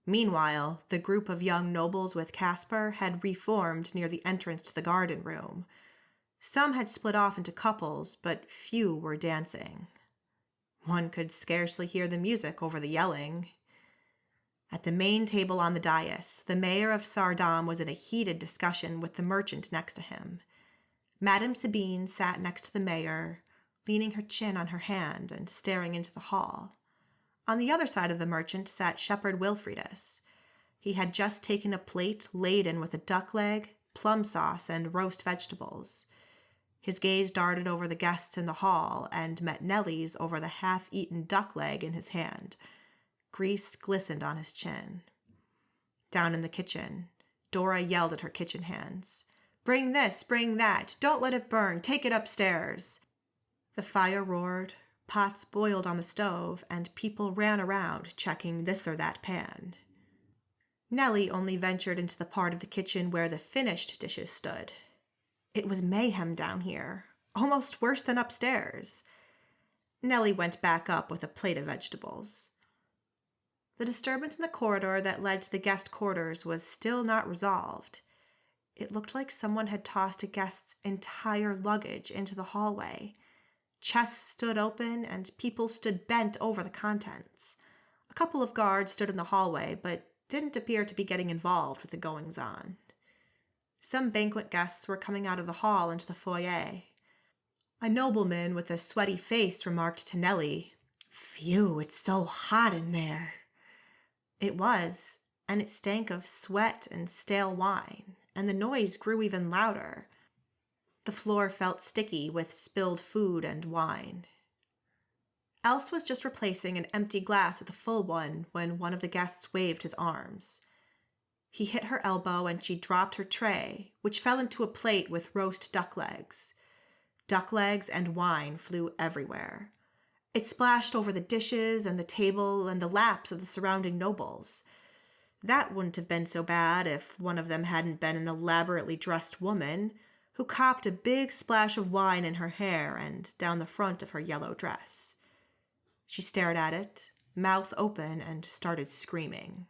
Meanwhile, the group of young nobles with Caspar had reformed near the entrance to the garden room. Some had split off into couples, but few were dancing. One could scarcely hear the music over the yelling. At the main table on the dais, the mayor of Saardam was in a heated discussion with the merchant next to him. Madame Sabine sat next to the mayor, leaning her chin on her hand and staring into the hall. On the other side of the merchant sat Shepherd Wilfridus. He had just taken a plate laden with a duck leg, plum sauce, and roast vegetables. His gaze darted over the guests in the hall and met Nellie's over the half-eaten duck leg in his hand. Grease glistened on his chin. Down in the kitchen, Dora yelled at her kitchen hands. "Bring this, bring that, don't let it burn, take it upstairs." The fire roared, pots boiled on the stove, and people ran around checking this or that pan. Nellie only ventured into the part of the kitchen where the finished dishes stood. It was mayhem down here, almost worse than upstairs. Nellie went back up with a plate of vegetables. The disturbance in the corridor that led to the guest quarters was still not resolved. It looked like someone had tossed a guest's entire luggage into the hallway. Chests stood open and people stood bent over the contents. A couple of guards stood in the hallway, but didn't appear to be getting involved with the goings-on. Some banquet guests were coming out of the hall into the foyer. A nobleman with a sweaty face remarked to Nellie, "Phew, it's so hot in there." It was, and it stank of sweat and stale wine, and the noise grew even louder. The floor felt sticky with spilled food and wine. Else was just replacing an empty glass with a full one when one of the guests waved his arms. He hit her elbow and she dropped her tray, which fell into a plate with roast duck legs. Duck legs and wine flew everywhere. It splashed over the dishes and the table and the laps of the surrounding nobles. That wouldn't have been so bad if one of them hadn't been an elaborately dressed woman who copped a big splash of wine in her hair and down the front of her yellow dress. She stared at it, mouth open, and started screaming.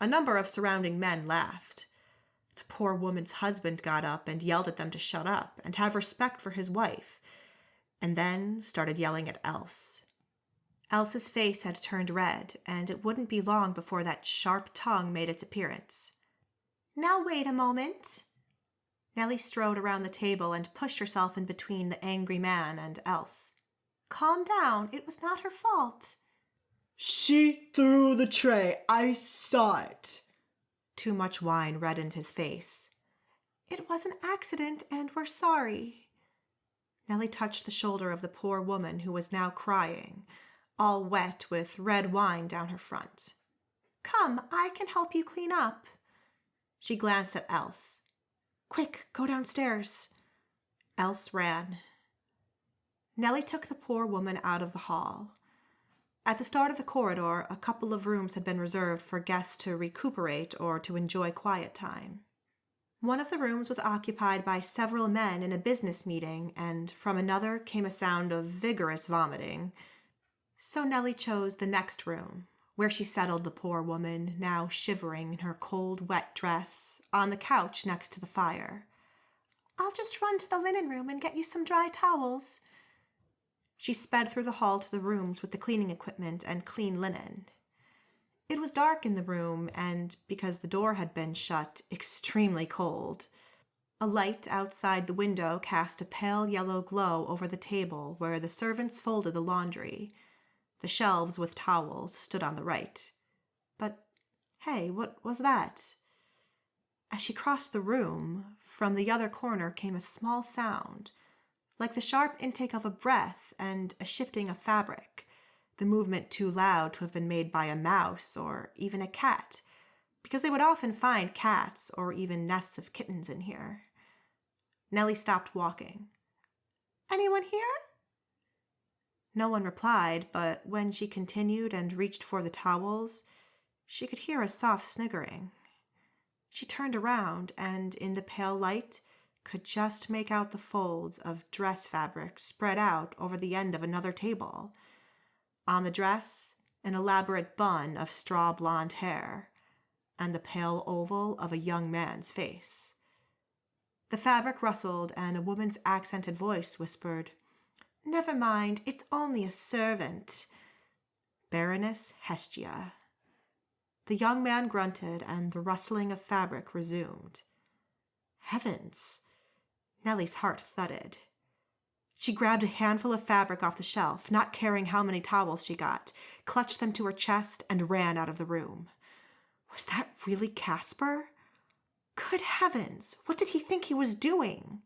A number of surrounding men laughed. The poor woman's husband got up and yelled at them to shut up and have respect for his wife, and then started yelling at Else. Else's face had turned red, and it wouldn't be long before that sharp tongue made its appearance. "Now wait a moment." Nellie strode around the table and pushed herself in between the angry man and Else. "Calm down. It was not her fault." "She threw the tray. I saw it." Too much wine reddened his face. "It was an accident, and we're sorry." Nellie touched the shoulder of the poor woman who was now crying, all wet with red wine down her front. "Come, I can help you clean up." She glanced at Else. "Quick, go downstairs." Else ran. Nellie took the poor woman out of the hall. At the start of the corridor, a couple of rooms had been reserved for guests to recuperate or to enjoy quiet time. One of the rooms was occupied by several men in a business meeting, and from another came a sound of vigorous vomiting. So Nellie chose the next room, where she settled the poor woman, now shivering in her cold, wet dress, on the couch next to the fire. "I'll just run to the linen room and get you some dry towels." She sped through the hall to the rooms with the cleaning equipment and clean linen. It was dark in the room and, because the door had been shut, extremely cold. A light outside the window cast a pale yellow glow over the table where the servants folded the laundry. The shelves with towels stood on the right. But, hey, what was that? As she crossed the room, from the other corner came a small sound, like the sharp intake of a breath and a shifting of fabric, the movement too loud to have been made by a mouse or even a cat, because they would often find cats or even nests of kittens in here. Nellie stopped walking. "Anyone here?" No one replied, but when she continued and reached for the towels, she could hear a soft sniggering. She turned around and, in the pale light, could just make out the folds of dress fabric spread out over the end of another table. On the dress, an elaborate bun of straw blonde hair, and the pale oval of a young man's face. The fabric rustled, and a woman's accented voice whispered, "Never mind, it's only a servant." Baroness Hestia. The young man grunted, and the rustling of fabric resumed. Heavens! Nellie's heart thudded. She grabbed a handful of fabric off the shelf, not caring how many towels she got, clutched them to her chest, and ran out of the room. Was that really Casper? Good heavens, what did he think he was doing?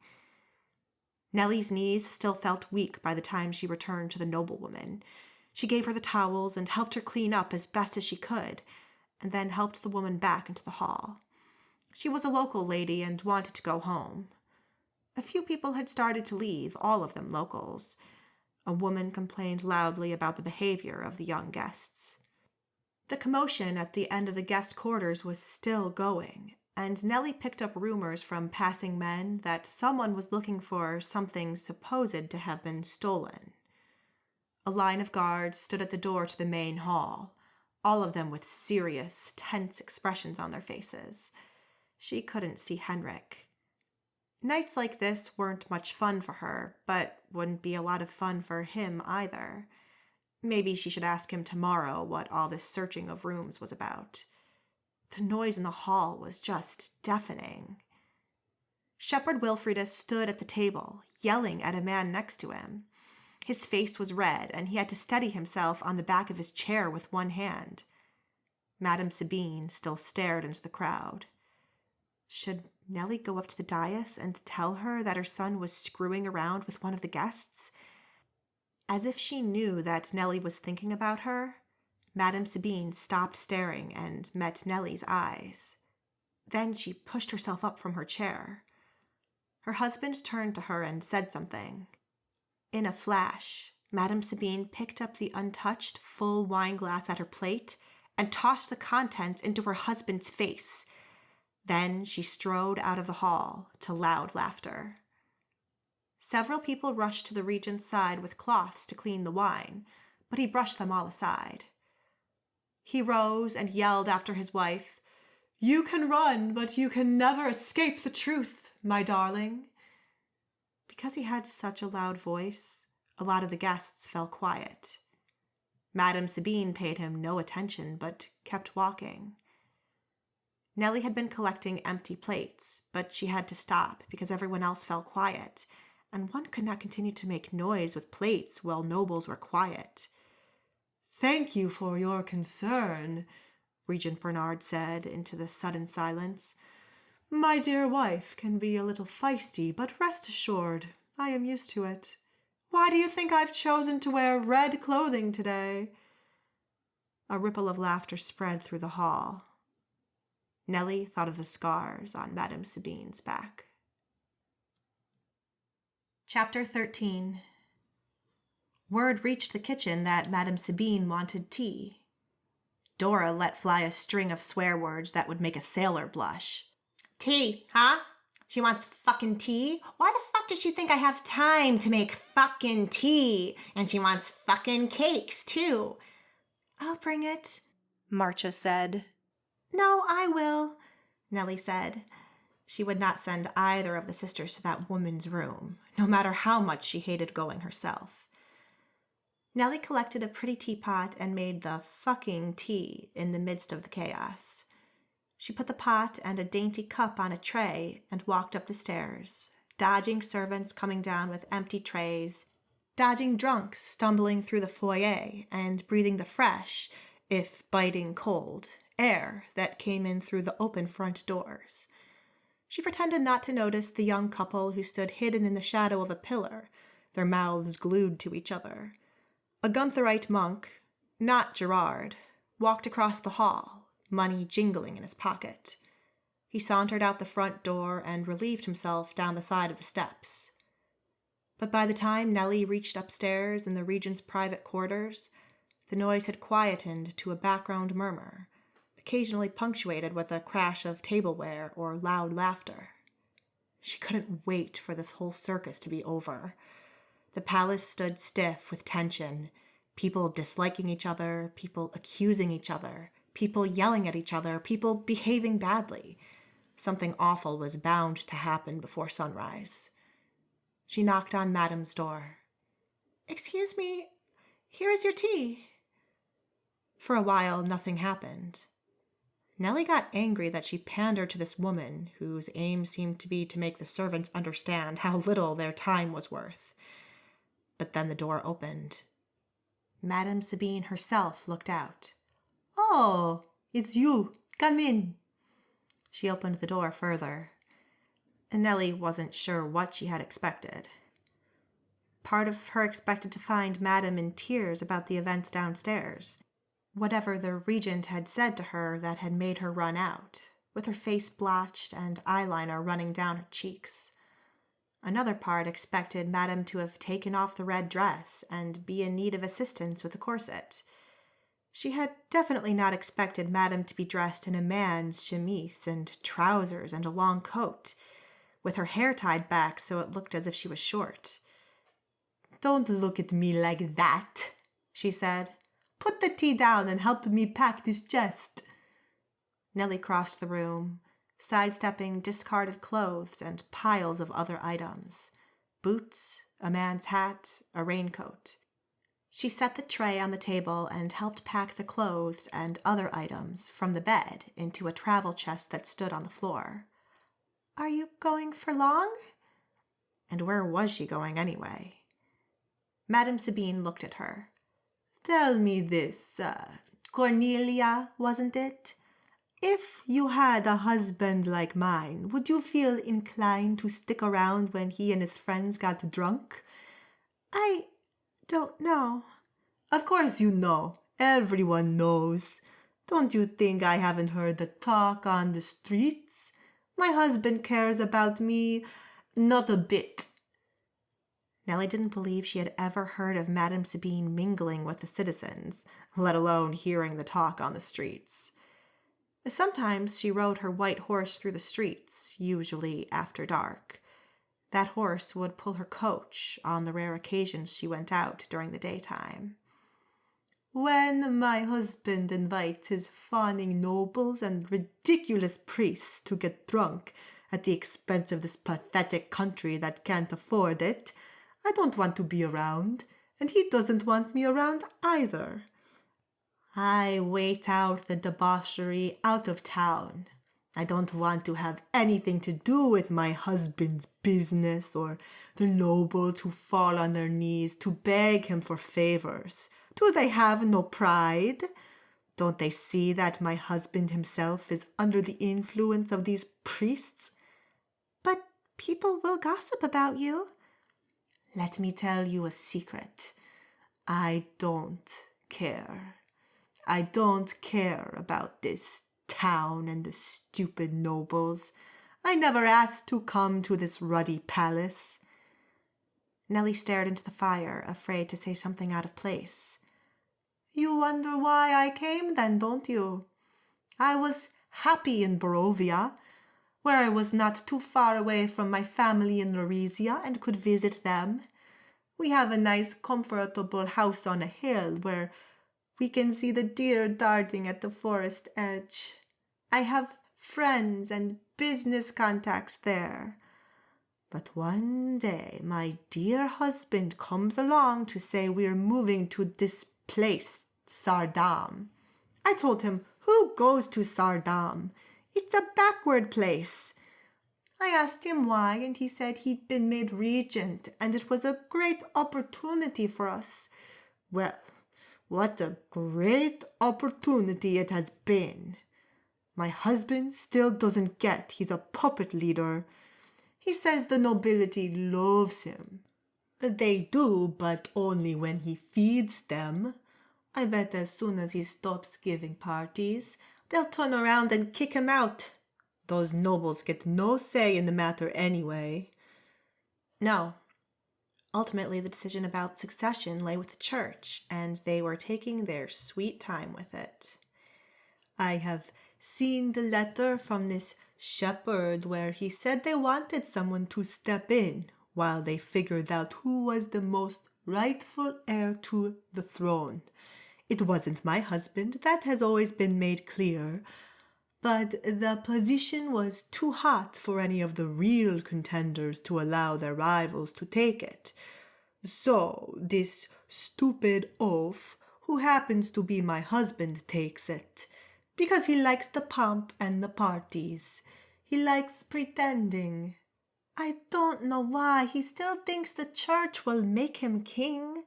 Nellie's knees still felt weak by the time she returned to the noblewoman. She gave her the towels and helped her clean up as best as she could, and then helped the woman back into the hall. She was a local lady and wanted to go home. A few people had started to leave, all of them locals. A woman complained loudly about the behavior of the young guests. The commotion at the end of the guest quarters was still going, and Nellie picked up rumors from passing men that someone was looking for something supposed to have been stolen. A line of guards stood at the door to the main hall, all of them with serious, tense expressions on their faces. She couldn't see Henrik. Nights like this weren't much fun for her, but wouldn't be a lot of fun for him either. Maybe she should ask him tomorrow what all this searching of rooms was about. The noise in the hall was just deafening. Shepherd Wilfridus stood at the table, yelling at a man next to him. His face was red, and he had to steady himself on the back of his chair with one hand. Madame Sabine still stared into the crowd. Should Nellie go up to the dais and tell her that her son was screwing around with one of the guests? As if she knew that Nellie was thinking about her, Madame Sabine stopped staring and met Nellie's eyes. Then she pushed herself up from her chair. Her husband turned to her and said something. In a flash, Madame Sabine picked up the untouched full wine glass at her plate and tossed the contents into her husband's face. Then she strode out of the hall to loud laughter. Several people rushed to the regent's side with cloths to clean the wine, but he brushed them all aside. He rose and yelled after his wife, "You can run, but you can never escape the truth, my darling." Because he had such a loud voice, a lot of the guests fell quiet. Madame Sabine paid him no attention, but kept walking. Nellie had been collecting empty plates, but she had to stop because everyone else fell quiet, and one could not continue to make noise with plates while nobles were quiet. "Thank you for your concern," Regent Bernard said into the sudden silence. "My dear wife can be a little feisty, but rest assured, I am used to it. Why do you think I've chosen to wear red clothing today?" A ripple of laughter spread through the hall. Nellie thought of the scars on Madame Sabine's back. Chapter 13. Word reached the kitchen that Madame Sabine wanted tea. Dora let fly a string of swear words that would make a sailor blush. Tea, huh? She wants fucking tea? Why the fuck does she think I have time to make fucking tea? And she wants fucking cakes, too. "I'll bring it," Marcia said. "No, I will," Nellie said. She would not send either of the sisters to that woman's room, no matter how much she hated going herself. Nellie collected a pretty teapot and made the fucking tea in the midst of the chaos. She put the pot and a dainty cup on a tray and walked up the stairs, dodging servants coming down with empty trays, dodging drunks stumbling through the foyer, and breathing the fresh, if biting cold, air that came in through the open front doors. She pretended not to notice the young couple who stood hidden in the shadow of a pillar, their mouths glued to each other. A Guntherite monk, not Gerard, walked across the hall, money jingling in his pocket. He sauntered out the front door and relieved himself down the side of the steps. But by the time Nellie reached upstairs in the regent's private quarters, the noise had quietened to a background murmur, occasionally punctuated with a crash of tableware or loud laughter. She couldn't wait for this whole circus to be over. The palace stood stiff with tension, people disliking each other, people accusing each other, people yelling at each other, people behaving badly. Something awful was bound to happen before sunrise. She knocked on Madame's door. "Excuse me, here is your tea." For a while, nothing happened. Nellie got angry that she pandered to this woman, whose aim seemed to be to make the servants understand how little their time was worth. But then the door opened. Madame Sabine herself looked out. "Oh, it's you. Come in." She opened the door further. Nellie wasn't sure what she had expected. Part of her expected to find Madame in tears about the events downstairs. Whatever the regent had said to her that had made her run out, with her face blotched and eyeliner running down her cheeks. Another part expected Madame to have taken off the red dress and be in need of assistance with the corset. She had definitely not expected Madame to be dressed in a man's chemise and trousers and a long coat, with her hair tied back so it looked as if she was short. "Don't look at me like that," she said. "Put the tea down and help me pack this chest." Nellie crossed the room, sidestepping discarded clothes and piles of other items. Boots, a man's hat, a raincoat. She set the tray on the table and helped pack the clothes and other items from the bed into a travel chest that stood on the floor. "Are you going for long?" And where was she going anyway? Madame Sabine looked at her. "Tell me this, Cornelia, wasn't it? If you had a husband like mine, would you feel inclined to stick around when he and his friends got drunk?" "I don't know." "Of course you know. Everyone knows. Don't you think I haven't heard the talk on the streets? My husband cares about me not a bit." Nellie didn't believe she had ever heard of Madame Sabine mingling with the citizens, let alone hearing the talk on the streets. Sometimes she rode her white horse through the streets, usually after dark. That horse would pull her coach on the rare occasions she went out during the daytime. "When my husband invites his fawning nobles and ridiculous priests to get drunk at the expense of this pathetic country that can't afford it, I don't want to be around, and he doesn't want me around either. I wait out the debauchery out of town. I don't want to have anything to do with my husband's business or the nobles who fall on their knees to beg him for favors. Do they have no pride? Don't they see that my husband himself is under the influence of these priests?" "But people will gossip about you." "Let me tell you a secret. I don't care. I don't care about this town and the stupid nobles. I never asked to come to this ruddy palace." Nellie stared into the fire, afraid to say something out of place. "You wonder why I came then, don't you? I was happy in Barovia, where I was not too far away from my family in Lauresia and could visit them. We have a nice, comfortable house on a hill where we can see the deer darting at the forest edge. I have friends and business contacts there. But one day my dear husband comes along to say we're moving to this place, Saardam. I told him, who goes to Saardam? It's a backward place. I asked him why, and he said he'd been made regent, and it was a great opportunity for us. Well, what a great opportunity it has been. My husband still doesn't get he's a puppet leader. He says the nobility loves him. They do, but only when he feeds them. I bet as soon as he stops giving parties, they'll turn around and kick him out. Those nobles get no say in the matter anyway." No. Ultimately, the decision about succession lay with the church, and they were taking their sweet time with it. "I have seen the letter from this shepherd where he said they wanted someone to step in while they figured out who was the most rightful heir to the throne. It wasn't my husband, that has always been made clear, but the position was too hot for any of the real contenders to allow their rivals to take it. So this stupid oaf, who happens to be my husband, takes it. Because he likes the pomp and the parties. He likes pretending. I don't know why he still thinks the church will make him king.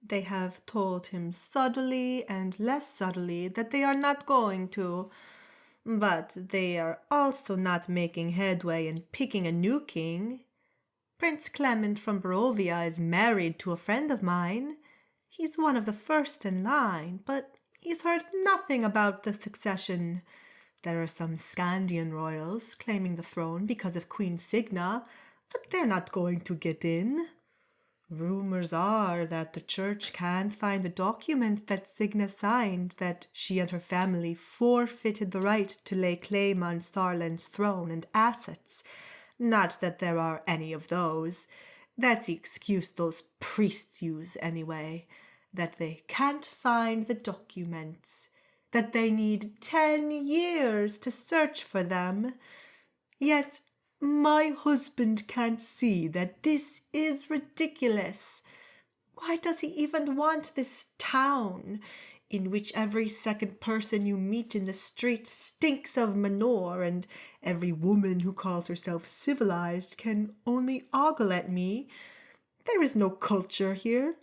They have told him subtly and less subtly that they are not going to. But they are also not making headway in picking a new king. Prince Clement from Barovia is married to a friend of mine. He's one of the first in line, but he's heard nothing about the succession. There are some Scandian royals claiming the throne because of Queen Signa, but they're not going to get in. Rumors are that the church can't find the documents that Signa signed that she and her family forfeited the right to lay claim on Saarland's throne and assets. Not that there are any of those. That's the excuse those priests use anyway. That they can't find the documents. That they need 10 years to search for them. Yet my husband can't see that this is ridiculous. Why does he even want this town, in which every second person you meet in the street stinks of manure, and every woman who calls herself civilized can only ogle at me? There is no culture here.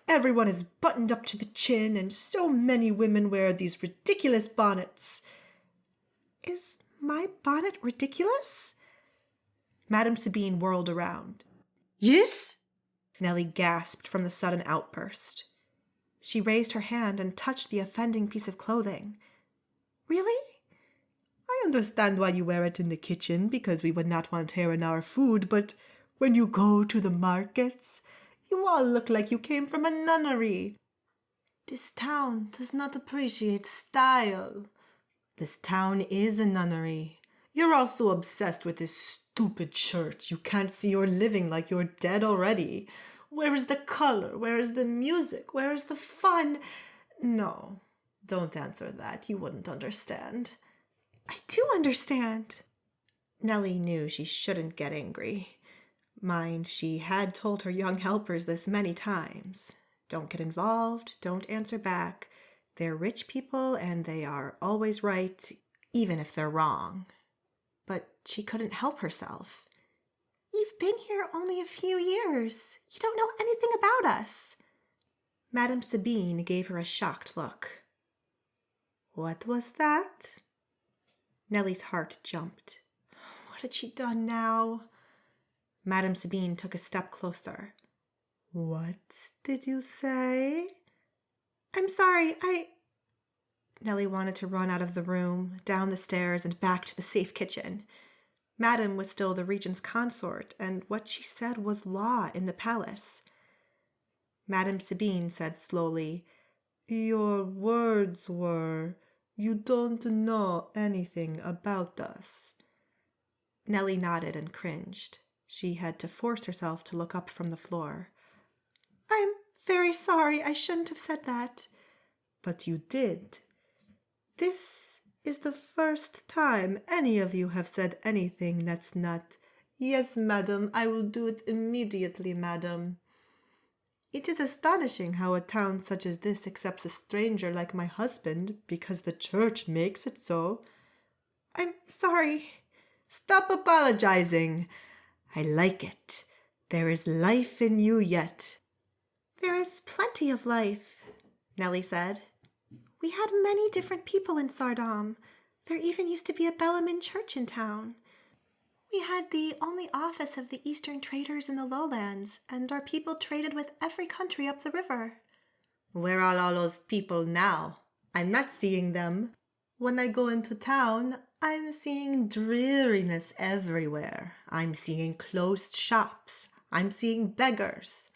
Everyone is buttoned up to the chin, and so many women wear these ridiculous bonnets. Is my bonnet ridiculous? Madame Sabine whirled around. Yes? Nellie gasped from the sudden outburst. She raised her hand and touched the offending piece of clothing. Really? I understand why you wear it in the kitchen, because we would not want hair in our food, but when you go to the markets, you all look like you came from a nunnery. This town does not appreciate style. This town is a nunnery. You're all so obsessed with this stupid church. You can't see you're living like you're dead already. Where is the color? Where is the music? Where is the fun? No, don't answer that. You wouldn't understand. I do understand. Nellie knew she shouldn't get angry. Mind, she had told her young helpers this many times. Don't get involved, don't answer back. They're rich people and they are always right, even if they're wrong. But she couldn't help herself. You've been here only a few years. You don't know anything about us. Madame Sabine gave her a shocked look. What was that? Nellie's heart jumped. What had she done now? Madame Sabine took a step closer. What did you say? I'm sorry, Nellie wanted to run out of the room, down the stairs, and back to the safe kitchen. Madame was still the regent's consort, and what she said was law in the palace. Madame Sabine said slowly, Your words were, you don't know anything about us. Nellie nodded and cringed. She had to force herself to look up from the floor. I'm very sorry. I shouldn't have said that. But you did. This is the first time any of you have said anything that's not, Yes, madam, I will do it immediately, madam. It is astonishing how a town such as this accepts a stranger like my husband because the church makes it so. I'm sorry. Stop apologizing. I like it. There is life in you yet. There is plenty of life, Nellie said. We had many different people in Saardam. There even used to be a Bellman church in town. We had the only office of the Eastern traders in the lowlands, and our people traded with every country up the river. Where are all those people now? I'm not seeing them. When I go into town, I'm seeing dreariness everywhere. I'm seeing closed shops. I'm seeing beggars.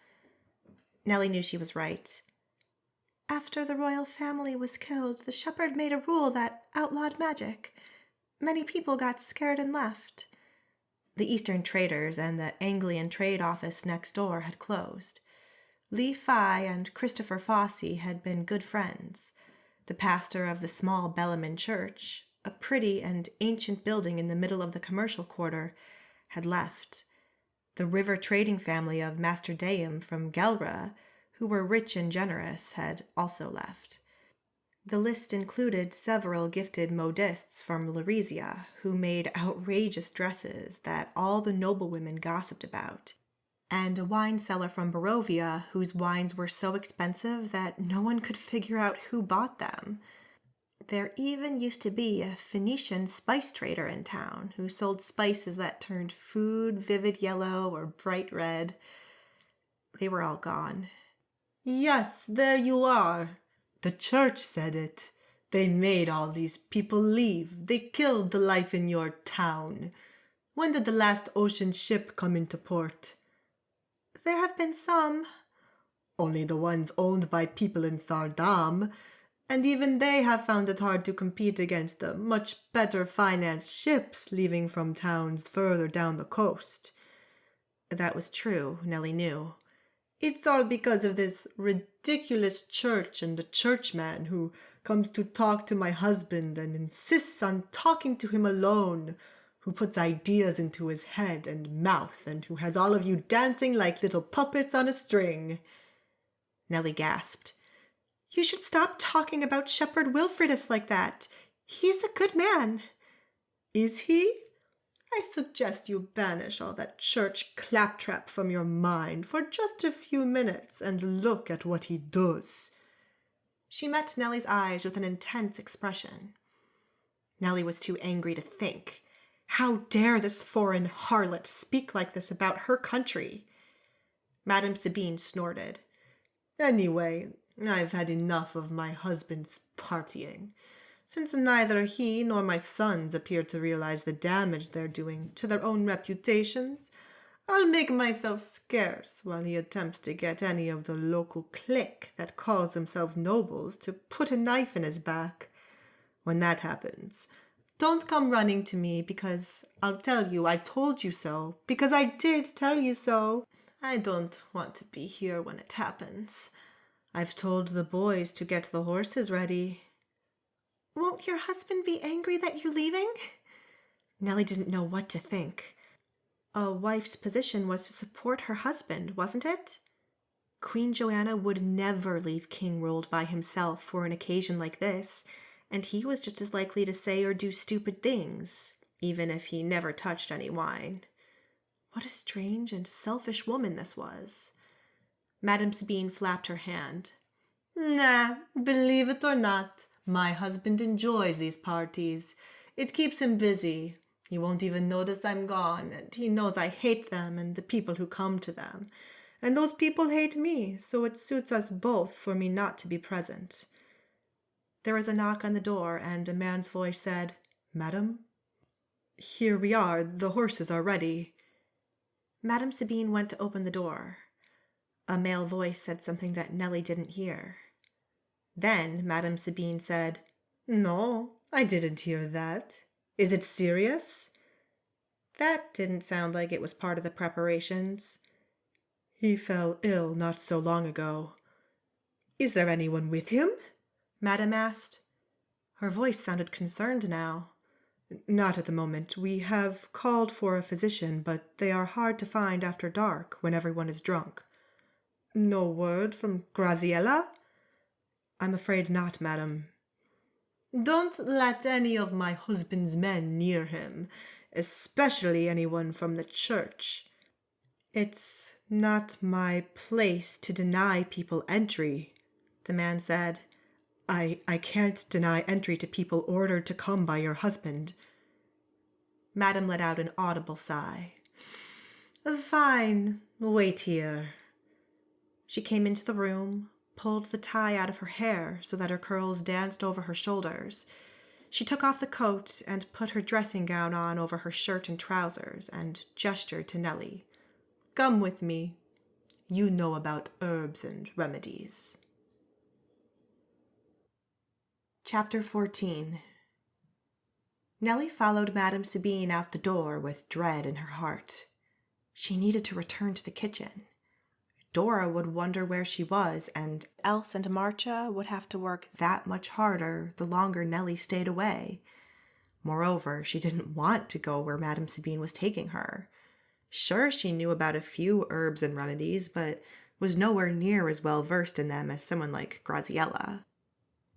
Nellie knew she was right. After the royal family was killed, the shepherd made a rule that outlawed magic. Many people got scared and left. The Eastern traders and the Anglian trade office next door had closed. Li Fai and Christopher Fossey had been good friends. The pastor of the small Bellman church, a pretty and ancient building in the middle of the commercial quarter, had left. The river trading family of Master Dayum from Gelra, who were rich and generous, had also left. The list included several gifted modistes from Larizia who made outrageous dresses that all the noblewomen gossiped about, and a wine seller from Barovia whose wines were so expensive that no one could figure out who bought them. There even used to be a Phoenician spice trader in town who sold spices that turned food vivid yellow or bright red. They were all gone. Yes, there you are. The church said it. They made all these people leave. They killed the life in your town. When did the last ocean ship come into port? There have been some. Only the ones owned by people in Saardam, and even they have found it hard to compete against the much better financed ships leaving from towns further down the coast. That was true, Nellie knew. It's all because of this ridiculous church and the churchman who comes to talk to my husband and insists on talking to him alone, who puts ideas into his head and mouth, and who has all of you dancing like little puppets on a string. Nellie gasped. You should stop talking about Shepherd Wilfridus like that. He's a good man. Is he? I suggest you banish all that church claptrap from your mind for just a few minutes and look at what he does. She met Nellie's eyes with an intense expression. Nellie was too angry to think. How dare this foreign harlot speak like this about her country? Madame Sabine snorted. Anyway, I've had enough of my husband's partying. Since neither he nor my sons appear to realize the damage they're doing to their own reputations, I'll make myself scarce while he attempts to get any of the local clique that calls themselves nobles to put a knife in his back. When that happens, don't come running to me because I'll tell you I told you so, because I did tell you so. I don't want to be here when it happens. I've told the boys to get the horses ready. Won't your husband be angry that you're leaving? Nellie didn't know what to think. A wife's position was to support her husband, wasn't it? Queen Joanna would never leave King ruled by himself for an occasion like this, and he was just as likely to say or do stupid things, even if he never touched any wine. What a strange and selfish woman this was. Madame Sabine flapped her hand. Nah, believe it or not, my husband enjoys these parties. It keeps him busy. He won't even notice I'm gone, and he knows I hate them and the people who come to them. And those people hate me, so it suits us both for me not to be present. There was a knock on the door, and a man's voice said, Madam? Here we are. The horses are ready. Madame Sabine went to open the door. A male voice said something that Nellie didn't hear. Then Madame Sabine said, No, I didn't hear that. Is it serious? That didn't sound like it was part of the preparations. He fell ill not so long ago. Is there anyone with him? Madame asked. Her voice sounded concerned now. Not at the moment. We have called for a physician, but they are hard to find after dark when everyone is drunk. No word from Graziella? I'm afraid not, madam. Don't let any of my husband's men near him, especially anyone from the church. It's not my place to deny people entry, the man said. I can't deny entry to people ordered to come by your husband. Madame let out an audible sigh. Fine, wait here. She came into the room, pulled the tie out of her hair so that her curls danced over her shoulders. She took off the coat and put her dressing gown on over her shirt and trousers and gestured to Nellie. Come with me. You know about herbs and remedies. Chapter 14. Nellie followed Madame Sabine out the door with dread in her heart. She needed to return to the kitchen. Dora would wonder where she was, and Else and Marcia would have to work that much harder the longer Nellie stayed away. Moreover, she didn't want to go where Madame Sabine was taking her. Sure, she knew about a few herbs and remedies, but was nowhere near as well versed in them as someone like Graziella.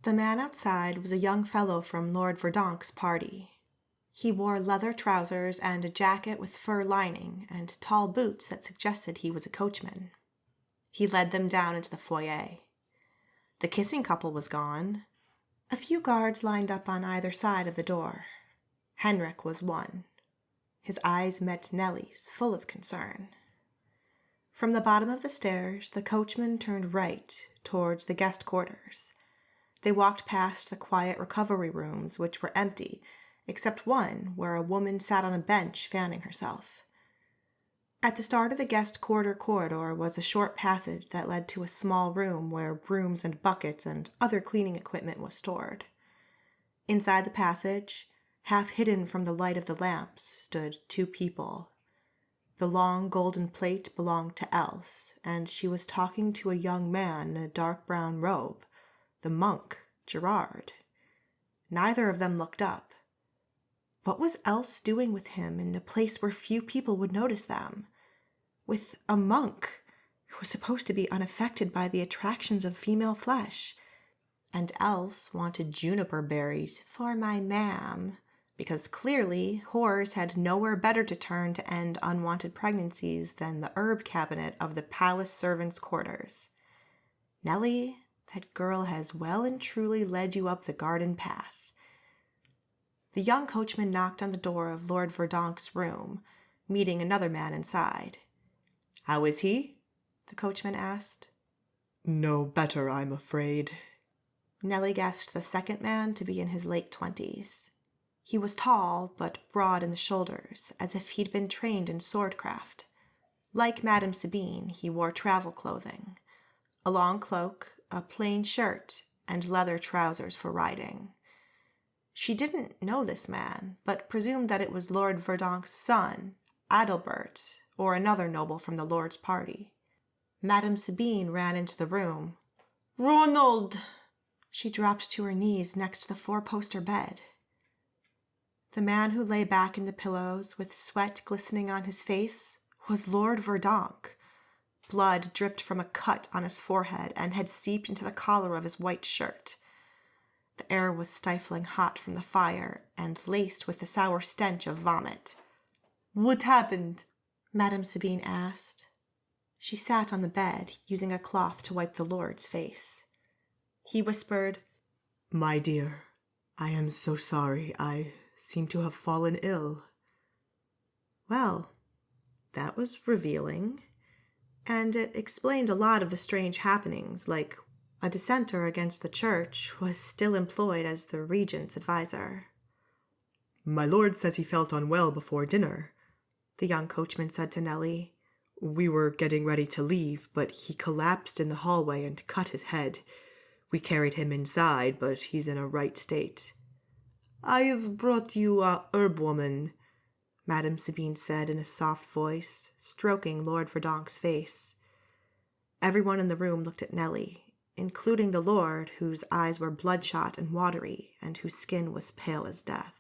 The man outside was a young fellow from Lord Verdonk's party. He wore leather trousers and a jacket with fur lining and tall boots that suggested he was a coachman. He led them down into the foyer. The kissing couple was gone. A few guards lined up on either side of the door. Henrik was one. His eyes met Nellie's, full of concern. From the bottom of the stairs, the coachman turned right towards the guest quarters. They walked past the quiet recovery rooms, which were empty, except one where a woman sat on a bench fanning herself. At the start of the guest quarter corridor was a short passage that led to a small room where brooms and buckets and other cleaning equipment was stored. Inside the passage, half hidden from the light of the lamps, stood two people. The long golden plate belonged to Else, and she was talking to a young man in a dark brown robe, the monk, Gerard. Neither of them looked up. What was Else doing with him in a place where few people would notice them? With a monk who was supposed to be unaffected by the attractions of female flesh? And Else wanted juniper berries for my ma'am, because clearly whores had nowhere better to turn to end unwanted pregnancies than the herb cabinet of the palace servants' quarters. Nellie, that girl has well and truly led you up the garden path. The young coachman knocked on the door of Lord Verdonk's room, meeting another man inside. "How is he?" the coachman asked. No better, I'm afraid. Nellie guessed the second man to be in his late 20s. He was tall, but broad in the shoulders, as if he'd been trained in swordcraft. Like Madame Sabine, he wore travel clothing, a long cloak, a plain shirt, and leather trousers for riding. She didn't know this man, but presumed that it was Lord Verdonk's son, Adelbert, or another noble from the lord's party. Madame Sabine ran into the room. "Ronald!" She dropped to her knees next to the four-poster bed. The man who lay back in the pillows, with sweat glistening on his face, was Lord Verdonk. Blood dripped from a cut on his forehead and had seeped into the collar of his white shirt. The air was stifling hot from the fire and laced with the sour stench of vomit. "What happened?" Madame Sabine asked. She sat on the bed, using a cloth to wipe the lord's face. He whispered, My dear, I am so sorry. I seem to have fallen ill. Well, that was revealing, and it explained a lot of the strange happenings, like a dissenter against the church was still employed as the regent's advisor. My lord says he felt unwell before dinner, The young coachman said to Nellie. We were getting ready to leave, but he collapsed in the hallway and cut his head. We carried him inside, but he's in a right state. I have brought you a herb woman, Madame Sabine said in a soft voice, stroking Lord Verdonk's face. Everyone in the room looked at Nellie, including the lord, whose eyes were bloodshot and watery, and whose skin was pale as death.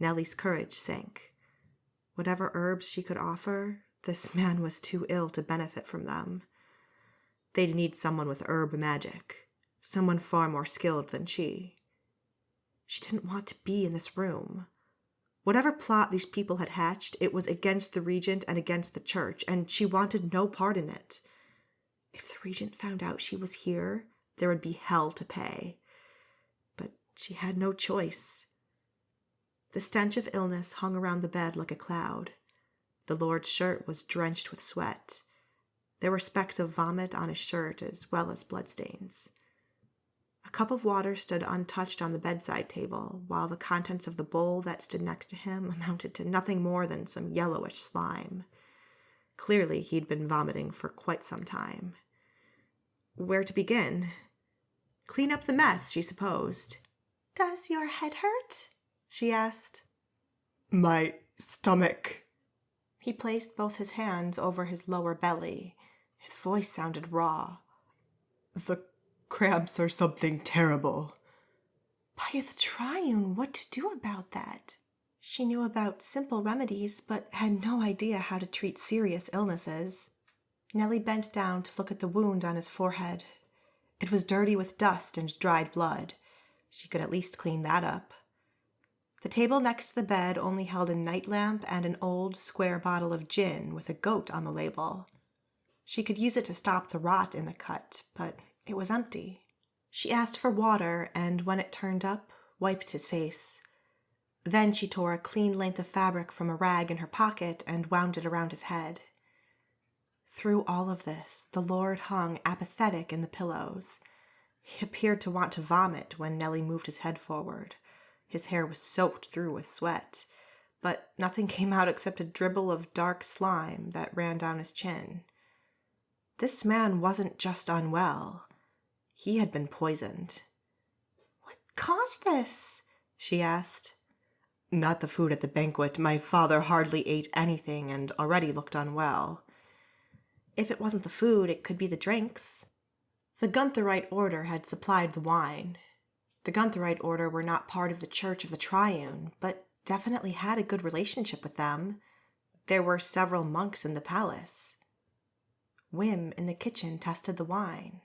Nellie's courage sank. Whatever herbs she could offer, this man was too ill to benefit from them. They'd need someone with herb magic, someone far more skilled than she. She didn't want to be in this room. Whatever plot these people had hatched, it was against the regent and against the church, and she wanted no part in it. If the regent found out she was here, there would be hell to pay. But she had no choice. The stench of illness hung around the bed like a cloud. The lord's shirt was drenched with sweat. There were specks of vomit on his shirt as well as bloodstains. A cup of water stood untouched on the bedside table, while the contents of the bowl that stood next to him amounted to nothing more than some yellowish slime. Clearly, he'd been vomiting for quite some time. Where to begin? Clean up the mess, she supposed. "Does your head hurt?" she asked. My stomach. He placed both his hands over his lower belly. His voice sounded raw. The cramps are something terrible. By the Triune, what to do about that? She knew about simple remedies, but had no idea how to treat serious illnesses. Nellie bent down to look at the wound on his forehead. It was dirty with dust and dried blood. She could at least clean that up. The table next to the bed only held a night lamp and an old square bottle of gin with a goat on the label. She could use it to stop the rot in the cut, but it was empty. She asked for water, and when it turned up, wiped his face. Then she tore a clean length of fabric from a rag in her pocket and wound it around his head. Through all of this, the Lord hung apathetic in the pillows. He appeared to want to vomit when Nellie moved his head forward. His hair was soaked through with sweat, but nothing came out except a dribble of dark slime that ran down his chin. This man wasn't just unwell. He had been poisoned. "What caused this?" she asked. "Not the food at the banquet. My father hardly ate anything and already looked unwell." If it wasn't the food, it could be the drinks. The Guntherite order had supplied the wine. The Guntherite order were not part of the Church of the Triune, but definitely had a good relationship with them. There were several monks in the palace. Wim in the kitchen tested the wine.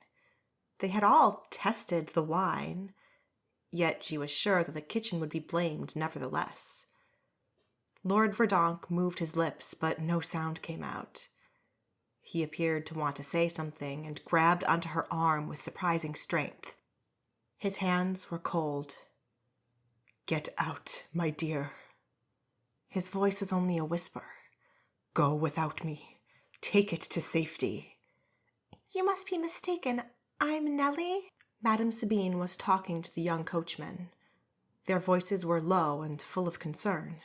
They had all tested the wine, yet she was sure that the kitchen would be blamed nevertheless. Lord Verdonk moved his lips, but no sound came out. He appeared to want to say something and grabbed onto her arm with surprising strength. His hands were cold. "Get out, my dear." His voice was only a whisper. "Go without me. Take it to safety." "You must be mistaken. I'm Nellie." Madame Sabine was talking to the young coachman. Their voices were low and full of concern.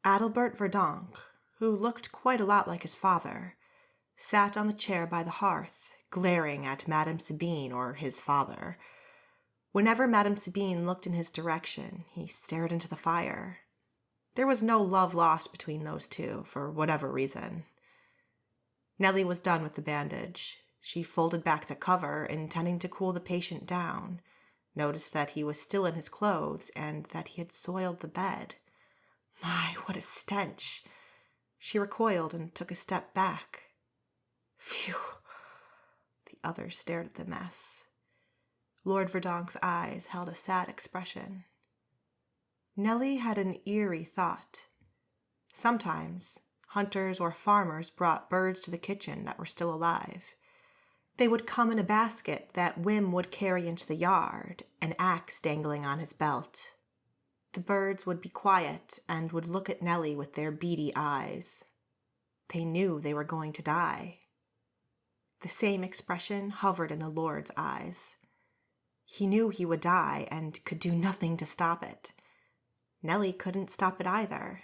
Adelbert Verdonk, who looked quite a lot like his father, sat on the chair by the hearth, glaring at Madame Sabine or his father. Whenever Madame Sabine looked in his direction, he stared into the fire. There was no love lost between those two, for whatever reason. Nellie was done with the bandage. She folded back the cover, intending to cool the patient down, noticed that he was still in his clothes and that he had soiled the bed. My, what a stench! She recoiled and took a step back. Phew! The others stared at the mess. Lord Verdonk's eyes held a sad expression. Nellie had an eerie thought. Sometimes hunters or farmers brought birds to the kitchen that were still alive. They would come in a basket that Wim would carry into the yard, an axe dangling on his belt. The birds would be quiet and would look at Nellie with their beady eyes. They knew they were going to die. The same expression hovered in the Lord's eyes. He knew he would die and could do nothing to stop it. Nellie couldn't stop it either.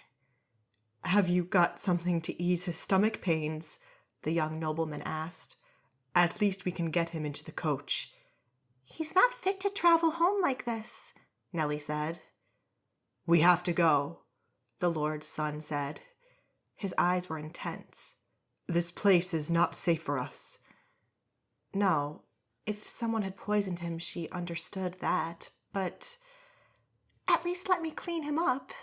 "Have you got something to ease his stomach pains?" the young nobleman asked. "At least we can get him into the coach." "He's not fit to travel home like this," Nellie said. "We have to go," the Lord's son said. His eyes were intense. "This place is not safe for us." No, if someone had poisoned him, she understood that, but... "At least let me clean him up."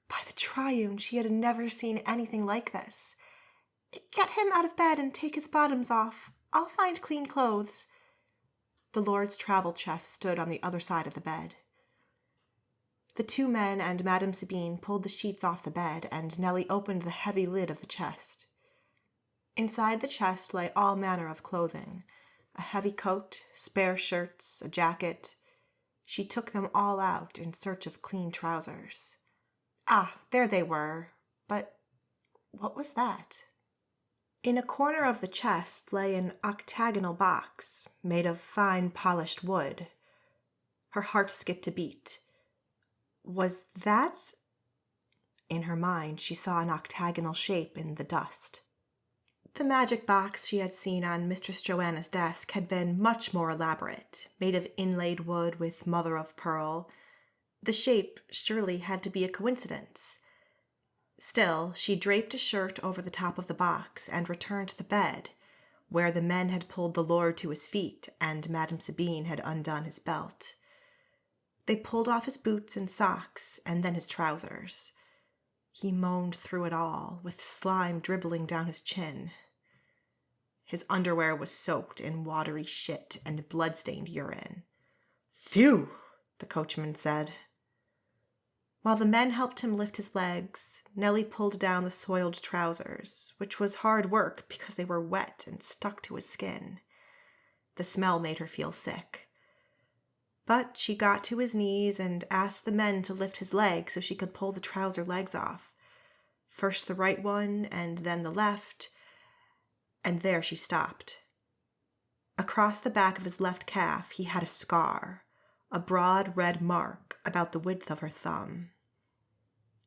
By the Triune, she had never seen anything like this. "Get him out of bed and take his bottoms off. I'll find clean clothes." The Lord's travel chest stood on the other side of the bed. The two men and Madame Sabine pulled the sheets off the bed, and Nellie opened the heavy lid of the chest. Inside the chest lay all manner of clothing, a heavy coat, spare shirts, a jacket. She took them all out in search of clean trousers. Ah, there they were, but what was that? In a corner of the chest lay an octagonal box made of fine polished wood. Her heart skipped a beat. Was that? In her mind, she saw an octagonal shape in the dust. The magic box she had seen on Mistress Joanna's desk had been much more elaborate, made of inlaid wood with mother of pearl. The shape surely had to be a coincidence. Still, she draped a shirt over the top of the box and returned to the bed, where the men had pulled the Lord to his feet and Madame Sabine had undone his belt. They pulled off his boots and socks and then his trousers. He moaned through it all, with slime dribbling down his chin. His underwear was soaked in watery shit and blood-stained urine. "Phew," the coachman said. While the men helped him lift his legs, Nellie pulled down the soiled trousers, which was hard work because they were wet and stuck to his skin. The smell made her feel sick. But she got to his knees and asked the men to lift his legs so she could pull the trouser legs off. First the right one, and then the left, and there she stopped. Across the back of his left calf he had a scar, a broad red mark about the width of her thumb.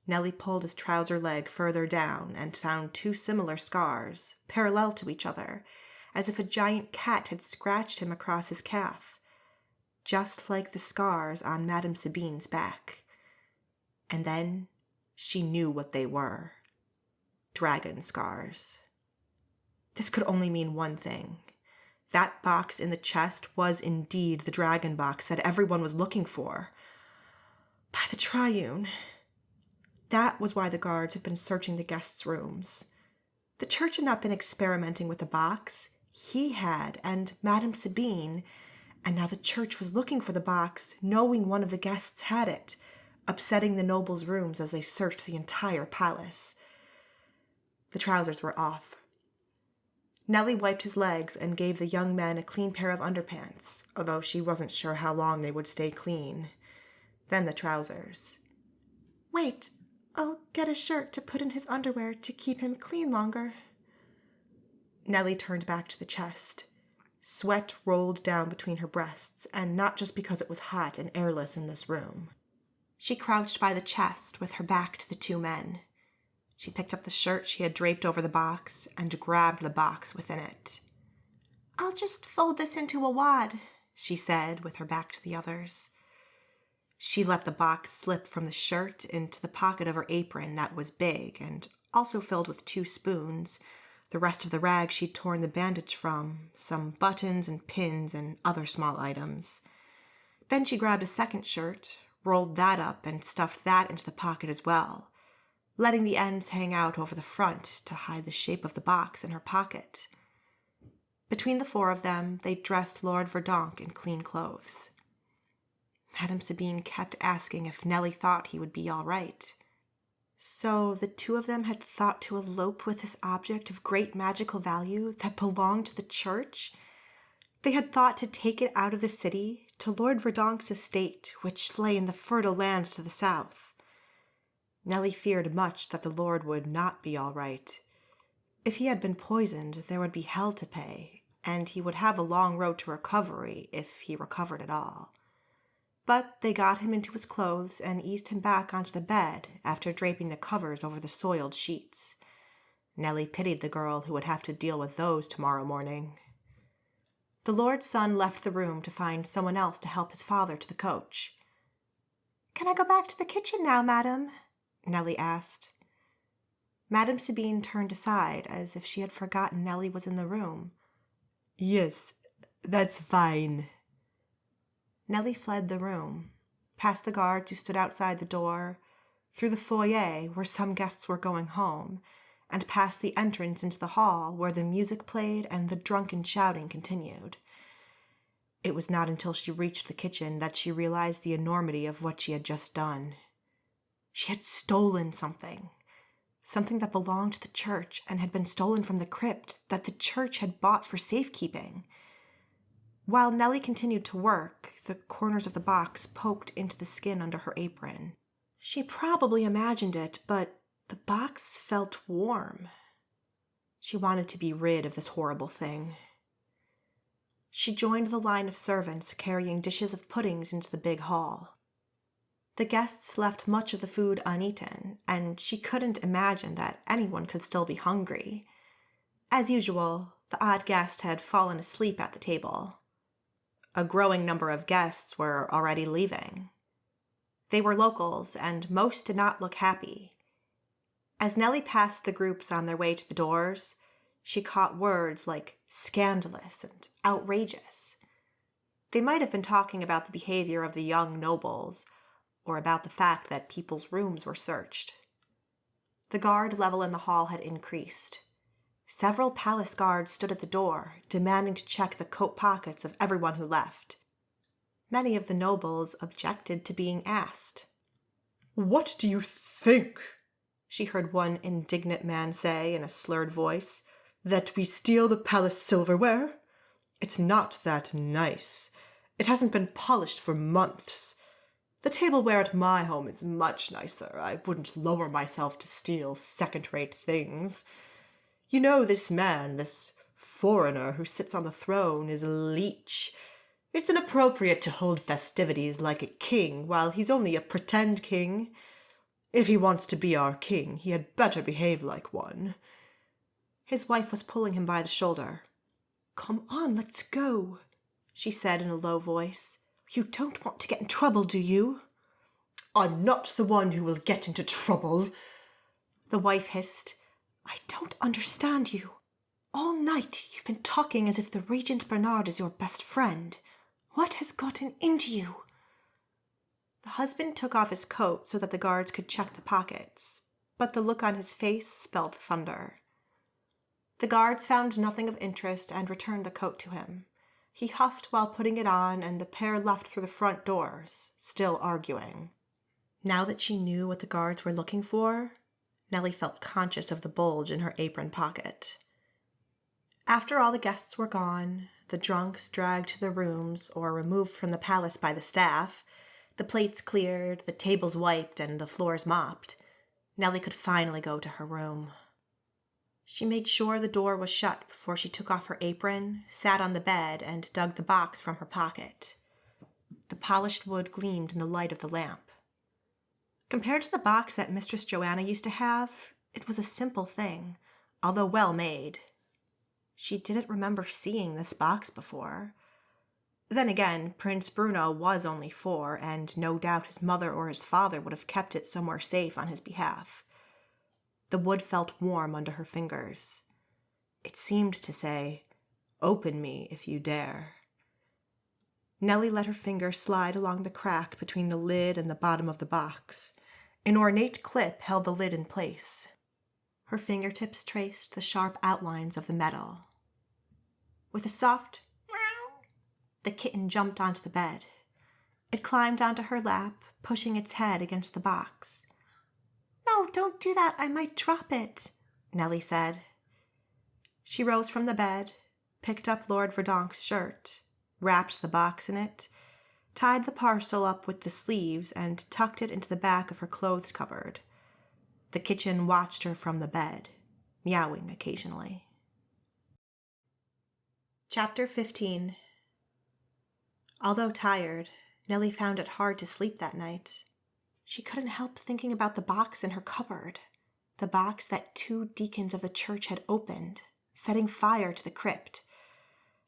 Nellie pulled his trouser leg further down and found two similar scars, parallel to each other, as if a giant cat had scratched him across his calf, just like the scars on Madame Sabine's back. And then she knew what they were. Dragon scars. This could only mean one thing. That box in the chest was indeed the dragon box that everyone was looking for. By the Triune. That was why the guards had been searching the guests' rooms. The church had not been experimenting with the box. He had, and Madame Sabine, and now the church was looking for the box, knowing one of the guests had it, upsetting the nobles' rooms as they searched the entire palace. The trousers were off. Nellie wiped his legs and gave the young men a clean pair of underpants, although she wasn't sure how long they would stay clean. Then the trousers. "Wait, I'll get a shirt to put in his underwear to keep him clean longer." Nellie turned back to the chest. Sweat rolled down between her breasts, and not just because it was hot and airless in this room. She crouched by the chest with her back to the two men. She picked up the shirt she had draped over the box and grabbed the box within it. "I'll just fold this into a wad," she said with her back to the others. She let the box slip from the shirt into the pocket of her apron that was big and also filled with 2 spoons, the rest of the rag she'd torn the bandage from, some buttons and pins and other small items. Then she grabbed a second shirt, rolled that up and stuffed that into the pocket as well, letting the ends hang out over the front to hide the shape of the box in her pocket. Between the 4 of them, they dressed Lord Verdonk in clean clothes. Madame Sabine kept asking if Nellie thought he would be all right. So the 2 of them had thought to elope with this object of great magical value that belonged to the church? They had thought to take it out of the city to Lord Verdonk's estate, which lay in the fertile lands to the south. Nellie feared much that the Lord would not be all right. If he had been poisoned, there would be hell to pay, and he would have a long road to recovery if he recovered at all. But they got him into his clothes and eased him back onto the bed after draping the covers over the soiled sheets. Nellie pitied the girl who would have to deal with those tomorrow morning. The Lord's son left the room to find someone else to help his father to the coach. "Can I go back to the kitchen now, madam?" Nellie asked. Madame Sabine turned aside as if she had forgotten Nellie was in the room. "Yes, that's fine." Nellie fled the room, past the guards who stood outside the door, through the foyer where some guests were going home, and past the entrance into the hall where the music played and the drunken shouting continued. It was not until she reached the kitchen that she realized the enormity of what she had just done. She had stolen something that belonged to the church and had been stolen from the crypt that the church had bought for safekeeping. While Nellie continued to work, the corners of the box poked into the skin under her apron. She probably imagined it, but the box felt warm. She wanted to be rid of this horrible thing. She joined the line of servants carrying dishes of puddings into the big hall. The guests left much of the food uneaten, and she couldn't imagine that anyone could still be hungry. As usual, the odd guest had fallen asleep at the table. A growing number of guests were already leaving. They were locals, and most did not look happy. As Nellie passed the groups on their way to the doors, she caught words like scandalous and outrageous. They might have been talking about the behavior of the young nobles, or about the fact that people's rooms were searched. The guard level in the hall had increased. Several palace guards stood at the door, demanding to check the coat pockets of everyone who left. Many of the nobles objected to being asked. "What do you think?" she heard one indignant man say in a slurred voice. "That we steal the palace silverware? It's not that nice. It hasn't been polished for months. The tableware at my home is much nicer. I wouldn't lower myself to steal second-rate things. You know, this man, this foreigner who sits on the throne, is a leech. It's inappropriate to hold festivities like a king while he's only a pretend king. If he wants to be our king, he had better behave like one." His wife was pulling him by the shoulder. "Come on, let's go," she said in a low voice. "You don't want to get in trouble, do you?" "I'm not the one who will get into trouble," the wife hissed. "I don't understand you. All night you've been talking as if the Regent Bernard is your best friend. What has gotten into you?" The husband took off his coat so that the guards could check the pockets, but the look on his face spelled thunder. The guards found nothing of interest and returned the coat to him. He huffed while putting it on, and the pair left through the front doors, still arguing. Now that she knew what the guards were looking for, Nellie felt conscious of the bulge in her apron pocket. After all the guests were gone, the drunks dragged to their rooms or removed from the palace by the staff, the plates cleared, the tables wiped, and the floors mopped, Nellie could finally go to her room. She made sure the door was shut before she took off her apron, sat on the bed, and dug the box from her pocket. The polished wood gleamed in the light of the lamp. Compared to the box that Mistress Joanna used to have, it was a simple thing, although well made. She didn't remember seeing this box before. Then again, Prince Bruno was only 4, and no doubt his mother or his father would have kept it somewhere safe on his behalf. The wood felt warm under her fingers. It seemed to say, "Open me if you dare." Nellie let her finger slide along the crack between the lid and the bottom of the box. An ornate clip held the lid in place. Her fingertips traced the sharp outlines of the metal. With a soft meow, the kitten jumped onto the bed. It climbed onto her lap, pushing its head against the box. "No, don't do that. I might drop it," Nellie said. She rose from the bed, picked up Lord Verdonk's shirt, wrapped the box in it, tied the parcel up with the sleeves, and tucked it into the back of her clothes cupboard. The kitchen watched her from the bed, meowing occasionally. Chapter 15. Although tired, Nellie found it hard to sleep that night. She couldn't help thinking about the box in her cupboard, the box that 2 deacons of the church had opened, setting fire to the crypt,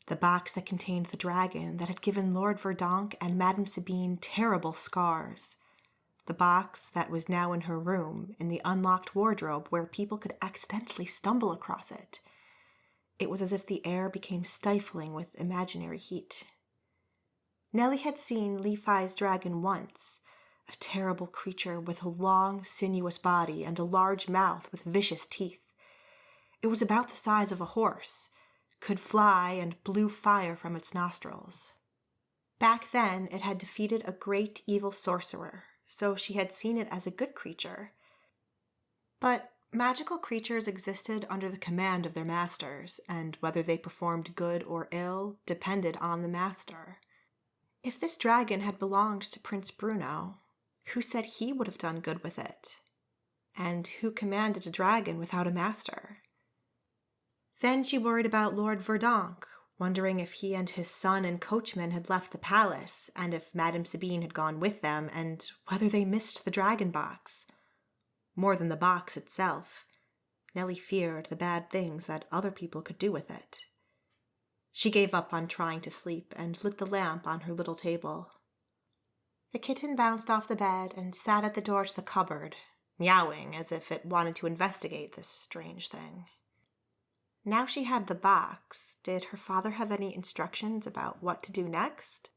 the box that contained the dragon that had given Lord Verdonk and Madame Sabine terrible scars, the box that was now in her room in the unlocked wardrobe where people could accidentally stumble across it. It was as if the air became stifling with imaginary heat. Nellie had seen Lefi's dragon once, a terrible creature with a long, sinuous body and a large mouth with vicious teeth. It was about the size of a horse, could fly, and blew fire from its nostrils. Back then, it had defeated a great evil sorcerer, so she had seen it as a good creature. But magical creatures existed under the command of their masters, and whether they performed good or ill depended on the master. If this dragon had belonged to Prince Bruno, who said he would have done good with it? And who commanded a dragon without a master? Then she worried about Lord Verdonk, wondering if he and his son and coachman had left the palace, and if Madame Sabine had gone with them, and whether they missed the dragon box. More than the box itself, Nellie feared the bad things that other people could do with it. She gave up on trying to sleep and lit the lamp on her little table. The kitten bounced off the bed and sat at the door to the cupboard, meowing as if it wanted to investigate this strange thing. Now she had the box. Did her father have any instructions about what to do next?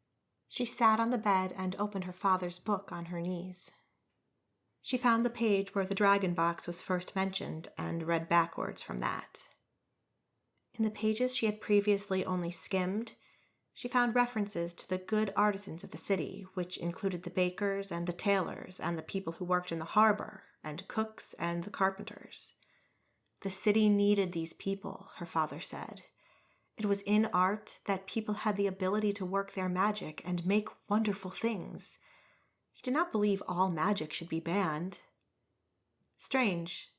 She sat on the bed and opened her father's book on her knees. She found the page where the dragon box was first mentioned and read backwards from that. In the pages she had previously only skimmed, she found references to the good artisans of the city, which included the bakers and the tailors and the people who worked in the harbor, and cooks and the carpenters. The city needed these people, her father said. It was in art that people had the ability to work their magic and make wonderful things. He did not believe all magic should be banned. Strange.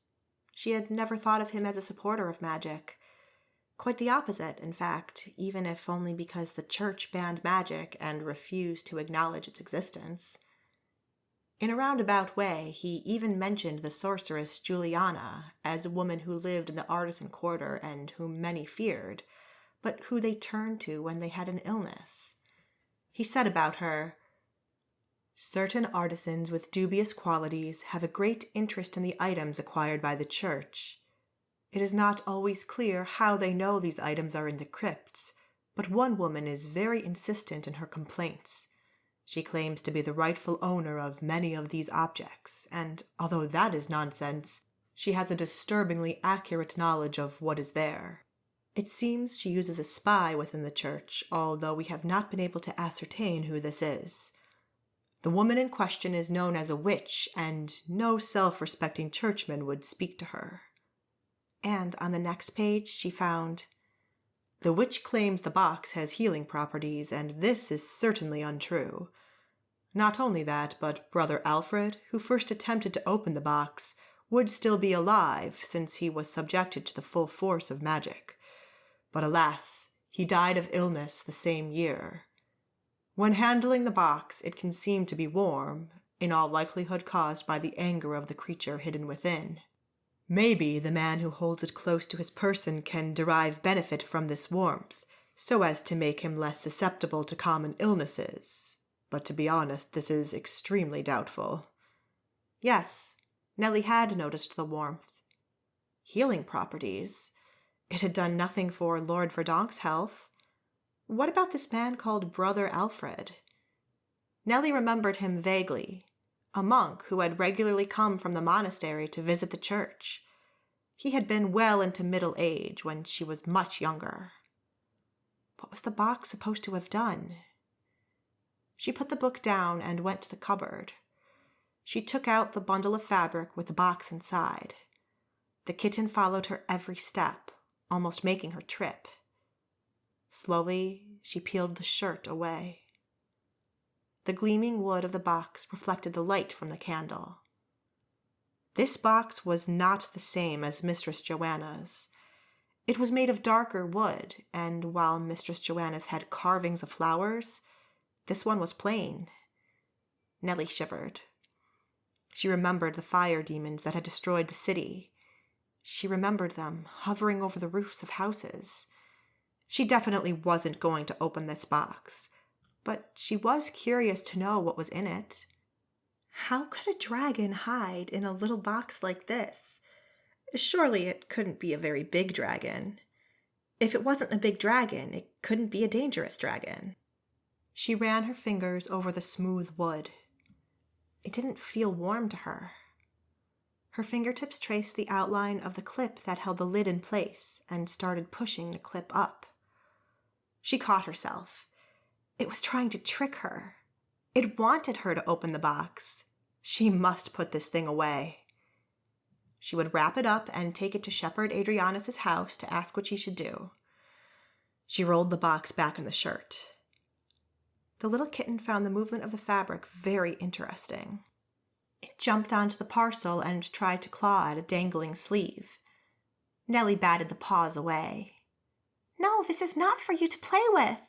She had never thought of him as a supporter of magic. Quite the opposite, in fact, even if only because the church banned magic and refused to acknowledge its existence. In a roundabout way, he even mentioned the sorceress Juliana as a woman who lived in the artisan quarter and whom many feared, but who they turned to when they had an illness. He said about her, "Certain artisans with dubious qualities have a great interest in the items acquired by the church. It is not always clear how they know these items are in the crypts, but one woman is very insistent in her complaints. She claims to be the rightful owner of many of these objects, and although that is nonsense, she has a disturbingly accurate knowledge of what is there. It seems she uses a spy within the church, although we have not been able to ascertain who this is. The woman in question is known as a witch, and no self-respecting churchman would speak to her." And on the next page she found, "The witch claims the box has healing properties, and this is certainly untrue. Not only that, but Brother Alfred, who first attempted to open the box, would still be alive, since he was subjected to the full force of magic. But alas, he died of illness the same year. When handling the box, it can seem to be warm, in all likelihood caused by the anger of the creature hidden within. Maybe the man who holds it close to his person can derive benefit from this warmth, so as to make him less susceptible to common illnesses. But to be honest, this is extremely doubtful." Yes, Nellie had noticed the warmth. Healing properties. It had done nothing for Lord Verdonk's health. What about this man called Brother Alfred? Nellie remembered him vaguely. A monk who had regularly come from the monastery to visit the church. He had been well into middle age when she was much younger. What was the box supposed to have done? She put the book down and went to the cupboard. She took out the bundle of fabric with the box inside. The kitten followed her every step, almost making her trip. Slowly, she peeled the shirt away. The gleaming wood of the box reflected the light from the candle. This box was not the same as Mistress Joanna's. It was made of darker wood, and while Mistress Joanna's had carvings of flowers, this one was plain. Nellie shivered. She remembered the fire demons that had destroyed the city. She remembered them hovering over the roofs of houses. She definitely wasn't going to open this box, but she was curious to know what was in it. How could a dragon hide in a little box like this? Surely it couldn't be a very big dragon. If it wasn't a big dragon, it couldn't be a dangerous dragon. She ran her fingers over the smooth wood. It didn't feel warm to her. Her fingertips traced the outline of the clip that held the lid in place and started pushing the clip up. She caught herself. It was trying to trick her. It wanted her to open the box. She must put this thing away. She would wrap it up and take it to Shepherd Adrianis' house to ask what she should do. She rolled the box back in the shirt. The little kitten found the movement of the fabric very interesting. It jumped onto the parcel and tried to claw at a dangling sleeve. Nellie batted the paws away. "No, this is not for you to play with."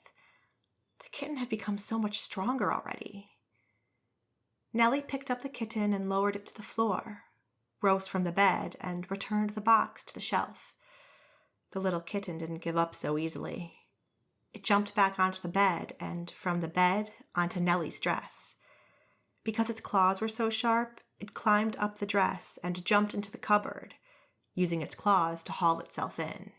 The kitten had become so much stronger already. Nellie picked up the kitten and lowered it to the floor, rose from the bed, and returned the box to the shelf. The little kitten didn't give up so easily. It jumped back onto the bed, and from the bed onto Nellie's dress. Because its claws were so sharp, it climbed up the dress and jumped into the cupboard, using its claws to haul itself in.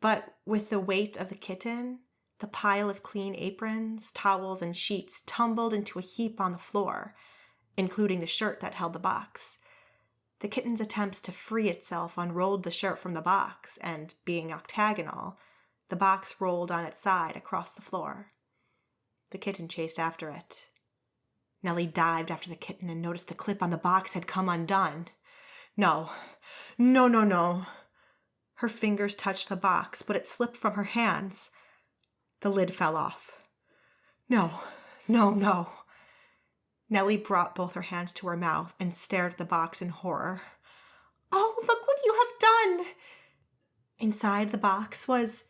But with the weight of the kitten, the pile of clean aprons, towels, and sheets tumbled into a heap on the floor, including the shirt that held the box. The kitten's attempts to free itself unrolled the shirt from the box, and, being octagonal, the box rolled on its side across the floor. The kitten chased after it. Nellie dived after the kitten and noticed the clip on the box had come undone. No. Her fingers touched the box, but it slipped from her hands. The lid fell off. No. Nellie brought both her hands to her mouth and stared at the box in horror. Oh, look what you have done! Inside the box was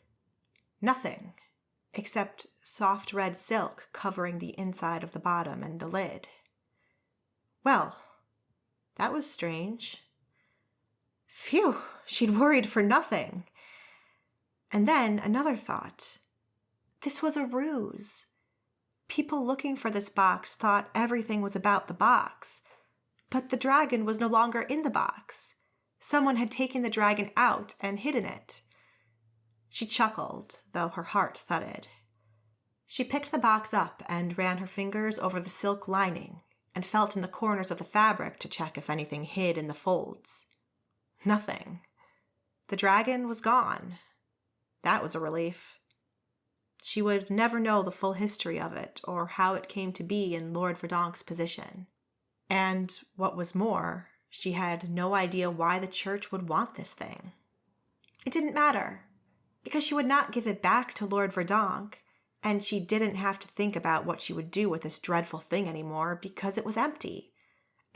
nothing, except soft red silk covering the inside of the bottom and the lid. Well, that was strange. Phew, she'd worried for nothing. And then another thought. This was a ruse. People looking for this box thought everything was about the box. But the dragon was no longer in the box. Someone had taken the dragon out and hidden it. She chuckled, though her heart thudded. She picked the box up and ran her fingers over the silk lining and felt in the corners of the fabric to check if anything hid in the folds. Nothing. The dragon was gone. That was a relief. She would never know the full history of it or how it came to be in Lord Verdonk's position. And, what was more, she had no idea why the church would want this thing. It didn't matter, because she would not give it back to Lord Verdonk, and she didn't have to think about what she would do with this dreadful thing anymore because it was empty.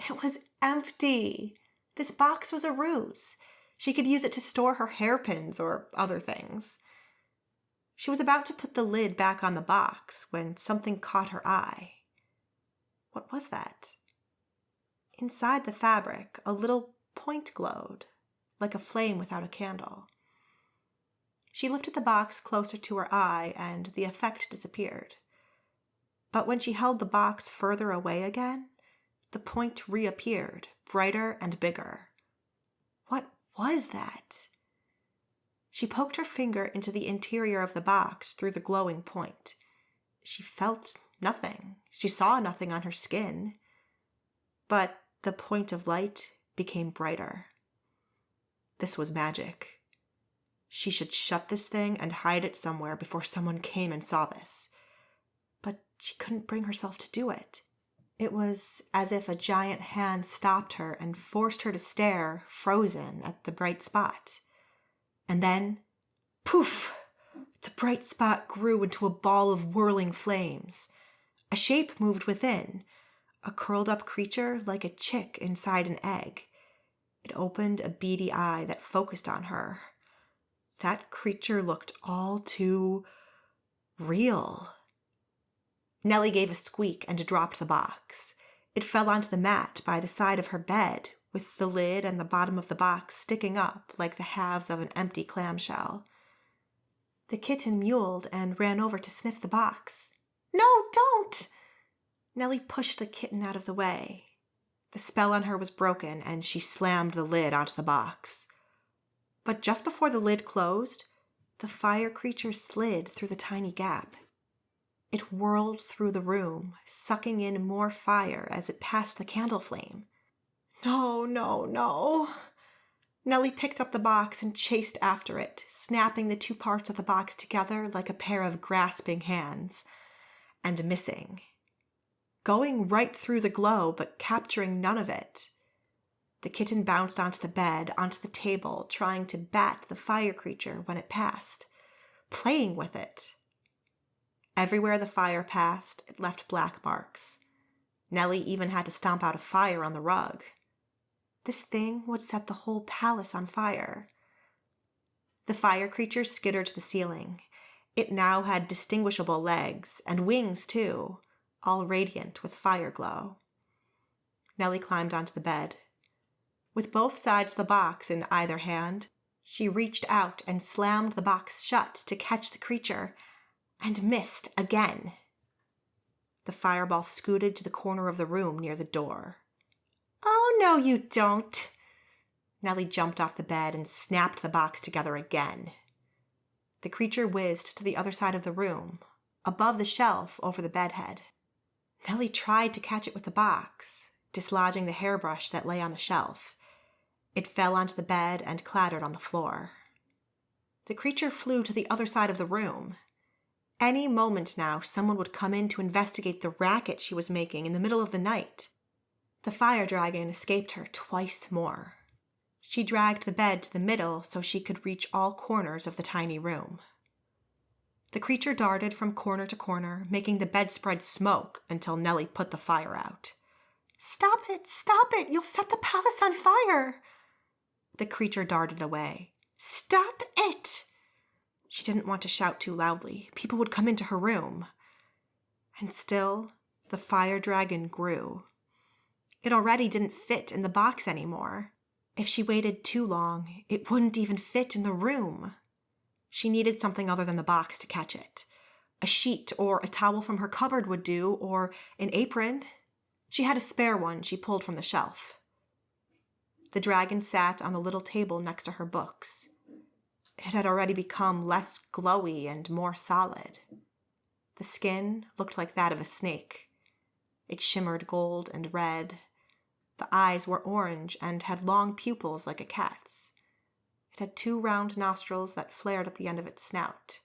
It was empty! This box was a ruse. She could use it to store her hairpins or other things. She was about to put the lid back on the box when something caught her eye. What was that? Inside the fabric, a little point glowed, like a flame without a candle. She lifted the box closer to her eye, and the effect disappeared. But when she held the box further away again, the point reappeared, brighter and bigger. What was that? She poked her finger into the interior of the box through the glowing point. She felt nothing. She saw nothing on her skin. But the point of light became brighter. This was magic. She should shut this thing and hide it somewhere before someone came and saw this. But she couldn't bring herself to do it. It was as if a giant hand stopped her and forced her to stare, frozen, at the bright spot. And then, poof! The bright spot grew into a ball of whirling flames. A shape moved within, a curled-up creature like a chick inside an egg. It opened a beady eye that focused on her. That creature looked all too real. Nellie gave a squeak and dropped the box. It fell onto the mat by the side of her bed, with the lid and the bottom of the box sticking up like the halves of an empty clamshell. The kitten mewled and ran over to sniff the box. No, don't! Nellie pushed the kitten out of the way. The spell on her was broken, and she slammed the lid onto the box. But just before the lid closed, the fire creature slid through the tiny gap. It whirled through the room, sucking in more fire as it passed the candle flame. No. Nellie picked up the box and chased after it, snapping the two parts of the box together like a pair of grasping hands, and missing. Going right through the glow, but capturing none of it. The kitten bounced onto the bed, onto the table, trying to bat the fire creature when it passed, playing with it. Everywhere the fire passed, it left black marks. Nellie even had to stomp out a fire on the rug. This thing would set the whole palace on fire. The fire creature skittered to the ceiling. It now had distinguishable legs, and wings too, all radiant with fire glow. Nellie climbed onto the bed. With both sides of the box in either hand, she reached out and slammed the box shut to catch the creature, and missed again. The fireball scooted to the corner of the room near the door. Oh, no, you don't. Nellie jumped off the bed and snapped the box together again. The creature whizzed to the other side of the room, above the shelf over the bedhead. Nellie tried to catch it with the box, dislodging the hairbrush that lay on the shelf. It fell onto the bed and clattered on the floor. The creature flew to the other side of the room. Any moment now, someone would come in to investigate the racket she was making in the middle of the night. The fire dragon escaped her twice more. She dragged the bed to the middle so she could reach all corners of the tiny room. The creature darted from corner to corner, making the bedspread smoke until Nellie put the fire out. Stop it, you'll set the palace on fire. The creature darted away. Stop it! She didn't want to shout too loudly. People would come into her room. And still, the fire dragon grew. It already didn't fit in the box anymore. If she waited too long, it wouldn't even fit in the room. She needed something other than the box to catch it. A sheet or a towel from her cupboard would do, or an apron. She had a spare one she pulled from the shelf. The dragon sat on the little table next to her books. It had already become less glowy and more solid. The skin looked like that of a snake. It shimmered gold and red. The eyes were orange and had long pupils like a cat's. It had 2 round nostrils that flared at the end of its snout.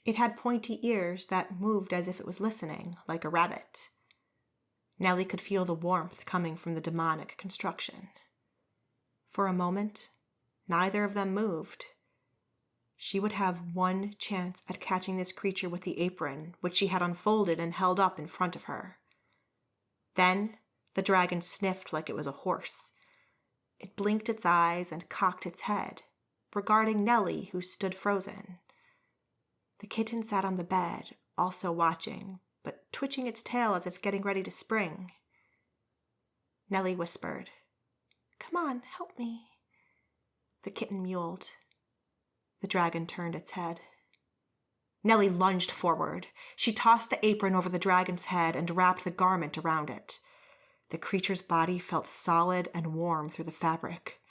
It had pointy ears that moved as if it was listening, like a rabbit. Nellie could feel the warmth coming from the demonic construction. For a moment, neither of them moved. She would have one chance at catching this creature with the apron, which she had unfolded and held up in front of her. Then the dragon sniffed like it was a horse. It blinked its eyes and cocked its head, regarding Nellie, who stood frozen. The kitten sat on the bed, also watching, but twitching its tail as if getting ready to spring. Nellie whispered, "Come on, help me." The kitten mewled. The dragon turned its head. Nellie lunged forward. She tossed the apron over the dragon's head and wrapped the garment around it. The creature's body felt solid and warm through the fabric.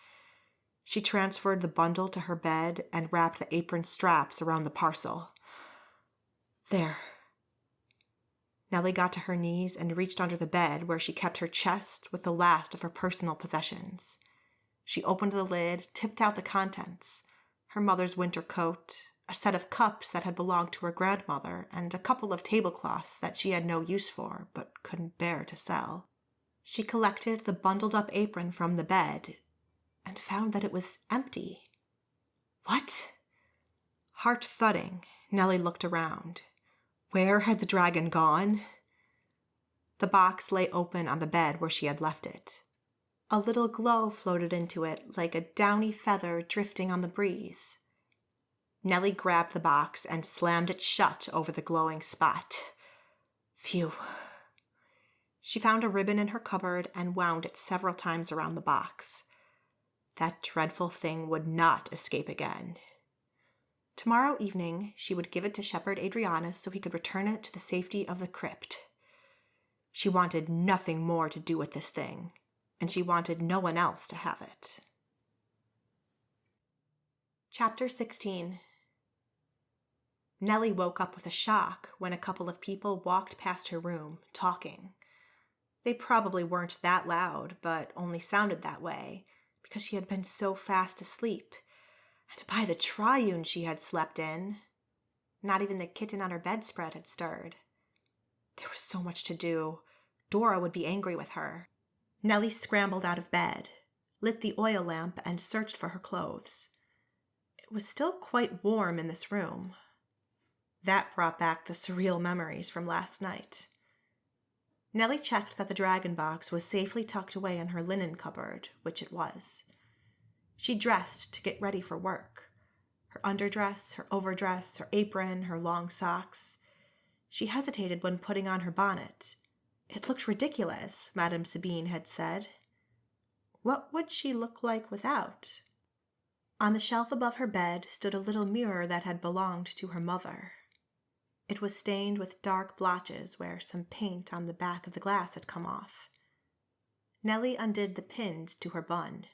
She transferred the bundle to her bed and wrapped the apron straps around the parcel. There. Nellie got to her knees and reached under the bed where she kept her chest with the last of her personal possessions. She opened the lid, tipped out the contents. Her mother's winter coat, a set of cups that had belonged to her grandmother, and a couple of tablecloths that she had no use for but couldn't bear to sell. She collected the bundled-up apron from the bed and found that it was empty. What? Heart thudding, Nellie looked around. Where had the dragon gone? The box lay open on the bed where she had left it. A little glow floated into it like a downy feather drifting on the breeze. Nellie grabbed the box and slammed it shut over the glowing spot. Phew. She found a ribbon in her cupboard and wound it several times around the box. That dreadful thing would not escape again. Tomorrow evening, she would give it to Shepherd Adrianis so he could return it to the safety of the crypt. She wanted nothing more to do with this thing, and she wanted no one else to have it. Chapter 16. Nellie woke up with a shock when a couple of people walked past her room, talking. They probably weren't that loud, but only sounded that way, because she had been so fast asleep. And by the triune she had slept in. Not even the kitten on her bedspread had stirred. There was so much to do. Dora would be angry with her. Nellie scrambled out of bed, lit the oil lamp, and searched for her clothes. It was still quite warm in this room. That brought back the surreal memories from last night. Nellie checked that the dragon box was safely tucked away in her linen cupboard, which it was. She dressed to get ready for work. Her underdress, her overdress, her apron, her long socks. She hesitated when putting on her bonnet. It looked ridiculous, Madame Sabine had said. What would she look like without? On the shelf above her bed stood a little mirror that had belonged to her mother. It was stained with dark blotches where some paint on the back of the glass had come off. Nellie undid the pins to her bun.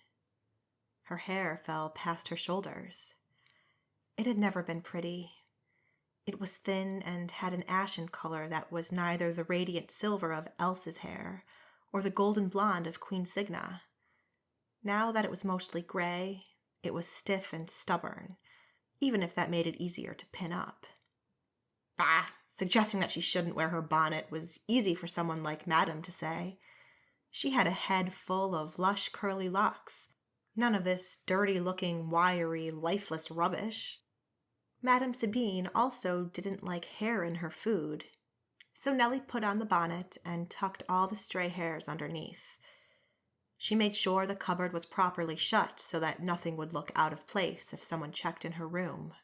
Her hair fell past her shoulders. It had never been pretty. It was thin and had an ashen color that was neither the radiant silver of Elsa's hair or the golden blonde of Queen Signa. Now that it was mostly gray, it was stiff and stubborn, even if that made it easier to pin up. Bah! Suggesting that she shouldn't wear her bonnet was easy for someone like Madame to say. She had a head full of lush curly locks. None of this dirty-looking, wiry, lifeless rubbish. Madame Sabine also didn't like hair in her food. So Nellie put on the bonnet and tucked all the stray hairs underneath. She made sure the cupboard was properly shut so that nothing would look out of place if someone checked in her room.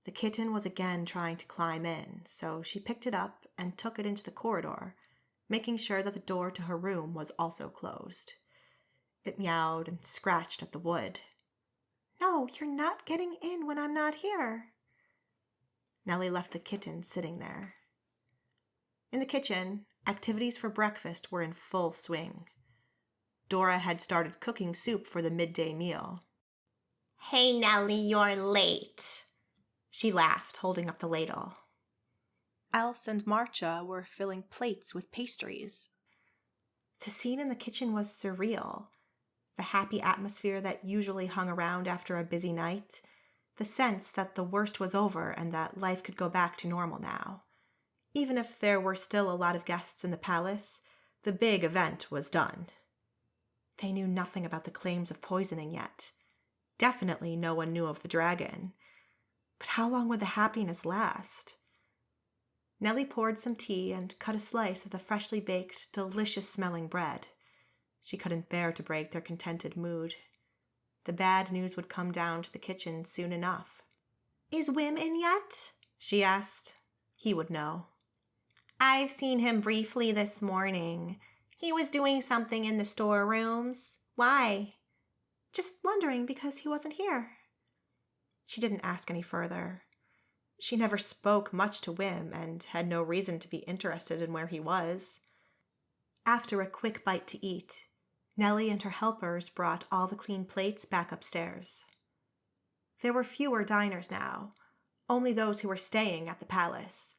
The kitten was again trying to climb in, so she picked it up and took it into the corridor, making sure that the door to her room was also closed. It meowed and scratched at the wood. "No, you're not getting in when I'm not here." Nellie left the kitten sitting there. In the kitchen, activities for breakfast were in full swing. Dora had started cooking soup for the midday meal. "Hey, Nellie, you're late." She laughed, holding up the ladle. Else and Marcia were filling plates with pastries. The scene in the kitchen was surreal. The happy atmosphere that usually hung around after a busy night, the sense that the worst was over and that life could go back to normal now. Even if there were still a lot of guests in the palace, the big event was done. They knew nothing about the claims of poisoning yet. Definitely no one knew of the dragon. But how long would the happiness last? Nellie poured some tea and cut a slice of the freshly baked, delicious-smelling bread. She couldn't bear to break their contented mood. The bad news would come down to the kitchen soon enough. "Is Wim in yet?" she asked. He would know. "I've seen him briefly this morning. He was doing something in the storerooms. Why?" "Just wondering because he wasn't here." She didn't ask any further. She never spoke much to Wim and had no reason to be interested in where he was. After a quick bite to eat, Nellie and her helpers brought all the clean plates back upstairs. There were fewer diners now, only those who were staying at the palace.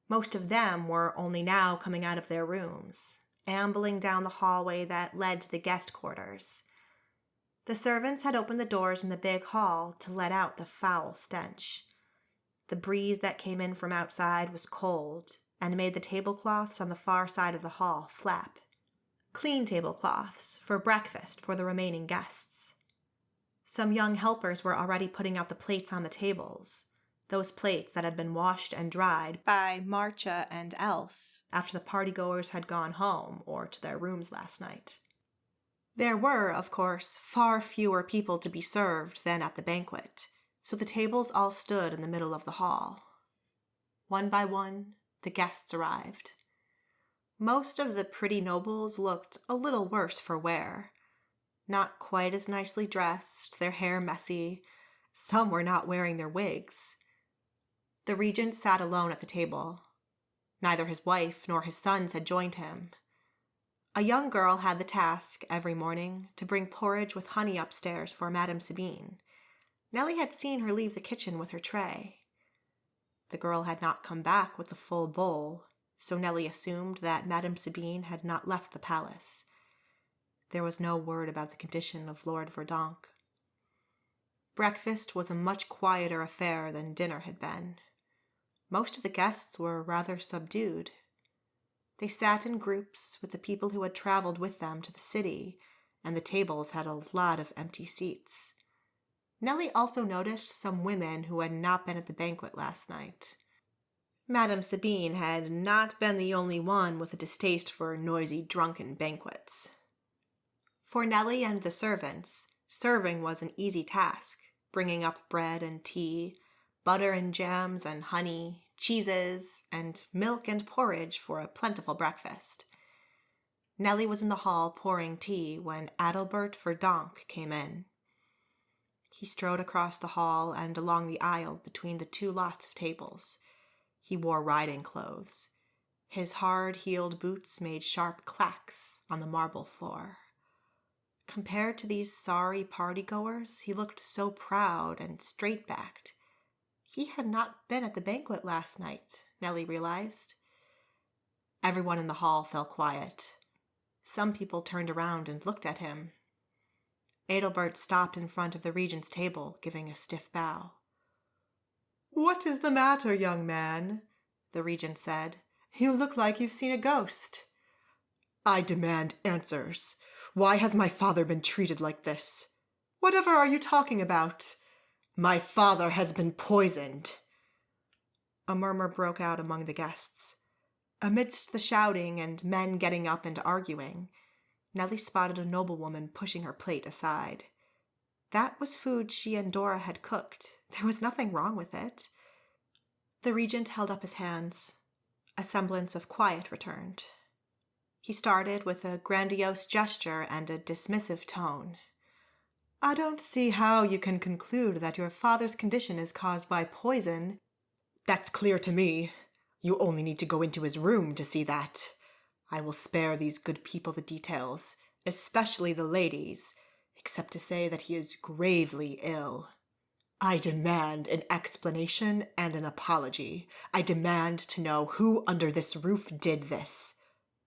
Most of them were only now coming out of their rooms, ambling down the hallway that led to the guest quarters. The servants had opened the doors in the big hall to let out the foul stench. The breeze that came in from outside was cold and made the tablecloths on the far side of the hall flap. Clean tablecloths for breakfast for the remaining guests. Some young helpers were already putting out the plates on the tables, those plates that had been washed and dried by Marcia and Else after the partygoers had gone home or to their rooms last night. There were, of course, far fewer people to be served than at the banquet, so the tables all stood in the middle of the hall. One by one, the guests arrived. Most of the pretty nobles looked a little worse for wear. Not quite as nicely dressed, their hair messy. Some were not wearing their wigs. The regent sat alone at the table. Neither his wife nor his sons had joined him. A young girl had the task, every morning, to bring porridge with honey upstairs for Madame Sabine. Nellie had seen her leave the kitchen with her tray. The girl had not come back with the full bowl, so Nellie assumed that Madame Sabine had not left the palace. There was no word about the condition of Lord Verdonk. Breakfast was a much quieter affair than dinner had been. Most of the guests were rather subdued. They sat in groups with the people who had traveled with them to the city, and the tables had a lot of empty seats. Nellie also noticed some women who had not been at the banquet last night. Madame Sabine had not been the only one with a distaste for noisy, drunken banquets. For Nellie and the servants, serving was an easy task, bringing up bread and tea, butter and jams and honey, cheeses, and milk and porridge for a plentiful breakfast. Nellie was in the hall pouring tea when Adelbert Verdonk came in. He strode across the hall and along the aisle between the two lots of tables. He wore riding clothes. His hard-heeled boots made sharp clacks on the marble floor. Compared to these sorry partygoers, he looked so proud and straight-backed. He had not been at the banquet last night, Nellie realized. Everyone in the hall fell quiet. Some people turned around and looked at him. Adelbert stopped in front of the regent's table, giving a stiff bow. "What is the matter, young man?" the regent said. "You look like you've seen a ghost." "I demand answers. Why has my father been treated like this?" "Whatever are you talking about?" "My father has been poisoned." A murmur broke out among the guests. Amidst the shouting and men getting up and arguing, Nellie spotted a noblewoman pushing her plate aside. That was food she and Dora had cooked. There was nothing wrong with it. The regent held up his hands. A semblance of quiet returned. He started with a grandiose gesture and a dismissive tone. "I don't see how you can conclude that your father's condition is caused by poison." "That's clear to me. You only need to go into his room to see that. I will spare these good people the details, especially the ladies, except to say that he is gravely ill. I demand an explanation and an apology. I demand to know who under this roof did this."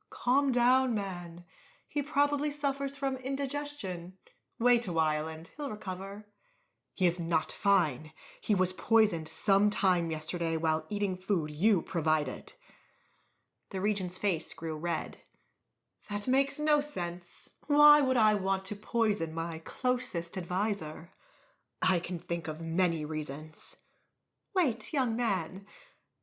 "Calm down, man. He probably suffers from indigestion. Wait a while and he'll recover." He is not fine. He was poisoned some time yesterday while eating food you provided." The regent's face grew red. "That makes no sense. Why would I want to poison my closest advisor?" "I can think of many reasons." "Wait, young man.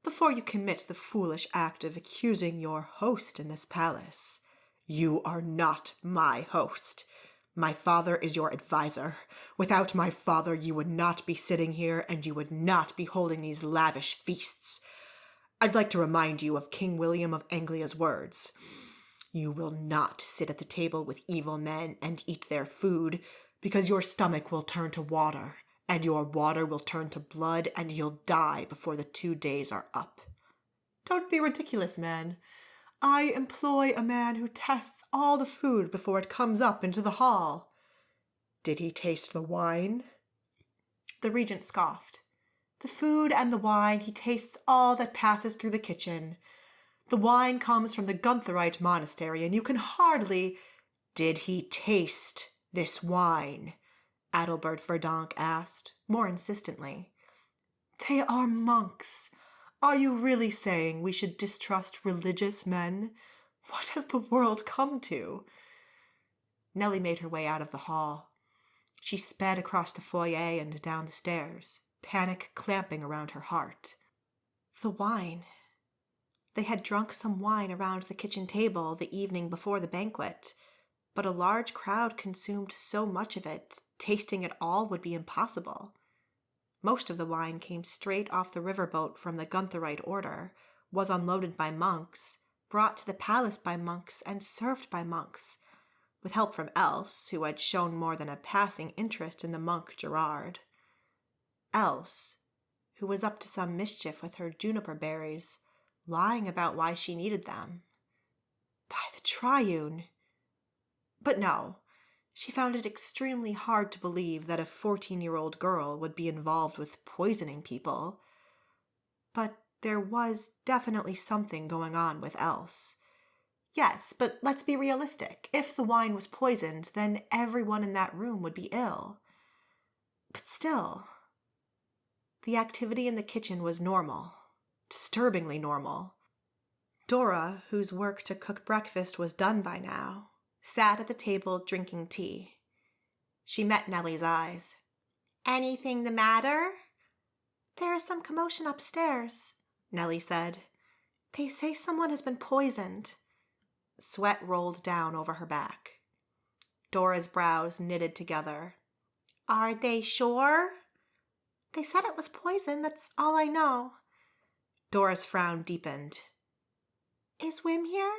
Before you commit the foolish act of accusing your host in this palace." "You are not my host. My father is your advisor. Without my father, you would not be sitting here, and you would not be holding these lavish feasts. I'd like to remind you of King William of Anglia's words. You will not sit at the table with evil men and eat their food, because your stomach will turn to water, and your water will turn to blood, and you'll die before the 2 days are up." "Don't be ridiculous, man. I employ a man who tests all the food before it comes up into the hall." "Did he taste the wine?" The regent scoffed. "The food and the wine, he tastes all that passes through the kitchen. The wine comes from the Guntherite monastery, and you can hardly—" "Did he taste this wine?" Adelbert Verdonk asked, more insistently. "They are monks. Are you really saying we should distrust religious men? What has the world come to?" Nellie made her way out of the hall. She sped across the foyer and down the stairs, panic clamping around her heart. The wine. They had drunk some wine around the kitchen table the evening before the banquet, but a large crowd consumed so much of it, tasting it all would be impossible. Most of the wine came straight off the riverboat from the Guntherite order, was unloaded by monks, brought to the palace by monks, and served by monks, with help from Else, who had shown more than a passing interest in the monk Gerard. Else, who was up to some mischief with her juniper berries, lying about why she needed them. By the Triune! But no. She found it extremely hard to believe that a 14-year-old girl would be involved with poisoning people. But there was definitely something going on with Else. Yes, but let's be realistic. If the wine was poisoned, then everyone in that room would be ill. But still, the activity in the kitchen was normal, disturbingly normal. Dora, whose work to cook breakfast was done by now, sat at the table drinking tea. She met Nellie's eyes. "Anything the matter?" "There is some commotion upstairs," Nellie said. "They say someone has been poisoned." Sweat rolled down over her back. Dora's brows knitted together. "Are they sure?" "They said it was poison, that's all I know." Dora's frown deepened. "Is Wim here?"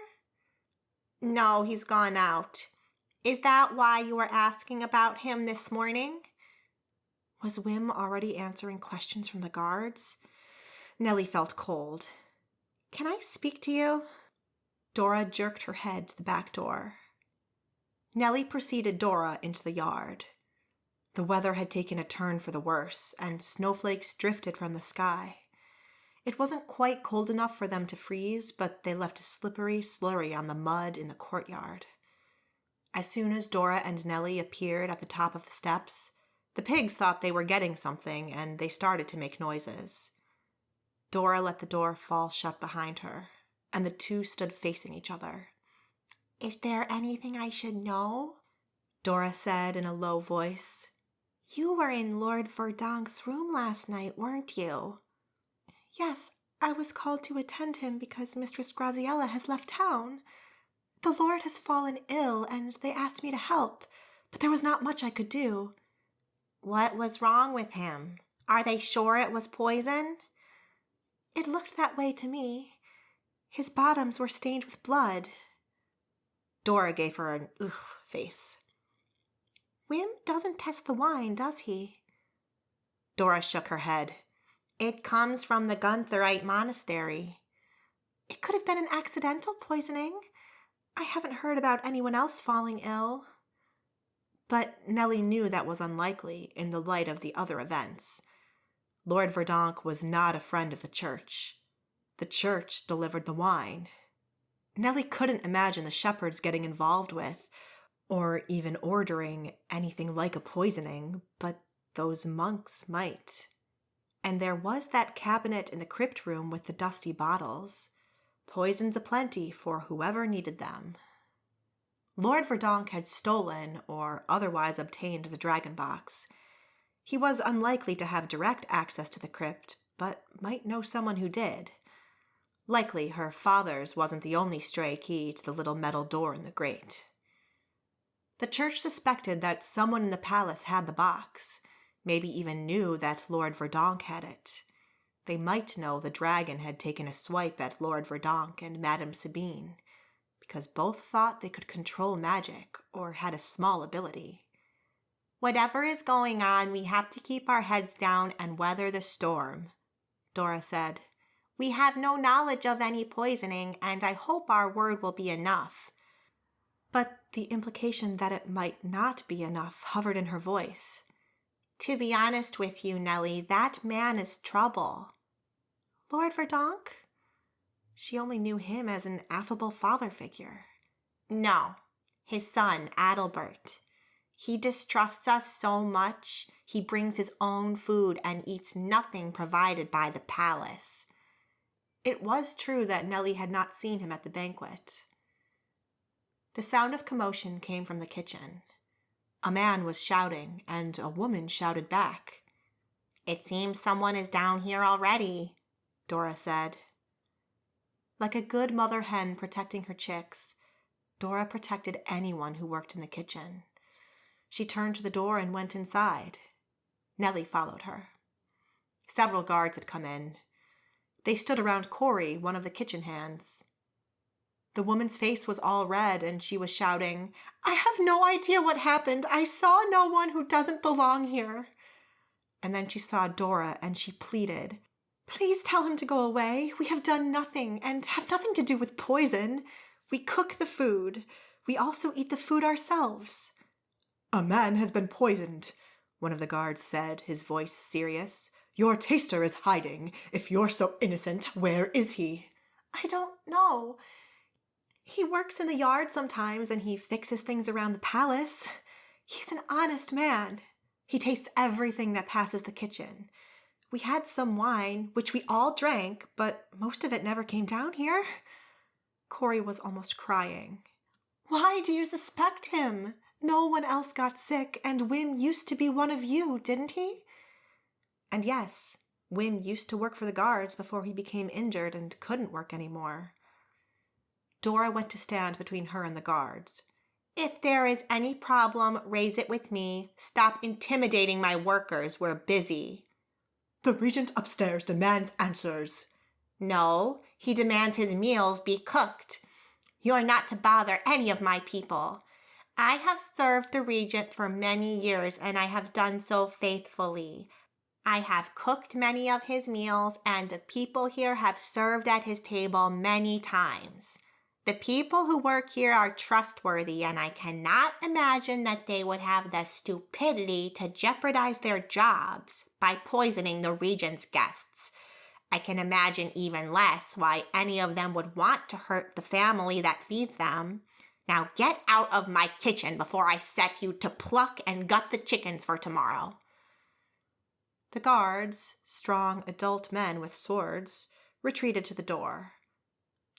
"No, he's gone out. Is that why you were asking about him this morning?" Was Wim already answering questions from the guards? Nellie felt cold. "Can I speak to you?" Dora jerked her head to the back door. Nellie preceded Dora into the yard. The weather had taken a turn for the worse, and snowflakes drifted from the sky. It wasn't quite cold enough for them to freeze, but they left a slippery slurry on the mud in the courtyard. As soon as Dora and Nellie appeared at the top of the steps, the pigs thought they were getting something and they started to make noises. Dora let the door fall shut behind her, and the two stood facing each other. "Is there anything I should know?" Dora said in a low voice. "You were in Lord Verdonk's room last night, weren't you?" "Yes, I was called to attend him because Mistress Graziella has left town. The Lord has fallen ill, and they asked me to help, but there was not much I could do." "What was wrong with him? Are they sure it was poison?" "It looked that way to me. His bottoms were stained with blood." Dora gave her an ugh face. "Wim doesn't test the wine, does he?" Dora shook her head. "It comes from the Guntherite monastery." "It could have been an accidental poisoning. I haven't heard about anyone else falling ill." But Nellie knew that was unlikely in the light of the other events. Lord Verdonk was not a friend of the church. The church delivered the wine. Nellie couldn't imagine the shepherds getting involved with, or even ordering, anything like a poisoning, but those monks might. And there was that cabinet in the crypt room with the dusty bottles. Poisons aplenty for whoever needed them. Lord Verdonk had stolen or otherwise obtained the dragon box. He was unlikely to have direct access to the crypt, but might know someone who did. Likely her father's wasn't the only stray key to the little metal door in the grate. The church suspected that someone in the palace had the box, maybe even knew that Lord Verdonk had it. They might know the dragon had taken a swipe at Lord Verdonk and Madame Sabine, because both thought they could control magic or had a small ability. "Whatever is going on, we have to keep our heads down and weather the storm," Dora said. "We have no knowledge of any poisoning, and I hope our word will be enough." But the implication that it might not be enough hovered in her voice. "To be honest with you, Nellie, that man is trouble." "Lord Verdonk?" She only knew him as an affable father figure. "No, his son, Adelbert. He distrusts us so much, he brings his own food and eats nothing provided by the palace." It was true that Nellie had not seen him at the banquet. The sound of commotion came from the kitchen. A man was shouting, and a woman shouted back. "It seems someone is down here already," Dora said. Like a good mother hen protecting her chicks, Dora protected anyone who worked in the kitchen. She turned to the door and went inside. Nellie followed her. Several guards had come in. They stood around Corey, one of the kitchen hands. The woman's face was all red, and she was shouting, "I have no idea what happened. I saw no one who doesn't belong here." And then she saw Dora, and she pleaded, "Please tell him to go away. We have done nothing, and have nothing to do with poison. We cook the food. We also eat the food ourselves." "A man has been poisoned," one of the guards said, his voice serious. "Your taster is hiding. If you're so innocent, where is he?" "I don't know. He works in the yard sometimes, and he fixes things around the palace. He's an honest man. He tastes everything that passes the kitchen. We had some wine, which we all drank, but most of it never came down here." Corey was almost crying. "Why do you suspect him? No one else got sick, and Wim used to be one of you, didn't he?" And yes, Wim used to work for the guards before he became injured and couldn't work anymore. Dora went to stand between her and the guards. "If there is any problem, raise it with me. Stop intimidating my workers. We're busy." "The regent upstairs demands answers." "No, he demands his meals be cooked. You're not to bother any of my people. I have served the regent for many years, and I have done so faithfully. I have cooked many of his meals, and the people here have served at his table many times. The people who work here are trustworthy, and I cannot imagine that they would have the stupidity to jeopardize their jobs by poisoning the regent's guests. I can imagine even less why any of them would want to hurt the family that feeds them. Now get out of my kitchen before I set you to pluck and gut the chickens for tomorrow." The guards, strong adult men with swords, retreated to the door.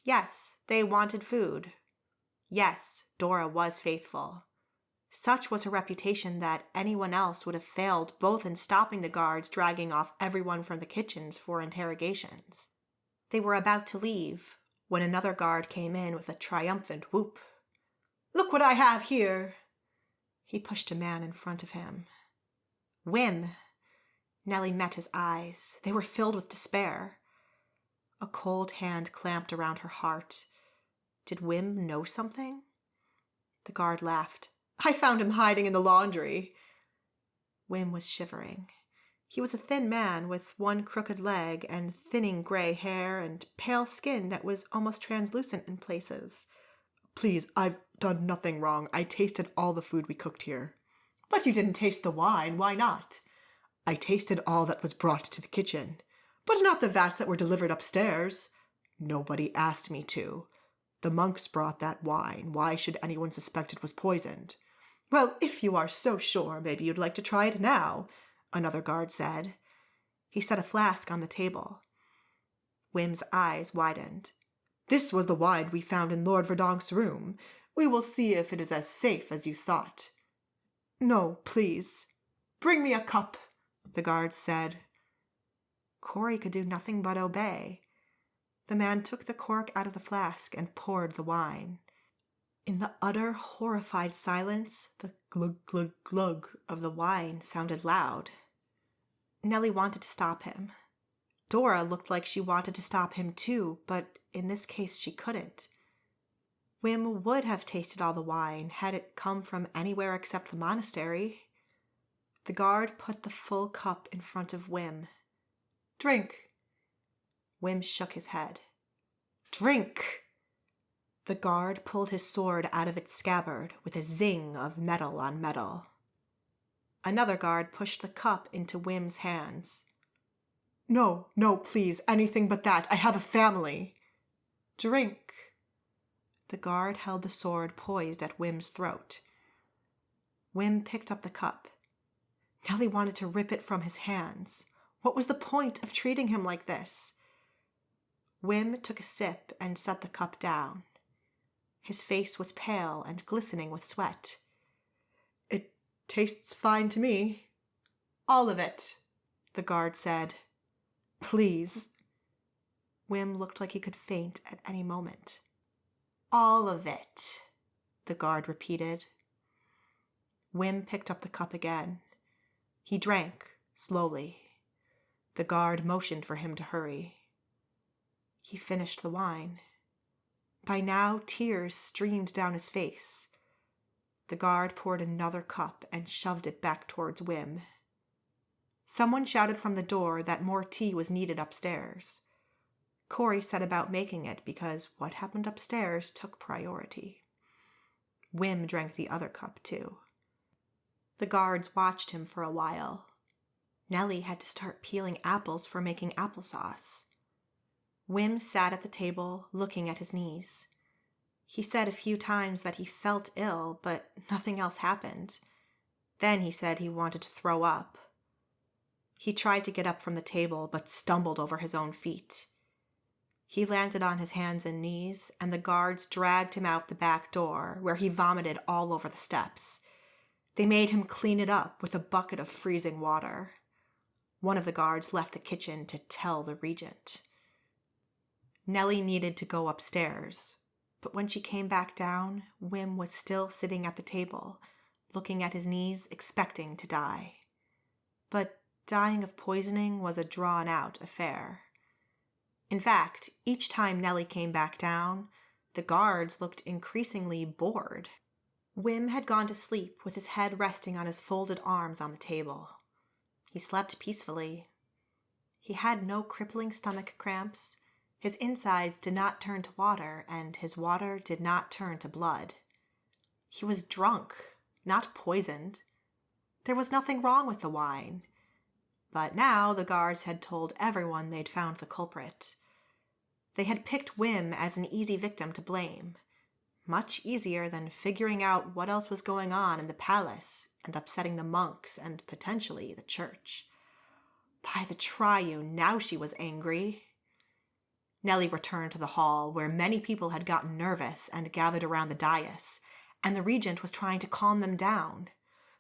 Yes, they wanted food. Yes, Dora was faithful. Such was her reputation that anyone else would have failed both in stopping the guards dragging off everyone from the kitchens for interrogations. They were about to leave when another guard came in with a triumphant whoop. "Look what I have here!" He pushed a man in front of him. "Whim!" Nellie met his eyes. They were filled with despair. A cold hand clamped around her heart. Did Whim know something? The guard laughed. "I found him hiding in the laundry." Whim was shivering. He was a thin man with one crooked leg and thinning gray hair and pale skin that was almost translucent in places. Please, I've done nothing wrong. I tasted all the food we cooked here. "But you didn't taste the wine. Why not?" I tasted all that was brought to the kitchen. "But not the vats that were delivered upstairs." Nobody asked me to. The monks brought that wine. Why should anyone suspect it was poisoned? "Well, if you are so sure, maybe you'd like to try it now," another guard said. He set a flask on the table. Whim's eyes widened. "This was the wine we found in Lord Verdonk's room. "We will see if it is as safe as you thought." No, please." "Bring me a cup," the guard said. Corey could do nothing but obey. The man took the cork out of the flask and poured the wine. In the utter horrified silence, the glug, glug, glug of the wine sounded loud. Nellie wanted to stop him. Dora looked like she wanted to stop him too, but in this case she couldn't. Whim would have tasted all the wine had it come from anywhere except the monastery. The guard put the full cup in front of Whim. "Drink." Whim shook his head. "Drink!" The guard pulled his sword out of its scabbard with a zing of metal on metal. Another guard pushed the cup into Whim's hands. No, please, anything but that. I have a family." "Drink." The guard held the sword poised at Whim's throat. Whim picked up the cup. Nellie wanted to rip it from his hands. What was the point of treating him like this? Whim took a sip and set the cup down. His face was pale and glistening with sweat. "It tastes fine to me." "All of it," the guard said. "Please." Whim looked like he could faint at any moment. "All of it," the guard repeated. Whim picked up the cup again. He drank, slowly. The guard motioned for him to hurry. He finished the wine. By now, tears streamed down his face. The guard poured another cup and shoved it back towards Whim. Someone shouted from the door that more tea was needed upstairs. Corey set about making it because what happened upstairs took priority. Whim drank the other cup too. The guards watched him for a while. Nellie had to start peeling apples for making applesauce. Whim sat at the table, looking at his knees. He said a few times that he felt ill, but nothing else happened. Then he said he wanted to throw up. He tried to get up from the table, but stumbled over his own feet. He landed on his hands and knees, and the guards dragged him out the back door, where he vomited all over the steps. They made him clean it up with a bucket of freezing water. One of the guards left the kitchen to tell the regent. Nellie needed to go upstairs, but when she came back down, Whim was still sitting at the table, looking at his knees, expecting to die. But dying of poisoning was a drawn-out affair. In fact, each time Nellie came back down, the guards looked increasingly bored. Whim had gone to sleep with his head resting on his folded arms on the table. He slept peacefully. He had no crippling stomach cramps. His insides did not turn to water, and his water did not turn to blood. He was drunk, not poisoned. There was nothing wrong with the wine. But now the guards had told everyone they'd found the culprit. They had picked Whim as an easy victim to blame. Much easier than figuring out what else was going on in the palace and upsetting the monks and potentially the church. By the Triune, now she was angry. Nellie returned to the hall, where many people had gotten nervous and gathered around the dais, and the regent was trying to calm them down.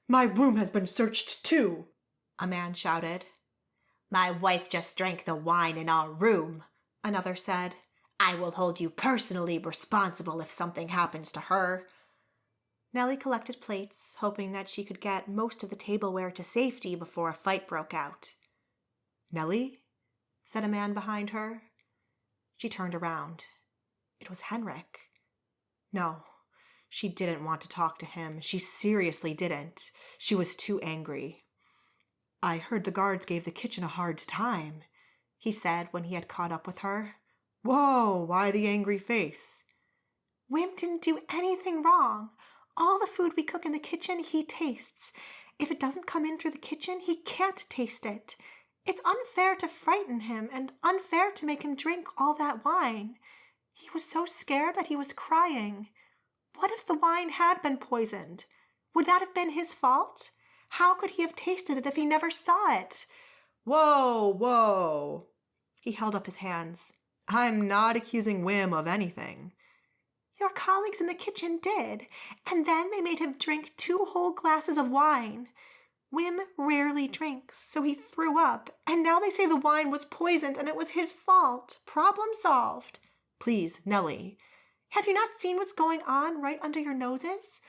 "My room has been searched too," a man shouted. "My wife just drank the wine in our room," another said. "I will hold you personally responsible if something happens to her." Nellie collected plates, hoping that she could get most of the tableware to safety before a fight broke out. "Nellie?" said a man behind her. She turned around. It was Henrik. No, she didn't want to talk to him. She seriously didn't. She was too angry. "I heard the guards gave the kitchen a hard time," he said when he had caught up with her. "Whoa, why the angry face?" "Wim didn't do anything wrong. All the food we cook in the kitchen, he tastes. If it doesn't come in through the kitchen, he can't taste it. It's unfair to frighten him and unfair to make him drink all that wine. He was so scared that he was crying. What if the wine had been poisoned? Would that have been his fault? How could he have tasted it if he never saw it?" "Whoa, whoa." He held up his hands. "I'm not accusing Wim of anything." "Your colleagues in the kitchen did, and then they made him drink 2 whole glasses of wine. Wim rarely drinks, so he threw up, and now they say the wine was poisoned and it was his fault. Problem solved." "Please, Nellie." "Have you not seen what's going on right under your noses?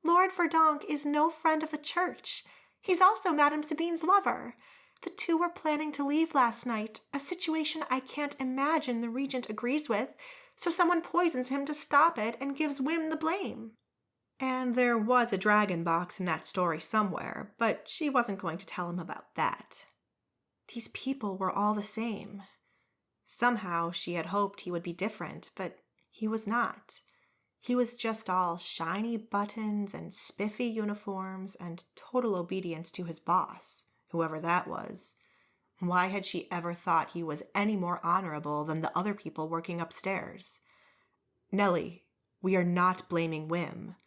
Lord Verdonk is no friend of the church. He's also Madame Sabine's lover. The two were planning to leave last night, a situation I can't imagine the regent agrees with, so someone poisons him to stop it and gives Wim the blame." And there was a dragon box in that story somewhere, but she wasn't going to tell him about that. These people were all the same. Somehow she had hoped he would be different, but he was not. He was just all shiny buttons and spiffy uniforms and total obedience to his boss, whoever that was. Why had she ever thought he was any more honorable than the other people working upstairs? "Nellie, we are not blaming Wim.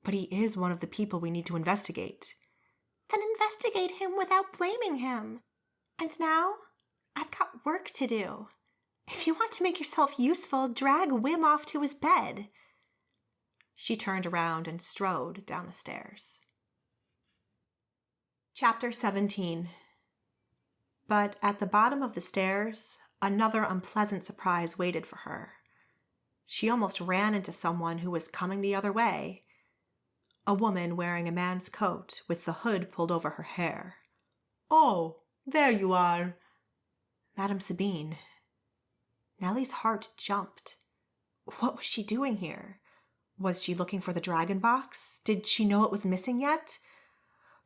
But he is one of the people we need to investigate." "Then investigate him without blaming him. And now I've got work to do. If you want to make yourself useful, drag Wim off to his bed." She turned around and strode down the stairs. Chapter 17. But at the bottom of the stairs, another unpleasant surprise waited for her. She almost ran into someone who was coming the other way. A woman wearing a man's coat with the hood pulled over her hair. "Oh, there you are." Madame Sabine. Nellie's heart jumped. What was she doing here? Was she looking for the dragon box? Did she know it was missing yet?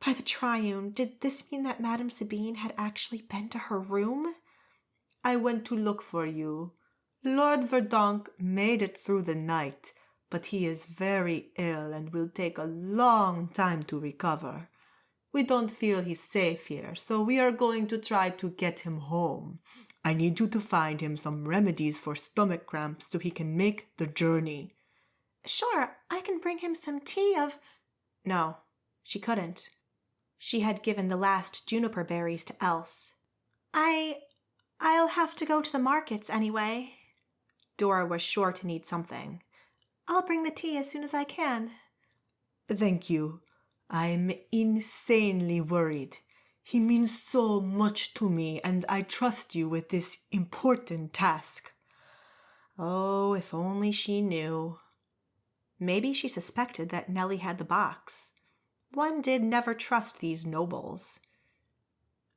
By the Triune, did this mean that Madame Sabine had actually been to her room? "I went to look for you. Lord Verdonk made it through the night, but he is very ill and will take a long time to recover. We don't feel he's safe here, so we are going to try to get him home. I need you to find him some remedies for stomach cramps so he can make the journey." "Sure, I can bring him some tea of—" No, she couldn't. She had given the last juniper berries to Else. I'll have to go to the markets anyway." Dora was sure to need something. "I'll bring the tea as soon as I can." "Thank you. I'm insanely worried. He means so much to me, and I trust you with this important task." Oh, if only she knew. Maybe she suspected that Nellie had the box. One did never trust these nobles.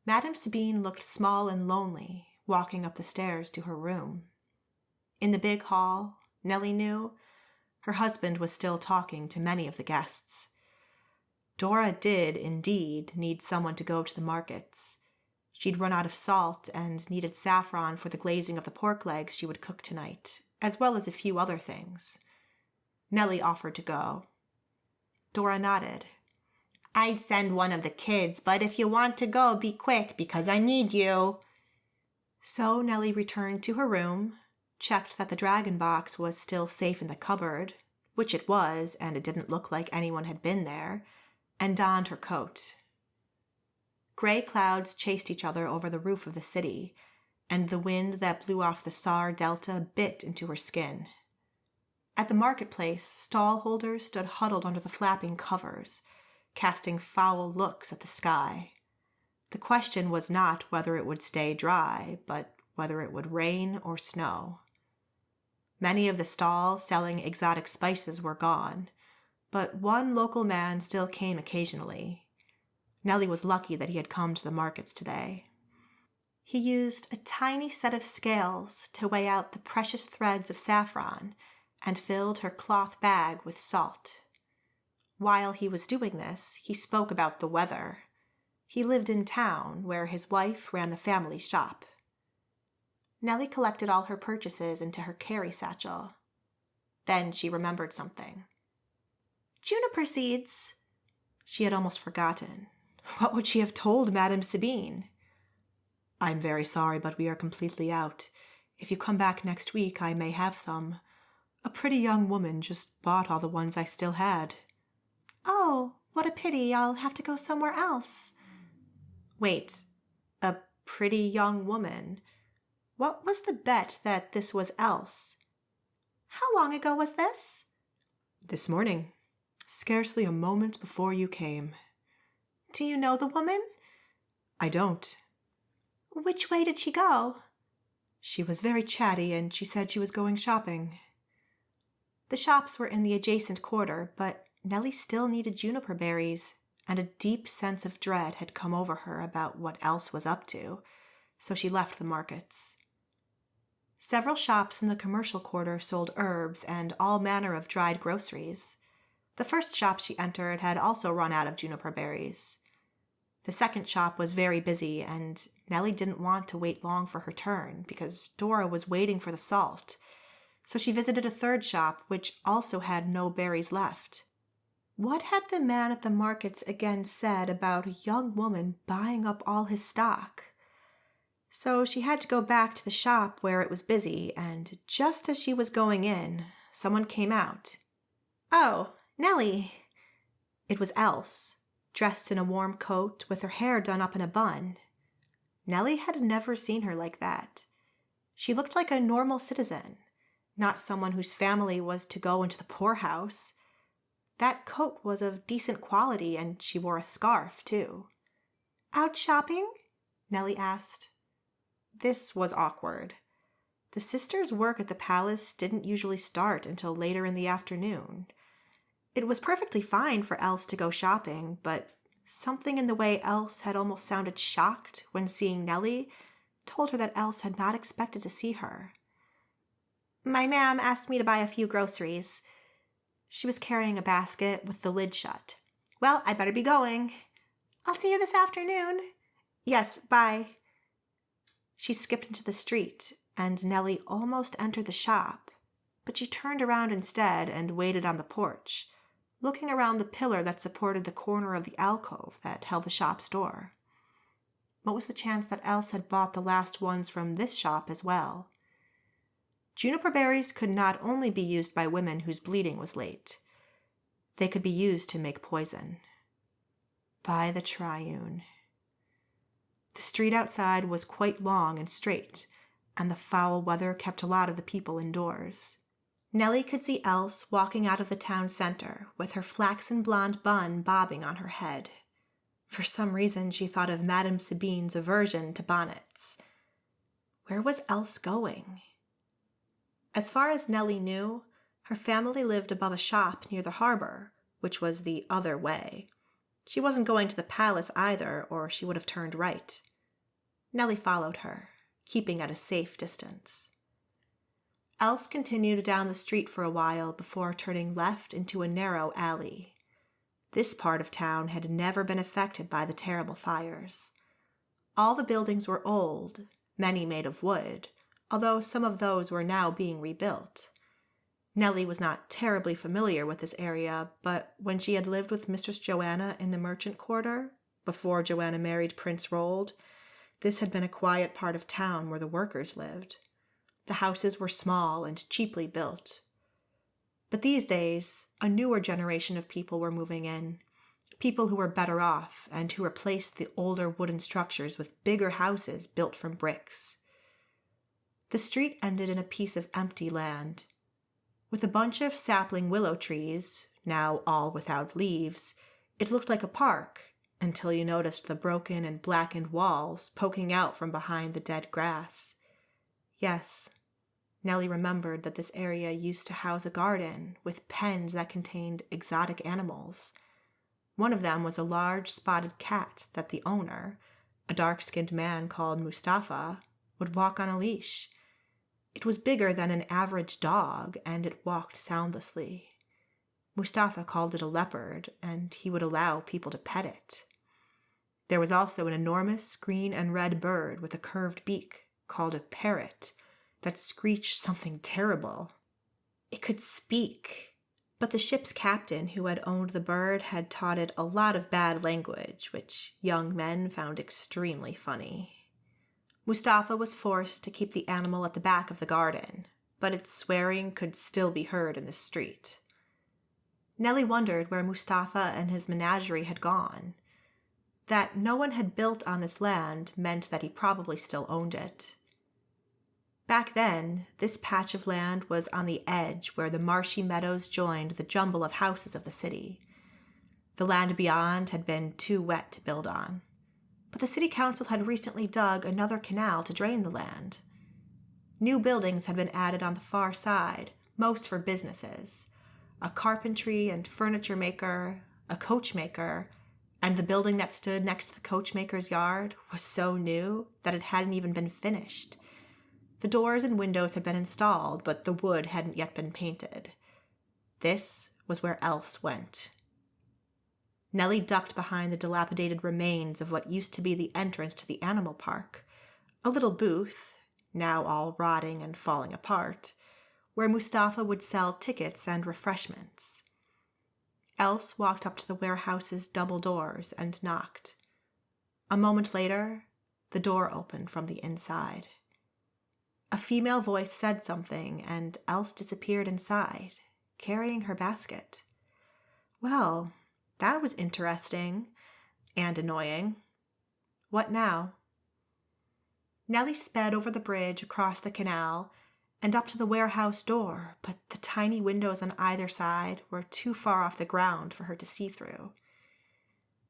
Madame Sabine looked small and lonely, walking up the stairs to her room. In the big hall, Nellie knew, her husband was still talking to many of the guests. Dora did, indeed, need someone to go to the markets. She'd run out of salt and needed saffron for the glazing of the pork legs she would cook tonight, as well as a few other things. Nellie offered to go. Dora nodded. "I'd send one of the kids, but if you want to go, be quick, because I need you." So Nellie returned to her room, checked that the dragon box was still safe in the cupboard, which it was, and it didn't look like anyone had been there, and donned her coat. Gray clouds chased each other over the roof of the city, and the wind that blew off the Saar Delta bit into her skin. At the marketplace, stall holders stood huddled under the flapping covers, casting foul looks at the sky. The question was not whether it would stay dry, but whether it would rain or snow. Many of the stalls selling exotic spices were gone, but one local man still came occasionally. Nellie was lucky that he had come to the markets today. He used a tiny set of scales to weigh out the precious threads of saffron and filled her cloth bag with salt. While he was doing this, he spoke about the weather. He lived in town, where his wife ran the family shop. Nellie collected all her purchases into her carry satchel. Then she remembered something. Juniper seeds! She had almost forgotten. What would she have told Madame Sabine? I'm very sorry, but we are completely out. If you come back next week, I may have some. A pretty young woman just bought all the ones I still had. Oh, what a pity. I'll have to go somewhere else. Wait, a pretty young woman? What was the bet that this was else? How long ago was this? This morning. Scarcely a moment before you came. Do you know the woman? I don't. Which way did she go? She was very chatty, and she said she was going shopping. The shops were in the adjacent quarter, but Nellie still needed juniper berries, and a deep sense of dread had come over her about what else was up to, so she left the markets. Several shops in the commercial quarter sold herbs and all manner of dried groceries. The first shop she entered had also run out of juniper berries. The second shop was very busy, and Nellie didn't want to wait long for her turn because Dora was waiting for the salt. So she visited a third shop, which also had no berries left. What had the man at the markets again said about a young woman buying up all his stock? So she had to go back to the shop where it was busy, and just as she was going in, someone came out. Oh, Nellie! It was Else, dressed in a warm coat with her hair done up in a bun. Nellie had never seen her like that. She looked like a normal citizen, not someone whose family was to go into the poorhouse. That coat was of decent quality, and she wore a scarf, too. Out shopping? Nellie asked. This was awkward. The sisters' work at the palace didn't usually start until later in the afternoon. It was perfectly fine for Else to go shopping, but something in the way Else had almost sounded shocked when seeing Nellie told her that Else had not expected to see her. My ma'am asked me to buy a few groceries. She was carrying a basket with the lid shut. Well, I better be going. I'll see you this afternoon. Yes, bye. She skipped into the street, and Nellie almost entered the shop, but she turned around instead and waited on the porch, looking around the pillar that supported the corner of the alcove that held the shop's door. What was the chance that Else had bought the last ones from this shop as well? Juniper berries could not only be used by women whose bleeding was late. They could be used to make poison. By the Triune. The street outside was quite long and straight, and the foul weather kept a lot of the people indoors. Nellie could see Else walking out of the town center with her flaxen blonde bun bobbing on her head. For some reason, she thought of Madame Sabine's aversion to bonnets. Where was Else going? As far as Nellie knew, her family lived above a shop near the harbor, which was the other way. She wasn't going to the palace either, or she would have turned right. Nellie followed her, keeping at a safe distance. Else continued down the street for a while before turning left into a narrow alley. This part of town had never been affected by the terrible fires. All the buildings were old, many made of wood, although some of those were now being rebuilt. Nellie was not terribly familiar with this area, but when she had lived with Mistress Joanna in the merchant quarter, before Joanna married Prince Rold, this had been a quiet part of town where the workers lived. The houses were small and cheaply built. But these days, a newer generation of people were moving in. People who were better off and who replaced the older wooden structures with bigger houses built from bricks. The street ended in a piece of empty land. With a bunch of sapling willow trees, now all without leaves, it looked like a park until you noticed the broken and blackened walls poking out from behind the dead grass. Yes, Nellie remembered that this area used to house a garden with pens that contained exotic animals. One of them was a large spotted cat that the owner, a dark-skinned man called Mustafa, would walk on a leash. It was bigger than an average dog, and it walked soundlessly. Mustafa called it a leopard, and he would allow people to pet it. There was also an enormous green and red bird with a curved beak called a parrot that screeched something terrible. It could speak, but the ship's captain who had owned the bird had taught it a lot of bad language, which young men found extremely funny. Mustafa was forced to keep the animal at the back of the garden, but its swearing could still be heard in the street. Nellie wondered where Mustafa and his menagerie had gone. That no one had built on this land meant that he probably still owned it. Back then, this patch of land was on the edge where the marshy meadows joined the jumble of houses of the city. The land beyond had been too wet to build on, but the city council had recently dug another canal to drain the land. New buildings had been added on the far side, most for businesses. A carpentry and furniture maker, a coachmaker, and the building that stood next to the coachmaker's yard was so new that it hadn't even been finished. The doors and windows had been installed, but the wood hadn't yet been painted. This was where Else went. Nellie ducked behind the dilapidated remains of what used to be the entrance to the animal park, a little booth, now all rotting and falling apart, where Mustafa would sell tickets and refreshments. Else walked up to the warehouse's double doors and knocked. A moment later, the door opened from the inside. A female voice said something, and Else disappeared inside, carrying her basket. Well, that was interesting and annoying. What now? Nellie sped over the bridge across the canal and up to the warehouse door, but the tiny windows on either side were too far off the ground for her to see through.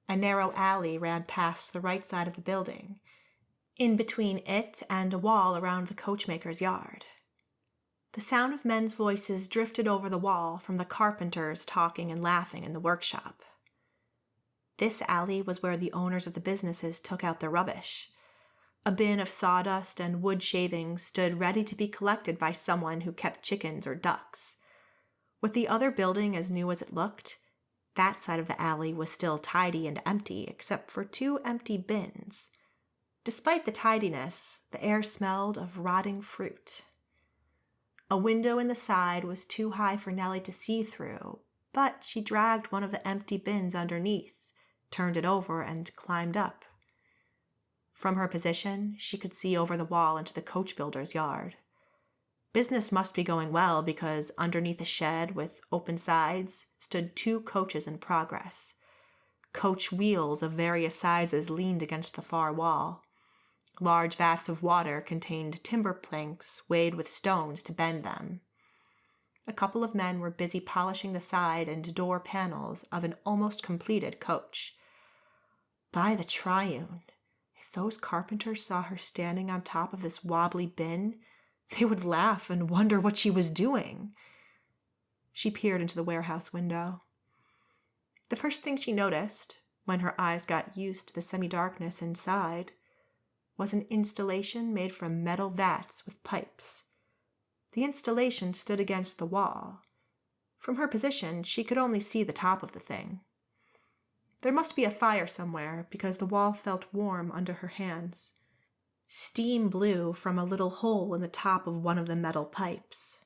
A narrow alley ran past the right side of the building, in between it and a wall around the coachmaker's yard. The sound of men's voices drifted over the wall from the carpenters talking and laughing in the workshop. This alley was where the owners of the businesses took out their rubbish. A bin of sawdust and wood shavings stood ready to be collected by someone who kept chickens or ducks. With the other building as new as it looked, that side of the alley was still tidy and empty except for 2 empty bins. Despite the tidiness, the air smelled of rotting fruit. A window in the side was too high for Nellie to see through, but she dragged one of the empty bins underneath, turned it over, and climbed up. From her position, she could see over the wall into the coach builder's yard. Business must be going well because underneath a shed with open sides stood 2 coaches in progress. Coach wheels of various sizes leaned against the far wall. Large vats of water contained timber planks weighted with stones to bend them. A couple of men were busy polishing the side and door panels of an almost completed coach. By the triune, if those carpenters saw her standing on top of this wobbly bin, they would laugh and wonder what she was doing. She peered into the warehouse window. The first thing she noticed, when her eyes got used to the semi-darkness inside, was an installation made from metal vats with pipes. The installation stood against the wall. From her position, she could only see the top of the thing. There must be a fire somewhere because the wall felt warm under her hands. Steam blew from a little hole in the top of one of the metal pipes.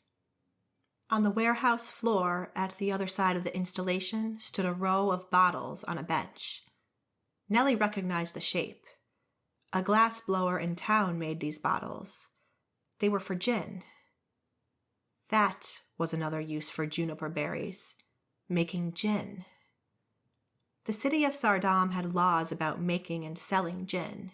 On the warehouse floor at the other side of the installation stood a row of bottles on a bench. Nellie recognized the shape. A glass blower in town made these bottles. They were for gin. That was another use for juniper berries: making gin. The city of Saardam had laws about making and selling gin.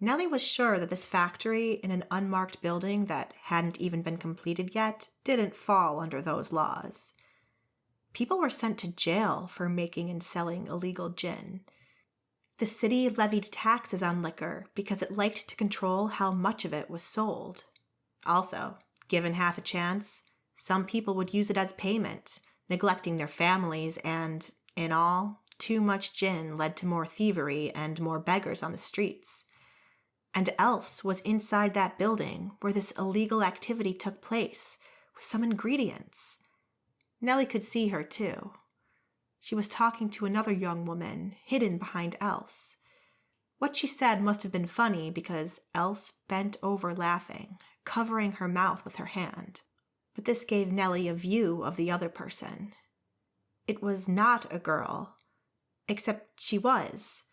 Nellie was sure that this factory in an unmarked building that hadn't even been completed yet didn't fall under those laws. People were sent to jail for making and selling illegal gin. The city levied taxes on liquor because it liked to control how much of it was sold. Also, given half a chance, some people would use it as payment, neglecting their families, and, in all, too much gin led to more thievery and more beggars on the streets. And Else was inside that building where this illegal activity took place, with some ingredients. Nellie could see her, too. She was talking to another young woman, hidden behind Else. What she said must have been funny because Else bent over laughing, covering her mouth with her hand. But this gave Nellie a view of the other person. It was not a girl, except she was.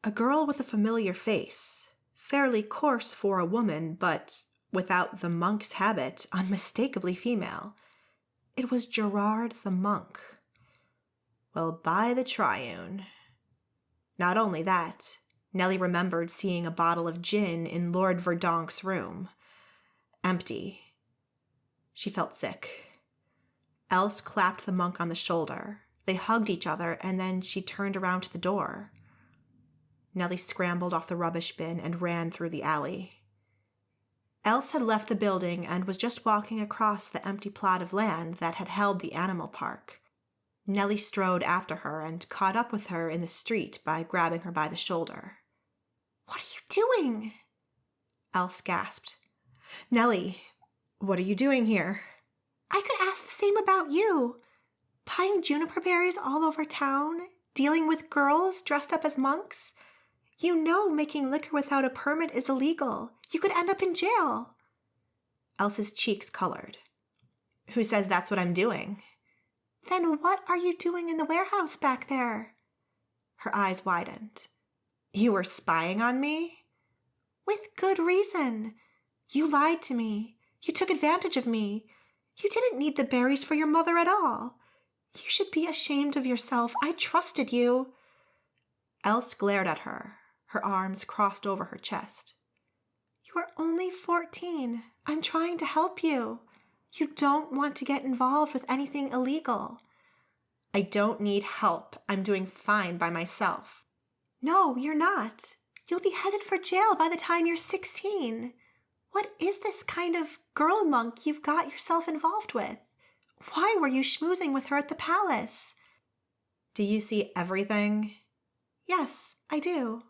A girl with a familiar face, fairly coarse for a woman, but, without the monk's habit, unmistakably female. It was Gerard the monk. Well, by the triune. Not only that, Nellie remembered seeing a bottle of gin in Lord Verdonk's room. Empty. She felt sick. Else clapped the monk on the shoulder. They hugged each other, and then she turned around to the door. Nellie scrambled off the rubbish bin and ran through the alley. Else had left the building and was just walking across the empty plot of land that had held the animal park. Nellie strode after her and caught up with her in the street by grabbing her by the shoulder. "What are you doing?" Else gasped. "Nellie, what are you doing here?" "I could ask the same about you. Buying juniper berries all over town, dealing with girls dressed up as monks. You know making liquor without a permit is illegal. You could end up in jail." Else's cheeks colored. "Who says that's what I'm doing?" "Then what are you doing in the warehouse back there?" Her eyes widened. "You were spying on me?" "With good reason. You lied to me. You took advantage of me. You didn't need the berries for your mother at all. You should be ashamed of yourself. I trusted you." Else glared at her, her arms crossed over her chest. "You are only 14. I'm trying to help you. You don't want to get involved with anything illegal." "I don't need help. I'm doing fine by myself." "No, you're not. You'll be headed for jail by the time you're 16. What is this kind of girl monk you've got yourself involved with? Why were you schmoozing with her at the palace?" "Do you see everything?" "Yes, I do.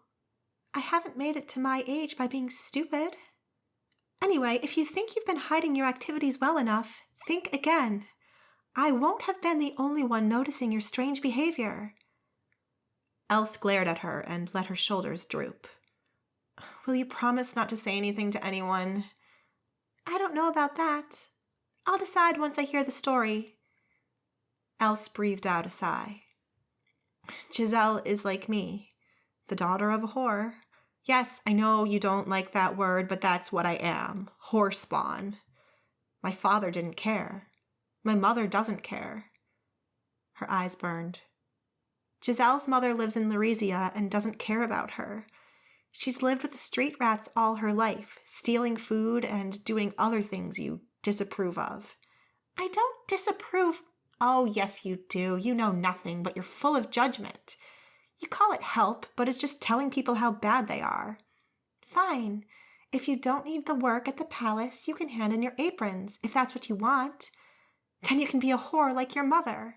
I haven't made it to my age by being stupid. Anyway, if you think you've been hiding your activities well enough, think again. I won't have been the only one noticing your strange behavior." Else glared at her and let her shoulders droop. "Will you promise not to say anything to anyone?" "I don't know about that. I'll decide once I hear the story." Else breathed out a sigh. "Giselle is like me, the daughter of a whore. Yes, I know you don't like that word, but that's what I am. Whore spawn. My father didn't care. My mother doesn't care." Her eyes burned. "Giselle's mother lives in Larizia and doesn't care about her. She's lived with the street rats all her life, stealing food and doing other things you disapprove of." "I don't disapprove." "Oh, yes, you do. You know nothing, but you're full of judgment. You call it help, but it's just telling people how bad they are." "Fine. If you don't need the work at the palace, you can hand in your aprons, if that's what you want. Then you can be a whore like your mother.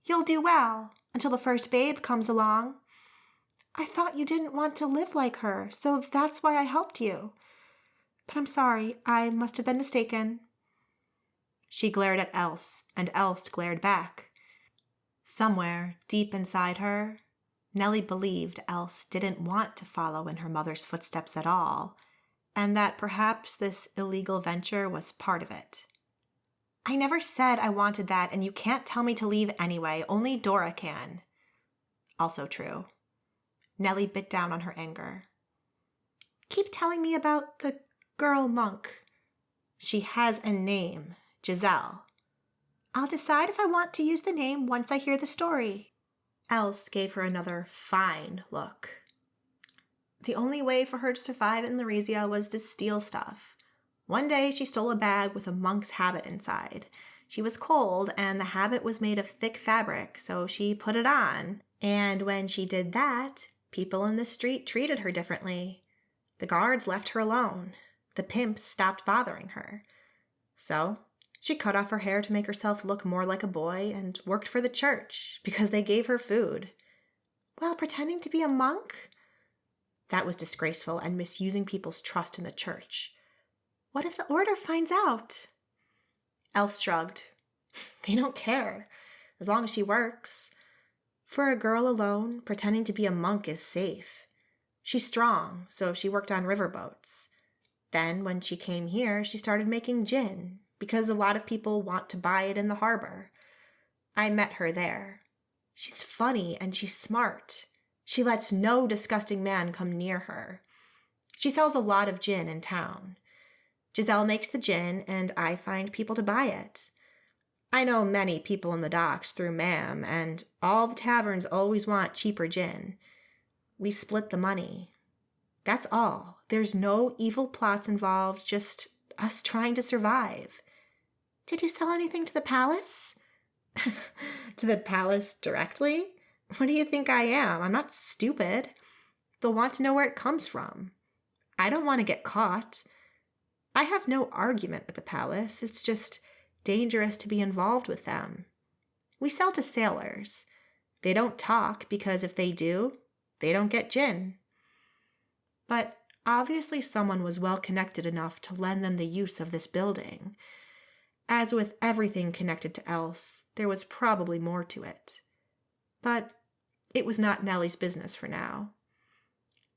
You'll do well, until the first babe comes along. I thought you didn't want to live like her, so that's why I helped you. But I'm sorry, I must have been mistaken." She glared at Else, and Else glared back. Somewhere, deep inside her, Nellie believed Else didn't want to follow in her mother's footsteps at all, and that perhaps this illegal venture was part of it. "I never said I wanted that, and you can't tell me to leave anyway. Only Dora can." Also true. Nellie bit down on her anger. "Keep telling me about the girl monk." "She has a name, Giselle. I'll decide if I want to use the name once I hear the story. Else gave her another fine look. The only way for her to survive in Larizia was to steal stuff. One day she stole a bag with a monk's habit inside. She was cold, and the habit was made of thick fabric, so she put it on. And when she did that, people in the street treated her differently. The guards left her alone. The pimps stopped bothering her. So she cut off her hair to make herself look more like a boy and worked for the church because they gave her food. While pretending to be a monk? That was disgraceful and misusing people's trust in the church. What if the order finds out? Else shrugged. They don't care, as long as she works. For a girl alone, pretending to be a monk is safe. She's strong, so she worked on riverboats. Then, when she came here, she started making gin, because a lot of people want to buy it in the harbor. I met her there. She's funny and she's smart. She lets no disgusting man come near her. She sells a lot of gin in town. Giselle makes the gin, and I find people to buy it. I know many people in the docks through Ma'am, and all the taverns always want cheaper gin. We split the money. That's all. There's no evil plots involved, just us trying to survive. Did you sell anything to the palace? To the palace directly? What do you think I am? I'm not stupid. They'll want to know where it comes from. I don't want to get caught. I have no argument with the palace. It's just dangerous to be involved with them. We sell to sailors. They don't talk because if they do, they don't get gin. But obviously someone was well connected enough to lend them the use of this building. As with everything connected to Else, there was probably more to it. But it was not Nellie's business for now.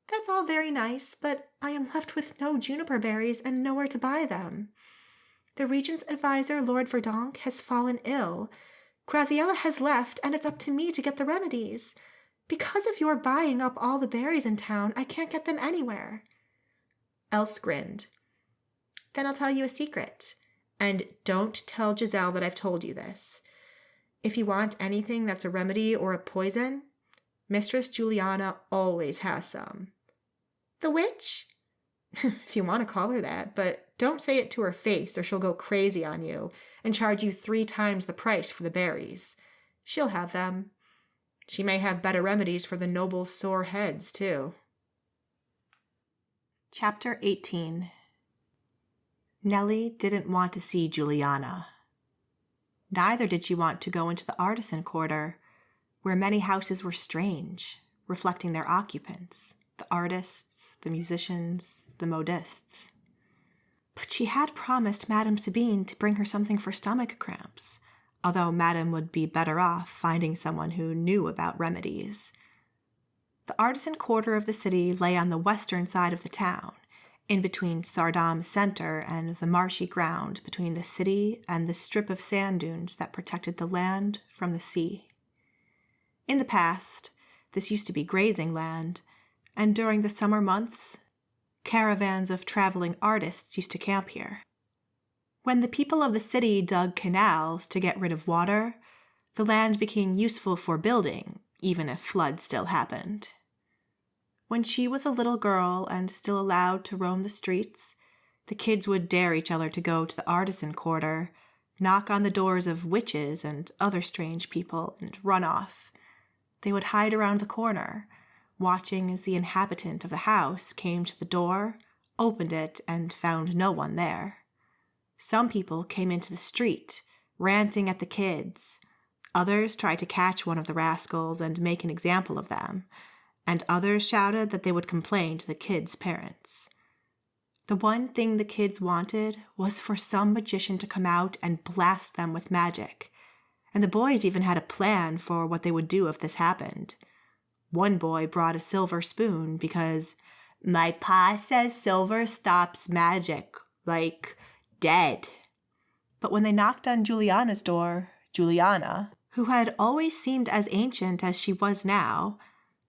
That's all very nice, but I am left with no juniper berries and nowhere to buy them. The regent's advisor, Lord Verdonk, has fallen ill. Graziella has left, and it's up to me to get the remedies. Because of your buying up all the berries in town, I can't get them anywhere. Else grinned. Then I'll tell you a secret. And don't tell Giselle that I've told you this. If you want anything that's a remedy or a poison, Mistress Juliana always has some. The witch? If you want to call her that, but don't say it to her face or she'll go crazy on you and charge you 3 times the price for the berries. She'll have them. She may have better remedies for the nobles' sore heads, too. Chapter 18. Nellie didn't want to see Juliana. Neither did she want to go into the artisan quarter, where many houses were strange, reflecting their occupants, the artists, the musicians, the modists. But she had promised Madame Sabine to bring her something for stomach cramps, although Madame would be better off finding someone who knew about remedies. The artisan quarter of the city lay on the western side of the town, in between Saardam Center and the marshy ground between the city and the strip of sand dunes that protected the land from the sea. In the past, this used to be grazing land, and during the summer months, caravans of traveling artists used to camp here. When the people of the city dug canals to get rid of water, the land became useful for building, even if floods still happened. When she was a little girl and still allowed to roam the streets, the kids would dare each other to go to the artisan quarter, knock on the doors of witches and other strange people, and run off. They would hide around the corner, watching as the inhabitant of the house came to the door, opened it, and found no one there. Some people came into the street, ranting at the kids. Others tried to catch one of the rascals and make an example of them, and others shouted that they would complain to the kids' parents. The one thing the kids wanted was for some magician to come out and blast them with magic, and the boys even had a plan for what they would do if this happened. One boy brought a silver spoon because, "My pa says silver stops magic, like dead." But when they knocked on Juliana's door, Juliana, who had always seemed as ancient as she was now,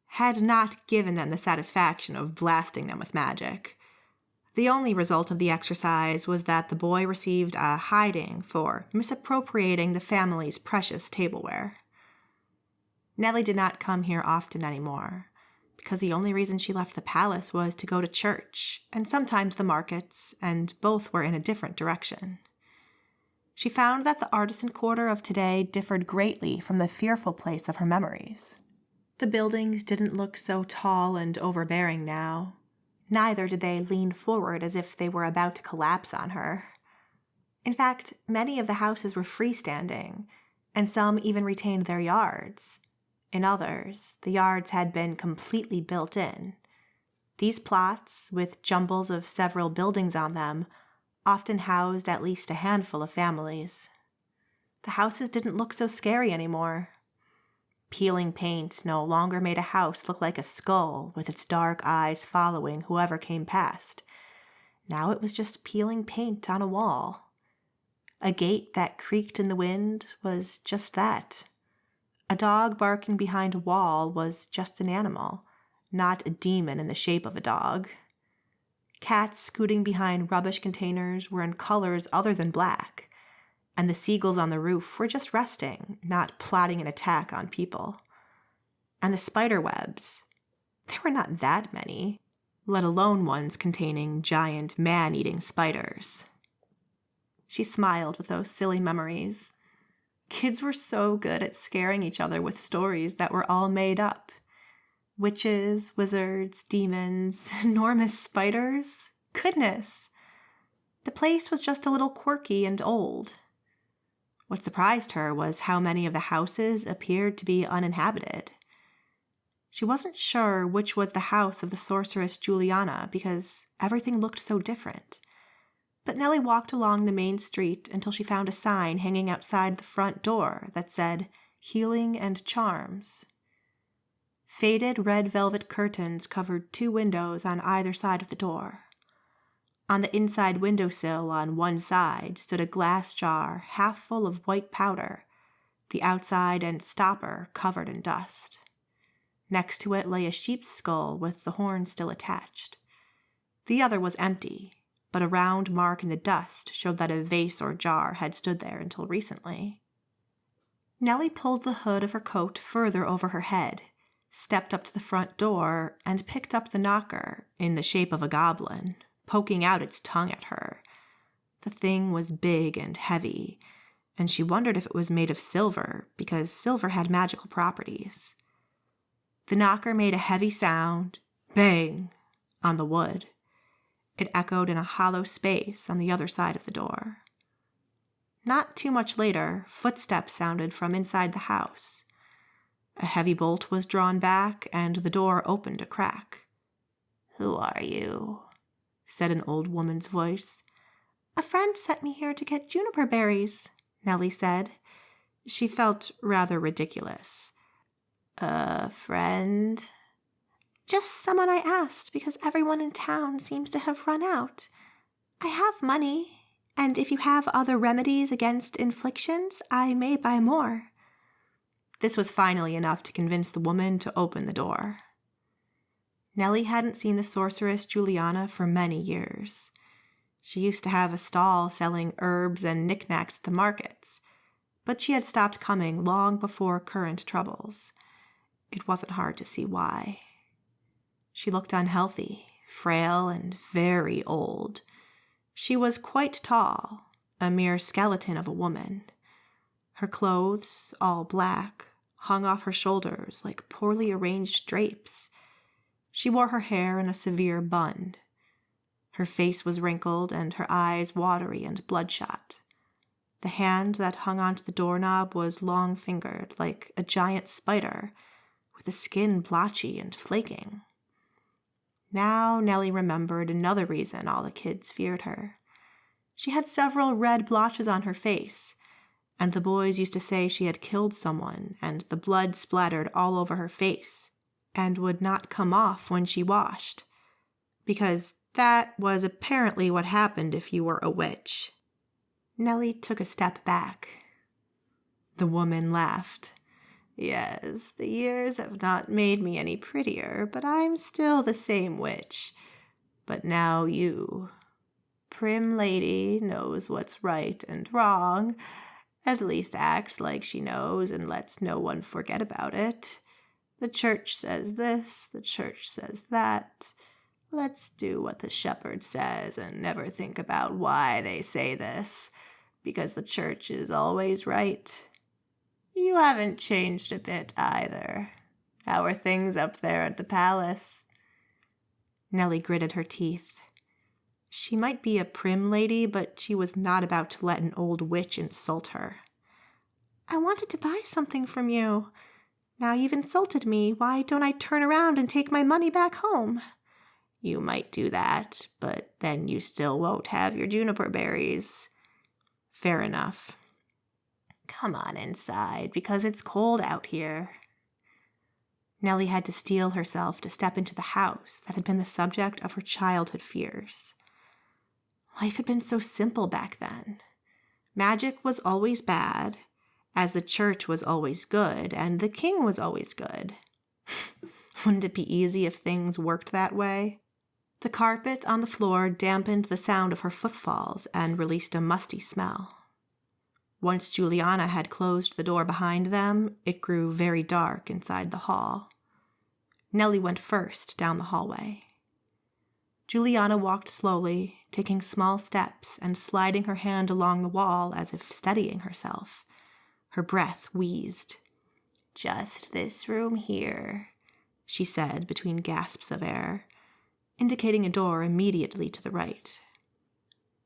had not given them the satisfaction of blasting them with magic. The only result of the exercise was that the boy received a hiding for misappropriating the family's precious tableware. Nellie did not come here often anymore, because the only reason she left the palace was to go to church, and sometimes the markets, and both were in a different direction. She found that the artisan quarter of today differed greatly from the fearful place of her memories. The buildings didn't look so tall and overbearing now. Neither did they lean forward as if they were about to collapse on her. In fact, many of the houses were freestanding, and some even retained their yards. In others, the yards had been completely built in. These plots, with jumbles of several buildings on them, often housed at least a handful of families. The houses didn't look so scary anymore. Peeling paint no longer made a house look like a skull with its dark eyes following whoever came past. Now it was just peeling paint on a wall. A gate that creaked in the wind was just that. A dog barking behind a wall was just an animal, not a demon in the shape of a dog. Cats scooting behind rubbish containers were in colors other than black, and the seagulls on the roof were just resting, not plotting an attack on people. And the spider webs, there were not that many, let alone ones containing giant man-eating spiders. She smiled with those silly memories. Kids were so good at scaring each other with stories that were all made up. Witches, wizards, demons, enormous spiders. Goodness! The place was just a little quirky and old. What surprised her was how many of the houses appeared to be uninhabited. She wasn't sure which was the house of the sorceress Juliana because everything looked so different. But Nellie walked along the main street until she found a sign hanging outside the front door that said, "Healing and Charms." Faded red velvet curtains covered 2 windows on either side of the door. On the inside windowsill on one side stood a glass jar half full of white powder, the outside and stopper covered in dust. Next to it lay a sheep's skull with the horn still attached. The other was empty, but a round mark in the dust showed that a vase or jar had stood there until recently. Nellie pulled the hood of her coat further over her head, stepped up to the front door, and picked up the knocker, in the shape of a goblin, poking out its tongue at her. The thing was big and heavy, and she wondered if it was made of silver, because silver had magical properties. The knocker made a heavy sound, bang, on the wood. It echoed in a hollow space on the other side of the door. Not too much later, footsteps sounded from inside the house. A heavy bolt was drawn back, and the door opened a crack. "Who are you?" said an old woman's voice. "A friend sent me here to get juniper berries," Nellie said. She felt rather ridiculous. "A friend?" "Just someone I asked because everyone in town seems to have run out. I have money, and if you have other remedies against inflictions, I may buy more." This was finally enough to convince the woman to open the door. Nellie hadn't seen the sorceress Juliana for many years. She used to have a stall selling herbs and knickknacks at the markets, but she had stopped coming long before current troubles. It wasn't hard to see why. She looked unhealthy, frail, and very old. She was quite tall, a mere skeleton of a woman. Her clothes, all black, hung off her shoulders like poorly arranged drapes. She wore her hair in a severe bun. Her face was wrinkled and her eyes watery and bloodshot. The hand that hung onto the doorknob was long-fingered, like a giant spider, with the skin blotchy and flaking. Now Nellie remembered another reason all the kids feared her. She had several red blotches on her face, and the boys used to say she had killed someone, and the blood splattered all over her face, and would not come off when she washed, because that was apparently what happened if you were a witch. Nellie took a step back. The woman laughed. "Yes, the years have not made me any prettier, but I'm still the same witch. But now you, prim lady, knows what's right and wrong, at least acts like she knows and lets no one forget about it. The church says this, the church says that. Let's do what the shepherd says and never think about why they say this, because the church is always right. You haven't changed a bit either. How are things up there at the palace?" Nellie gritted her teeth. She might be a prim lady, but she was not about to let an old witch insult her. "I wanted to buy something from you. Now you've insulted me, why don't I turn around and take my money back home?" "You might do that, but then you still won't have your juniper berries." "Fair enough. Come on inside, because it's cold out here." Nellie had to steel herself to step into the house that had been the subject of her childhood fears. Life had been so simple back then. Magic was always bad, as the church was always good, and the king was always good. Wouldn't it be easy if things worked that way? The carpet on the floor dampened the sound of her footfalls and released a musty smell. Once Juliana had closed the door behind them, it grew very dark inside the hall. Nellie went first down the hallway. Juliana walked slowly, taking small steps and sliding her hand along the wall as if steadying herself. Her breath wheezed. "Just this room here," she said between gasps of air, indicating a door immediately to the right.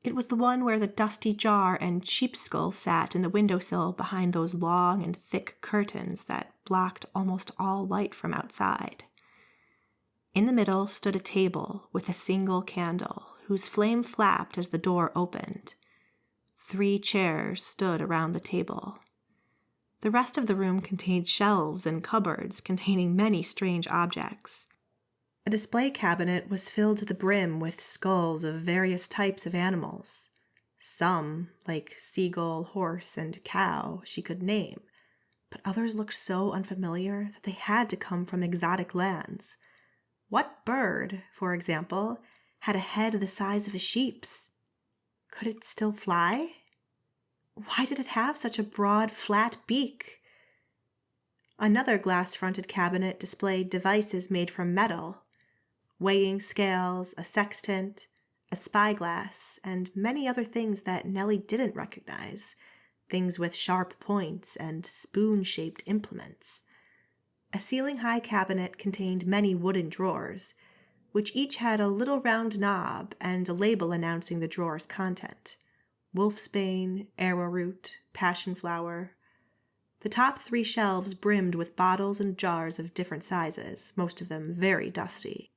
It was the one where the dusty jar and sheepskull sat in the windowsill behind those long and thick curtains that blocked almost all light from outside. In the middle stood a table with a single candle, whose flame flapped as the door opened. 3 chairs stood around the table. The rest of the room contained shelves and cupboards containing many strange objects. A display cabinet was filled to the brim with skulls of various types of animals. Some, like seagull, horse, and cow, she could name, but others looked so unfamiliar that they had to come from exotic lands. What bird, for example, had a head the size of a sheep's? Could it still fly? Why did it have such a broad, flat beak? Another glass-fronted cabinet displayed devices made from metal: weighing scales, a sextant, a spyglass, and many other things that Nellie didn't recognize, things with sharp points and spoon-shaped implements. A ceiling-high cabinet contained many wooden drawers, which each had a little round knob and a label announcing the drawer's content: wolfsbane, arrowroot, passionflower. The top 3 shelves brimmed with bottles and jars of different sizes, most of them very dusty.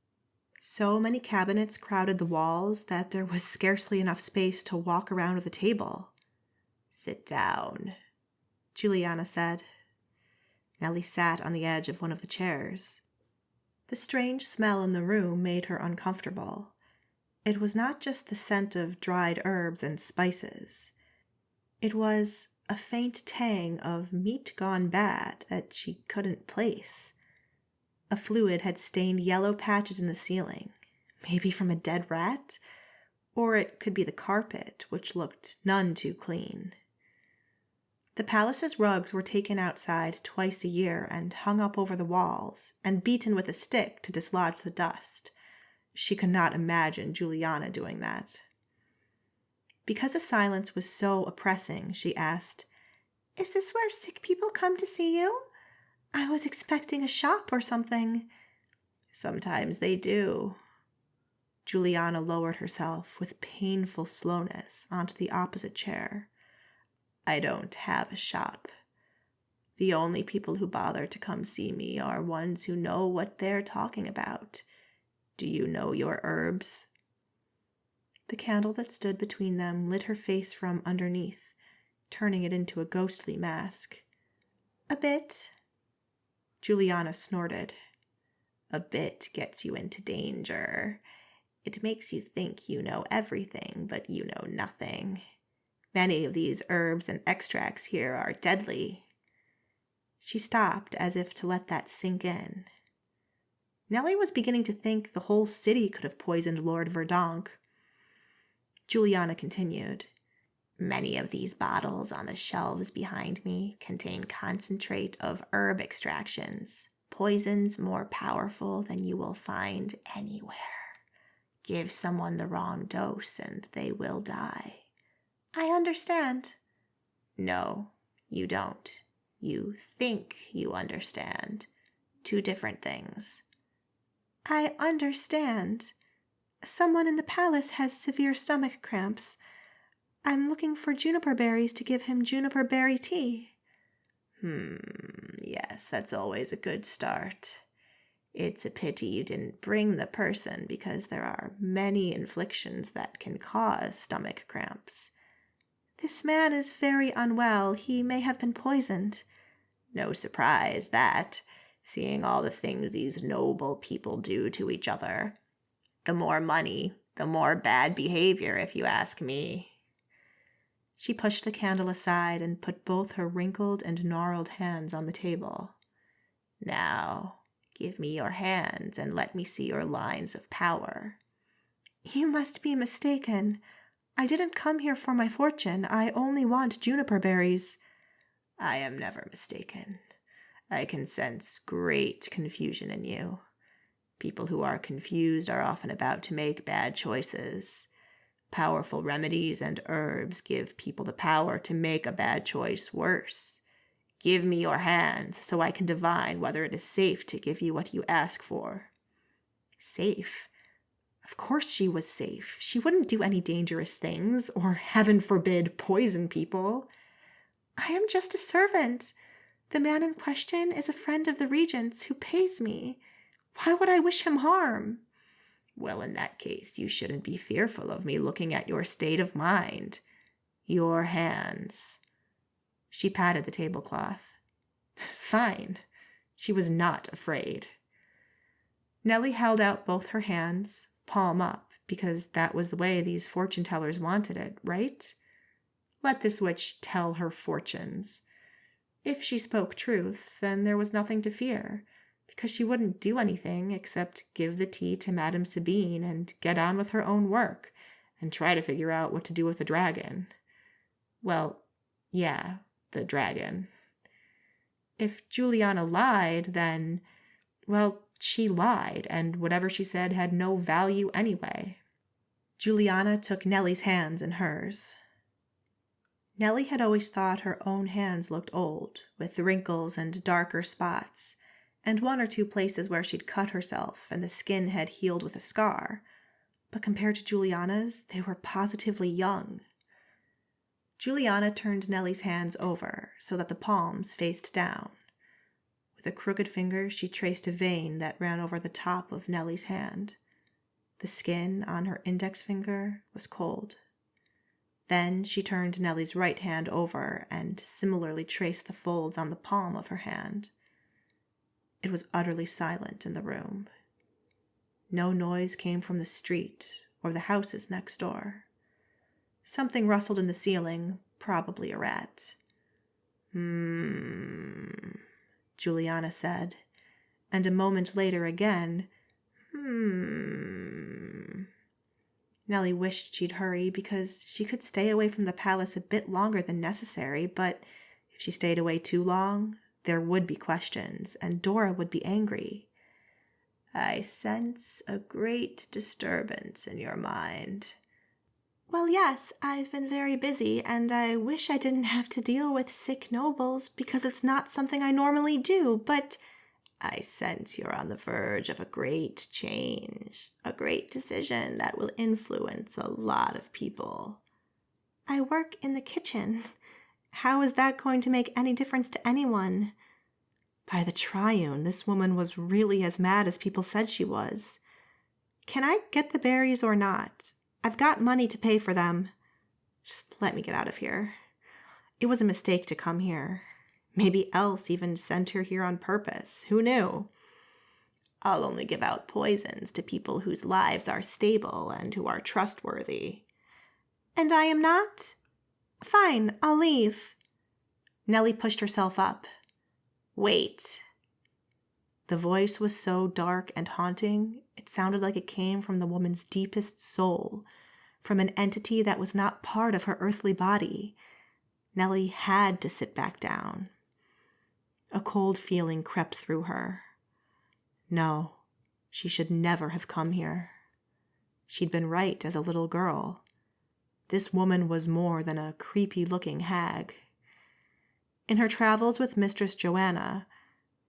So many cabinets crowded the walls that there was scarcely enough space to walk around the table. "Sit down," Juliana said. Nellie sat on the edge of one of the chairs. The strange smell in the room made her uncomfortable. It was not just the scent of dried herbs and spices. It was a faint tang of meat gone bad that she couldn't place. A fluid had stained yellow patches in the ceiling, maybe from a dead rat, or it could be the carpet, which looked none too clean. The palace's rugs were taken outside twice a year and hung up over the walls and beaten with a stick to dislodge the dust. She could not imagine Juliana doing that. Because the silence was so oppressing, she asked, "Is this where sick people come to see you? I was expecting a shop or something." "Sometimes they do." Juliana lowered herself with painful slowness onto the opposite chair. "I don't have a shop. The only people who bother to come see me are ones who know what they're talking about. Do you know your herbs?" The candle that stood between them lit her face from underneath, turning it into a ghostly mask. "A bit." Juliana snorted. "A bit gets you into danger. It makes you think you know everything, but you know nothing. Many of these herbs and extracts here are deadly." She stopped as if to let that sink in. Nellie was beginning to think the whole city could have poisoned Lord Verdonk. Juliana continued. Many of these bottles on the shelves behind me contain concentrate of herb extractions, poisons more powerful than you will find anywhere. Give someone the wrong dose and they will die. I understand. No, you don't. You think you understand. Two different things. I understand. Someone in the palace has severe stomach cramps. I'm looking for juniper berries to give him juniper berry tea. Yes, that's always a good start. It's a pity you didn't bring the person because there are many inflictions that can cause stomach cramps. This man is very unwell. He may have been poisoned. No surprise that, seeing all the things these noble people do to each other. The more money, the more bad behavior, if you ask me. She pushed the candle aside and put both her wrinkled and gnarled hands on the table. Now, give me your hands and let me see your lines of power. You must be mistaken. I didn't come here for my fortune. I only want juniper berries. I am never mistaken. I can sense great confusion in you. People who are confused are often about to make bad choices. Powerful remedies and herbs give people the power to make a bad choice worse. Give me your hands so I can divine whether it is safe to give you what you ask for. Safe? Of course she was safe. She wouldn't do any dangerous things, or heaven forbid, poison people. I am just a servant. The man in question is a friend of the regent's who pays me. Why would I wish him harm? Well, in that case, you shouldn't be fearful of me looking at your state of mind. Your hands. She patted the tablecloth. Fine. She was not afraid. Nellie held out both her hands, palm up, because that was the way these fortune tellers wanted it, right? Let this witch tell her fortunes. If she spoke truth, then there was nothing to fear, because she wouldn't do anything except give the tea to Madame Sabine and get on with her own work and try to figure out what to do with the dragon. Well, yeah, the dragon. If Juliana lied, then, well, she lied, and whatever she said had no value anyway. Juliana took Nellie's hands in hers. Nellie had always thought her own hands looked old, with wrinkles and darker spots, and one or two places where she'd cut herself and the skin had healed with a scar. But compared to Juliana's, they were positively young. Juliana turned Nellie's hands over so that the palms faced down. With a crooked finger, she traced a vein that ran over the top of Nellie's hand. The skin on her index finger was cold. Then she turned Nellie's right hand over and similarly traced the folds on the palm of her hand. It was utterly silent in the room. No noise came from the street or the houses next door. Something rustled in the ceiling, probably a rat. Juliana said, and a moment later again, Nellie wished she'd hurry because she could stay away from the palace a bit longer than necessary, but if she stayed away too long, there would be questions, and Dora would be angry. I sense a great disturbance in your mind. Well, yes, I've been very busy, and I wish I didn't have to deal with sick nobles because it's not something I normally do, but I sense you're on the verge of a great change, a great decision that will influence a lot of people. I work in the kitchen. How is that going to make any difference to anyone? By the Triune, this woman was really as mad as people said she was. Can I get the berries or not? I've got money to pay for them. Just let me get out of here. It was a mistake to come here. Maybe Else even sent her here on purpose. Who knew? I'll only give out poisons to people whose lives are stable and who are trustworthy. And I am not? Fine, I'll leave. Nellie pushed herself up. Wait. The voice was so dark and haunting, it sounded like it came from the woman's deepest soul, from an entity that was not part of her earthly body. Nellie had to sit back down. A cold feeling crept through her. No, she should never have come here. She'd been right as a little girl. This woman was more than a creepy-looking hag. In her travels with Mistress Joanna,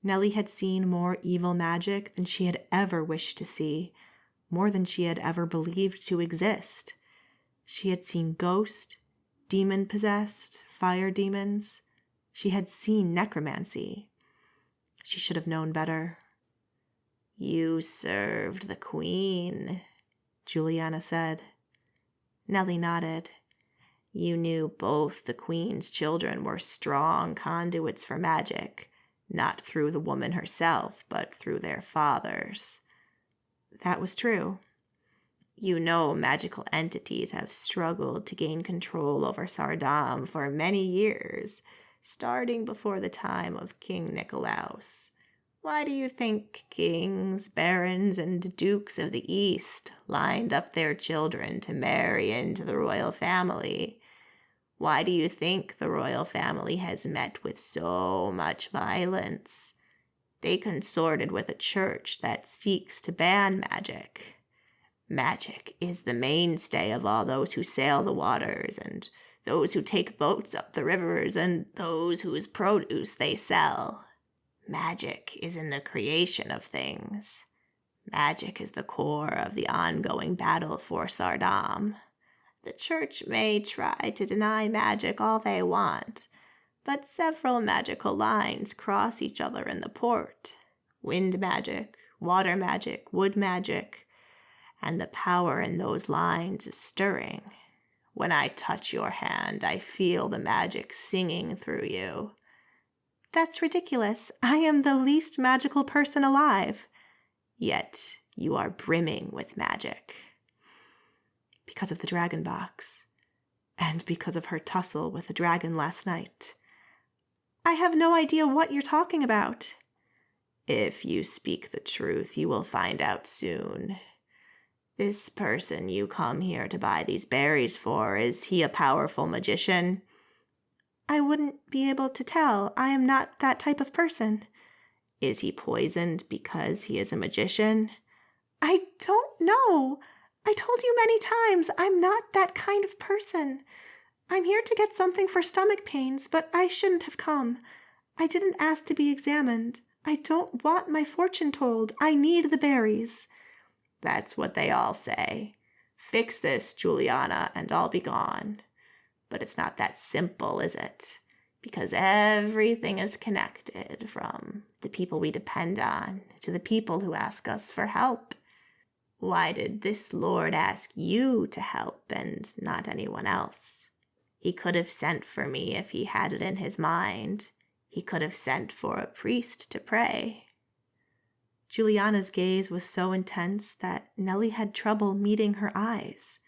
Nellie had seen more evil magic than she had ever wished to see, more than she had ever believed to exist. She had seen ghost, demon-possessed, fire demons. She had seen necromancy. She should have known better. "You served the queen," Juliana said. Nellie nodded. "You knew both the queen's children were strong conduits for magic, not through the woman herself, but through their fathers." That was true. "You know magical entities have struggled to gain control over Saardam for many years, starting before the time of King Nicolaus. Why do you think kings, barons, and dukes of the East lined up their children to marry into the royal family? Why do you think the royal family has met with so much violence? They consorted with a church that seeks to ban magic. Magic is the mainstay of all those who sail the waters, and those who take boats up the rivers, and those whose produce they sell. Magic is in the creation of things. Magic is the core of the ongoing battle for Saardam. The church may try to deny magic all they want, but several magical lines cross each other in the port. Wind magic, water magic, wood magic, and the power in those lines is stirring. When I touch your hand, I feel the magic singing through you." "That's ridiculous. I am the least magical person alive." "Yet you are brimming with magic." "Because of the dragon box. And because of her tussle with the dragon last night." "I have no idea what you're talking about." "If you speak the truth, you will find out soon. This person you come here to buy these berries for, is he a powerful magician?" "I wouldn't be able to tell. I am not that type of person." "Is he poisoned because he is a magician?" "I don't know. I told you many times I'm not that kind of person. I'm here to get something for stomach pains, but I shouldn't have come. I didn't ask to be examined. I don't want my fortune told. I need the berries." "That's what they all say. Fix this, Juliana, and I'll be gone. But it's not that simple, is it? Because everything is connected, from the people we depend on to the people who ask us for help. Why did this lord ask you to help and not anyone else? He could have sent for me if he had it in his mind. He could have sent for a priest to pray." Juliana's gaze was so intense that Nellie had trouble meeting her eyes.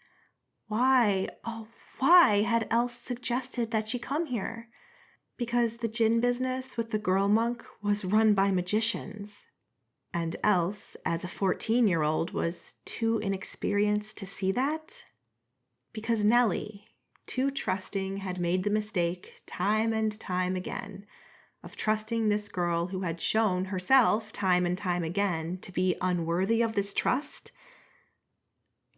Why, oh, why had Else suggested that she come here? Because the gin business with the girl monk was run by magicians, and Else, as a 14-year-old, was too inexperienced to see that? Because Nellie, too trusting, had made the mistake time and time again of trusting this girl who had shown herself time and time again to be unworthy of this trust?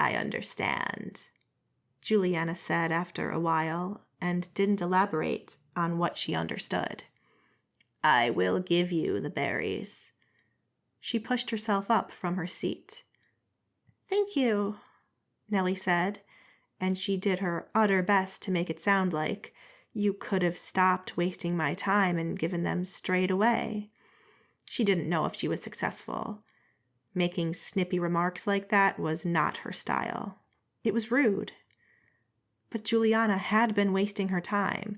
"I understand," Juliana said after a while, and didn't elaborate on what she understood. "I will give you the berries." She pushed herself up from her seat. "Thank you," Nellie said, and she did her utter best to make it sound like, "You could have stopped wasting my time and given them straight away." She didn't know if she was successful. Making snippy remarks like that was not her style. It was rude. But Juliana had been wasting her time,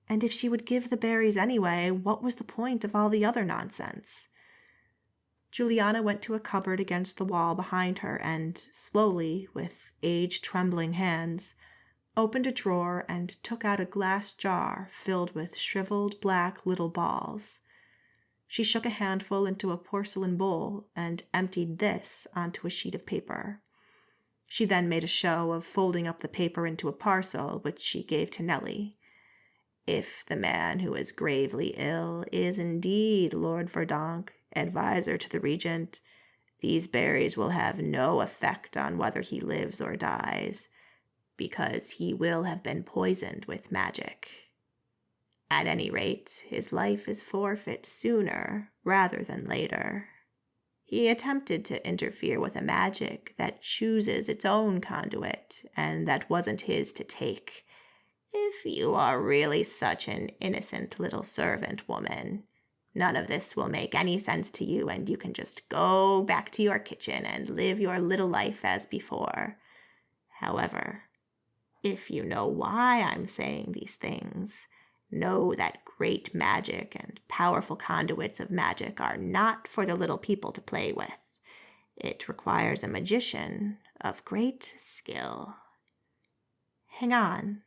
and if she would give the berries anyway, what was the point of all the other nonsense? Juliana went to a cupboard against the wall behind her and, slowly, with age-trembling hands, opened a drawer and took out a glass jar filled with shriveled black little balls. She shook a handful into a porcelain bowl and emptied this onto a sheet of paper. She then made a show of folding up the paper into a parcel, which she gave to Nellie. If the man who is gravely ill is indeed Lord Verdonk, advisor to the regent, these berries will have no effect on whether he lives or dies, because he will have been poisoned with magic. At any rate, his life is forfeit sooner rather than later. He attempted to interfere with a magic that chooses its own conduit, and that wasn't his to take. If you are really such an innocent little servant woman, none of this will make any sense to you, and you can just go back to your kitchen and live your little life as before. However, if you know why I'm saying these things, know that great magic and powerful conduits of magic are not for the little people to play with. It requires a magician of great skill. Hang on.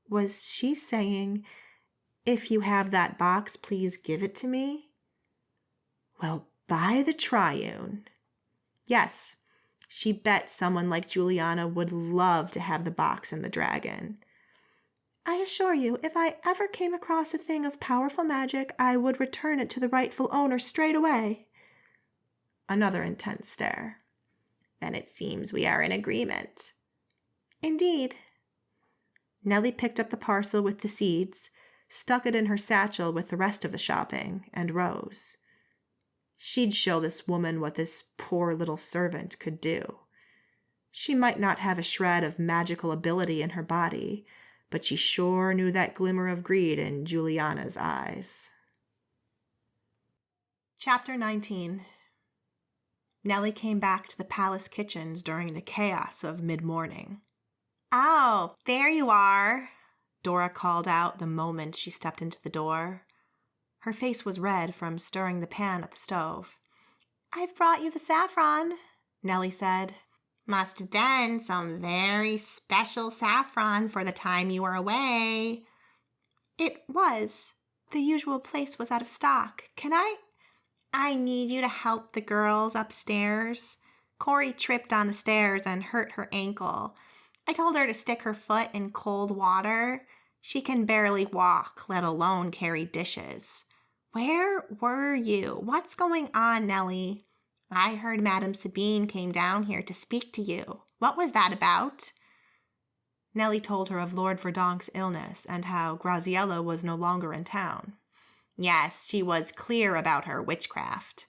Was she saying, if you have that box, please give it to me? Well, by the Triune. Yes, she bet someone like Juliana would love to have the box and the dragon. I assure you, if I ever came across a thing of powerful magic, I would return it to the rightful owner straight away. Another intense stare. Then it seems we are in agreement. Indeed. Nellie picked up the parcel with the seeds, stuck it in her satchel with the rest of the shopping, and rose. She'd show this woman what this poor little servant could do. She might not have a shred of magical ability in her body, but she sure knew that glimmer of greed in Juliana's eyes. Chapter 19. Nellie came back to the palace kitchens during the chaos of mid-morning. Oh, there you are, Dora called out the moment she stepped into the door. Her face was red from stirring the pan at the stove. I've brought you the saffron, Nellie said. Must have been some very special saffron for the time you were away. It was. The usual place was out of stock. Can I need you to help the girls upstairs. Corey tripped on the stairs and hurt her ankle. I told her to stick her foot in cold water. She can barely walk, let alone carry dishes. Where were you? What's going on, Nellie? I heard Madame Sabine came down here to speak to you. What was that about? Nellie told her of Lord Verdonk's illness and how Graziella was no longer in town. Yes, she was clear about her witchcraft.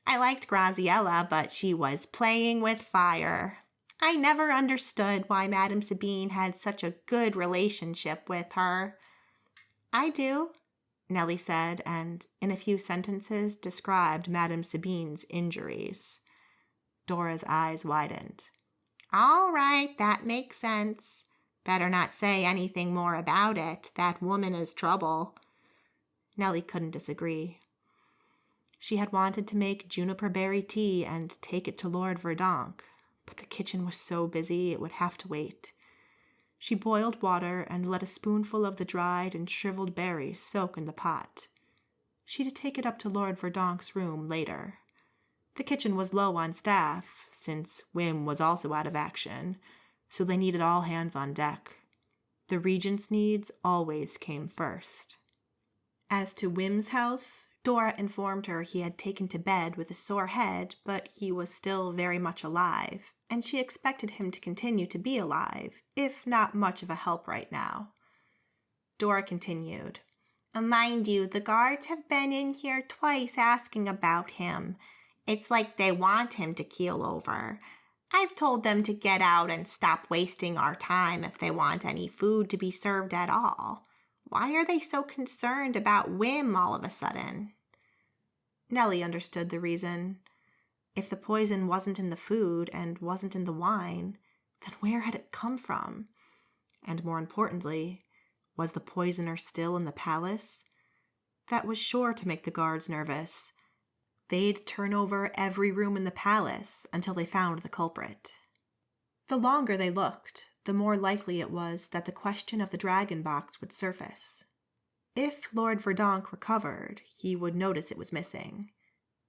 I liked Graziella, but she was playing with fire. I never understood why Madame Sabine had such a good relationship with her. I do, Nellie said, and in a few sentences described Madame Sabine's injuries. Dora's eyes widened. All right, that makes sense. Better not say anything more about it. That woman is trouble. Nellie couldn't disagree. She had wanted to make juniper berry tea and take it to Lord Verdonk, but the kitchen was so busy it would have to wait. She boiled water and let a spoonful of the dried and shriveled berries soak in the pot. She'd take it up to Lord Verdonk's room later. The kitchen was low on staff, since Wim was also out of action, so they needed all hands on deck. The regent's needs always came first. As to Wim's health, Dora informed her he had taken to bed with a sore head, but he was still very much alive, and she expected him to continue to be alive, if not much of a help right now. Dora continued, Mind you, the guards have been in here twice asking about him. It's like they want him to keel over. I've told them to get out and stop wasting our time if they want any food to be served at all. Why are they so concerned about Wim all of a sudden? Nellie understood the reason. If the poison wasn't in the food and wasn't in the wine, then where had it come from? And more importantly, was the poisoner still in the palace? That was sure to make the guards nervous. They'd turn over every room in the palace until they found the culprit. The longer they looked, the more likely it was that the question of the dragon box would surface. If Lord Verdonk recovered, he would notice it was missing.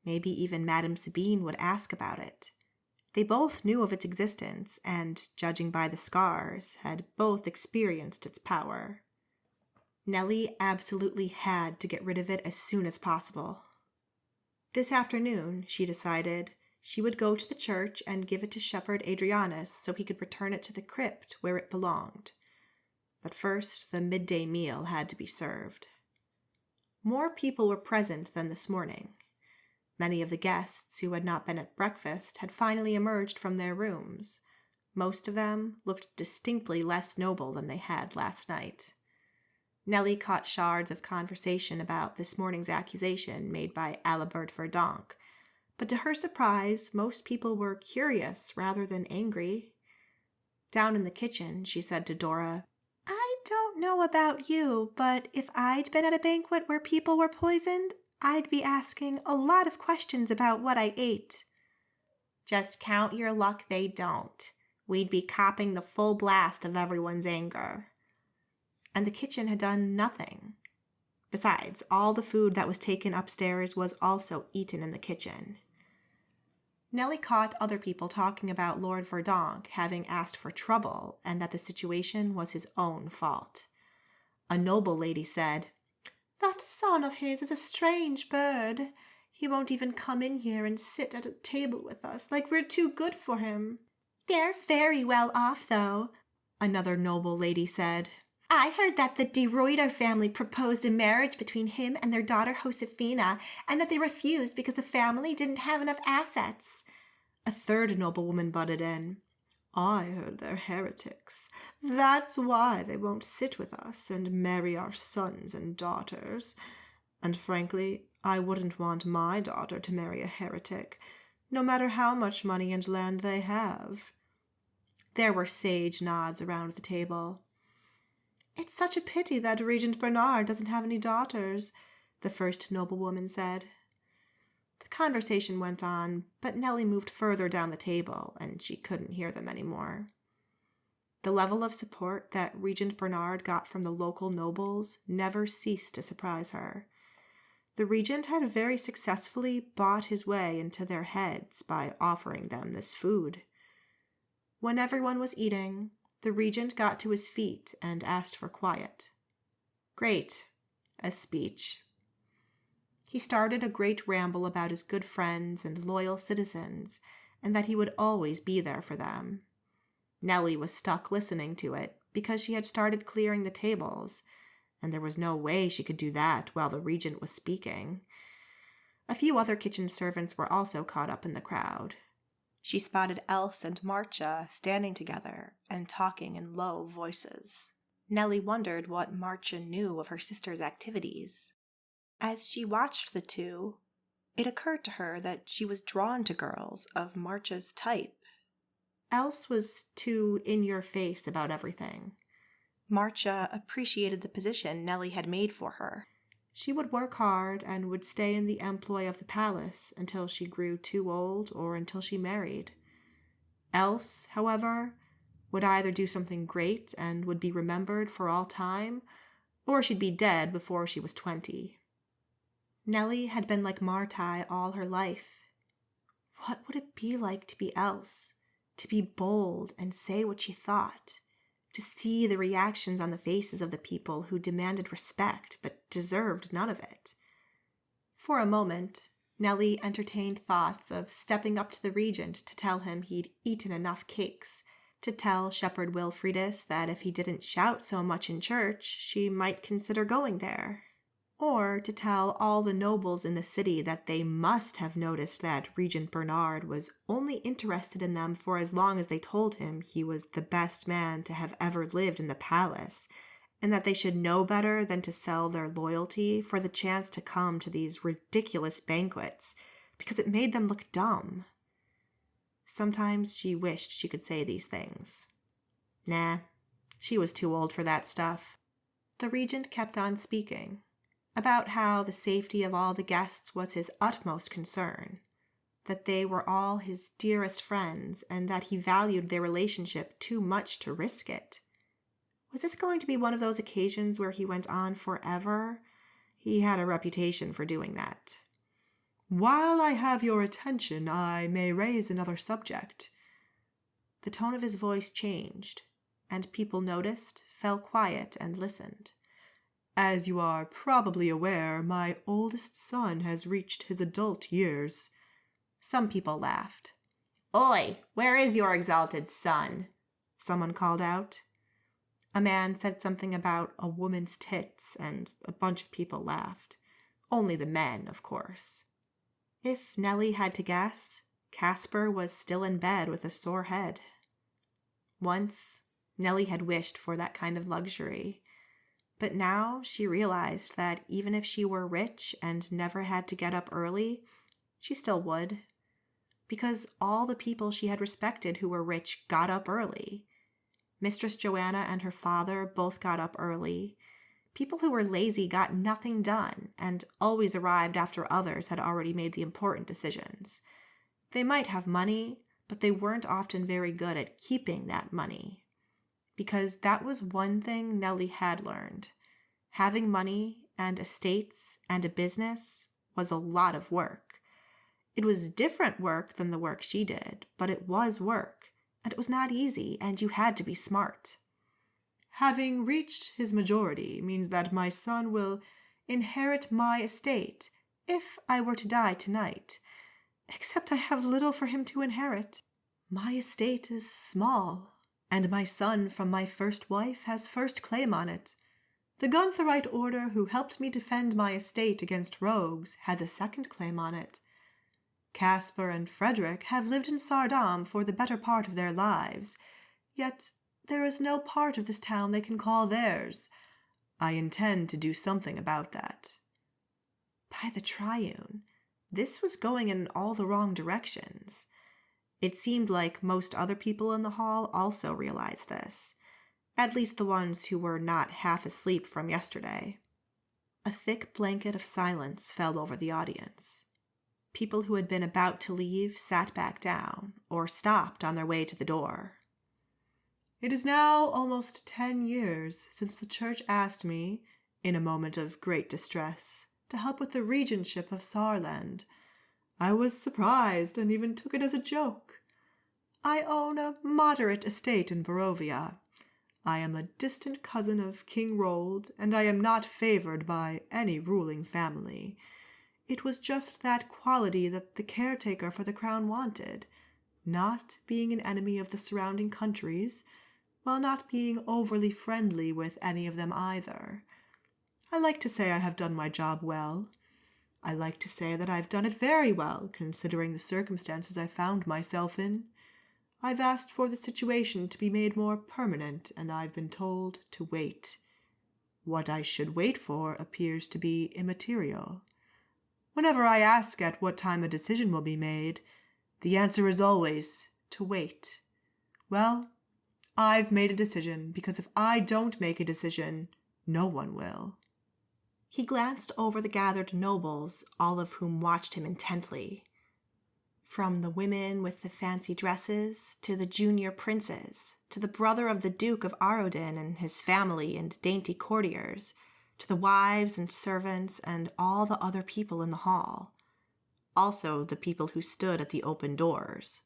Maybe even Madame Sabine would ask about it. They both knew of its existence and, judging by the scars, had both experienced its power. Nellie absolutely had to get rid of it as soon as possible. This afternoon, she decided, she would go to the church and give it to Shepherd Adrianis so he could return it to the crypt where it belonged. But first, the midday meal had to be served. More people were present than this morning. Many of the guests who had not been at breakfast had finally emerged from their rooms. Most of them looked distinctly less noble than they had last night. Nellie caught shards of conversation about this morning's accusation made by Adelbert Verdonk, but to her surprise, most people were curious rather than angry. Down in the kitchen, she said to Dora, "I don't know about you, but if I'd been at a banquet where people were poisoned, I'd be asking a lot of questions about what I ate." "Just count your luck they don't. We'd be copping the full blast of everyone's anger." And the kitchen had done nothing. Besides, all the food that was taken upstairs was also eaten in the kitchen. Nellie caught other people talking about Lord Verdonk having asked for trouble and that the situation was his own fault. A noble lady said, "That son of his is a strange bird. He won't even come in here and sit at a table with us, like we're too good for him." "They're very well off, though," another noble lady said. "I heard that the de Ruyter family proposed a marriage between him and their daughter Josefina, and that they refused because the family didn't have enough assets." A third noblewoman butted in. "I heard they're heretics. That's why they won't sit with us and marry our sons and daughters. And frankly, I wouldn't want my daughter to marry a heretic, no matter how much money and land they have." There were sage nods around the table. "It's such a pity that Regent Bernard doesn't have any daughters," the first noblewoman said. The conversation went on, but Nellie moved further down the table, and she couldn't hear them anymore. The level of support that Regent Bernard got from the local nobles never ceased to surprise her. The regent had very successfully bought his way into their heads by offering them this food. When everyone was eating, the regent got to his feet and asked for quiet. Great. A speech. He started a great ramble about his good friends and loyal citizens, and that he would always be there for them. Nellie was stuck listening to it because she had started clearing the tables, and there was no way she could do that while the regent was speaking. A few other kitchen servants were also caught up in the crowd. She spotted Else and Marcia standing together and talking in low voices. Nellie wondered what Marcia knew of her sister's activities. As she watched the two, it occurred to her that she was drawn to girls of Marcia's type. Else was too in-your-face about everything. Marcia appreciated the position Nellie had made for her. She would work hard and would stay in the employ of the palace until she grew too old or until she married. Else, however, would either do something great and would be remembered for all time, or she'd be dead before she was 20. Nellie had been like Martai all her life. What would it be like to be Else? To be bold and say what she thought? To see the reactions on the faces of the people who demanded respect but deserved none of it? For a moment, Nellie entertained thoughts of stepping up to the regent to tell him he'd eaten enough cakes, to tell Shepherd Wilfridus that if he didn't shout so much in church, she might consider going there. Or to tell all the nobles in the city that they must have noticed that Regent Bernard was only interested in them for as long as they told him he was the best man to have ever lived in the palace, and that they should know better than to sell their loyalty for the chance to come to these ridiculous banquets, because it made them look dumb. Sometimes she wished she could say these things. Nah, she was too old for that stuff. The regent kept on speaking about how the safety of all the guests was his utmost concern, that they were all his dearest friends, and that he valued their relationship too much to risk it. Was this going to be one of those occasions where he went on forever? He had a reputation for doing that. While I have your attention, I may raise another subject. The tone of his voice changed, and people noticed, fell quiet, and listened. As you are probably aware, my oldest son has reached his adult years. Some people laughed. Oi, where is your exalted son? Someone called out. A man said something about a woman's tits, and a bunch of people laughed. Only the men, of course. If Nellie had to guess, Caspar was still in bed with a sore head. Once, Nellie had wished for that kind of luxury, but now she realized that even if she were rich and never had to get up early, she still would, because all the people she had respected who were rich got up early. Mistress Joanna and her father both got up early. People who were lazy got nothing done and always arrived after others had already made the important decisions. They might have money, but they weren't often very good at keeping that money. Because that was one thing Nellie had learned. Having money and estates and a business was a lot of work. It was different work than the work she did, but it was work, and it was not easy, and you had to be smart. Having reached his majority means that my son will inherit my estate if I were to die tonight, except I have little for him to inherit. My estate is small, and my son from my first wife has first claim on it. The Guntherite order who helped me defend my estate against rogues has a second claim on it. Caspar and Frederick have lived in Saardam for the better part of their lives, yet there is no part of this town they can call theirs. I intend to do something about that. By the Triune, this was going in all the wrong directions. It seemed like most other people in the hall also realized this, at least the ones who were not half asleep from yesterday. A thick blanket of silence fell over the audience. People who had been about to leave sat back down or stopped on their way to the door. It is now almost 10 years since the church asked me, in a moment of great distress, to help with the regentship of Saarland. I was surprised and even took it as a joke. I own a moderate estate in Barovia. I am a distant cousin of King Rold, and I am not favored by any ruling family. It was just that quality that the caretaker for the crown wanted, not being an enemy of the surrounding countries, while not being overly friendly with any of them either. I like to say I have done my job well. I like to say that I've done it very well, considering the circumstances I found myself in. I've asked for the situation to be made more permanent, and I've been told to wait. What I should wait for appears to be immaterial. Whenever I ask at what time a decision will be made, the answer is always to wait. Well, I've made a decision, because if I don't make a decision, no one will. He glanced over the gathered nobles, all of whom watched him intently. From the women with the fancy dresses, to the junior princes, to the brother of the Duke of Arodin and his family and dainty courtiers, to the wives and servants and all the other people in the hall. Also the people who stood at the open doors.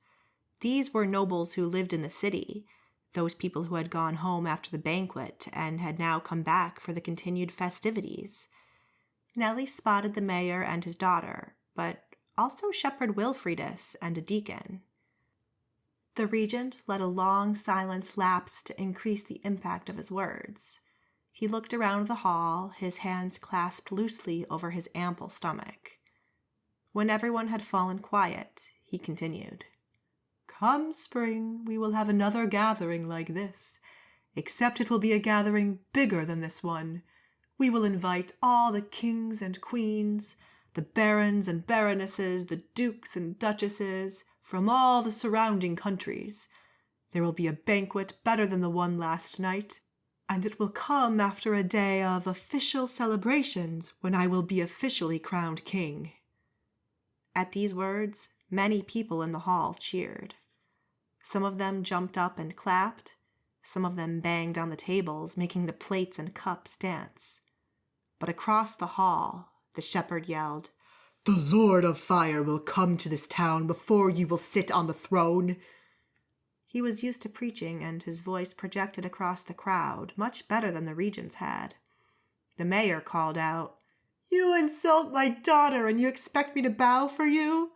These were nobles who lived in the city, those people who had gone home after the banquet and had now come back for the continued festivities. Nellie spotted the mayor and his daughter, but also Shepherd Wilfridus and a deacon. The regent let a long silence lapse to increase the impact of his words. He looked around the hall, his hands clasped loosely over his ample stomach. When everyone had fallen quiet, he continued. Come spring, we will have another gathering like this, except it will be a gathering bigger than this one. We will invite all the kings and queens, the barons and baronesses, the dukes and duchesses, from all the surrounding countries. There will be a banquet better than the one last night, and it will come after a day of official celebrations when I will be officially crowned king. At these words, many people in the hall cheered. Some of them jumped up and clapped. Some of them banged on the tables, making the plates and cups dance. But across the hall, the shepherd yelled, "The Lord of Fire will come to this town before you will sit on the throne." He was used to preaching, and his voice projected across the crowd much better than the regents had. The mayor called out, "You insult my daughter, and you expect me to bow for you?"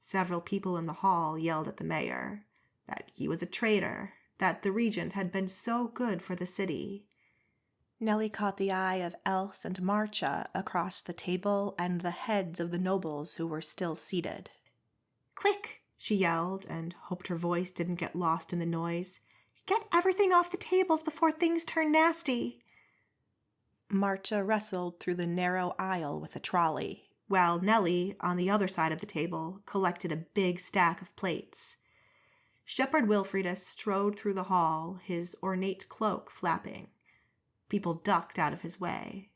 Several people in the hall yelled at the mayor that he was a traitor, that the regent had been so good for the city. Nellie caught the eye of Else and Marcia across the table and the heads of the nobles who were still seated. "Quick!" she yelled, and hoped her voice didn't get lost in the noise. "Get everything off the tables before things turn nasty." Marcia wrestled through the narrow aisle with a trolley, while Nellie, on the other side of the table, collected a big stack of plates. Shepherd Wilfridus strode through the hall, his ornate cloak flapping. People ducked out of his way.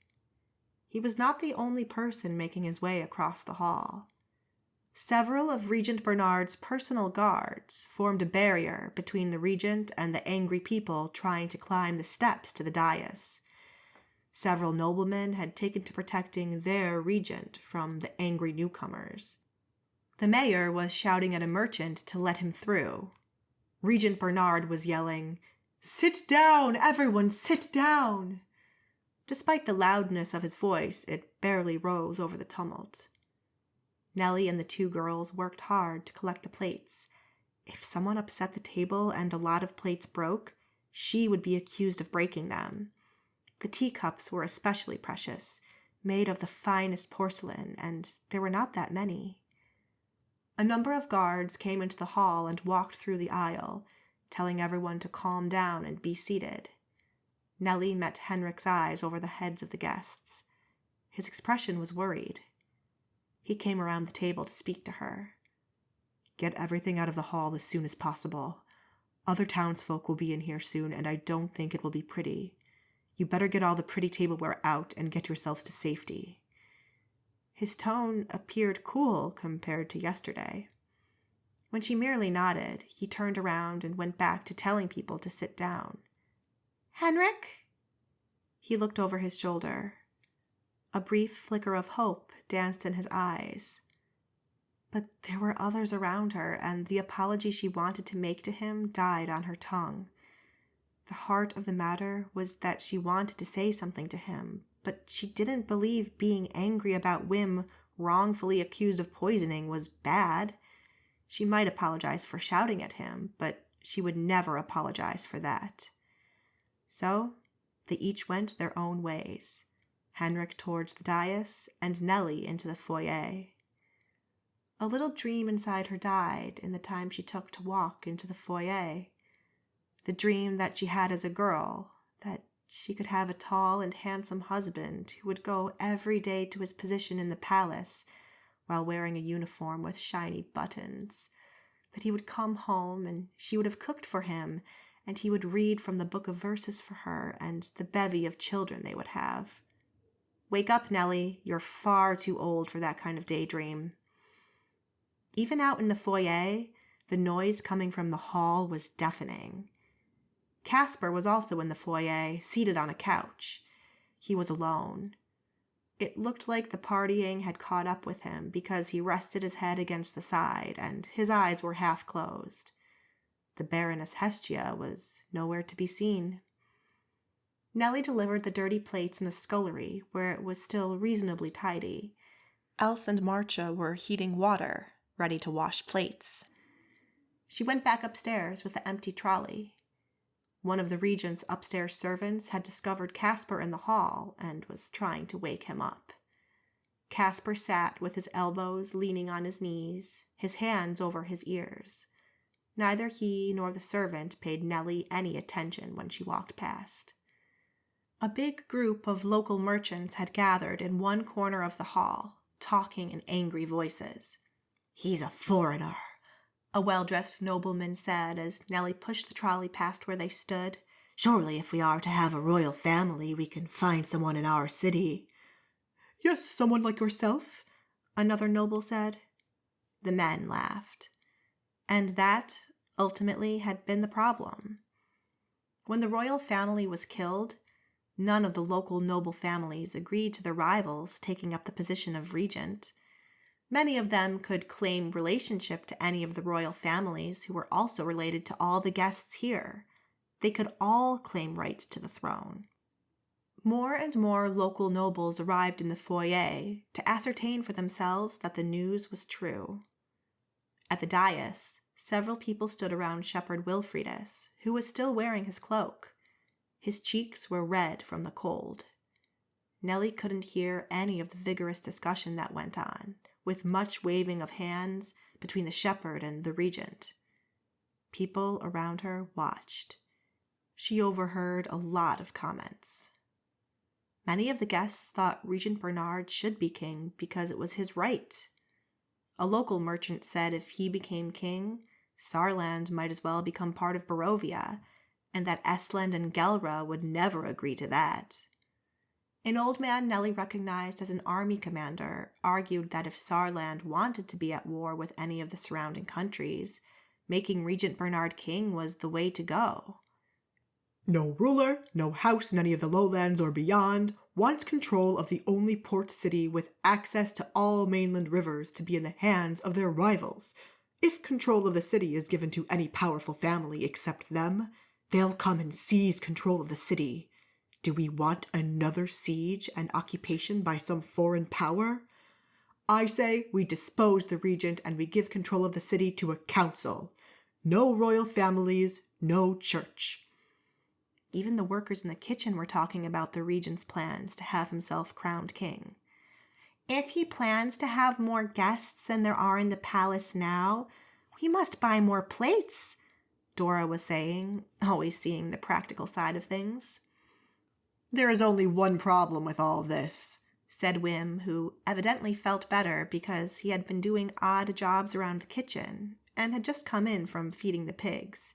He was not the only person making his way across the hall. Several of Regent Bernard's personal guards formed a barrier between the regent and the angry people trying to climb the steps to the dais. Several noblemen had taken to protecting their regent from the angry newcomers. The mayor was shouting at a merchant to let him through. Regent Bernard was yelling, "Sit down, everyone, sit down!" Despite the loudness of his voice, it barely rose over the tumult. Nellie and the two girls worked hard to collect the plates. If someone upset the table and a lot of plates broke, she would be accused of breaking them. The teacups were especially precious, made of the finest porcelain, and there were not that many. A number of guards came into the hall and walked through the aisle, telling everyone to calm down and be seated. Nellie met Henrik's eyes over the heads of the guests. His expression was worried. He came around the table to speak to her. "Get everything out of the hall as soon as possible. Other townsfolk will be in here soon, and I don't think it will be pretty. You better get all the pretty tableware out and get yourselves to safety." His tone appeared cool compared to yesterday. When she merely nodded, he turned around and went back to telling people to sit down. "Henrik?" He looked over his shoulder. A brief flicker of hope danced in his eyes. But there were others around her, and the apology she wanted to make to him died on her tongue. The heart of the matter was that she wanted to say something to him, but she didn't believe being angry about Wim wrongfully accused of poisoning was bad. She might apologize for shouting at him, but she would never apologize for that. So they each went their own ways, Henrik towards the dais and Nellie into the foyer. A little dream inside her died in the time she took to walk into the foyer. The dream that she had as a girl, that she could have a tall and handsome husband who would go every day to his position in the palace while wearing a uniform with shiny buttons, that he would come home and she would have cooked for him, and he would read from the book of verses for her and the bevy of children they would have. Wake up, Nellie. You're far too old for that kind of daydream. Even out in the foyer, the noise coming from the hall was deafening. Casper was also in the foyer, seated on a couch. He was alone. It looked like the partying had caught up with him because he rested his head against the side and his eyes were half closed. The Baroness Hestia was nowhere to be seen. Nellie delivered the dirty plates in the scullery, where it was still reasonably tidy. Else and Marcia were heating water, ready to wash plates. She went back upstairs with the empty trolley. One of the regent's upstairs servants had discovered Casper in the hall and was trying to wake him up. Casper sat with his elbows leaning on his knees, his hands over his ears. Neither he nor the servant paid Nellie any attention when she walked past. A big group of local merchants had gathered in one corner of the hall, talking in angry voices. "He's a foreigner," a well-dressed nobleman said as Nellie pushed the trolley past where they stood. "Surely if we are to have a royal family, we can find someone in our city." "Yes, someone like yourself," another noble said. The men laughed. And that, ultimately, had been the problem. When the royal family was killed, none of the local noble families agreed to their rivals taking up the position of regent. Many of them could claim relationship to any of the royal families who were also related to all the guests here. They could all claim rights to the throne. More and more local nobles arrived in the foyer to ascertain for themselves that the news was true. At the dais, several people stood around Shepherd Wilfridus, who was still wearing his cloak. His cheeks were red from the cold. Nellie couldn't hear any of the vigorous discussion that went on, with much waving of hands between the shepherd and the regent. People around her watched. She overheard a lot of comments. Many of the guests thought Regent Bernard should be king because it was his right. A local merchant said if he became king, Saarland might as well become part of Barovia, and that Estland and Gelra would never agree to that. An old man Nellie recognized as an army commander argued that if Saarland wanted to be at war with any of the surrounding countries, making Regent Bernard king was the way to go. No ruler, no house in any of the lowlands or beyond wants control of the only port city with access to all mainland rivers to be in the hands of their rivals. If control of the city is given to any powerful family except them, they'll come and seize control of the city. Do we want another siege and occupation by some foreign power? I say we depose the regent and we give control of the city to a council. No royal families, no church. Even the workers in the kitchen were talking about the regent's plans to have himself crowned king. If he plans to have more guests than there are in the palace now, we must buy more plates, Dora was saying, always seeing the practical side of things. There is only one problem with all this, said Wim, who evidently felt better because he had been doing odd jobs around the kitchen and had just come in from feeding the pigs.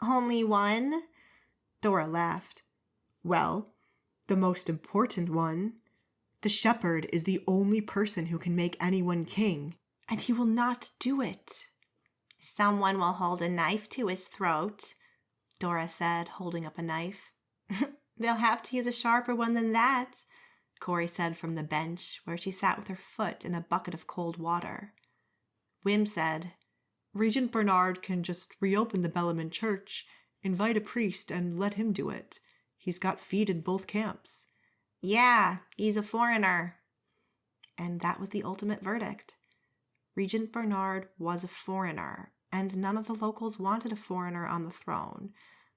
Only one? Dora laughed. Well, the most important one. The shepherd is the only person who can make anyone king, and he will not do it. Someone will hold a knife to his throat, Dora said, holding up a knife. They'll have to use a sharper one than that, Corey said from the bench where she sat with her foot in a bucket of cold water. Wim said, Regent Bernard can just reopen the Bellarmine Church, invite a priest, and let him do it. He's got feet in both camps. Yeah, he's a foreigner. And that was the ultimate verdict. Regent Bernard was a foreigner, and none of the locals wanted a foreigner on the throne,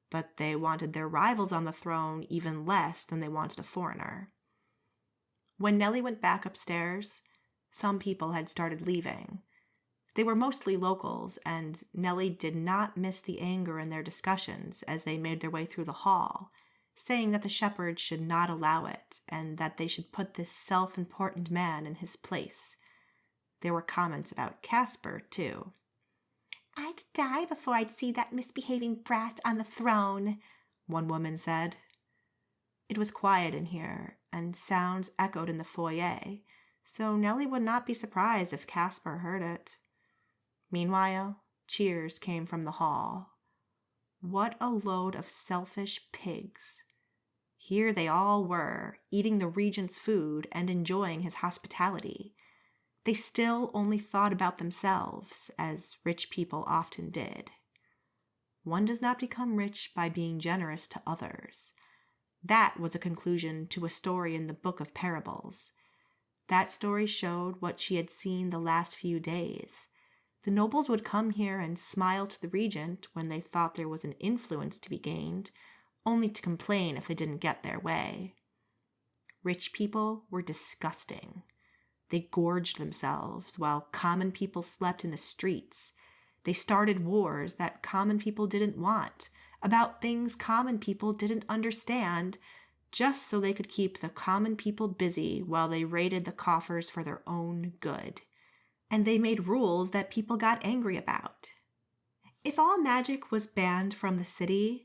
but they wanted their rivals on the throne even less than they wanted a foreigner. When Nellie went back upstairs, some people had started leaving. They were mostly locals, and Nellie did not miss the anger in their discussions as they made their way through the hall, saying that the shepherd should not allow it, and that they should put this self-important man in his place. There were comments about Casper, too. I'd die before I'd see that misbehaving brat on the throne, one woman said. It was quiet in here, and sounds echoed in the foyer, so Nellie would not be surprised if Casper heard it. Meanwhile, cheers came from the hall. What a load of selfish pigs. Here they all were, eating the regent's food and enjoying his hospitality. They still only thought about themselves, as rich people often did. One does not become rich by being generous to others. That was a conclusion to a story in the Book of Parables. That story showed what she had seen the last few days. The nobles would come here and smile to the regent when they thought there was an influence to be gained, only to complain if they didn't get their way. Rich people were disgusting. They gorged themselves while common people slept in the streets. They started wars that common people didn't want, about things common people didn't understand, just so they could keep the common people busy while they raided the coffers for their own good. And they made rules that people got angry about. If all magic was banned from the city,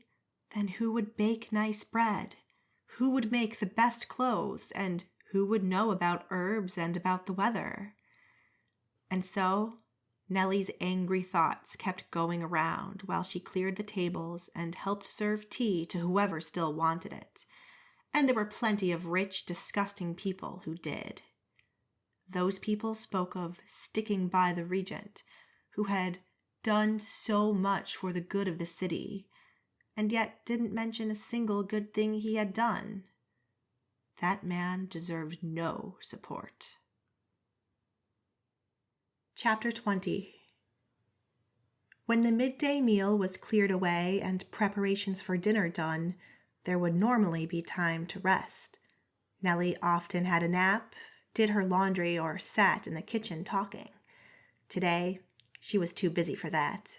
then who would bake nice bread? Who would make the best clothes? And who would know about herbs and about the weather? And so, Nellie's angry thoughts kept going around while she cleared the tables and helped serve tea to whoever still wanted it. And there were plenty of rich, disgusting people who did. Those people spoke of sticking by the regent, who had done so much for the good of the city, and yet didn't mention a single good thing he had done. That man deserved no support. Chapter 20. When the midday meal was cleared away and preparations for dinner done, there would normally be time to rest. Nellie often had a nap, did her laundry, or sat in the kitchen talking. Today, she was too busy for that.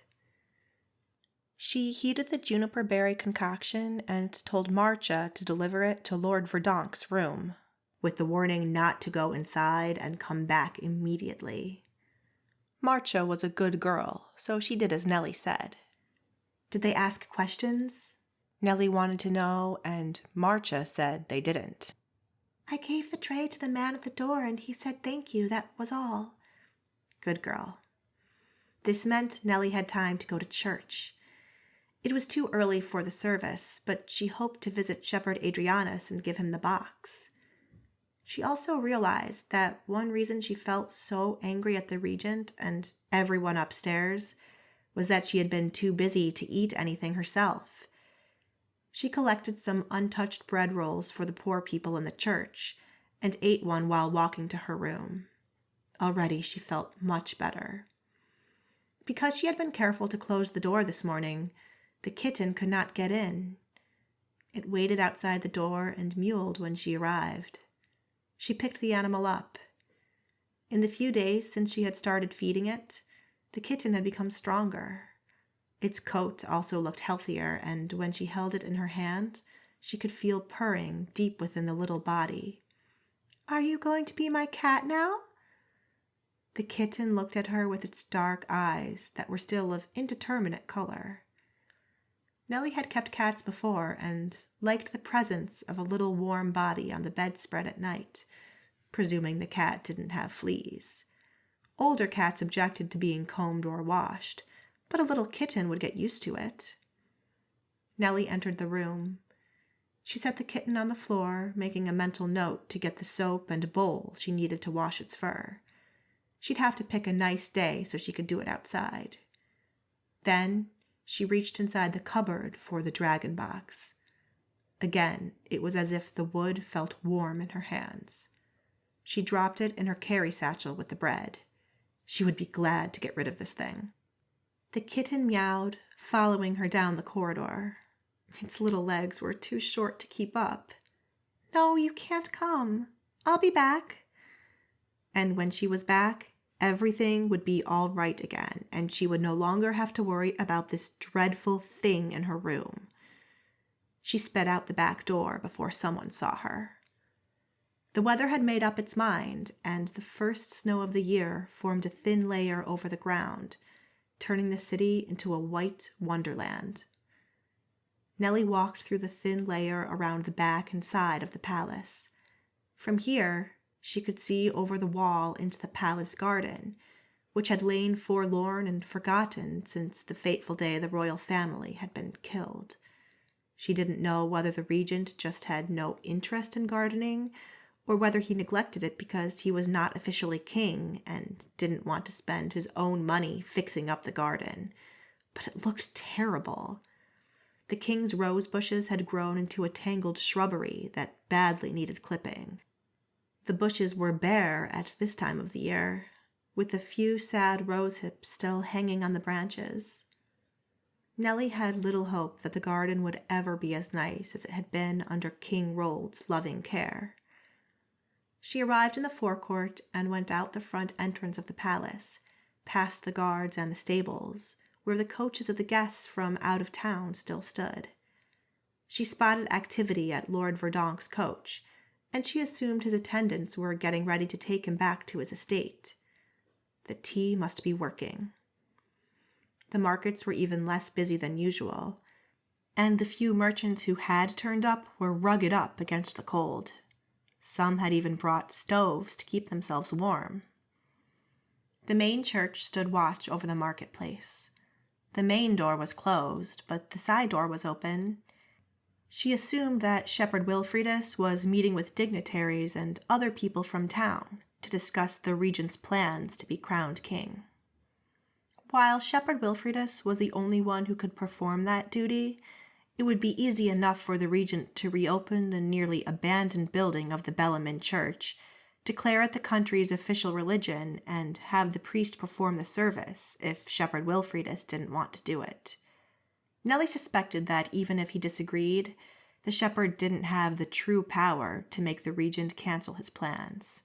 She heated the juniper berry concoction and told Marcia to deliver it to Lord Verdonk's room, with the warning not to go inside and come back immediately. Marcia was a good girl, so she did as Nellie said. Did they ask questions? Nellie wanted to know, and Marcia said they didn't. I gave the tray to the man at the door, and he said thank you, that was all. Good girl. This meant Nellie had time to go to church. It was too early for the service, but she hoped to visit Shepherd Adrianis and give him the box. She also realized that one reason she felt so angry at the regent and everyone upstairs was that she had been too busy to eat anything herself. She collected some untouched bread rolls for the poor people in the church and ate one while walking to her room. Already she felt much better. Because she had been careful to close the door this morning, the kitten could not get in. It waited outside the door and mewed when she arrived. She picked the animal up. In the few days since she had started feeding it, the kitten had become stronger. Its coat also looked healthier, and when she held it in her hand, she could feel purring deep within the little body. Are you going to be my cat now? The kitten looked at her with its dark eyes that were still of indeterminate color. Nellie had kept cats before and liked the presence of a little warm body on the bedspread at night, presuming the cat didn't have fleas. Older cats objected to being combed or washed, but a little kitten would get used to it. Nellie entered the room. She set the kitten on the floor, making a mental note to get the soap and bowl she needed to wash its fur. She'd have to pick a nice day so she could do it outside. Then she reached inside the cupboard for the dragon box. Again, it was as if the wood felt warm in her hands. She dropped it in her carry satchel with the bread. She would be glad to get rid of this thing. The kitten meowed, following her down the corridor. Its little legs were too short to keep up. No, you can't come. I'll be back. And when she was back, everything would be all right again, and she would no longer have to worry about this dreadful thing in her room. She sped out the back door before someone saw her. The weather had made up its mind, and the first snow of the year formed a thin layer over the ground, turning the city into a white wonderland. Nellie walked through the thin layer around the back and side of the palace. From here, she could see over the wall into the palace garden, which had lain forlorn and forgotten since the fateful day the royal family had been killed. She didn't know whether the regent just had no interest in gardening, or whether he neglected it because he was not officially king and didn't want to spend his own money fixing up the garden. But it looked terrible. The king's rose bushes had grown into a tangled shrubbery that badly needed clipping. The bushes were bare at this time of the year, with a few sad rose hips still hanging on the branches. Nellie had little hope that the garden would ever be as nice as it had been under King Rold's loving care. She arrived in the forecourt and went out the front entrance of the palace, past the guards and the stables, where the coaches of the guests from out of town still stood. She spotted activity at Lord Verdonk's coach, and she assumed his attendants were getting ready to take him back to his estate. The tea must be working. The markets were even less busy than usual, and the few merchants who had turned up were rugged up against the cold. Some had even brought stoves to keep themselves warm. The main church stood watch over the marketplace. The main door was closed, but the side door was open. She assumed that Shepherd Wilfridus was meeting with dignitaries and other people from town to discuss the regent's plans to be crowned king. While Shepherd Wilfridus was the only one who could perform that duty, it would be easy enough for the regent to reopen the nearly abandoned building of the Bellarmine Church, declare it the country's official religion, and have the priest perform the service if Shepherd Wilfridus didn't want to do it. Nellie suspected that even if he disagreed, the shepherd didn't have the true power to make the regent cancel his plans.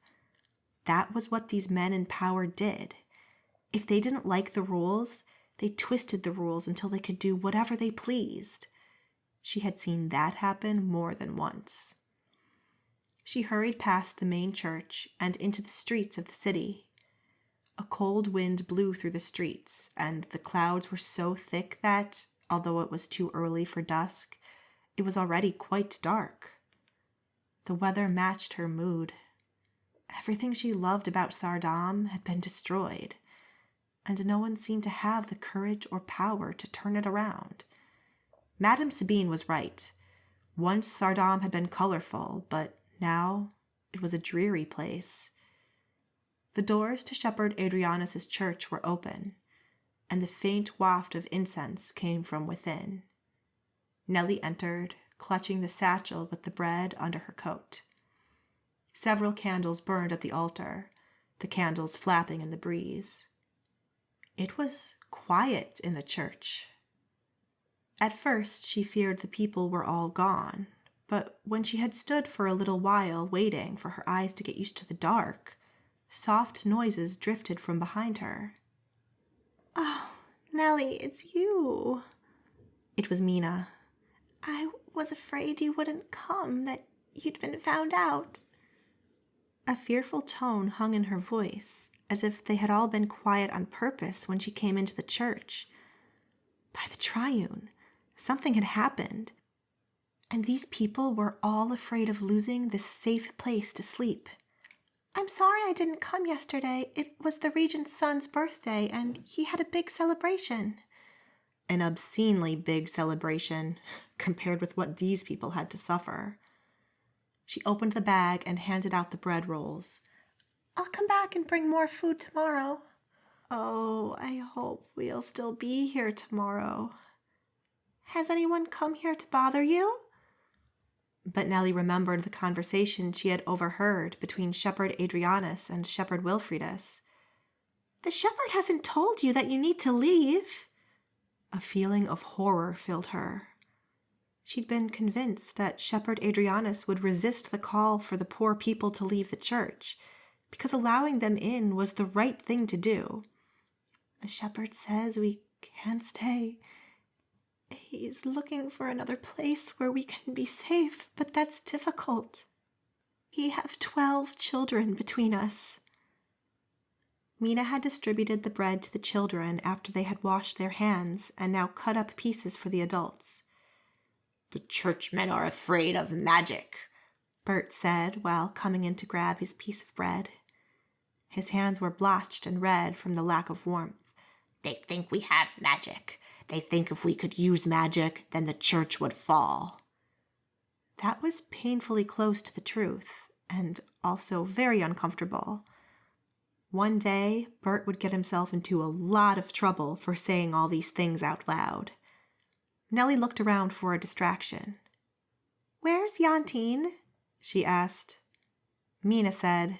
That was what these men in power did. If they didn't like the rules, they twisted the rules until they could do whatever they pleased. She had seen that happen more than once. She hurried past the main church and into the streets of the city. A cold wind blew through the streets, and the clouds were so thick that, although it was too early for dusk, it was already quite dark. The weather matched her mood. Everything she loved about Saardam had been destroyed, and no one seemed to have the courage or power to turn it around. Madame Sabine was right. Once Saardam had been colorful, but now it was a dreary place. The doors to Shepherd Adrianis' church were open, and the faint waft of incense came from within. Nellie entered, clutching the satchel with the bread under her coat. Several candles burned at the altar, the candles flapping in the breeze. It was quiet in the church. At first, she feared the people were all gone, but when she had stood for a little while waiting for her eyes to get used to the dark, soft noises drifted from behind her. "Oh, Nellie, it's you." It was Mina. "I was afraid you wouldn't come, that you'd been found out." A fearful tone hung in her voice, as if they had all been quiet on purpose when she came into the church. By the Triune, something had happened, and these people were all afraid of losing this safe place to sleep. "I'm sorry I didn't come yesterday. It was the regent's son's birthday, and he had a big celebration." An obscenely big celebration, compared with what these people had to suffer. She opened the bag and handed out the bread rolls. "I'll come back and bring more food tomorrow." "Oh, I hope we'll still be here tomorrow." "Has anyone come here to bother you?" But Nellie remembered the conversation she had overheard between Shepherd Adrianis and Shepherd Wilfridus. "The shepherd hasn't told you that you need to leave." A feeling of horror filled her. She'd been convinced that Shepherd Adrianis would resist the call for the poor people to leave the church, because allowing them in was the right thing to do. "The shepherd says we can't stay. He's looking for another place where we can be safe, but that's difficult. We have 12 children between us." Mina had distributed the bread to the children after they had washed their hands and now cut up pieces for the adults. "The churchmen are afraid of magic," Bert said while coming in to grab his piece of bread. His hands were blotched and red from the lack of warmth. "They think we have magic. They think if we could use magic, then the church would fall." That was painfully close to the truth, and also very uncomfortable. One day, Bert would get himself into a lot of trouble for saying all these things out loud. Nellie looked around for a distraction. "Where's Yantine?" she asked. Mina said,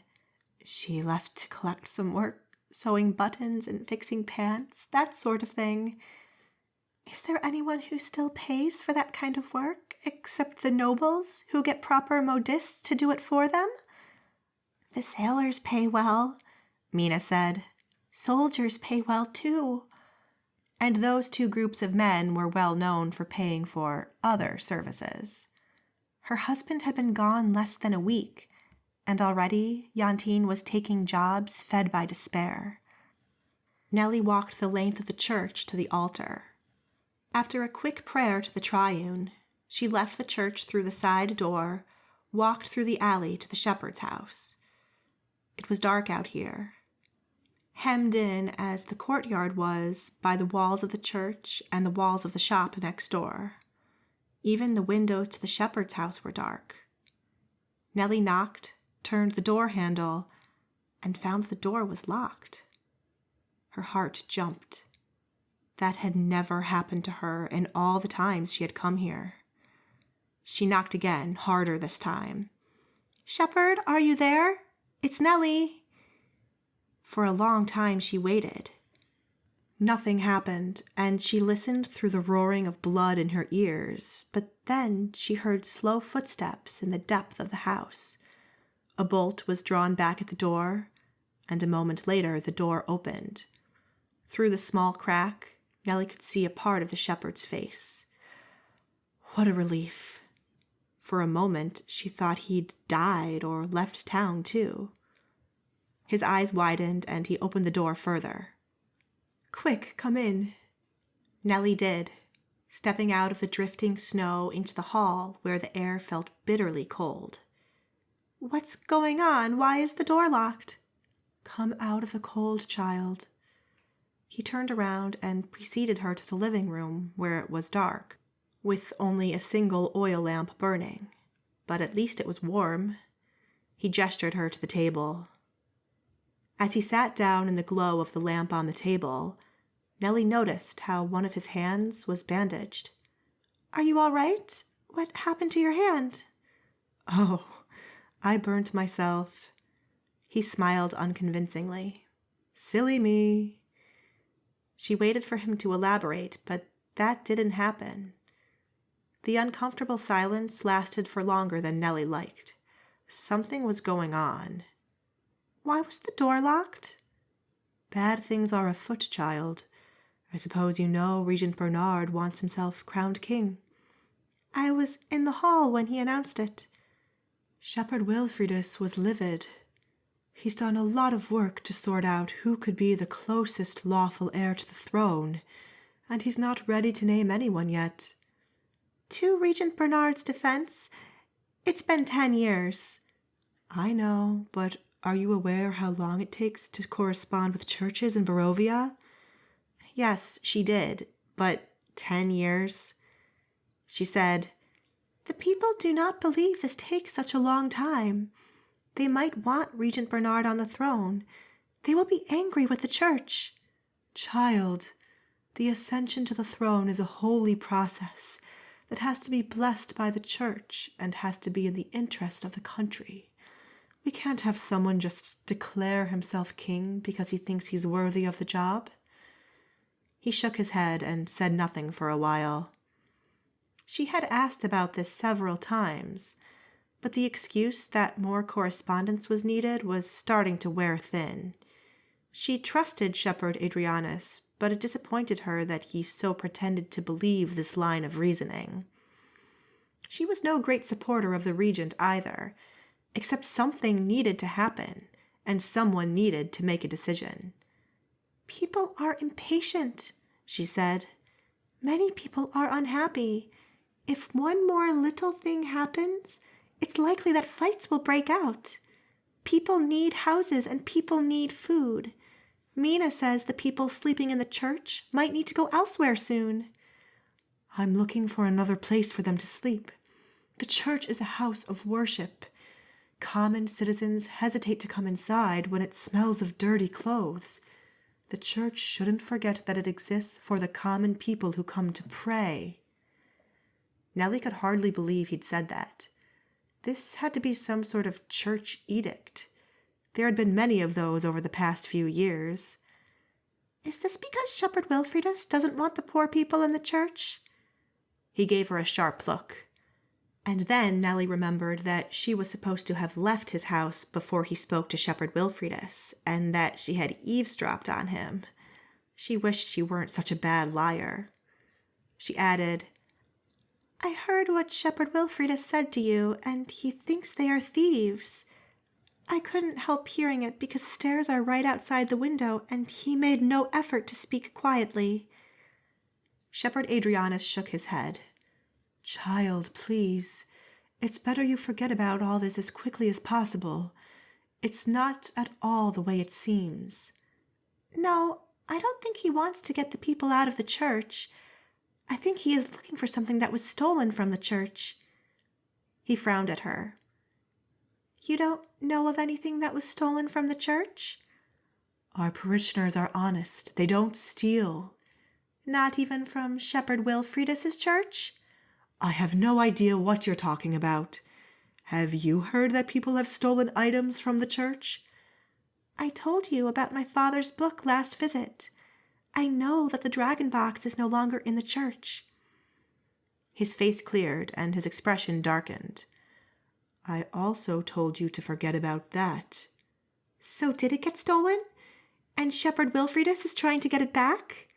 "She left to collect some work, sewing buttons and fixing pants, that sort of thing." "Is there anyone who still pays for that kind of work, except the nobles, who get proper modistes to do it for them?" "The sailors pay well," Mina said. "Soldiers pay well, too." And those two groups of men were well known for paying for other services. Her husband had been gone less than a week, and already Yantine was taking jobs fed by despair. Nellie walked the length of the church to the altar. After a quick prayer to the Triune, she left the church through the side door, walked through the alley to the shepherd's house. It was dark out here. hemmed in as the courtyard was by the walls of the church and the walls of the shop next door. Even the windows to the shepherd's house were dark. Nellie knocked, turned the door handle, and found the door was locked. Her heart jumped. That had never happened to her in all the times she had come here. She knocked again, harder this time. "Shepherd, are you there? It's Nellie." For a long time she waited. Nothing happened, and she listened through the roaring of blood in her ears, but then she heard slow footsteps in the depth of the house. A bolt was drawn back at the door, and a moment later the door opened. Through the small crack, Nellie could see a part of the shepherd's face. What a relief. For a moment she thought he'd died or left town too. His eyes widened and he opened the door further. "Quick, come in." Nellie did, stepping out of the drifting snow into the hall where the air felt bitterly cold. "What's going on? Why is the door locked?" "Come out of the cold, child." He turned around and preceded her to the living room where it was dark, with only a single oil lamp burning. But at least it was warm. He gestured her to the table. As he sat down in the glow of the lamp on the table, Nellie noticed how one of his hands was bandaged. "Are you all right? What happened to your hand?" "Oh, I burnt myself." He smiled unconvincingly. "Silly me." She waited for him to elaborate, but that didn't happen. The uncomfortable silence lasted for longer than Nellie liked. Something was going on. "Why was the door locked?" "Bad things are afoot, child. I suppose you know Regent Bernard wants himself crowned king." "I was in the hall when he announced it." Shepherd Wilfridus was livid. He's done a lot of work to sort out who could be the closest lawful heir to the throne, and he's not ready to name anyone yet. "To Regent Bernard's defense, it's been 10 years. "I know, but are you aware how long it takes to correspond with churches in Barovia?" Yes, she did, but 10 years. She said, "The people do not believe this takes such a long time. They might want Regent Bernard on the throne. They will be angry with the church." "Child, the ascension to the throne is a holy process that has to be blessed by the church and has to be in the interest of the country. We can't have someone just declare himself king because he thinks he's worthy of the job." He shook his head and said nothing for a while. She had asked about this several times, but the excuse that more correspondence was needed was starting to wear thin. She trusted Shepherd Adrianis, but it disappointed her that he so pretended to believe this line of reasoning. She was no great supporter of the regent either, except something needed to happen, and someone needed to make a decision. "People are impatient," she said. "Many people are unhappy. If one more little thing happens, it's likely that fights will break out. People need houses and people need food. Mina says the people sleeping in the church might need to go elsewhere soon." "I'm looking for another place for them to sleep. The church is a house of worship. Common citizens hesitate to come inside when it smells of dirty clothes. The church shouldn't forget that it exists for the common people who come to pray." Nellie could hardly believe he'd said that. This had to be some sort of church edict. There had been many of those over the past few years. "Is this because Shepherd Wilfridus doesn't want the poor people in the church?" He gave her a sharp look. And then Nellie remembered that she was supposed to have left his house before he spoke to Shepherd Wilfridus, and that she had eavesdropped on him. She wished she weren't such a bad liar. She added, "I heard what Shepherd Wilfridus said to you, and he thinks they are thieves. I couldn't help hearing it because the stairs are right outside the window, and he made no effort to speak quietly." Shepherd Adrianis shook his head. "Child, please. It's better you forget about all this as quickly as possible. It's not at all the way it seems. No, I don't think he wants to get the people out of the church. I think he is looking for something that was stolen from the church. He frowned at her. You don't know of anything that was stolen from the church? Our parishioners are honest. They don't steal. Not even from Shepherd Wilfridus's church? I have no idea what you're talking about. Have you heard that people have stolen items from the church? I told you about my father's book last visit. I know that the dragon box is no longer in the church. His face cleared and his expression darkened. I also told you to forget about that. So did it get stolen? And Shepherd Wilfridus is trying to get it back?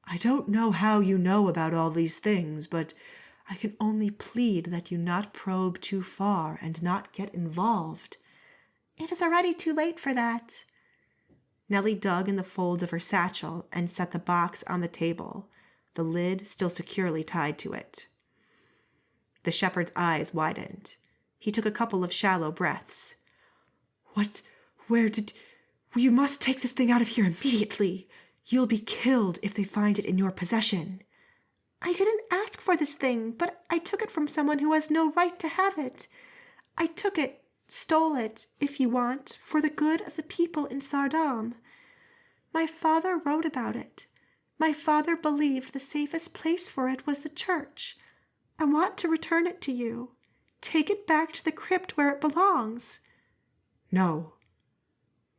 I don't know how you know about all these things, but I can only plead that you not probe too far and not get involved. It is already too late for that. Nellie dug in the folds of her satchel and set the box on the table, the lid still securely tied to it. The shepherd's eyes widened. He took a couple of shallow breaths. You must take this thing out of here immediately. You'll be killed if they find it in your possession. I didn't ask for this thing, but I took it from someone who has no right to have it. I took it, stole it, if you want, for the good of the people in Saardam. My father wrote about it. My father believed the safest place for it was the church. I want to return it to you. Take it back to the crypt where it belongs. No.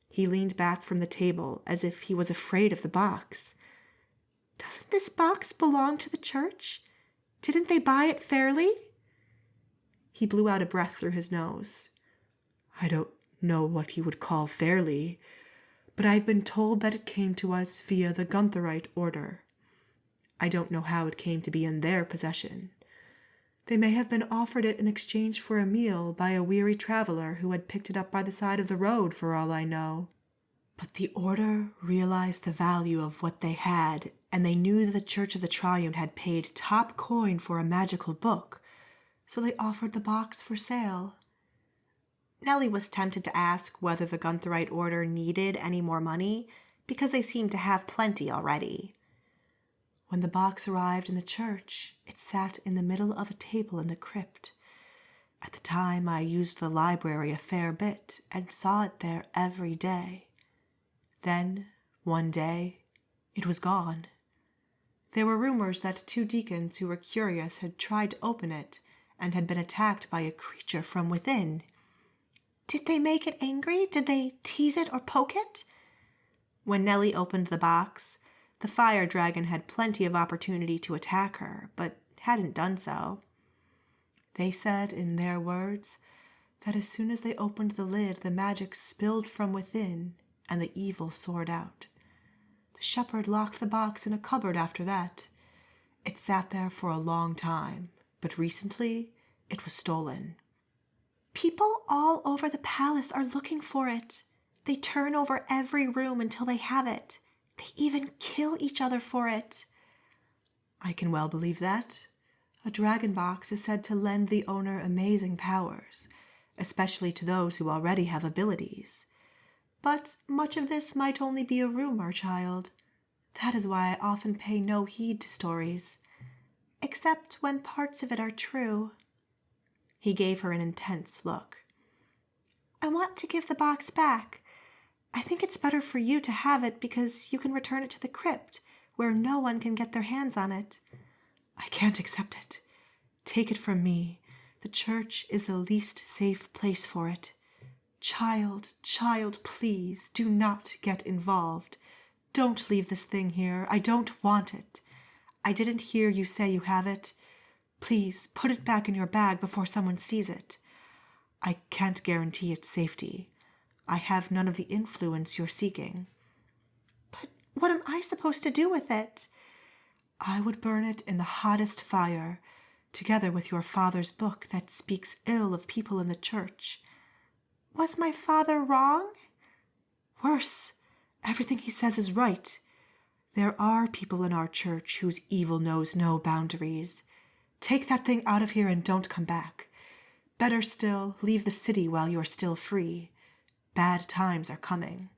He leaned back from the table as if he was afraid of the box. Doesn't this box belong to the church? Didn't they buy it fairly? He blew out a breath through his nose. I don't know what you would call fairly, but I've been told that it came to us via the Guntherite order. I don't know how it came to be in their possession. They may have been offered it in exchange for a meal by a weary traveler who had picked it up by the side of the road, for all I know. But the order realized the value of what they had, and they knew that the Church of the Triune had paid top coin for a magical book, so they offered the box for sale. Nellie was tempted to ask whether the Guntherite order needed any more money, because they seemed to have plenty already. When the box arrived in the church, it sat in the middle of a table in the crypt. At the time, I used the library a fair bit and saw it there every day. Then, one day, it was gone. There were rumors that 2 deacons who were curious had tried to open it and had been attacked by a creature from within. Did they make it angry? Did they tease it or poke it? When Nellie opened the box, the fire dragon had plenty of opportunity to attack her, but hadn't done so. They said, in their words, that as soon as they opened the lid, the magic spilled from within, and the evil soared out. The shepherd locked the box in a cupboard after that. It sat there for a long time, but recently it was stolen. People all over the palace are looking for it. They turn over every room until they have it. They even kill each other for it. I can well believe that. A dragon box is said to lend the owner amazing powers, especially to those who already have abilities. But much of this might only be a rumor, child. That is why I often pay no heed to stories. Except when parts of it are true. He gave her an intense look. I want to give the box back. I think it's better for you to have it because you can return it to the crypt, where no one can get their hands on it. I can't accept it. Take it from me. The church is the least safe place for it. Child, please, do not get involved. Don't leave this thing here. I don't want it. I didn't hear you say you have it. Please, put it back in your bag before someone sees it. I can't guarantee its safety. I have none of the influence you're seeking. But what am I supposed to do with it? I would burn it in the hottest fire, together with your father's book that speaks ill of people in the church. Was my father wrong? Worse, everything he says is right. There are people in our church whose evil knows no boundaries. Take that thing out of here and don't come back. Better still, leave the city while you are still free. Bad times are coming.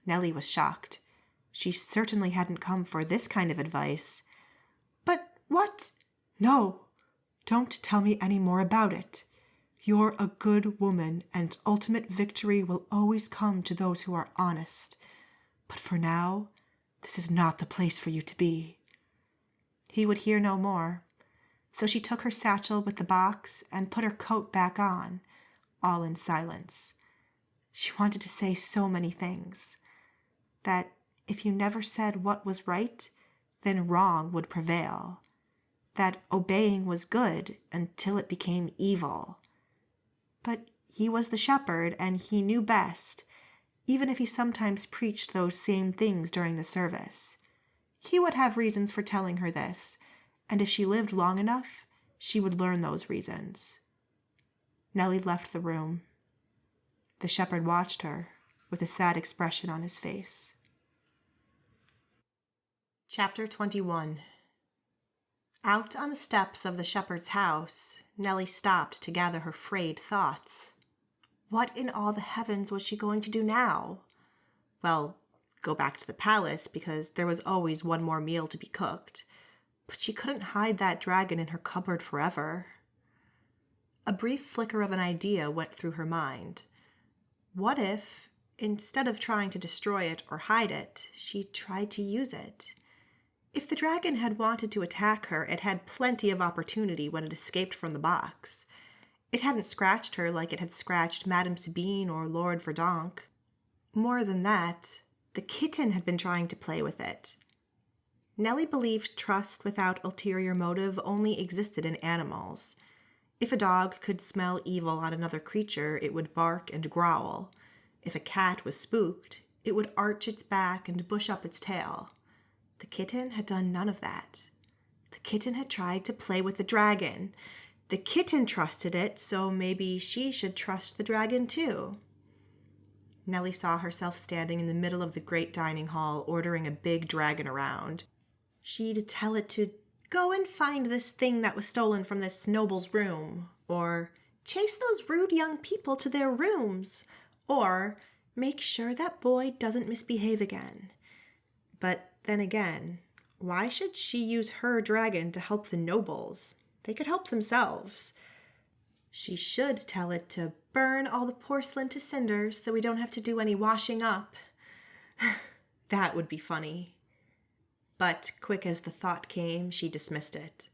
Nellie was shocked. She certainly hadn't come for this kind of advice. But what? No, don't tell me any more about it. You're a good woman, and ultimate victory will always come to those who are honest. But for now, this is not the place for you to be. He would hear no more, so she took her satchel with the box and put her coat back on, all in silence. She wanted to say so many things. That if you never said what was right, then wrong would prevail. That obeying was good until it became evil. But he was the shepherd, and he knew best, even if he sometimes preached those same things during the service. He would have reasons for telling her this, and if she lived long enough, she would learn those reasons. Nellie left the room. The shepherd watched her with a sad expression on his face. Chapter 21. Out on the steps of the shepherd's house, Nellie stopped to gather her frayed thoughts. What in all the heavens was she going to do now? Well, go back to the palace, because there was always one more meal to be cooked. But she couldn't hide that dragon in her cupboard forever. A brief flicker of an idea went through her mind. What if, instead of trying to destroy it or hide it, she tried to use it? If the dragon had wanted to attack her, it had plenty of opportunity when it escaped from the box. It hadn't scratched her like it had scratched Madame Sabine or Lord Verdonk. More than that, the kitten had been trying to play with it. Nellie believed trust without ulterior motive only existed in animals. If a dog could smell evil on another creature, it would bark and growl. If a cat was spooked, it would arch its back and bush up its tail. The kitten had done none of that. The kitten had tried to play with the dragon. The kitten trusted it, so maybe she should trust the dragon too. Nellie saw herself standing in the middle of the great dining hall, ordering a big dragon around. She'd tell it to go and find this thing that was stolen from this noble's room, or chase those rude young people to their rooms, or make sure that boy doesn't misbehave again. But then again, why should she use her dragon to help the nobles? They could help themselves. She should tell it to burn all the porcelain to cinders so we don't have to do any washing up. That would be funny. But quick as the thought came, she dismissed it.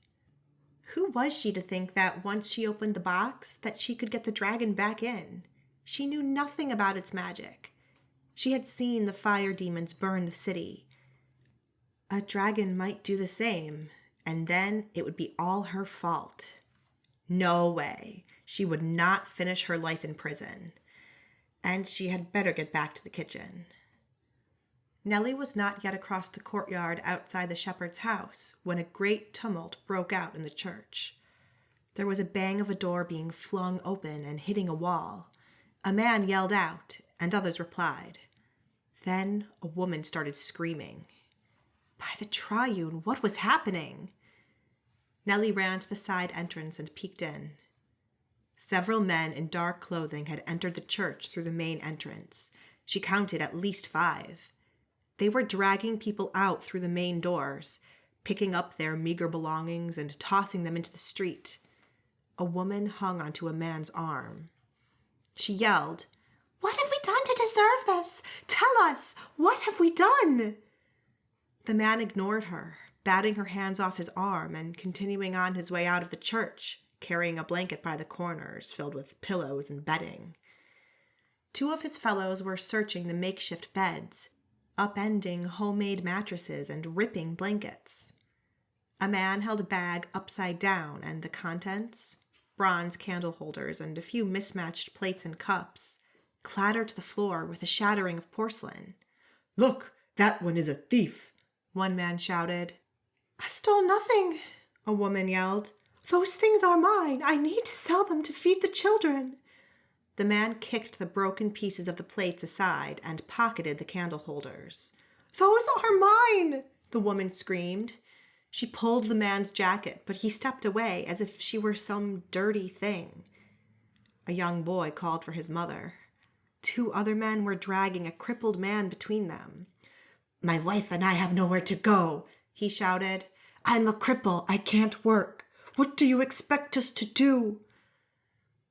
Who was she to think that once she opened the box, that she could get the dragon back in? She knew nothing about its magic. She had seen the fire demons burn the city. A dragon might do the same, and then it would be all her fault. No way. She would not finish her life in prison. And she had better get back to the kitchen. Nellie was not yet across the courtyard outside the shepherd's house when a great tumult broke out in the church. There was a bang of a door being flung open and hitting a wall. A man yelled out, and others replied. Then a woman started screaming. By the Triune, what was happening? Nellie ran to the side entrance and peeked in. Several men in dark clothing had entered the church through the main entrance. She counted at least 5. They were dragging people out through the main doors, picking up their meager belongings and tossing them into the street. A woman hung onto a man's arm. She yelled, "What have we done to deserve this? Tell us, what have we done?" The man ignored her, batting her hands off his arm and continuing on his way out of the church, carrying a blanket by the corners filled with pillows and bedding. 2 of his fellows were searching the makeshift beds, upending homemade mattresses and ripping blankets. A man held a bag upside down, and the contents, bronze candle holders and a few mismatched plates and cups, clattered to the floor with a shattering of porcelain. "Look, that one is a thief," one man shouted. "I stole nothing," a woman yelled. "Those things are mine. I need to sell them to feed the children." The man kicked the broken pieces of the plates aside and pocketed the candle holders. "Those are mine," the woman screamed. She pulled the man's jacket, but he stepped away as if she were some dirty thing. A young boy called for his mother. 2 other men were dragging a crippled man between them. "My wife and I have nowhere to go," he shouted. "I'm a cripple. I can't work. What do you expect us to do?"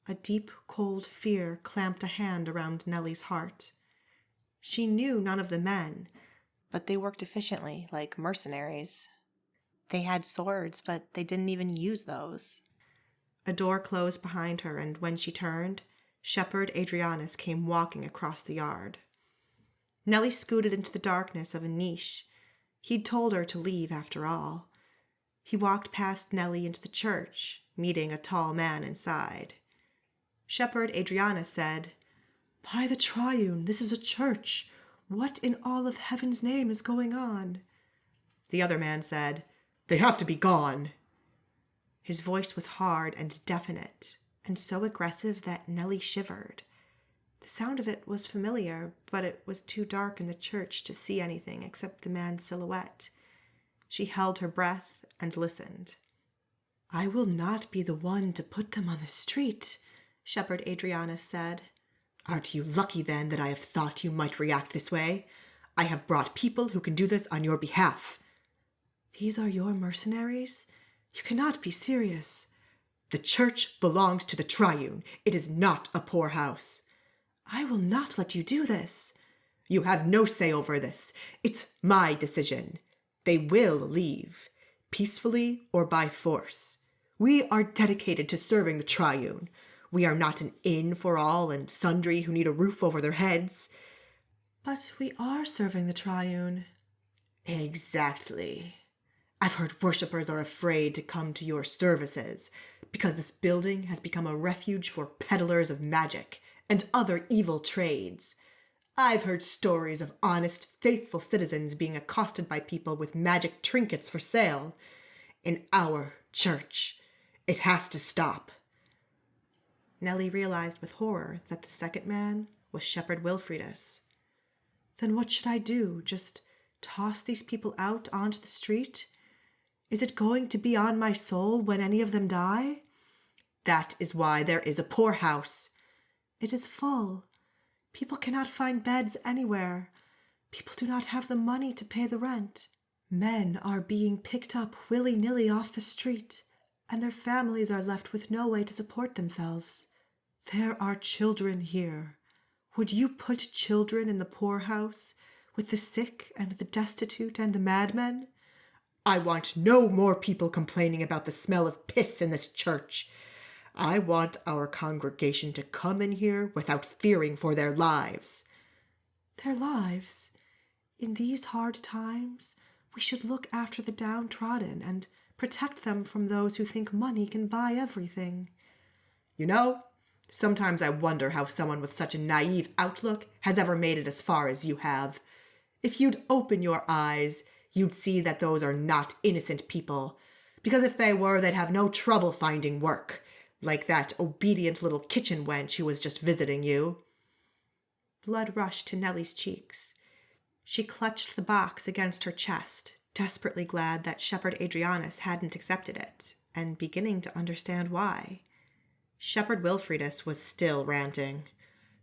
A deep, cold fear clamped a hand around Nellie's heart. She knew none of the men, But they worked efficiently, like mercenaries. They had swords, but they didn't even use those. A door closed behind her, and when she turned, Shepherd Adrianis came walking across the yard. Nellie scooted into the darkness of a niche. He'd told her to leave after all. He walked past Nellie into the church, meeting a tall man inside. Shepherd Adrianis said, "By the Triune, this is a church. What in all of heaven's name is going on?" The other man said, "They have to be gone." His voice was hard and definite, and so aggressive that Nellie shivered. The sound of it was familiar, but it was too dark in the church to see anything except the man's silhouette. She held her breath and listened. "I will not be the one to put them on the street," Shepherd Adrianis said. "Aren't you lucky then that I have thought you might react this way? I have brought people who can do this on your behalf." "These are your mercenaries? You cannot be serious." "The church belongs to the Triune. It is not a poorhouse." "I will not let you do this." "You have no say over this. It's my decision. They will leave, peacefully or by force. We are dedicated to serving the Triune. We are not an inn for all and sundry who need a roof over their heads." "But we are serving the Triune." "Exactly. I've heard worshippers are afraid to come to your services because this building has become a refuge for peddlers of magic and other evil trades. I've heard stories of honest, faithful citizens being accosted by people with magic trinkets for sale. In our church, it has to stop." Nellie realized with horror that the second man was Shepherd Wilfridus. "Then what should I do? Just toss these people out onto the street? Is it going to be on my soul when any of them die?" "That is why there is a poorhouse." "It is full. People cannot find beds anywhere. People do not have the money to pay the rent. Men are being picked up willy-nilly off the street, and their families are left with no way to support themselves. There are children here. Would you put children in the poorhouse with the sick and the destitute and the madmen?" "I want no more people complaining about the smell of piss in this church. I want our congregation to come in here without fearing for their lives." "Their lives? In these hard times, we should look after the downtrodden and protect them from those who think money can buy everything." You know, sometimes I wonder how someone with such a naive outlook has ever made it as far as you have. If you'd open your eyes, you'd see that those are not innocent people, because if they were, they'd have no trouble finding work, like that obedient little kitchen wench who was just visiting you. Blood rushed to Nellie's cheeks. She clutched the box against her chest, desperately glad that Shepherd Adrianis hadn't accepted it, and beginning to understand why. Shepherd Wilfridus was still ranting.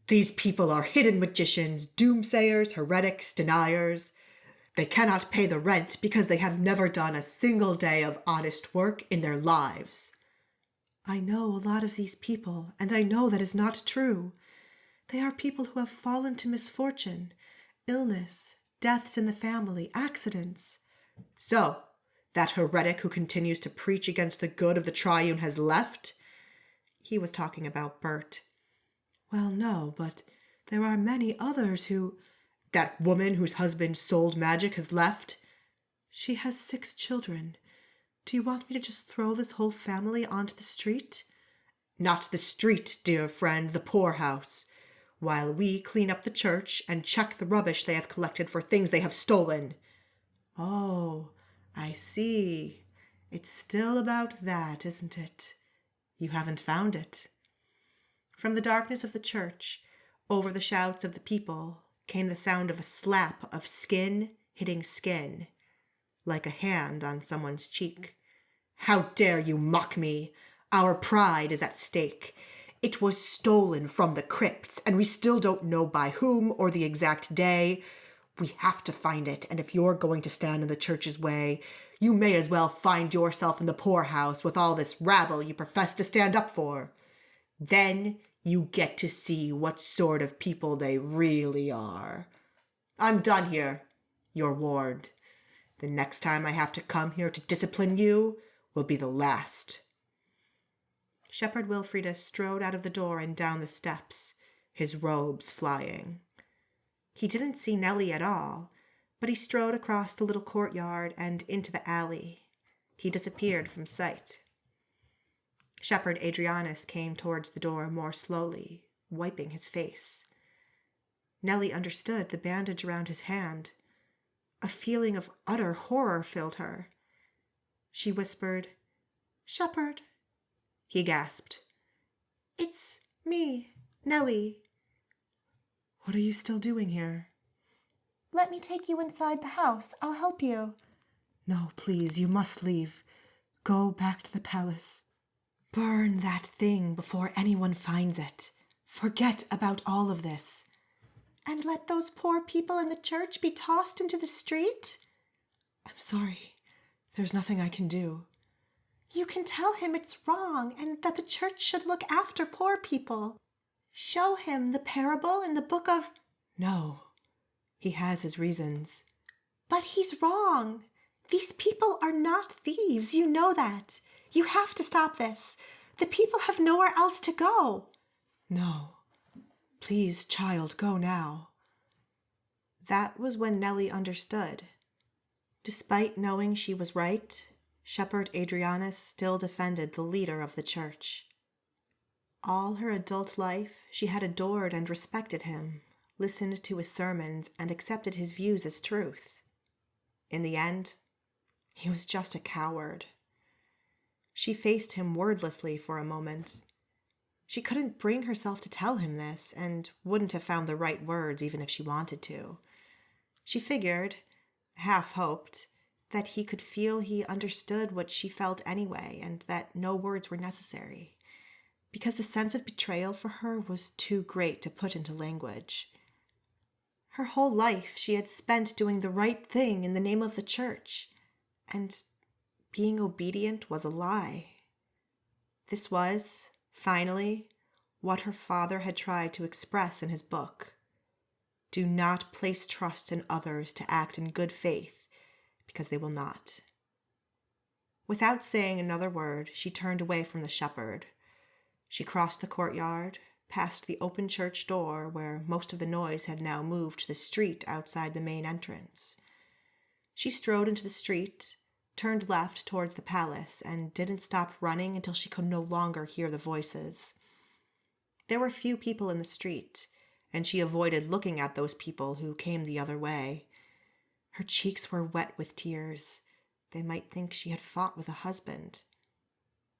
"These people are hidden magicians, doomsayers, heretics, deniers. They cannot pay the rent because they have never done a single day of honest work in their lives." "I know a lot of these people, and I know that is not true. They are people who have fallen to misfortune, illness, deaths in the family, accidents." "So, that heretic who continues to preach against the good of the Triune has left?" He was talking about Bert. "Well, no, but there are many others who—" "That woman whose husband sold magic has left?" "She has 6 children. Do you want me to just throw this whole family onto the street?" "Not the street, dear friend, the poorhouse, while we clean up the church and check the rubbish they have collected for things they have stolen." "Oh, I see. It's still about that, isn't it? You haven't found it." From the darkness of the church, over the shouts of the people, came the sound of a slap of skin hitting skin, like a hand on someone's cheek. "How dare you mock me? Our pride is at stake. It was stolen from the crypts, and we still don't know by whom or the exact day. We have to find it, and if you're going to stand in the church's way, you may as well find yourself in the poorhouse with all this rabble you profess to stand up for. Then you get to see what sort of people they really are. I'm done here. You're warned. The next time I have to come here to discipline you will be the last." Shepherd Wilfridus strode out of the door and down the steps, his robes flying. He didn't see Nellie at all, but he strode across the little courtyard and into the alley. He disappeared from sight. Shepherd Adrianis came towards the door more slowly, wiping his face. Nellie understood the bandage around his hand. A feeling of utter horror filled her. She whispered, "Shepherd." He gasped, "It's me, Nellie." "What are you still doing here?" Let me take you inside the house. I'll help you. "No, please, you must leave. Go back to the palace. Burn that thing before anyone finds it. Forget about all of this." And let those poor people in the church be tossed into the street? "I'm sorry. There's nothing I can do." You can tell him it's wrong and that the church should look after poor people. Show him the parable in the book of... "No. He has his reasons." But he's wrong. These people are not thieves. You know that. You have to stop this. The people have nowhere else to go. "No. Please, child, go now." That was when Nellie understood. Despite knowing she was right, Shepherd Adrianis still defended the leader of the church. All her adult life, she had adored and respected him, listened to his sermons, and accepted his views as truth. In the end, he was just a coward. She faced him wordlessly for a moment. She couldn't bring herself to tell him this, and wouldn't have found the right words even if she wanted to. She figured, half hoped, that he could feel he understood what she felt anyway, and that no words were necessary, because the sense of betrayal for her was too great to put into language. Her whole life she had spent doing the right thing in the name of the church, and being obedient was a lie. This was, finally, what her father had tried to express in his book. Do not place trust in others to act in good faith, because they will not. Without saying another word, she turned away from the shepherd. She crossed the courtyard, past the open church door where most of the noise had now moved to the street outside the main entrance. She strode into the street, turned left towards the palace, and didn't stop running until she could no longer hear the voices. There were few people in the street, and she avoided looking at those people who came the other way. Her cheeks were wet with tears. They might think she had fought with a husband.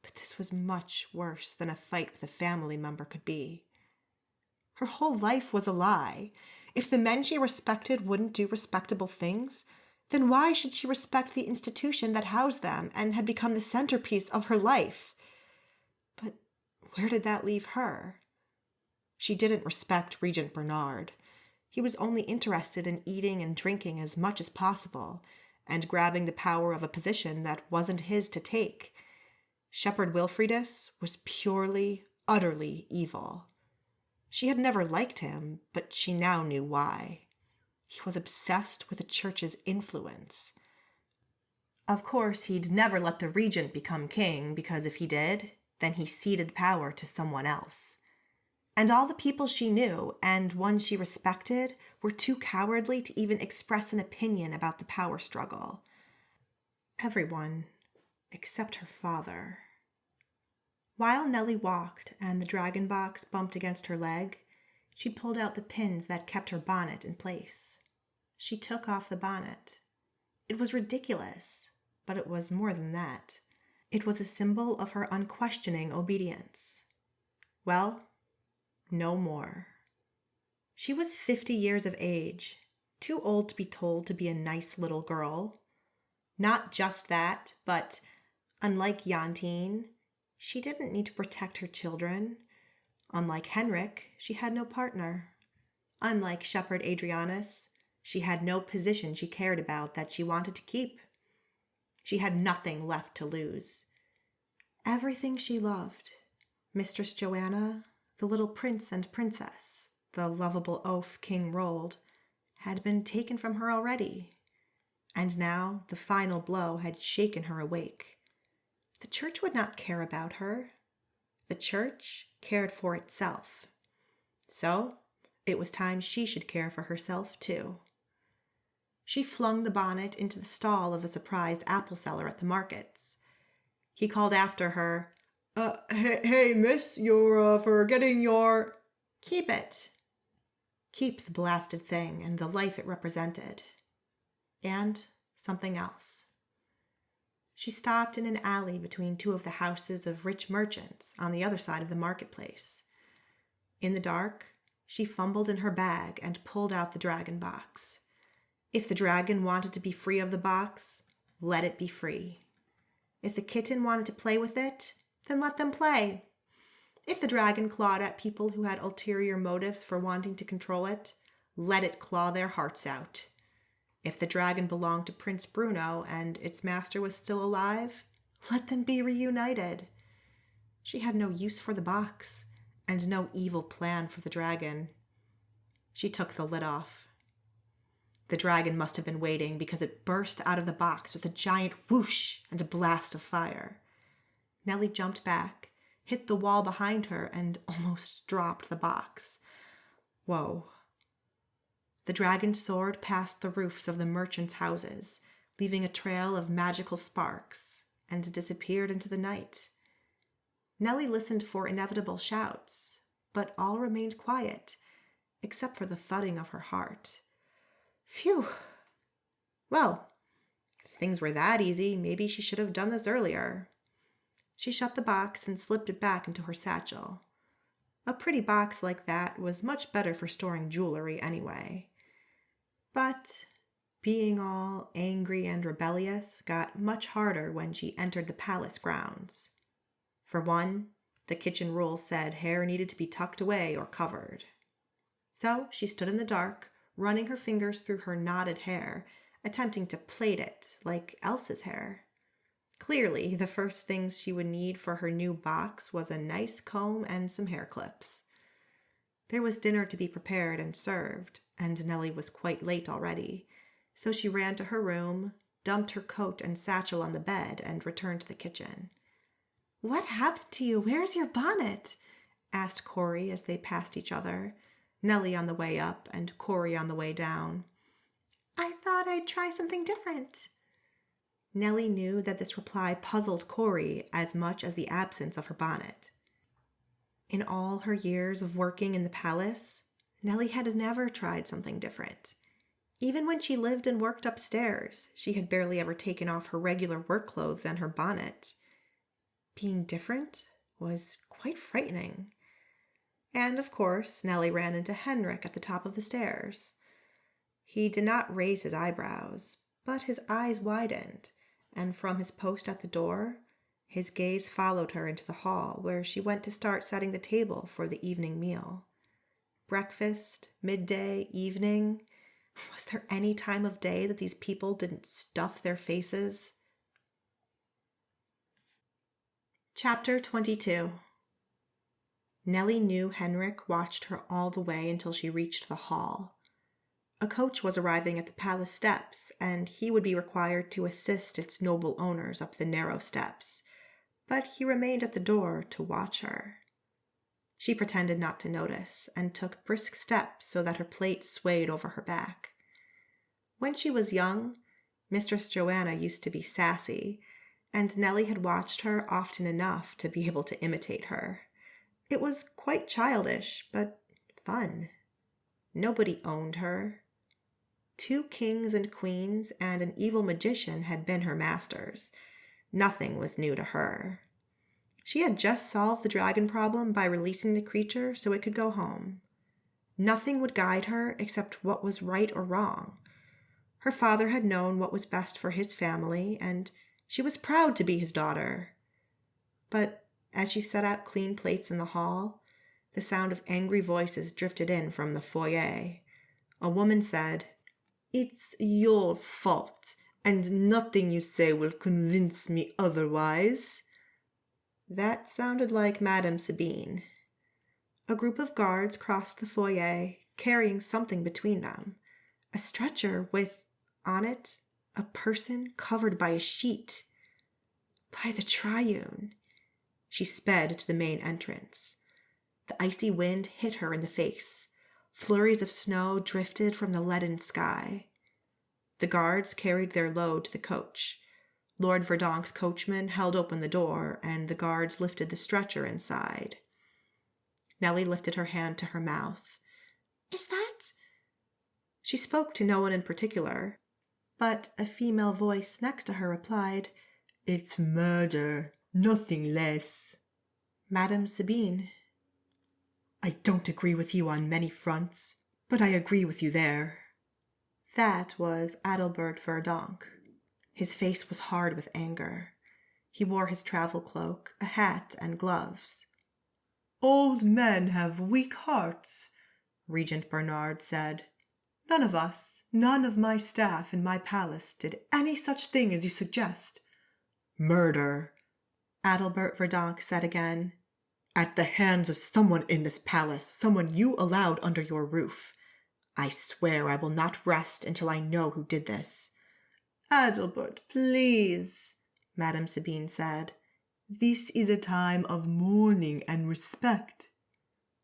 But this was much worse than a fight with a family member could be. Her whole life was a lie. If the men she respected wouldn't do respectable things, then why should she respect the institution that housed them and had become the centerpiece of her life? But where did that leave her? She didn't respect Regent Bernard. He was only interested in eating and drinking as much as possible, and grabbing the power of a position that wasn't his to take. Shepherd Wilfridus was purely, utterly evil. She had never liked him, but she now knew why. He was obsessed with the church's influence. Of course, he'd never let the regent become king, because if he did, then he ceded power to someone else. And all the people she knew, and ones she respected, were too cowardly to even express an opinion about the power struggle. Everyone, except her father. While Nellie walked and the dragon box bumped against her leg, she pulled out the pins that kept her bonnet in place. She took off the bonnet. It was ridiculous, but it was more than that. It was a symbol of her unquestioning obedience. Well, no more. She was 50 years of age, too old to be told to be a nice little girl. Not just that, but, unlike Yantine, she didn't need to protect her children. Unlike Henrik, she had no partner. Unlike shepherd Adrianis, she had no position she cared about that she wanted to keep. She had nothing left to lose. Everything she loved, Mistress Joanna, the little prince and princess, the lovable oaf King Rold, had been taken from her already. And now the final blow had shaken her awake. The church would not care about her. The church cared for itself. So it was time she should care for herself too. She flung the bonnet into the stall of a surprised apple seller at the markets. He called after her, Hey, miss, you're forgetting your... Keep it. Keep the blasted thing and the life it represented. And something else. She stopped in an alley between two of the houses of rich merchants on the other side of the marketplace. In the dark, she fumbled in her bag and pulled out the dragon box. If the dragon wanted to be free of the box, let it be free. If the kitten wanted to play with it, then let them play. If the dragon clawed at people who had ulterior motives for wanting to control it, let it claw their hearts out. If the dragon belonged to Prince Bruno and its master was still alive, let them be reunited. She had no use for the box and no evil plan for the dragon. She took the lid off. The dragon must have been waiting because it burst out of the box with a giant whoosh and a blast of fire. Nellie jumped back, hit the wall behind her, and almost dropped the box. Whoa. The dragon soared past the roofs of the merchants' houses, leaving a trail of magical sparks, and disappeared into the night. Nellie listened for inevitable shouts, but all remained quiet, except for the thudding of her heart. Phew! Well, if things were that easy, maybe she should have done this earlier. She shut the box and slipped it back into her satchel. A pretty box like that was much better for storing jewelry anyway. But being all angry and rebellious got much harder when she entered the palace grounds. For one, the kitchen rules said hair needed to be tucked away or covered. So she stood in the dark, running her fingers through her knotted hair, attempting to plait it like Elsa's hair. Clearly, the first things she would need for her new box was a nice comb and some hair clips. There was dinner to be prepared and served, and Nellie was quite late already, so she ran to her room, dumped her coat and satchel on the bed, and returned to the kitchen. "What happened to you? Where's your bonnet?" asked Corey as they passed each other, Nellie on the way up and Corey on the way down. "I thought I'd try something different." Nellie knew that this reply puzzled Corey as much as the absence of her bonnet. In all her years of working in the palace, Nellie had never tried something different. Even when she lived and worked upstairs, she had barely ever taken off her regular work clothes and her bonnet. Being different was quite frightening. And, of course, Nellie ran into Henrik at the top of the stairs. He did not raise his eyebrows, but his eyes widened, and from his post at the door, his gaze followed her into the hall where she went to start setting the table for the evening meal. Breakfast, midday, evening. Was there any time of day that these people didn't stuff their faces? Chapter 22. Nellie knew Henrik watched her all the way until she reached the hall. A coach was arriving at the palace steps, and he would be required to assist its noble owners up the narrow steps, but he remained at the door to watch her. She pretended not to notice, and took brisk steps so that her plate swayed over her back. When she was young, Mistress Joanna used to be sassy, and Nellie had watched her often enough to be able to imitate her. It was quite childish, but fun. Nobody owned her. 2 kings and queens and an evil magician had been her masters. Nothing was new to her. She had just solved the dragon problem by releasing the creature so it could go home. Nothing would guide her except what was right or wrong. Her father had known what was best for his family, and she was proud to be his daughter. But as she set out clean plates in the hall, The sound of angry voices drifted in from the foyer. A woman said, "It's your fault, and nothing you say will convince me otherwise." That sounded like Madame Sabine. A group of guards crossed the foyer, carrying something between them. A stretcher with, on it, a person covered by a sheet. By the Triune. She sped to the main entrance. The icy wind hit her in the face. Flurries of snow drifted from the leaden sky. The guards carried their load to the coach. Lord Verdonk's coachman held open the door, and the guards lifted the stretcher inside. Nellie lifted her hand to her mouth. "Is that—" She spoke to no one in particular, but a female voice next to her replied, "It's murder, nothing less." "Madame Sabine." "I don't agree with you on many fronts, but I agree with you there." That was Adelbert Verdonk. His face was hard with anger. He wore his travel cloak, a hat, and gloves. "Old men have weak hearts," Regent Bernard said. "None of us, none of my staff in my palace did any such thing as you suggest." "Murder," Adelbert Verdonk said again. "at the hands of someone in this palace, someone you allowed under your roof. I swear I will not rest until I know who did this." "Adelbert, please," Madame Sabine said. "This is a time of mourning and respect."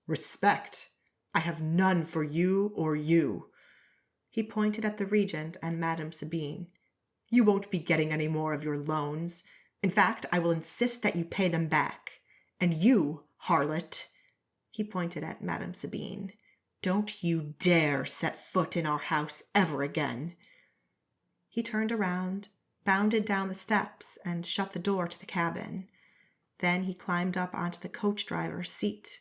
"Respect? I have none for you or you." He pointed at the regent and Madame Sabine. "You won't be getting any more of your loans. In fact, I will insist that you pay them back. And you, harlot," he pointed at Madame Sabine, "don't you dare set foot in our house ever again." He turned around, bounded down the steps, and shut the door to the cabin. Then he climbed up onto the coach driver's seat.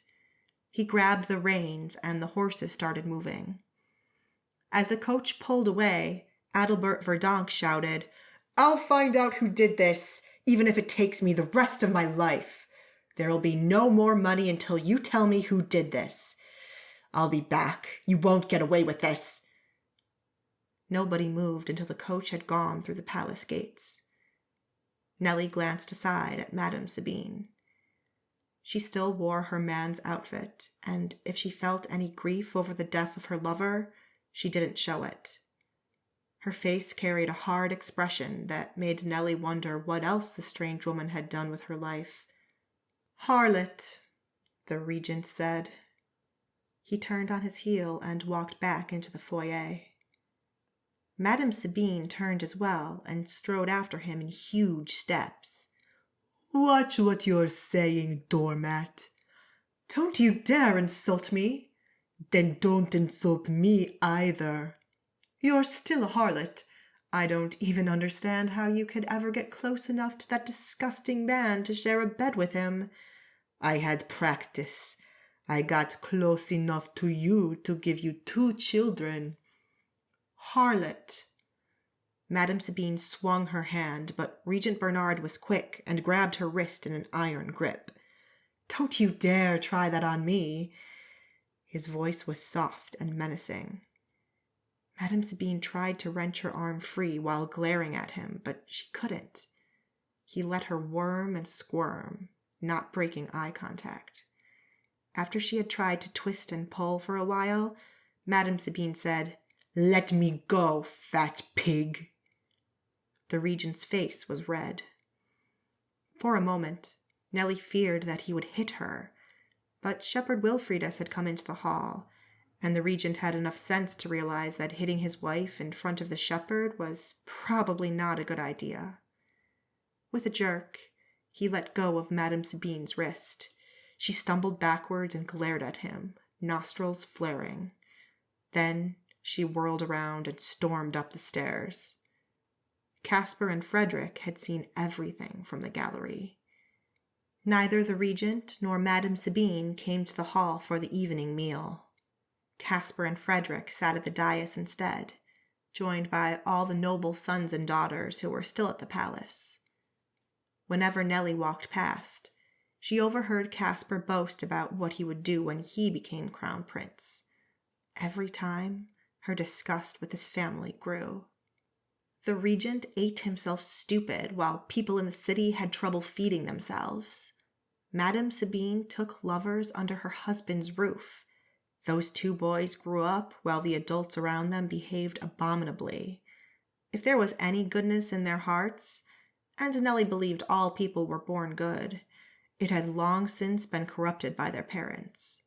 He grabbed the reins, and the horses started moving. As the coach pulled away, Adelbert Verdonk shouted, "I'll find out who did this, even if it takes me the rest of my life. There'll be no more money until you tell me who did this. I'll be back. You won't get away with this." Nobody moved until the coach had gone through the palace gates. Nellie glanced aside at Madame Sabine. She still wore her man's outfit, and if she felt any grief over the death of her lover, she didn't show it. Her face carried a hard expression that made Nellie wonder what else the strange woman had done with her life. "Harlot," the regent said. He turned on his heel and walked back into the foyer. Madame Sabine turned as well and strode after him in huge steps. "Watch what you're saying, doormat." "Don't you dare insult me." "Then don't insult me either." "You're still a harlot. I don't even understand how you could ever get close enough to that disgusting man to share a bed with him." "I had practice. I got close enough to you to give you 2 children. "Harlot." Madame Sabine swung her hand, but Regent Bernard was quick and grabbed her wrist in an iron grip. "Don't you dare try that on me." His voice was soft and menacing. Madame Sabine tried to wrench her arm free while glaring at him, but she couldn't. He let her worm and squirm, not breaking eye contact. After she had tried to twist and pull for a while, Madame Sabine said, "Let me go, fat pig." The regent's face was red. For a moment, Nellie feared that he would hit her, but Shepherd Wilfridus had come into the hall, and the regent had enough sense to realize that hitting his wife in front of the shepherd was probably not a good idea. With a jerk, he let go of Madame Sabine's wrist. She stumbled backwards and glared at him, nostrils flaring. Then she whirled around and stormed up the stairs. Caspar and Frederick had seen everything from the gallery. Neither the regent nor Madame Sabine came to the hall for the evening meal. Caspar and Frederick sat at the dais instead, joined by all the noble sons and daughters who were still at the palace. Whenever Nellie walked past, She overheard Caspar boast about what he would do when he became crown prince. Every time, her disgust with his family grew. The regent ate himself stupid while people in the city had trouble feeding themselves. Madame Sabine took lovers under her husband's roof. Those two boys grew up while the adults around them behaved abominably. If there was any goodness in their hearts, and Nellie believed all people were born good, it had long since been corrupted by their parents.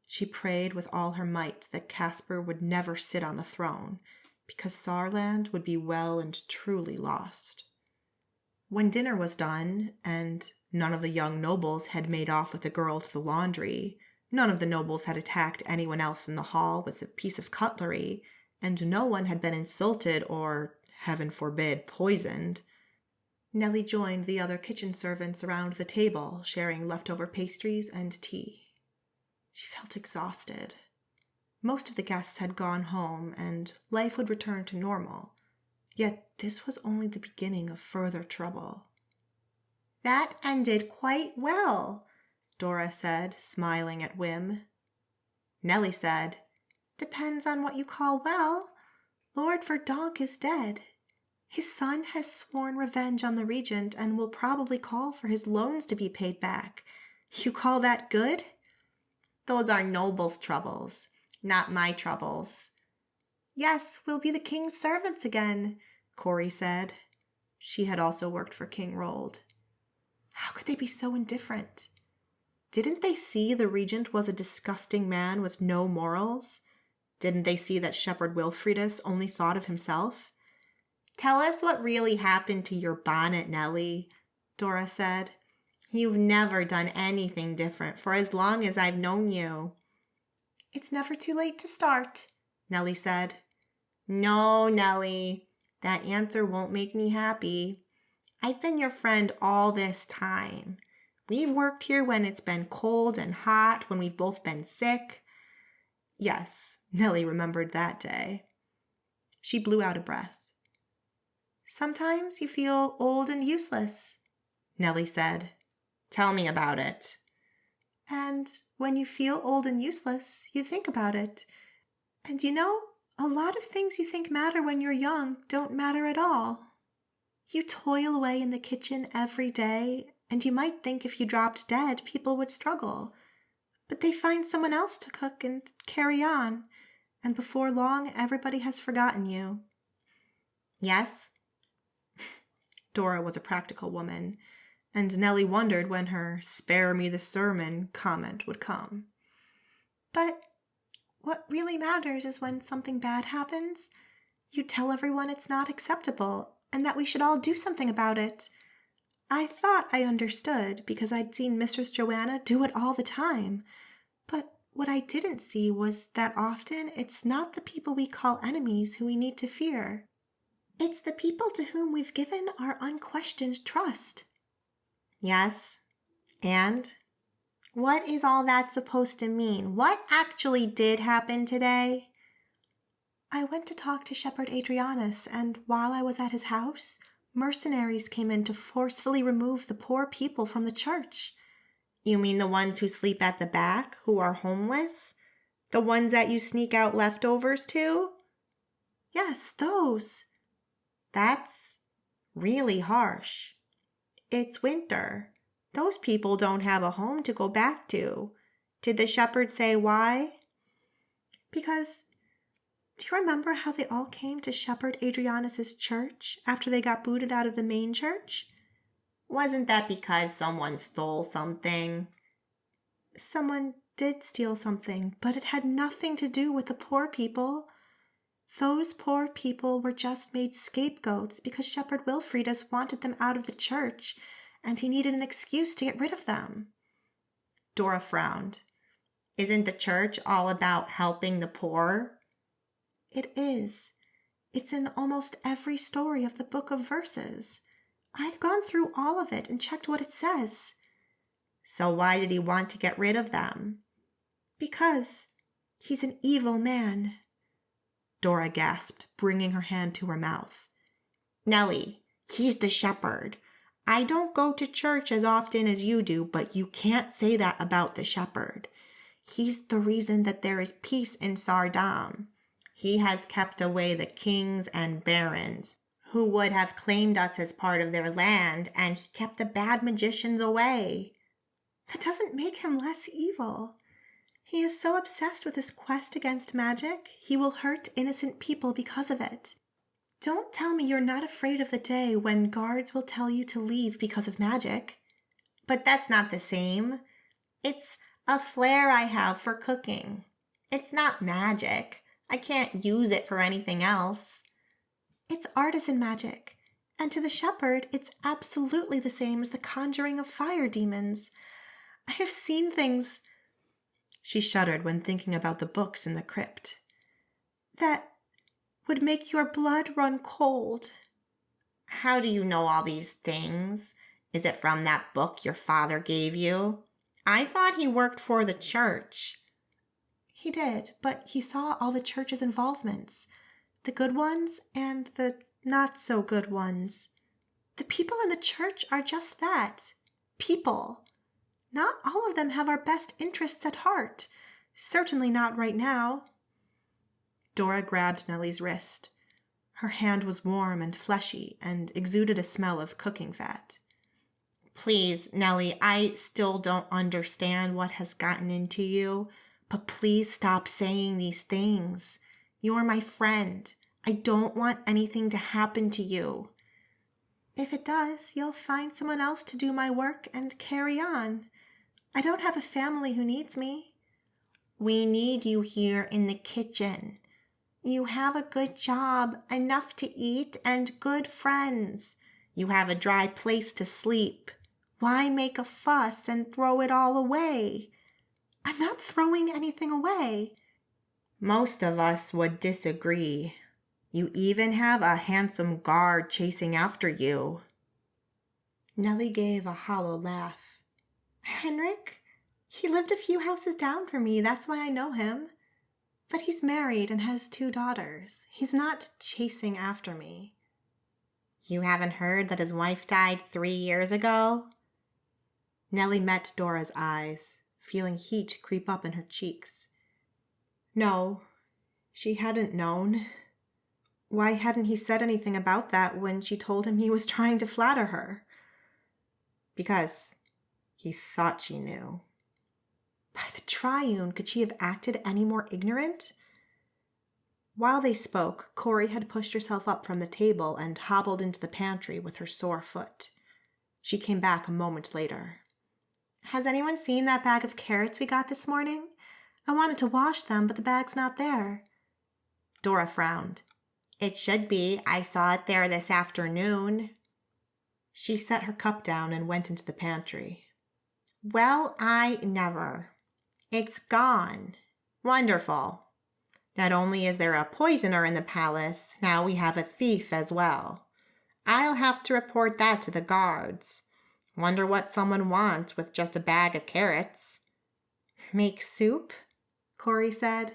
She prayed with all her might that Caspar would never sit on the throne, because Saarland would be well and truly lost. When dinner was done, and none of the young nobles had made off with the girl to the laundry, none of the nobles had attacked anyone else in the hall with a piece of cutlery, and no one had been insulted or, heaven forbid, poisoned, Nellie joined the other kitchen servants around the table, sharing leftover pastries and tea. She felt exhausted. Most of the guests had gone home, and life would return to normal. Yet this was only the beginning of further trouble. "That ended quite well," Dora said, smiling at whim. Nellie said, "Depends on what you call well. Lord Verdonk is dead. His son has sworn revenge on the regent and will probably call for his loans to be paid back. You call that good?" "Those are nobles' troubles, not my troubles." "Yes, we'll be the king's servants again," Corey said. She had also worked for King Rold. How could they be so indifferent? Didn't they see the regent was a disgusting man with no morals? Didn't they see that Shepherd Wilfridus only thought of himself? "Tell us what really happened to your bonnet, Nellie," Dora said. "You've never done anything different for as long as I've known you." "It's never too late to start," Nellie said. "No, Nellie, that answer won't make me happy. I've been your friend all this time. We've worked here when it's been cold and hot, when we've both been sick." Yes, Nellie remembered that day. She blew out a breath. "Sometimes you feel old and useless," Nellie said. "Tell me about it." "And when you feel old and useless, you think about it. And you know, a lot of things you think matter when you're young don't matter at all. You toil away in the kitchen every day, and you might think if you dropped dead, people would struggle. But they find someone else to cook and carry on, and before long, everybody has forgotten you." "Yes?" Dora was a practical woman, and Nellie wondered when her "spare me the sermon" comment would come. "But what really matters is when something bad happens, you tell everyone it's not acceptable and that we should all do something about it. I thought I understood because I'd seen Mistress Joanna do it all the time. But what I didn't see was that often it's not the people we call enemies who we need to fear. It's the people to whom we've given our unquestioned trust." "Yes? And? What is all that supposed to mean? What actually did happen today?" "I went to talk to Shepherd Adrianis, and while I was at his house, mercenaries came in to forcefully remove the poor people from the church." "You mean the ones who sleep at the back, who are homeless? The ones that you sneak out leftovers to?" "Yes, those." "That's really harsh. It's winter. Those people don't have a home to go back to. Did the shepherd say why?" "Because, do you remember how they all came to Shepherd Adrianis' church after they got booted out of the main church?" "Wasn't that because someone stole something?" "Someone did steal something, but it had nothing to do with the poor people. Those poor people were just made scapegoats because Shepherd Wilfridus wanted them out of the church, and he needed an excuse to get rid of them." Dora frowned. "Isn't the church all about helping the poor?" "It is. It's in almost every story of the Book of Verses. I've gone through all of it and checked what it says." "So why did he want to get rid of them?" "Because he's an evil man." Dora gasped, bringing her hand to her mouth. "Nellie, he's the shepherd. I don't go to church as often as you do, but you can't say that about the shepherd. He's the reason that there is peace in Saardam. He has kept away the kings and barons who would have claimed us as part of their land, and he kept the bad magicians away. That doesn't make him less evil. He is so obsessed with his quest against magic, he will hurt innocent people because of it. Don't tell me you're not afraid of the day when guards will tell you to leave because of magic. But that's not the same. It's a flair I have for cooking. It's not magic. I can't use it for anything else. It's artisan magic, and to the shepherd, it's absolutely the same as the conjuring of fire demons. I have seen things. She shuddered when thinking about the books in the crypt. That would make your blood run cold. How do you know all these things? Is it from that book your father gave you? I thought he worked for the church. He did, but he saw all the church's involvements, the good ones and the not so good ones. The people in the church are just that, people. Not all of them have our best interests at heart, certainly not right now. Dora grabbed Nellie's wrist. Her hand was warm and fleshy and exuded a smell of cooking fat. Please, Nellie, I still don't understand what has gotten into you, but please stop saying these things. You're my friend. I don't want anything to happen to you. If it does, you'll find someone else to do my work and carry on. I don't have a family who needs me. We need you here in the kitchen. You have a good job, enough to eat, and good friends. You have a dry place to sleep. Why make a fuss and throw it all away? I'm not throwing anything away. Most of us would disagree. You even have a handsome guard chasing after you. Nellie gave a hollow laugh. Henrik? He lived a few houses down from me, that's why I know him. But he's married and has 2 daughters. He's not chasing after me. You haven't heard that his wife died 3 years ago? Nellie met Dora's eyes, feeling heat creep up in her cheeks. No, she hadn't known. Why hadn't he said anything about that when she told him he was trying to flatter her? Because he thought she knew. By the Triune, could she have acted any more ignorant? While they spoke, Corey had pushed herself up from the table and hobbled into the pantry with her sore foot. She came back a moment later. Has anyone seen that bag of carrots we got this morning? I wanted to wash them, but the bag's not there. Dora frowned. It should be. I saw it there this afternoon. She set her cup down and went into the pantry. Well, I never. It's gone. Wonderful. Not only is there a poisoner in the palace, now we have a thief as well. I'll have to report that to the guards. Wonder what someone wants with just a bag of carrots. Make soup? Corey said.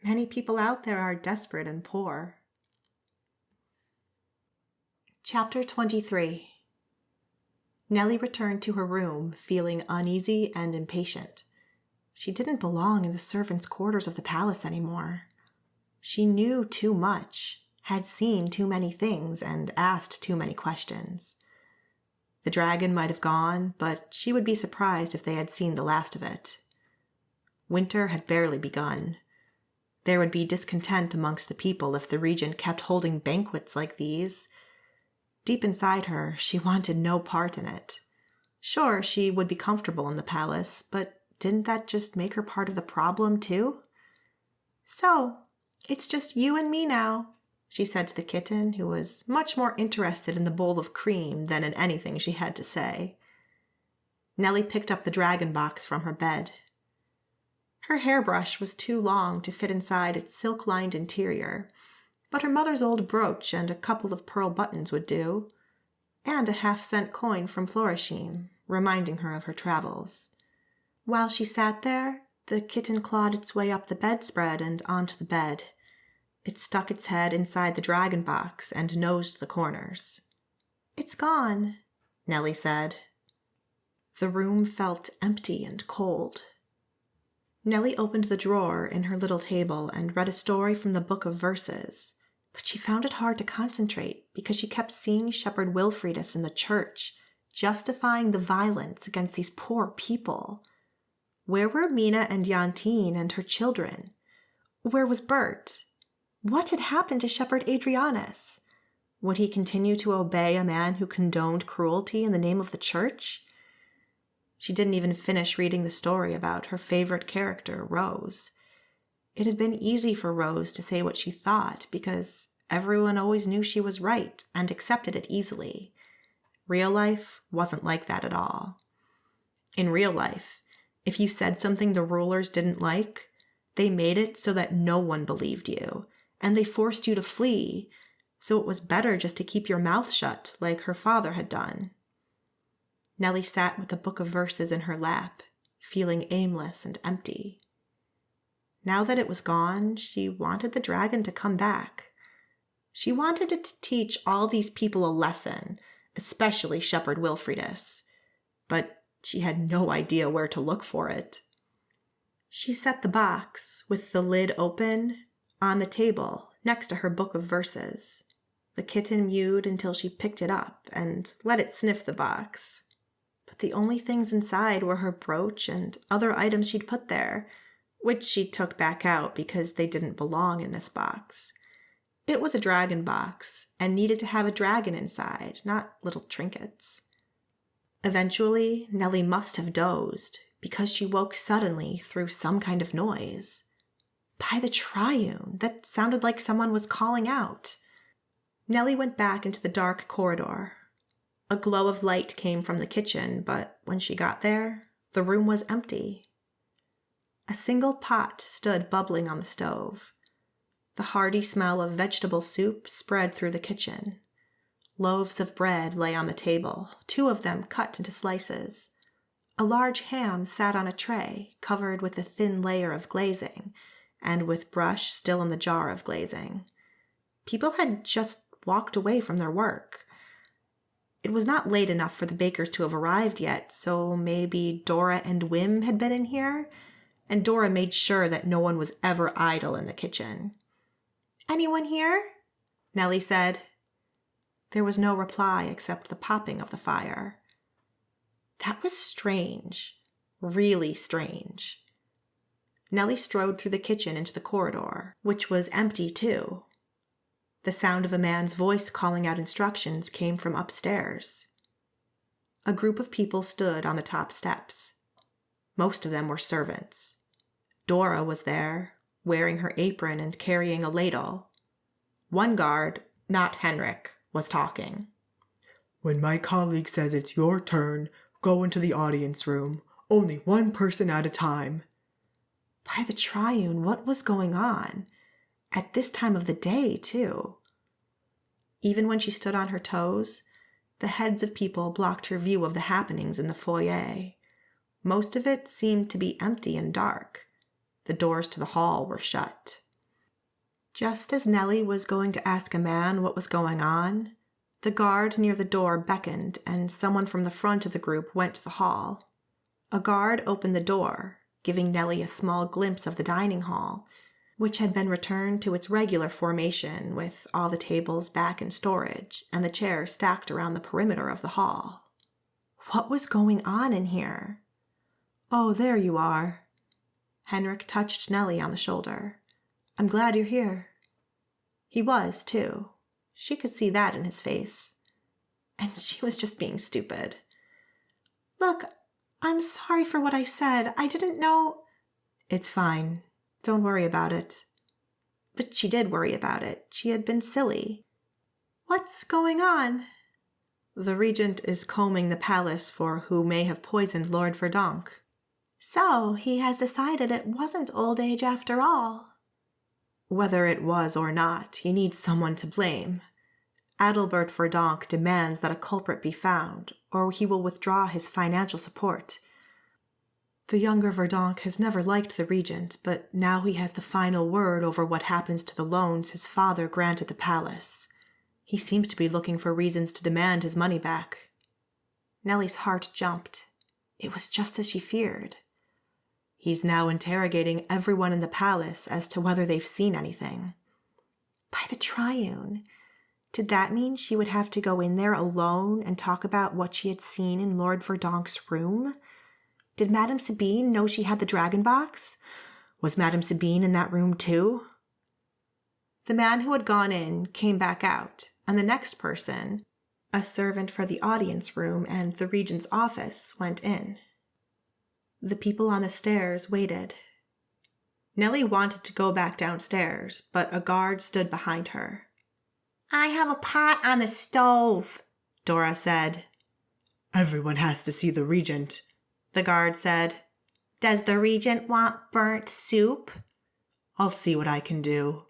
Many people out there are desperate and poor. Chapter 23. Nellie returned to her room, feeling uneasy and impatient. She didn't belong in the servants' quarters of the palace anymore. She knew too much, had seen too many things, and asked too many questions. The dragon might have gone, but she would be surprised if they had seen the last of it. Winter had barely begun. There would be discontent amongst the people if the regent kept holding banquets like these. Deep inside her, she wanted no part in it. Sure, she would be comfortable in the palace, but didn't that just make her part of the problem, too? So, it's just you and me now, she said to the kitten, who was much more interested in the bowl of cream than in anything she had to say. Nellie picked up the dragon box from her bed. Her hairbrush was too long to fit inside its silk-lined interior, but her mother's old brooch and a couple of pearl buttons would do, and a half-cent coin from Florishim, reminding her of her travels. While she sat there, the kitten clawed its way up the bedspread and onto the bed. It stuck its head inside the dragon box and nosed the corners. It's gone, Nellie said. The room felt empty and cold. Nellie opened the drawer in her little table and read a story from the Book of Verses, but she found it hard to concentrate because she kept seeing Shepherd Wilfridus in the church, justifying the violence against these poor people. Where were Mina and Jantine and her children? Where was Bert? What had happened to Shepherd Adrianis? Would he continue to obey a man who condoned cruelty in the name of the church? She didn't even finish reading the story about her favorite character, Rose. It had been easy for Rose to say what she thought because everyone always knew she was right and accepted it easily. Real life wasn't like that at all. In real life, if you said something the rulers didn't like, they made it so that no one believed you, and they forced you to flee, so it was better just to keep your mouth shut like her father had done. Nellie sat with the Book of Verses in her lap, feeling aimless and empty. Now that it was gone, she wanted the dragon to come back. She wanted it to teach all these people a lesson, especially Shepherd Wilfridus, but she had no idea where to look for it. She set the box, with the lid open, on the table next to her Book of Verses. The kitten mewed until she picked it up and let it sniff the box. But the only things inside were her brooch and other items she'd put there, which she took back out because they didn't belong in this box. It was a dragon box and needed to have a dragon inside, not little trinkets. Eventually, Nellie must have dozed because she woke suddenly through some kind of noise. By the Triune, that sounded like someone was calling out. Nellie went back into the dark corridor. A glow of light came from the kitchen, but when she got there, the room was empty. A single pot stood bubbling on the stove. The hearty smell of vegetable soup spread through the kitchen. Loaves of bread lay on the table, 2 of them cut into slices. A large ham sat on a tray, covered with a thin layer of glazing, and with brush still in the jar of glazing. People had just walked away from their work. It was not late enough for the bakers to have arrived yet, so maybe Dora and Wim had been in here, and Dora made sure that no one was ever idle in the kitchen. "Anyone here?" Nellie said. There was no reply except the popping of the fire. That was strange, really strange. Nellie strode through the kitchen into the corridor, which was empty too. The sound of a man's voice calling out instructions came from upstairs. A group of people stood on the top steps. Most of them were servants. Dora was there, wearing her apron and carrying a ladle. One guard, not Henrik, was talking. When my colleague says it's your turn, go into the audience room. Only 1 person at a time. By the Triune, what was going on? At this time of the day, too. Even when she stood on her toes, the heads of people blocked her view of the happenings in the foyer. Most of it seemed to be empty and dark. The doors to the hall were shut. Just as Nellie was going to ask a man what was going on, the guard near the door beckoned and someone from the front of the group went to the hall. A guard opened the door, giving Nellie a small glimpse of the dining hall, which had been returned to its regular formation with all the tables back in storage and the chairs stacked around the perimeter of the hall. What was going on in here? "Oh, there you are." Henrik touched Nellie on the shoulder. "I'm glad you're here." He was, too. She could see that in his face. And she was just being stupid. "Look, I'm sorry for what I said. I didn't know—" "It's fine. Don't worry about it." But she did worry about it. She had been silly. "What's going on?" "The regent is combing the palace for who may have poisoned Lord Verdonk." "So he has decided it wasn't old age after all." "Whether it was or not, he needs someone to blame. Adelbert Verdonk demands that a culprit be found, or he will withdraw his financial support. The younger Verdonk has never liked the regent, but now he has the final word over what happens to the loans his father granted the palace. He seems to be looking for reasons to demand his money back." Nellie's heart jumped. It was just as she feared. He's now interrogating everyone in the palace as to whether they've seen anything. By the Triune, did that mean she would have to go in there alone and talk about what she had seen in Lord Verdonk's room? Did Madame Sabine know she had the dragon box? Was Madame Sabine in that room too? The man who had gone in came back out, and the next person, a servant for the audience room and the regent's office, went in. The people on the stairs waited. Nellie wanted to go back downstairs, but a guard stood behind her. I have a pot on the stove, Dora said. Everyone has to see the regent, The guard said. Does the regent want burnt soup? I'll see what I can do.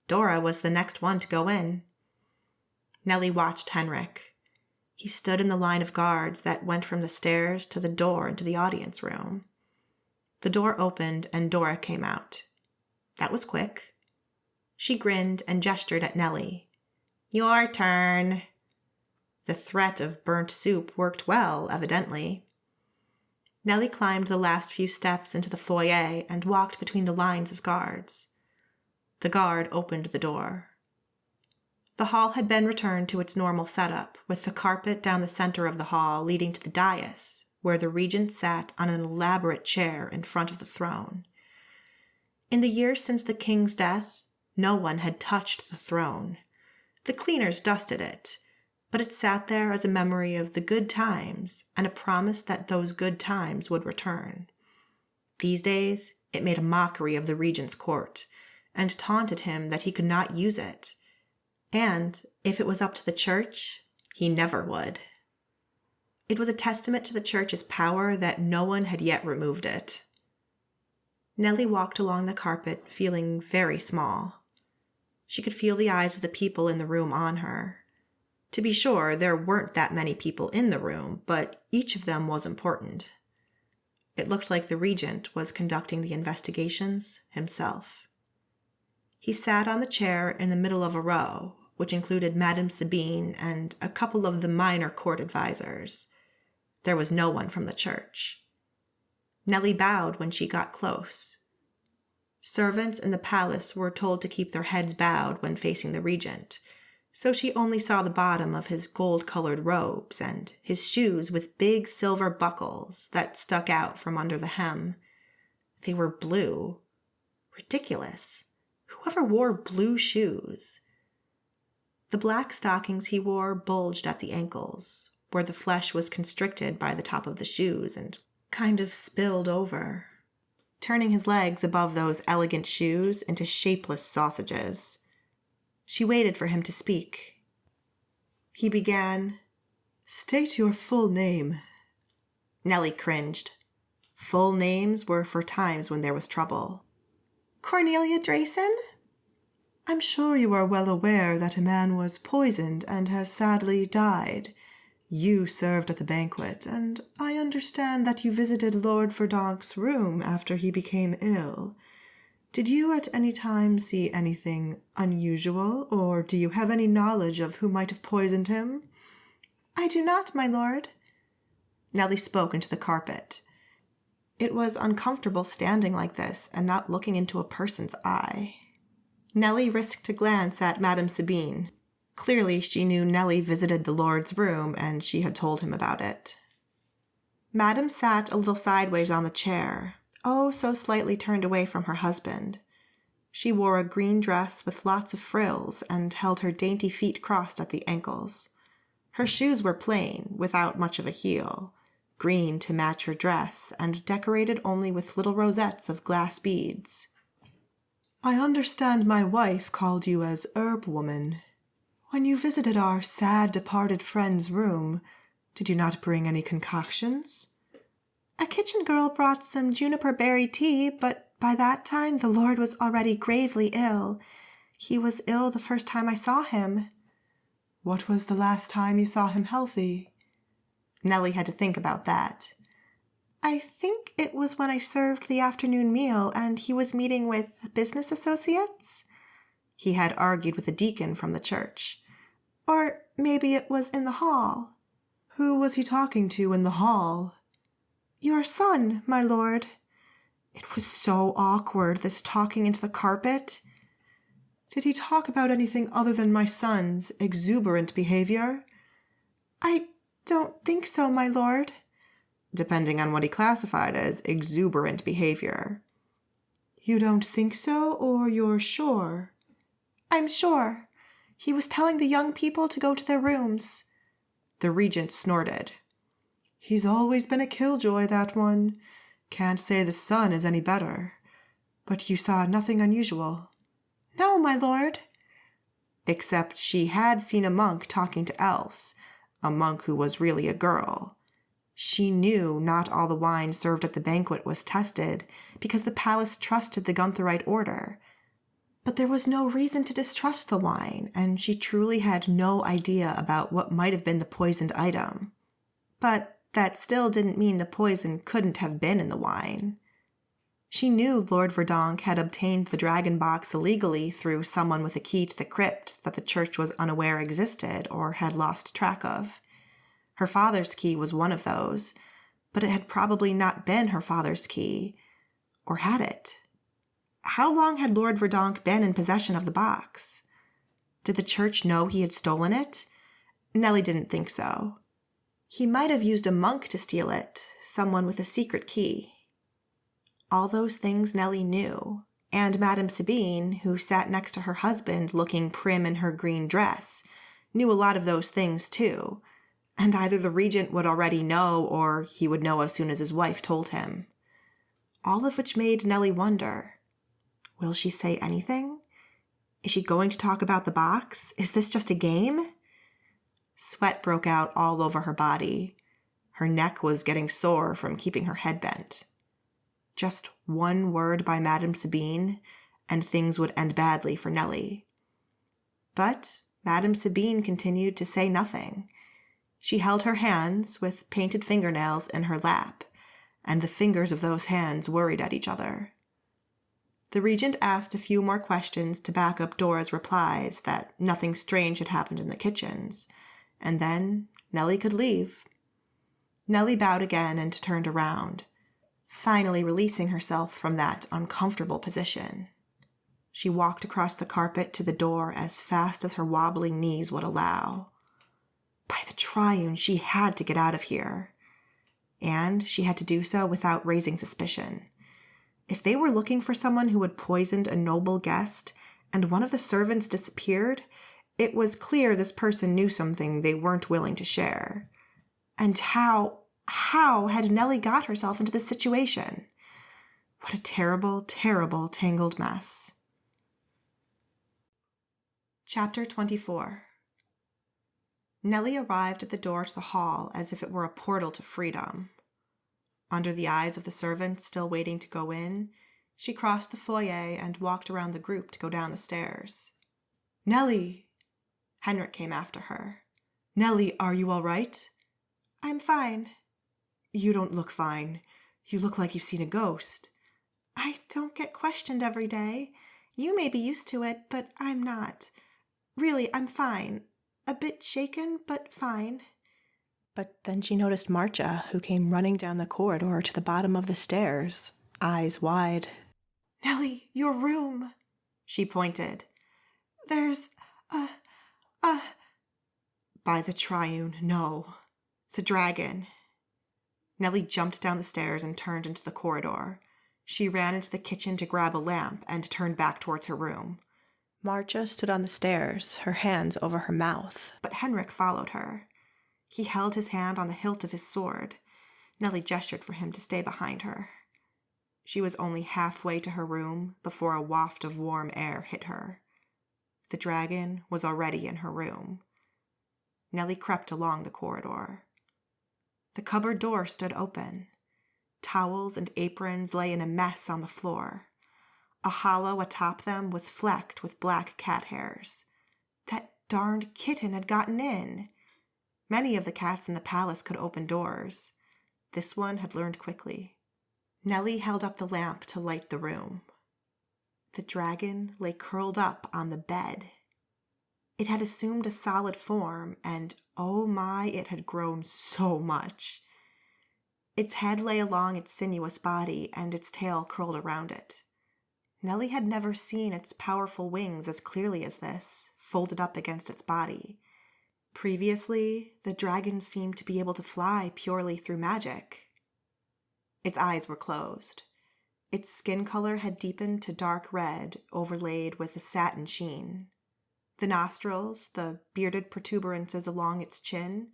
Dora was the next one to go in. Nellie watched Henrik. He stood in the line of guards that went from the stairs to the door into the audience room. The door opened and Dora came out. That was quick. She grinned and gestured at Nellie. Your turn. The threat of burnt soup worked well, evidently. Nellie climbed the last few steps into the foyer and walked between the lines of guards. The guard opened the door. The hall had been returned to its normal setup, with the carpet down the center of the hall leading to the dais, where the regent sat on an elaborate chair in front of the throne. In the years since the king's death, no one had touched the throne. The cleaners dusted it, but it sat there as a memory of the good times and a promise that those good times would return. These days, it made a mockery of the regent's court and taunted him that he could not use it. And if it was up to the church, he never would. It was a testament to the church's power that no one had yet removed it. Nellie walked along the carpet, feeling very small. She could feel the eyes of the people in the room on her. To be sure, there weren't that many people in the room, but each of them was important. It looked like the regent was conducting the investigations himself. He sat on the chair in the middle of a row, which included Madame Sabine and a couple of the minor court advisors. There was no one from the church. Nellie bowed when she got close. Servants in the palace were told to keep their heads bowed when facing the regent, so she only saw the bottom of his gold-colored robes and his shoes with big silver buckles that stuck out from under the hem. They were blue. Ridiculous. Whoever wore blue shoes? The black stockings he wore bulged at the ankles, where the flesh was constricted by the top of the shoes and kind of spilled over, turning his legs above those elegant shoes into shapeless sausages. She waited for him to speak. He began, "State your full name." Nellie cringed. Full names were for times when there was trouble. "Cornelia Dreessen?" "I'm sure you are well aware that a man was poisoned and has sadly died. You served at the banquet, and I understand that you visited Lord Verdonk's room after he became ill. Did you at any time see anything unusual, or do you have any knowledge of who might have poisoned him?" "I do not, my lord." Nellie spoke into the carpet. It was uncomfortable standing like this and not looking into a person's eye. Nellie risked a glance at Madame Sabine. Clearly, she knew Nellie visited the Lord's room, and she had told him about it. Madame sat a little sideways on the chair, oh so slightly turned away from her husband. She wore a green dress with lots of frills and held her dainty feet crossed at the ankles. Her shoes were plain, without much of a heel, green to match her dress, and decorated only with little rosettes of glass beads. "I understand my wife called you as herb woman. When you visited our sad departed friend's room, did you not bring any concoctions?" "A kitchen girl brought some juniper berry tea, but by that time the Lord was already gravely ill. He was ill the first time I saw him." "What was the last time you saw him healthy?" Nellie had to think about that. "I think it was when I served the afternoon meal and he was meeting with business associates." He had argued with a deacon from the church. "Or maybe it was in the hall." Who was he talking to in the hall? Your son, my lord. It was so awkward, this talking into the carpet. Did he talk about anything other than my son's exuberant behavior? I don't think so, my lord. Depending on what he classified as exuberant behavior. You don't think so, or you're sure? I'm sure. He was telling the young people to go to their rooms. The regent snorted. He's always been a killjoy, that one. Can't say the son is any better. But you saw nothing unusual? No, my lord. Except she had seen a monk talking to Else, a monk who was really a girl. She knew not all the wine served at the banquet was tested because the palace trusted the Guntherite order. But there was no reason to distrust the wine, and she truly had no idea about what might have been the poisoned item. But that still didn't mean the poison couldn't have been in the wine. She knew Lord Verdonk had obtained the dragon box illegally through someone with a key to the crypt that the church was unaware existed or had lost track of. Her father's key was one of those, but it had probably not been her father's key. Or had it? How long had Lord Verdonk been in possession of the box? Did the church know he had stolen it? Nellie didn't think so. He might have used a monk to steal it, someone with a secret key. All those things Nellie knew, and Madame Sabine, who sat next to her husband looking prim in her green dress, knew a lot of those things too. And either the regent would already know, or he would know as soon as his wife told him. All of which made Nellie wonder, will she say anything? Is she going to talk about the box? Is this just a game? Sweat broke out all over her body. Her neck was getting sore from keeping her head bent. Just one word by Madame Sabine, and things would end badly for Nellie. But Madame Sabine continued to say nothing. She held her hands with painted fingernails in her lap, and the fingers of those hands worried at each other. The regent asked a few more questions to back up Dora's replies that nothing strange had happened in the kitchens, and then Nellie could leave. Nellie bowed again and turned around, finally releasing herself from that uncomfortable position. She walked across the carpet to the door as fast as her wobbling knees would allow. By the Triune, she had to get out of here. And she had to do so without raising suspicion. If they were looking for someone who had poisoned a noble guest, and one of the servants disappeared, it was clear this person knew something they weren't willing to share. And how had Nellie got herself into this situation? What a terrible, terrible tangled mess. Chapter 24. Nellie arrived at the door to the hall as if it were a portal to freedom. Under the eyes of the servants still waiting to go in, she crossed the foyer and walked around the group to go down the stairs. Nellie! Henrik came after her. Nellie, are you all right? I'm fine. You don't look fine. You look like you've seen a ghost. I don't get questioned every day. You may be used to it, but I'm not. Really, I'm fine. A bit shaken, but fine. But then she noticed Marcia, who came running down the corridor to the bottom of the stairs, eyes wide. Nellie, your room, she pointed. There's By the Triune, no. The dragon. Nellie jumped down the stairs and turned into the corridor. She ran into the kitchen to grab a lamp and turned back towards her room. Marcia stood on the stairs, her hands over her mouth, but Henrik followed her. He held his hand on the hilt of his sword. Nellie gestured for him to stay behind her. She was only halfway to her room before a waft of warm air hit her. The dragon was already in her room. Nellie crept along the corridor. The cupboard door stood open. Towels and aprons lay in a mess on the floor. A hollow atop them was flecked with black cat hairs. That darned kitten had gotten in. Many of the cats in the palace could open doors. This one had learned quickly. Nellie held up the lamp to light the room. The dragon lay curled up on the bed. It had assumed a solid form, and oh my, it had grown so much. Its head lay along its sinuous body, and its tail curled around it. Nellie had never seen its powerful wings as clearly as this, folded up against its body. Previously, the dragon seemed to be able to fly purely through magic. Its eyes were closed. Its skin color had deepened to dark red, overlaid with a satin sheen. The nostrils, the bearded protuberances along its chin,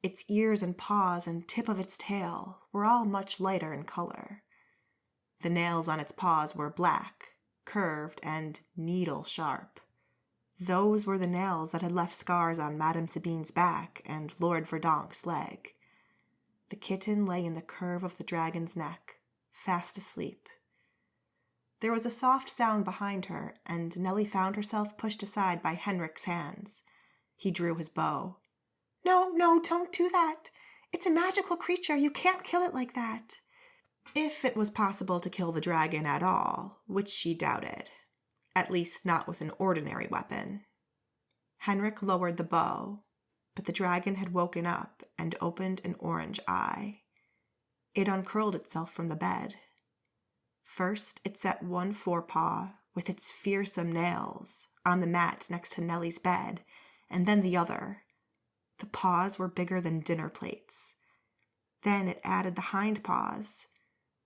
its ears and paws and tip of its tail were all much lighter in color. The nails on its paws were black, curved, and needle-sharp. Those were the nails that had left scars on Madame Sabine's back and Lord Verdonk's leg. The kitten lay in the curve of the dragon's neck, fast asleep. There was a soft sound behind her, and Nellie found herself pushed aside by Henrik's hands. He drew his bow. No, don't do that. It's a magical creature. You can't kill it like that. If it was possible to kill the dragon at all, which she doubted. At least not with an ordinary weapon. Henrik lowered the bow, but the dragon had woken up and opened an orange eye. It uncurled itself from the bed. First, it set one forepaw, with its fearsome nails, on the mat next to Nellie's bed, and then the other. The paws were bigger than dinner plates. Then it added the hind paws.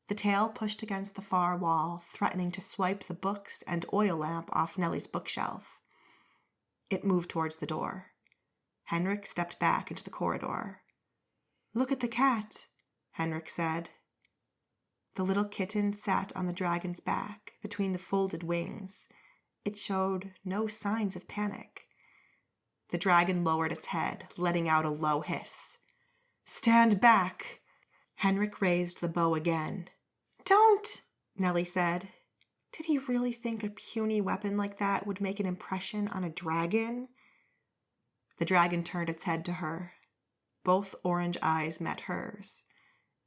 The tail pushed against the far wall, threatening to swipe the books and oil lamp off Nellie's bookshelf. It moved towards the door. Henrik stepped back into the corridor. "Look at the cat," Henrik said. The little kitten sat on the dragon's back, between the folded wings. It showed no signs of panic. The dragon lowered its head, letting out a low hiss. "Stand back!" Henrik raised the bow again. "Don't!" Nellie said. Did he really think a puny weapon like that would make an impression on a dragon? The dragon turned its head to her. Both orange eyes met hers.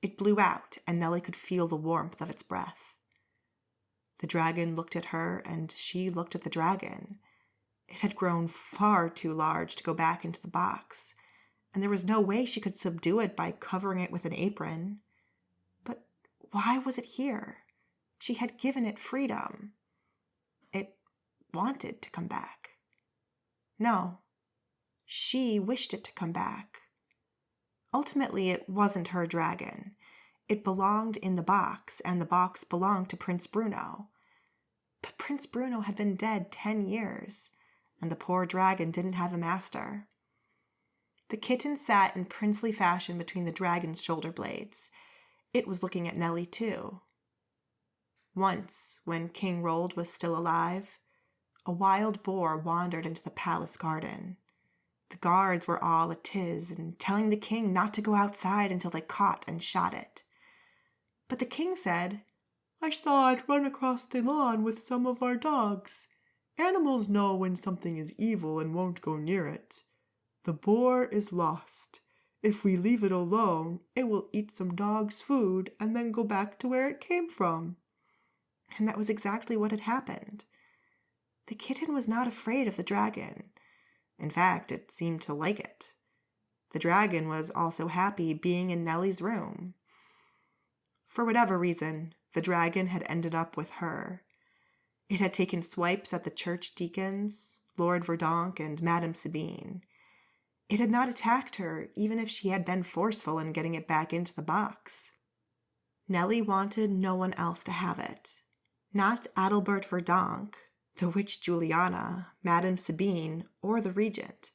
It blew out, and Nellie could feel the warmth of its breath. The dragon looked at her, and she looked at the dragon. It had grown far too large to go back into the box, and there was no way she could subdue it by covering it with an apron. But why was it here? She had given it freedom. It wanted to come back. No, she wished it to come back. Ultimately, it wasn't her dragon. It belonged in the box, and the box belonged to Prince Bruno. But Prince Bruno had been dead 10 years, and the poor dragon didn't have a master. The kitten sat in princely fashion between the dragon's shoulder blades. It was looking at Nellie, too. Once, when King Rold was still alive, a wild boar wandered into the palace garden. The guards were all a-tiz and telling the king not to go outside until they caught and shot it. But the king said, "I saw it run across the lawn with some of our dogs. Animals know when something is evil and won't go near it. The boar is lost. If we leave it alone, it will eat some dog's food and then go back to where it came from." And that was exactly what had happened. The kitten was not afraid of the dragon. In fact, it seemed to like it. The dragon was also happy being in Nellie's room. For whatever reason, the dragon had ended up with her. It had taken swipes at the church deacons, Lord Verdonk, and Madame Sabine. It had not attacked her, even if she had been forceful in getting it back into the box. Nellie wanted no one else to have it. Not Adelbert Verdonk, the witch Juliana, Madame Sabine, or the regent.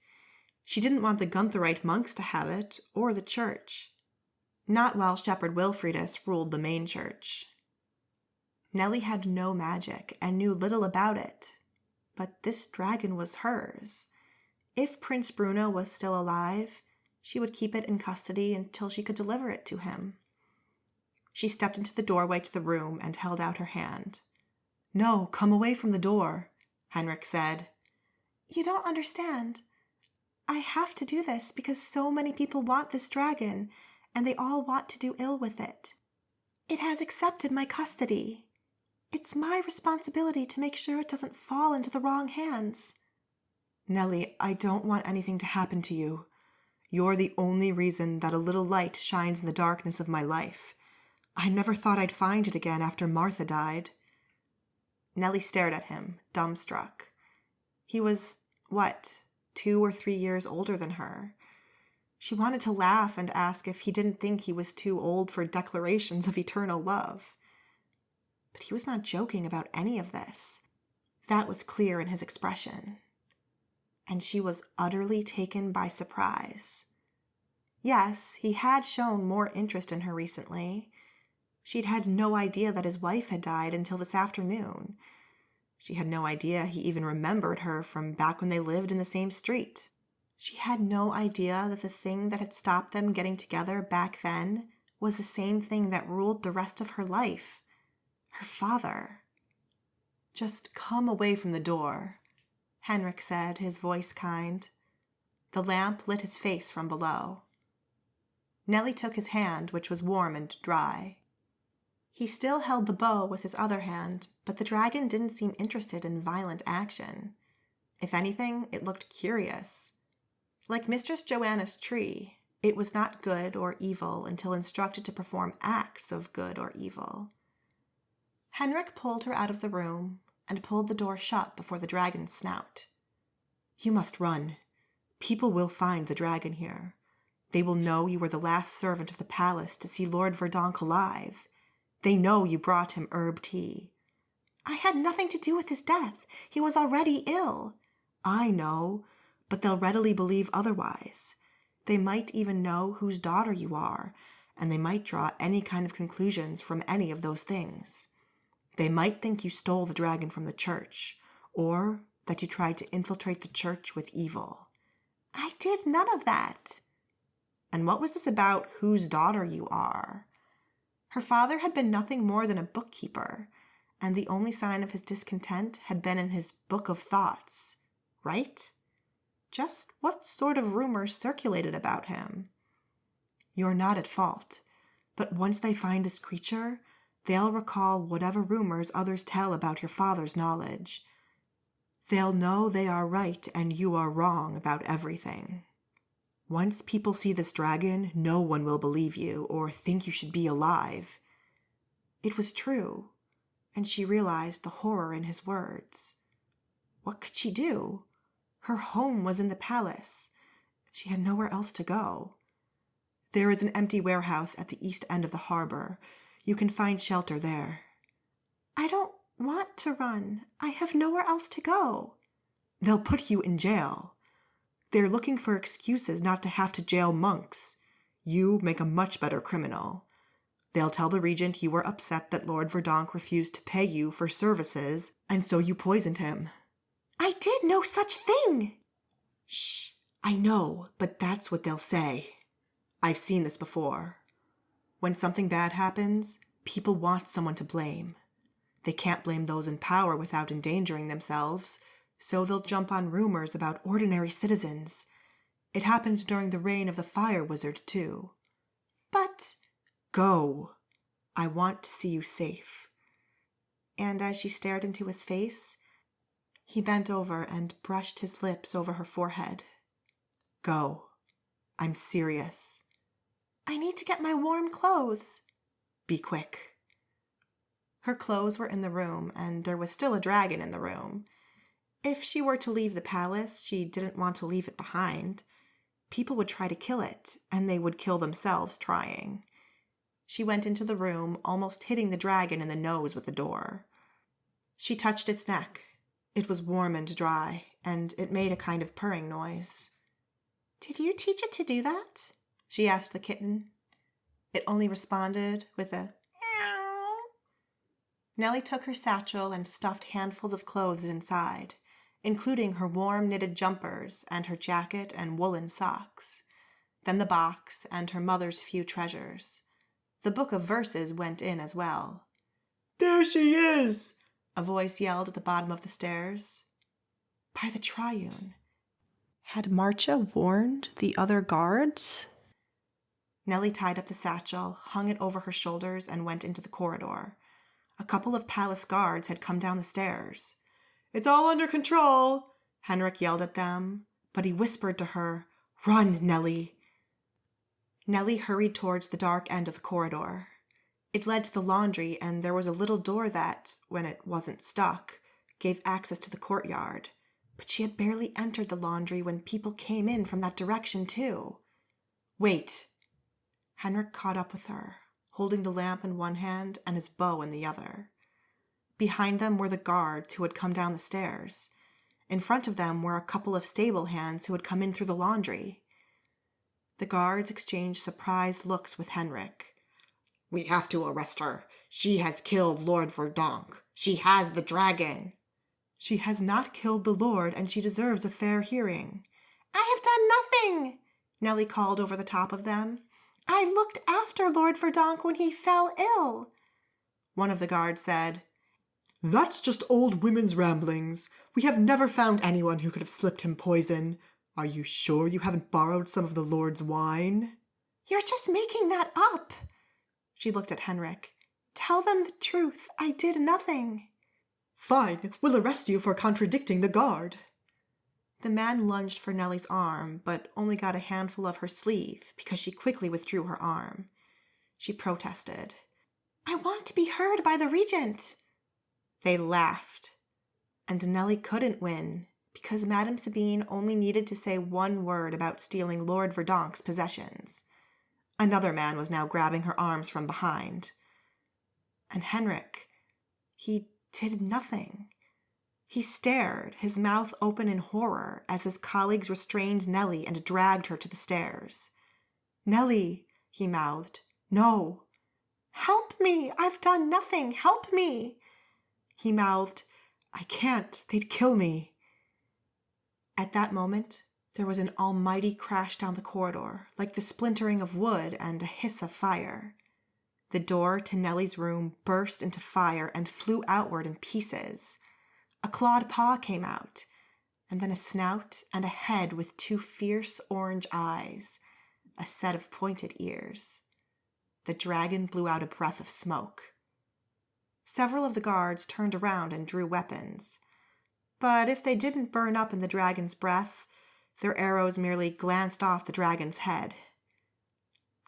She didn't want the Guntherite monks to have it, or the church. Not while Shepherd Wilfridus ruled the main church. Nellie had no magic and knew little about it, but this dragon was hers. If Prince Bruno was still alive, she would keep it in custody until she could deliver it to him. She stepped into the doorway to the room and held out her hand. "No, come away from the door," Henrik said. "You don't understand. I have to do this because so many people want this dragon, and they all want to do ill with it. It has accepted my custody. It's my responsibility to make sure it doesn't fall into the wrong hands." Nellie, I don't want anything to happen to you. You're the only reason that a little light shines in the darkness of my life. I never thought I'd find it again after Martha died." Nellie stared at him, dumbstruck. He was, 2 or 3 years older than her. She wanted to laugh and ask if he didn't think he was too old for declarations of eternal love. But he was not joking about any of this. That was clear in his expression. And she was utterly taken by surprise. Yes, he had shown more interest in her recently. She'd had no idea that his wife had died until this afternoon. She had no idea he even remembered her from back when they lived in the same street. She had no idea that the thing that had stopped them getting together back then was the same thing that ruled the rest of her life. Her father. "Just come away from the door," Henrik said, his voice kind. The lamp lit his face from below. Nellie took his hand, which was warm and dry. He still held the bow with his other hand, but the dragon didn't seem interested in violent action. If anything, it looked curious. Like Mistress Joanna's tree, it was not good or evil until instructed to perform acts of good or evil. Henrik pulled her out of the room and pulled the door shut before the dragon's snout. "You must run. People will find the dragon here. They will know you were the last servant of the palace to see Lord Verdonk alive. They know you brought him herb tea." "I had nothing to do with his death. He was already ill." "I know, but they'll readily believe otherwise. They might even know whose daughter you are, and they might draw any kind of conclusions from any of those things. They might think you stole the dragon from the church, or that you tried to infiltrate the church with evil." "I did none of that." "And what was this about whose daughter you are?" Her father had been nothing more than a bookkeeper, and the only sign of his discontent had been in his book of thoughts, right? Just what sort of rumors circulated about him? "You're not at fault, but once they find this creature, they'll recall whatever rumors others tell about your father's knowledge. They'll know they are right and you are wrong about everything. Once people see this dragon, no one will believe you or think you should be alive." It was true, and she realized the horror in his words. What could she do? Her home was in the palace. She had nowhere else to go. "There is an empty warehouse at the east end of the harbor. You can find shelter there." "I don't want to run. I have nowhere else to go." "They'll put you in jail. They're looking for excuses not to have to jail monks. You make a much better criminal. They'll tell the regent you were upset that Lord Verdonk refused to pay you for services, and so you poisoned him." "I did no such thing." "Shh, I know, but that's what they'll say. I've seen this before. When something bad happens, people want someone to blame. They can't blame those in power without endangering themselves, so they'll jump on rumors about ordinary citizens. It happened during the reign of the fire wizard, too." "But—" "Go. I want to see you safe." And as she stared into his face, he bent over and brushed his lips over her forehead. "Go. I'm serious." "I need to get my warm clothes." "Be quick." Her clothes were in the room, and there was still a dragon in the room. If she were to leave the palace, she didn't want to leave it behind. People would try to kill it, and they would kill themselves trying. She went into the room, almost hitting the dragon in the nose with the door. She touched its neck. It was warm and dry, and it made a kind of purring noise. "Did you teach it to do that?" she asked the kitten. It only responded with a meow. Nellie took her satchel and stuffed handfuls of clothes inside, including her warm knitted jumpers and her jacket and woolen socks, then the box and her mother's few treasures. The book of verses went in as well. "There she is!" a voice yelled at the bottom of the stairs. By the Triune. Had Marcia warned the other guards? Nellie tied up the satchel, hung it over her shoulders, and went into the corridor. A couple of palace guards had come down the stairs. "It's all under control," Henrik yelled at them, but he whispered to her, "Run, Nellie." Nellie hurried towards the dark end of the corridor. It led to the laundry, and there was a little door that, when it wasn't stuck, gave access to the courtyard. But she had barely entered the laundry when people came in from that direction, too. "Wait." Henrik caught up with her, holding the lamp in one hand and his bow in the other. Behind them were the guards who had come down the stairs. In front of them were a couple of stable hands who had come in through the laundry. The guards exchanged surprised looks with Henrik. "We have to arrest her. She has killed Lord Verdonk. She has the dragon." "She has not killed the Lord, and she deserves a fair hearing." "I have done nothing," Nellie called over the top of them. "I looked after Lord Verdonk when he fell ill." One of the guards said, "That's just old women's ramblings. We have never found anyone who could have slipped him poison. Are you sure you haven't borrowed some of the Lord's wine?" "You're just making that up." She looked at Henrik. "Tell them the truth. I did nothing." "Fine, we'll arrest you for contradicting the guard." The man lunged for Nellie's arm, but only got a handful of her sleeve because she quickly withdrew her arm. She protested. "I want to be heard by the regent." They laughed, and Nellie couldn't win because Madame Sabine only needed to say one word about stealing Lord Verdonk's possessions. Another man was now grabbing her arms from behind. And Henrik, he did nothing. He stared, his mouth open in horror, as his colleagues restrained Nellie and dragged her to the stairs. "Nellie," he mouthed. "No." "Help me! I've done nothing! Help me!" He mouthed, "I can't. They'd kill me." At that moment, there was an almighty crash down the corridor, like the splintering of wood and a hiss of fire. The door to Nellie's room burst into fire and flew outward in pieces. A clawed paw came out, and then a snout and a head with two fierce orange eyes, a set of pointed ears. The dragon blew out a breath of smoke. Several of the guards turned around and drew weapons. But if they didn't burn up in the dragon's breath, their arrows merely glanced off the dragon's head.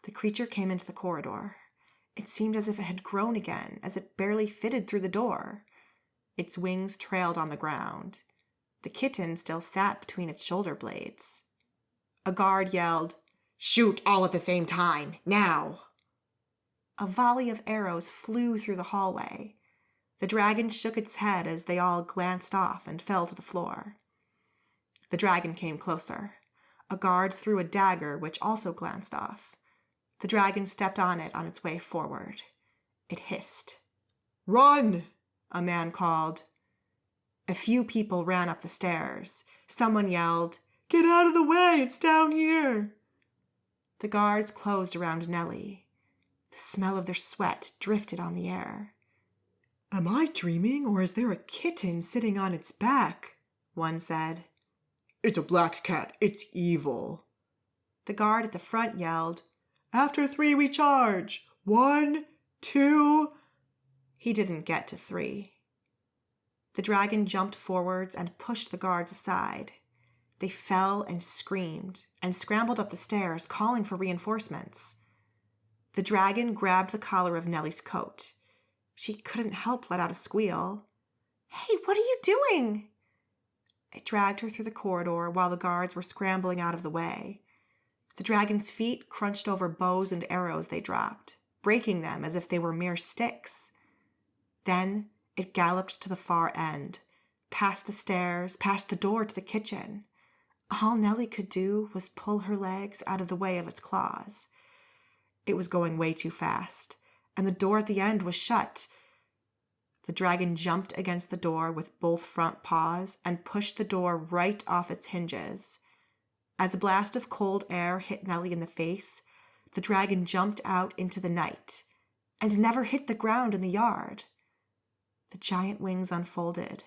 The creature came into the corridor. It seemed as if it had grown again, as it barely fitted through the door. Its wings trailed on the ground. The kitten still sat between its shoulder blades. A guard yelled, "Shoot all at the same time, now!" A volley of arrows flew through the hallway. The dragon shook its head as they all glanced off and fell to the floor. The dragon came closer. A guard threw a dagger, which also glanced off. The dragon stepped on it on its way forward. It hissed. "Run!" a man called. A few people ran up the stairs. Someone yelled, "Get out of the way! It's down here!" The guards closed around Nellie. The smell of their sweat drifted on the air. "Am I dreaming, or is there a kitten sitting on its back?" one said. "It's a black cat. It's evil." The guard at the front yelled, "After 3 we charge. 1, 2... He didn't get to 3. The dragon jumped forwards and pushed the guards aside. They fell and screamed and scrambled up the stairs, calling for reinforcements. The dragon grabbed the collar of Nellie's coat. She couldn't help let out a squeal. "Hey, what are you doing?" It dragged her through the corridor while the guards were scrambling out of the way. The dragon's feet crunched over bows and arrows they dropped, breaking them as if they were mere sticks. Then it galloped to the far end, past the stairs, past the door to the kitchen. All Nellie could do was pull her legs out of the way of its claws. It was going way too fast, and the door at the end was shut. The dragon jumped against the door with both front paws and pushed the door right off its hinges. As a blast of cold air hit Nellie in the face, the dragon jumped out into the night and never hit the ground in the yard. The giant wings unfolded.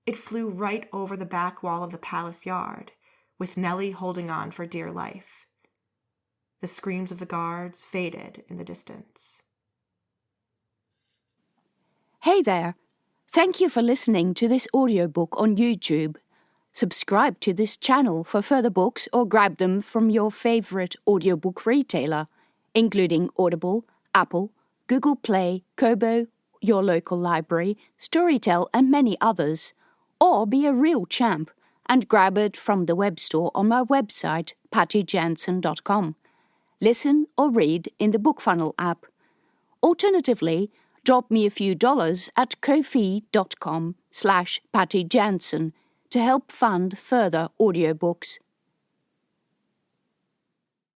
It flew right over the back wall of the palace yard, with Nellie holding on for dear life. The screams of the guards faded in the distance. Hey there! Thank you for listening to this audiobook on YouTube. Subscribe to this channel for further books or grab them from your favorite audiobook retailer, including Audible, Apple, Google Play, Kobo, your local library, Storytel and many others. Or be a real champ and grab it from the web store on my website pattyjansen.com. Listen or read in the BookFunnel app. Alternatively, drop me a few dollars at ko-fi.com/pattyjansen to help fund further audiobooks.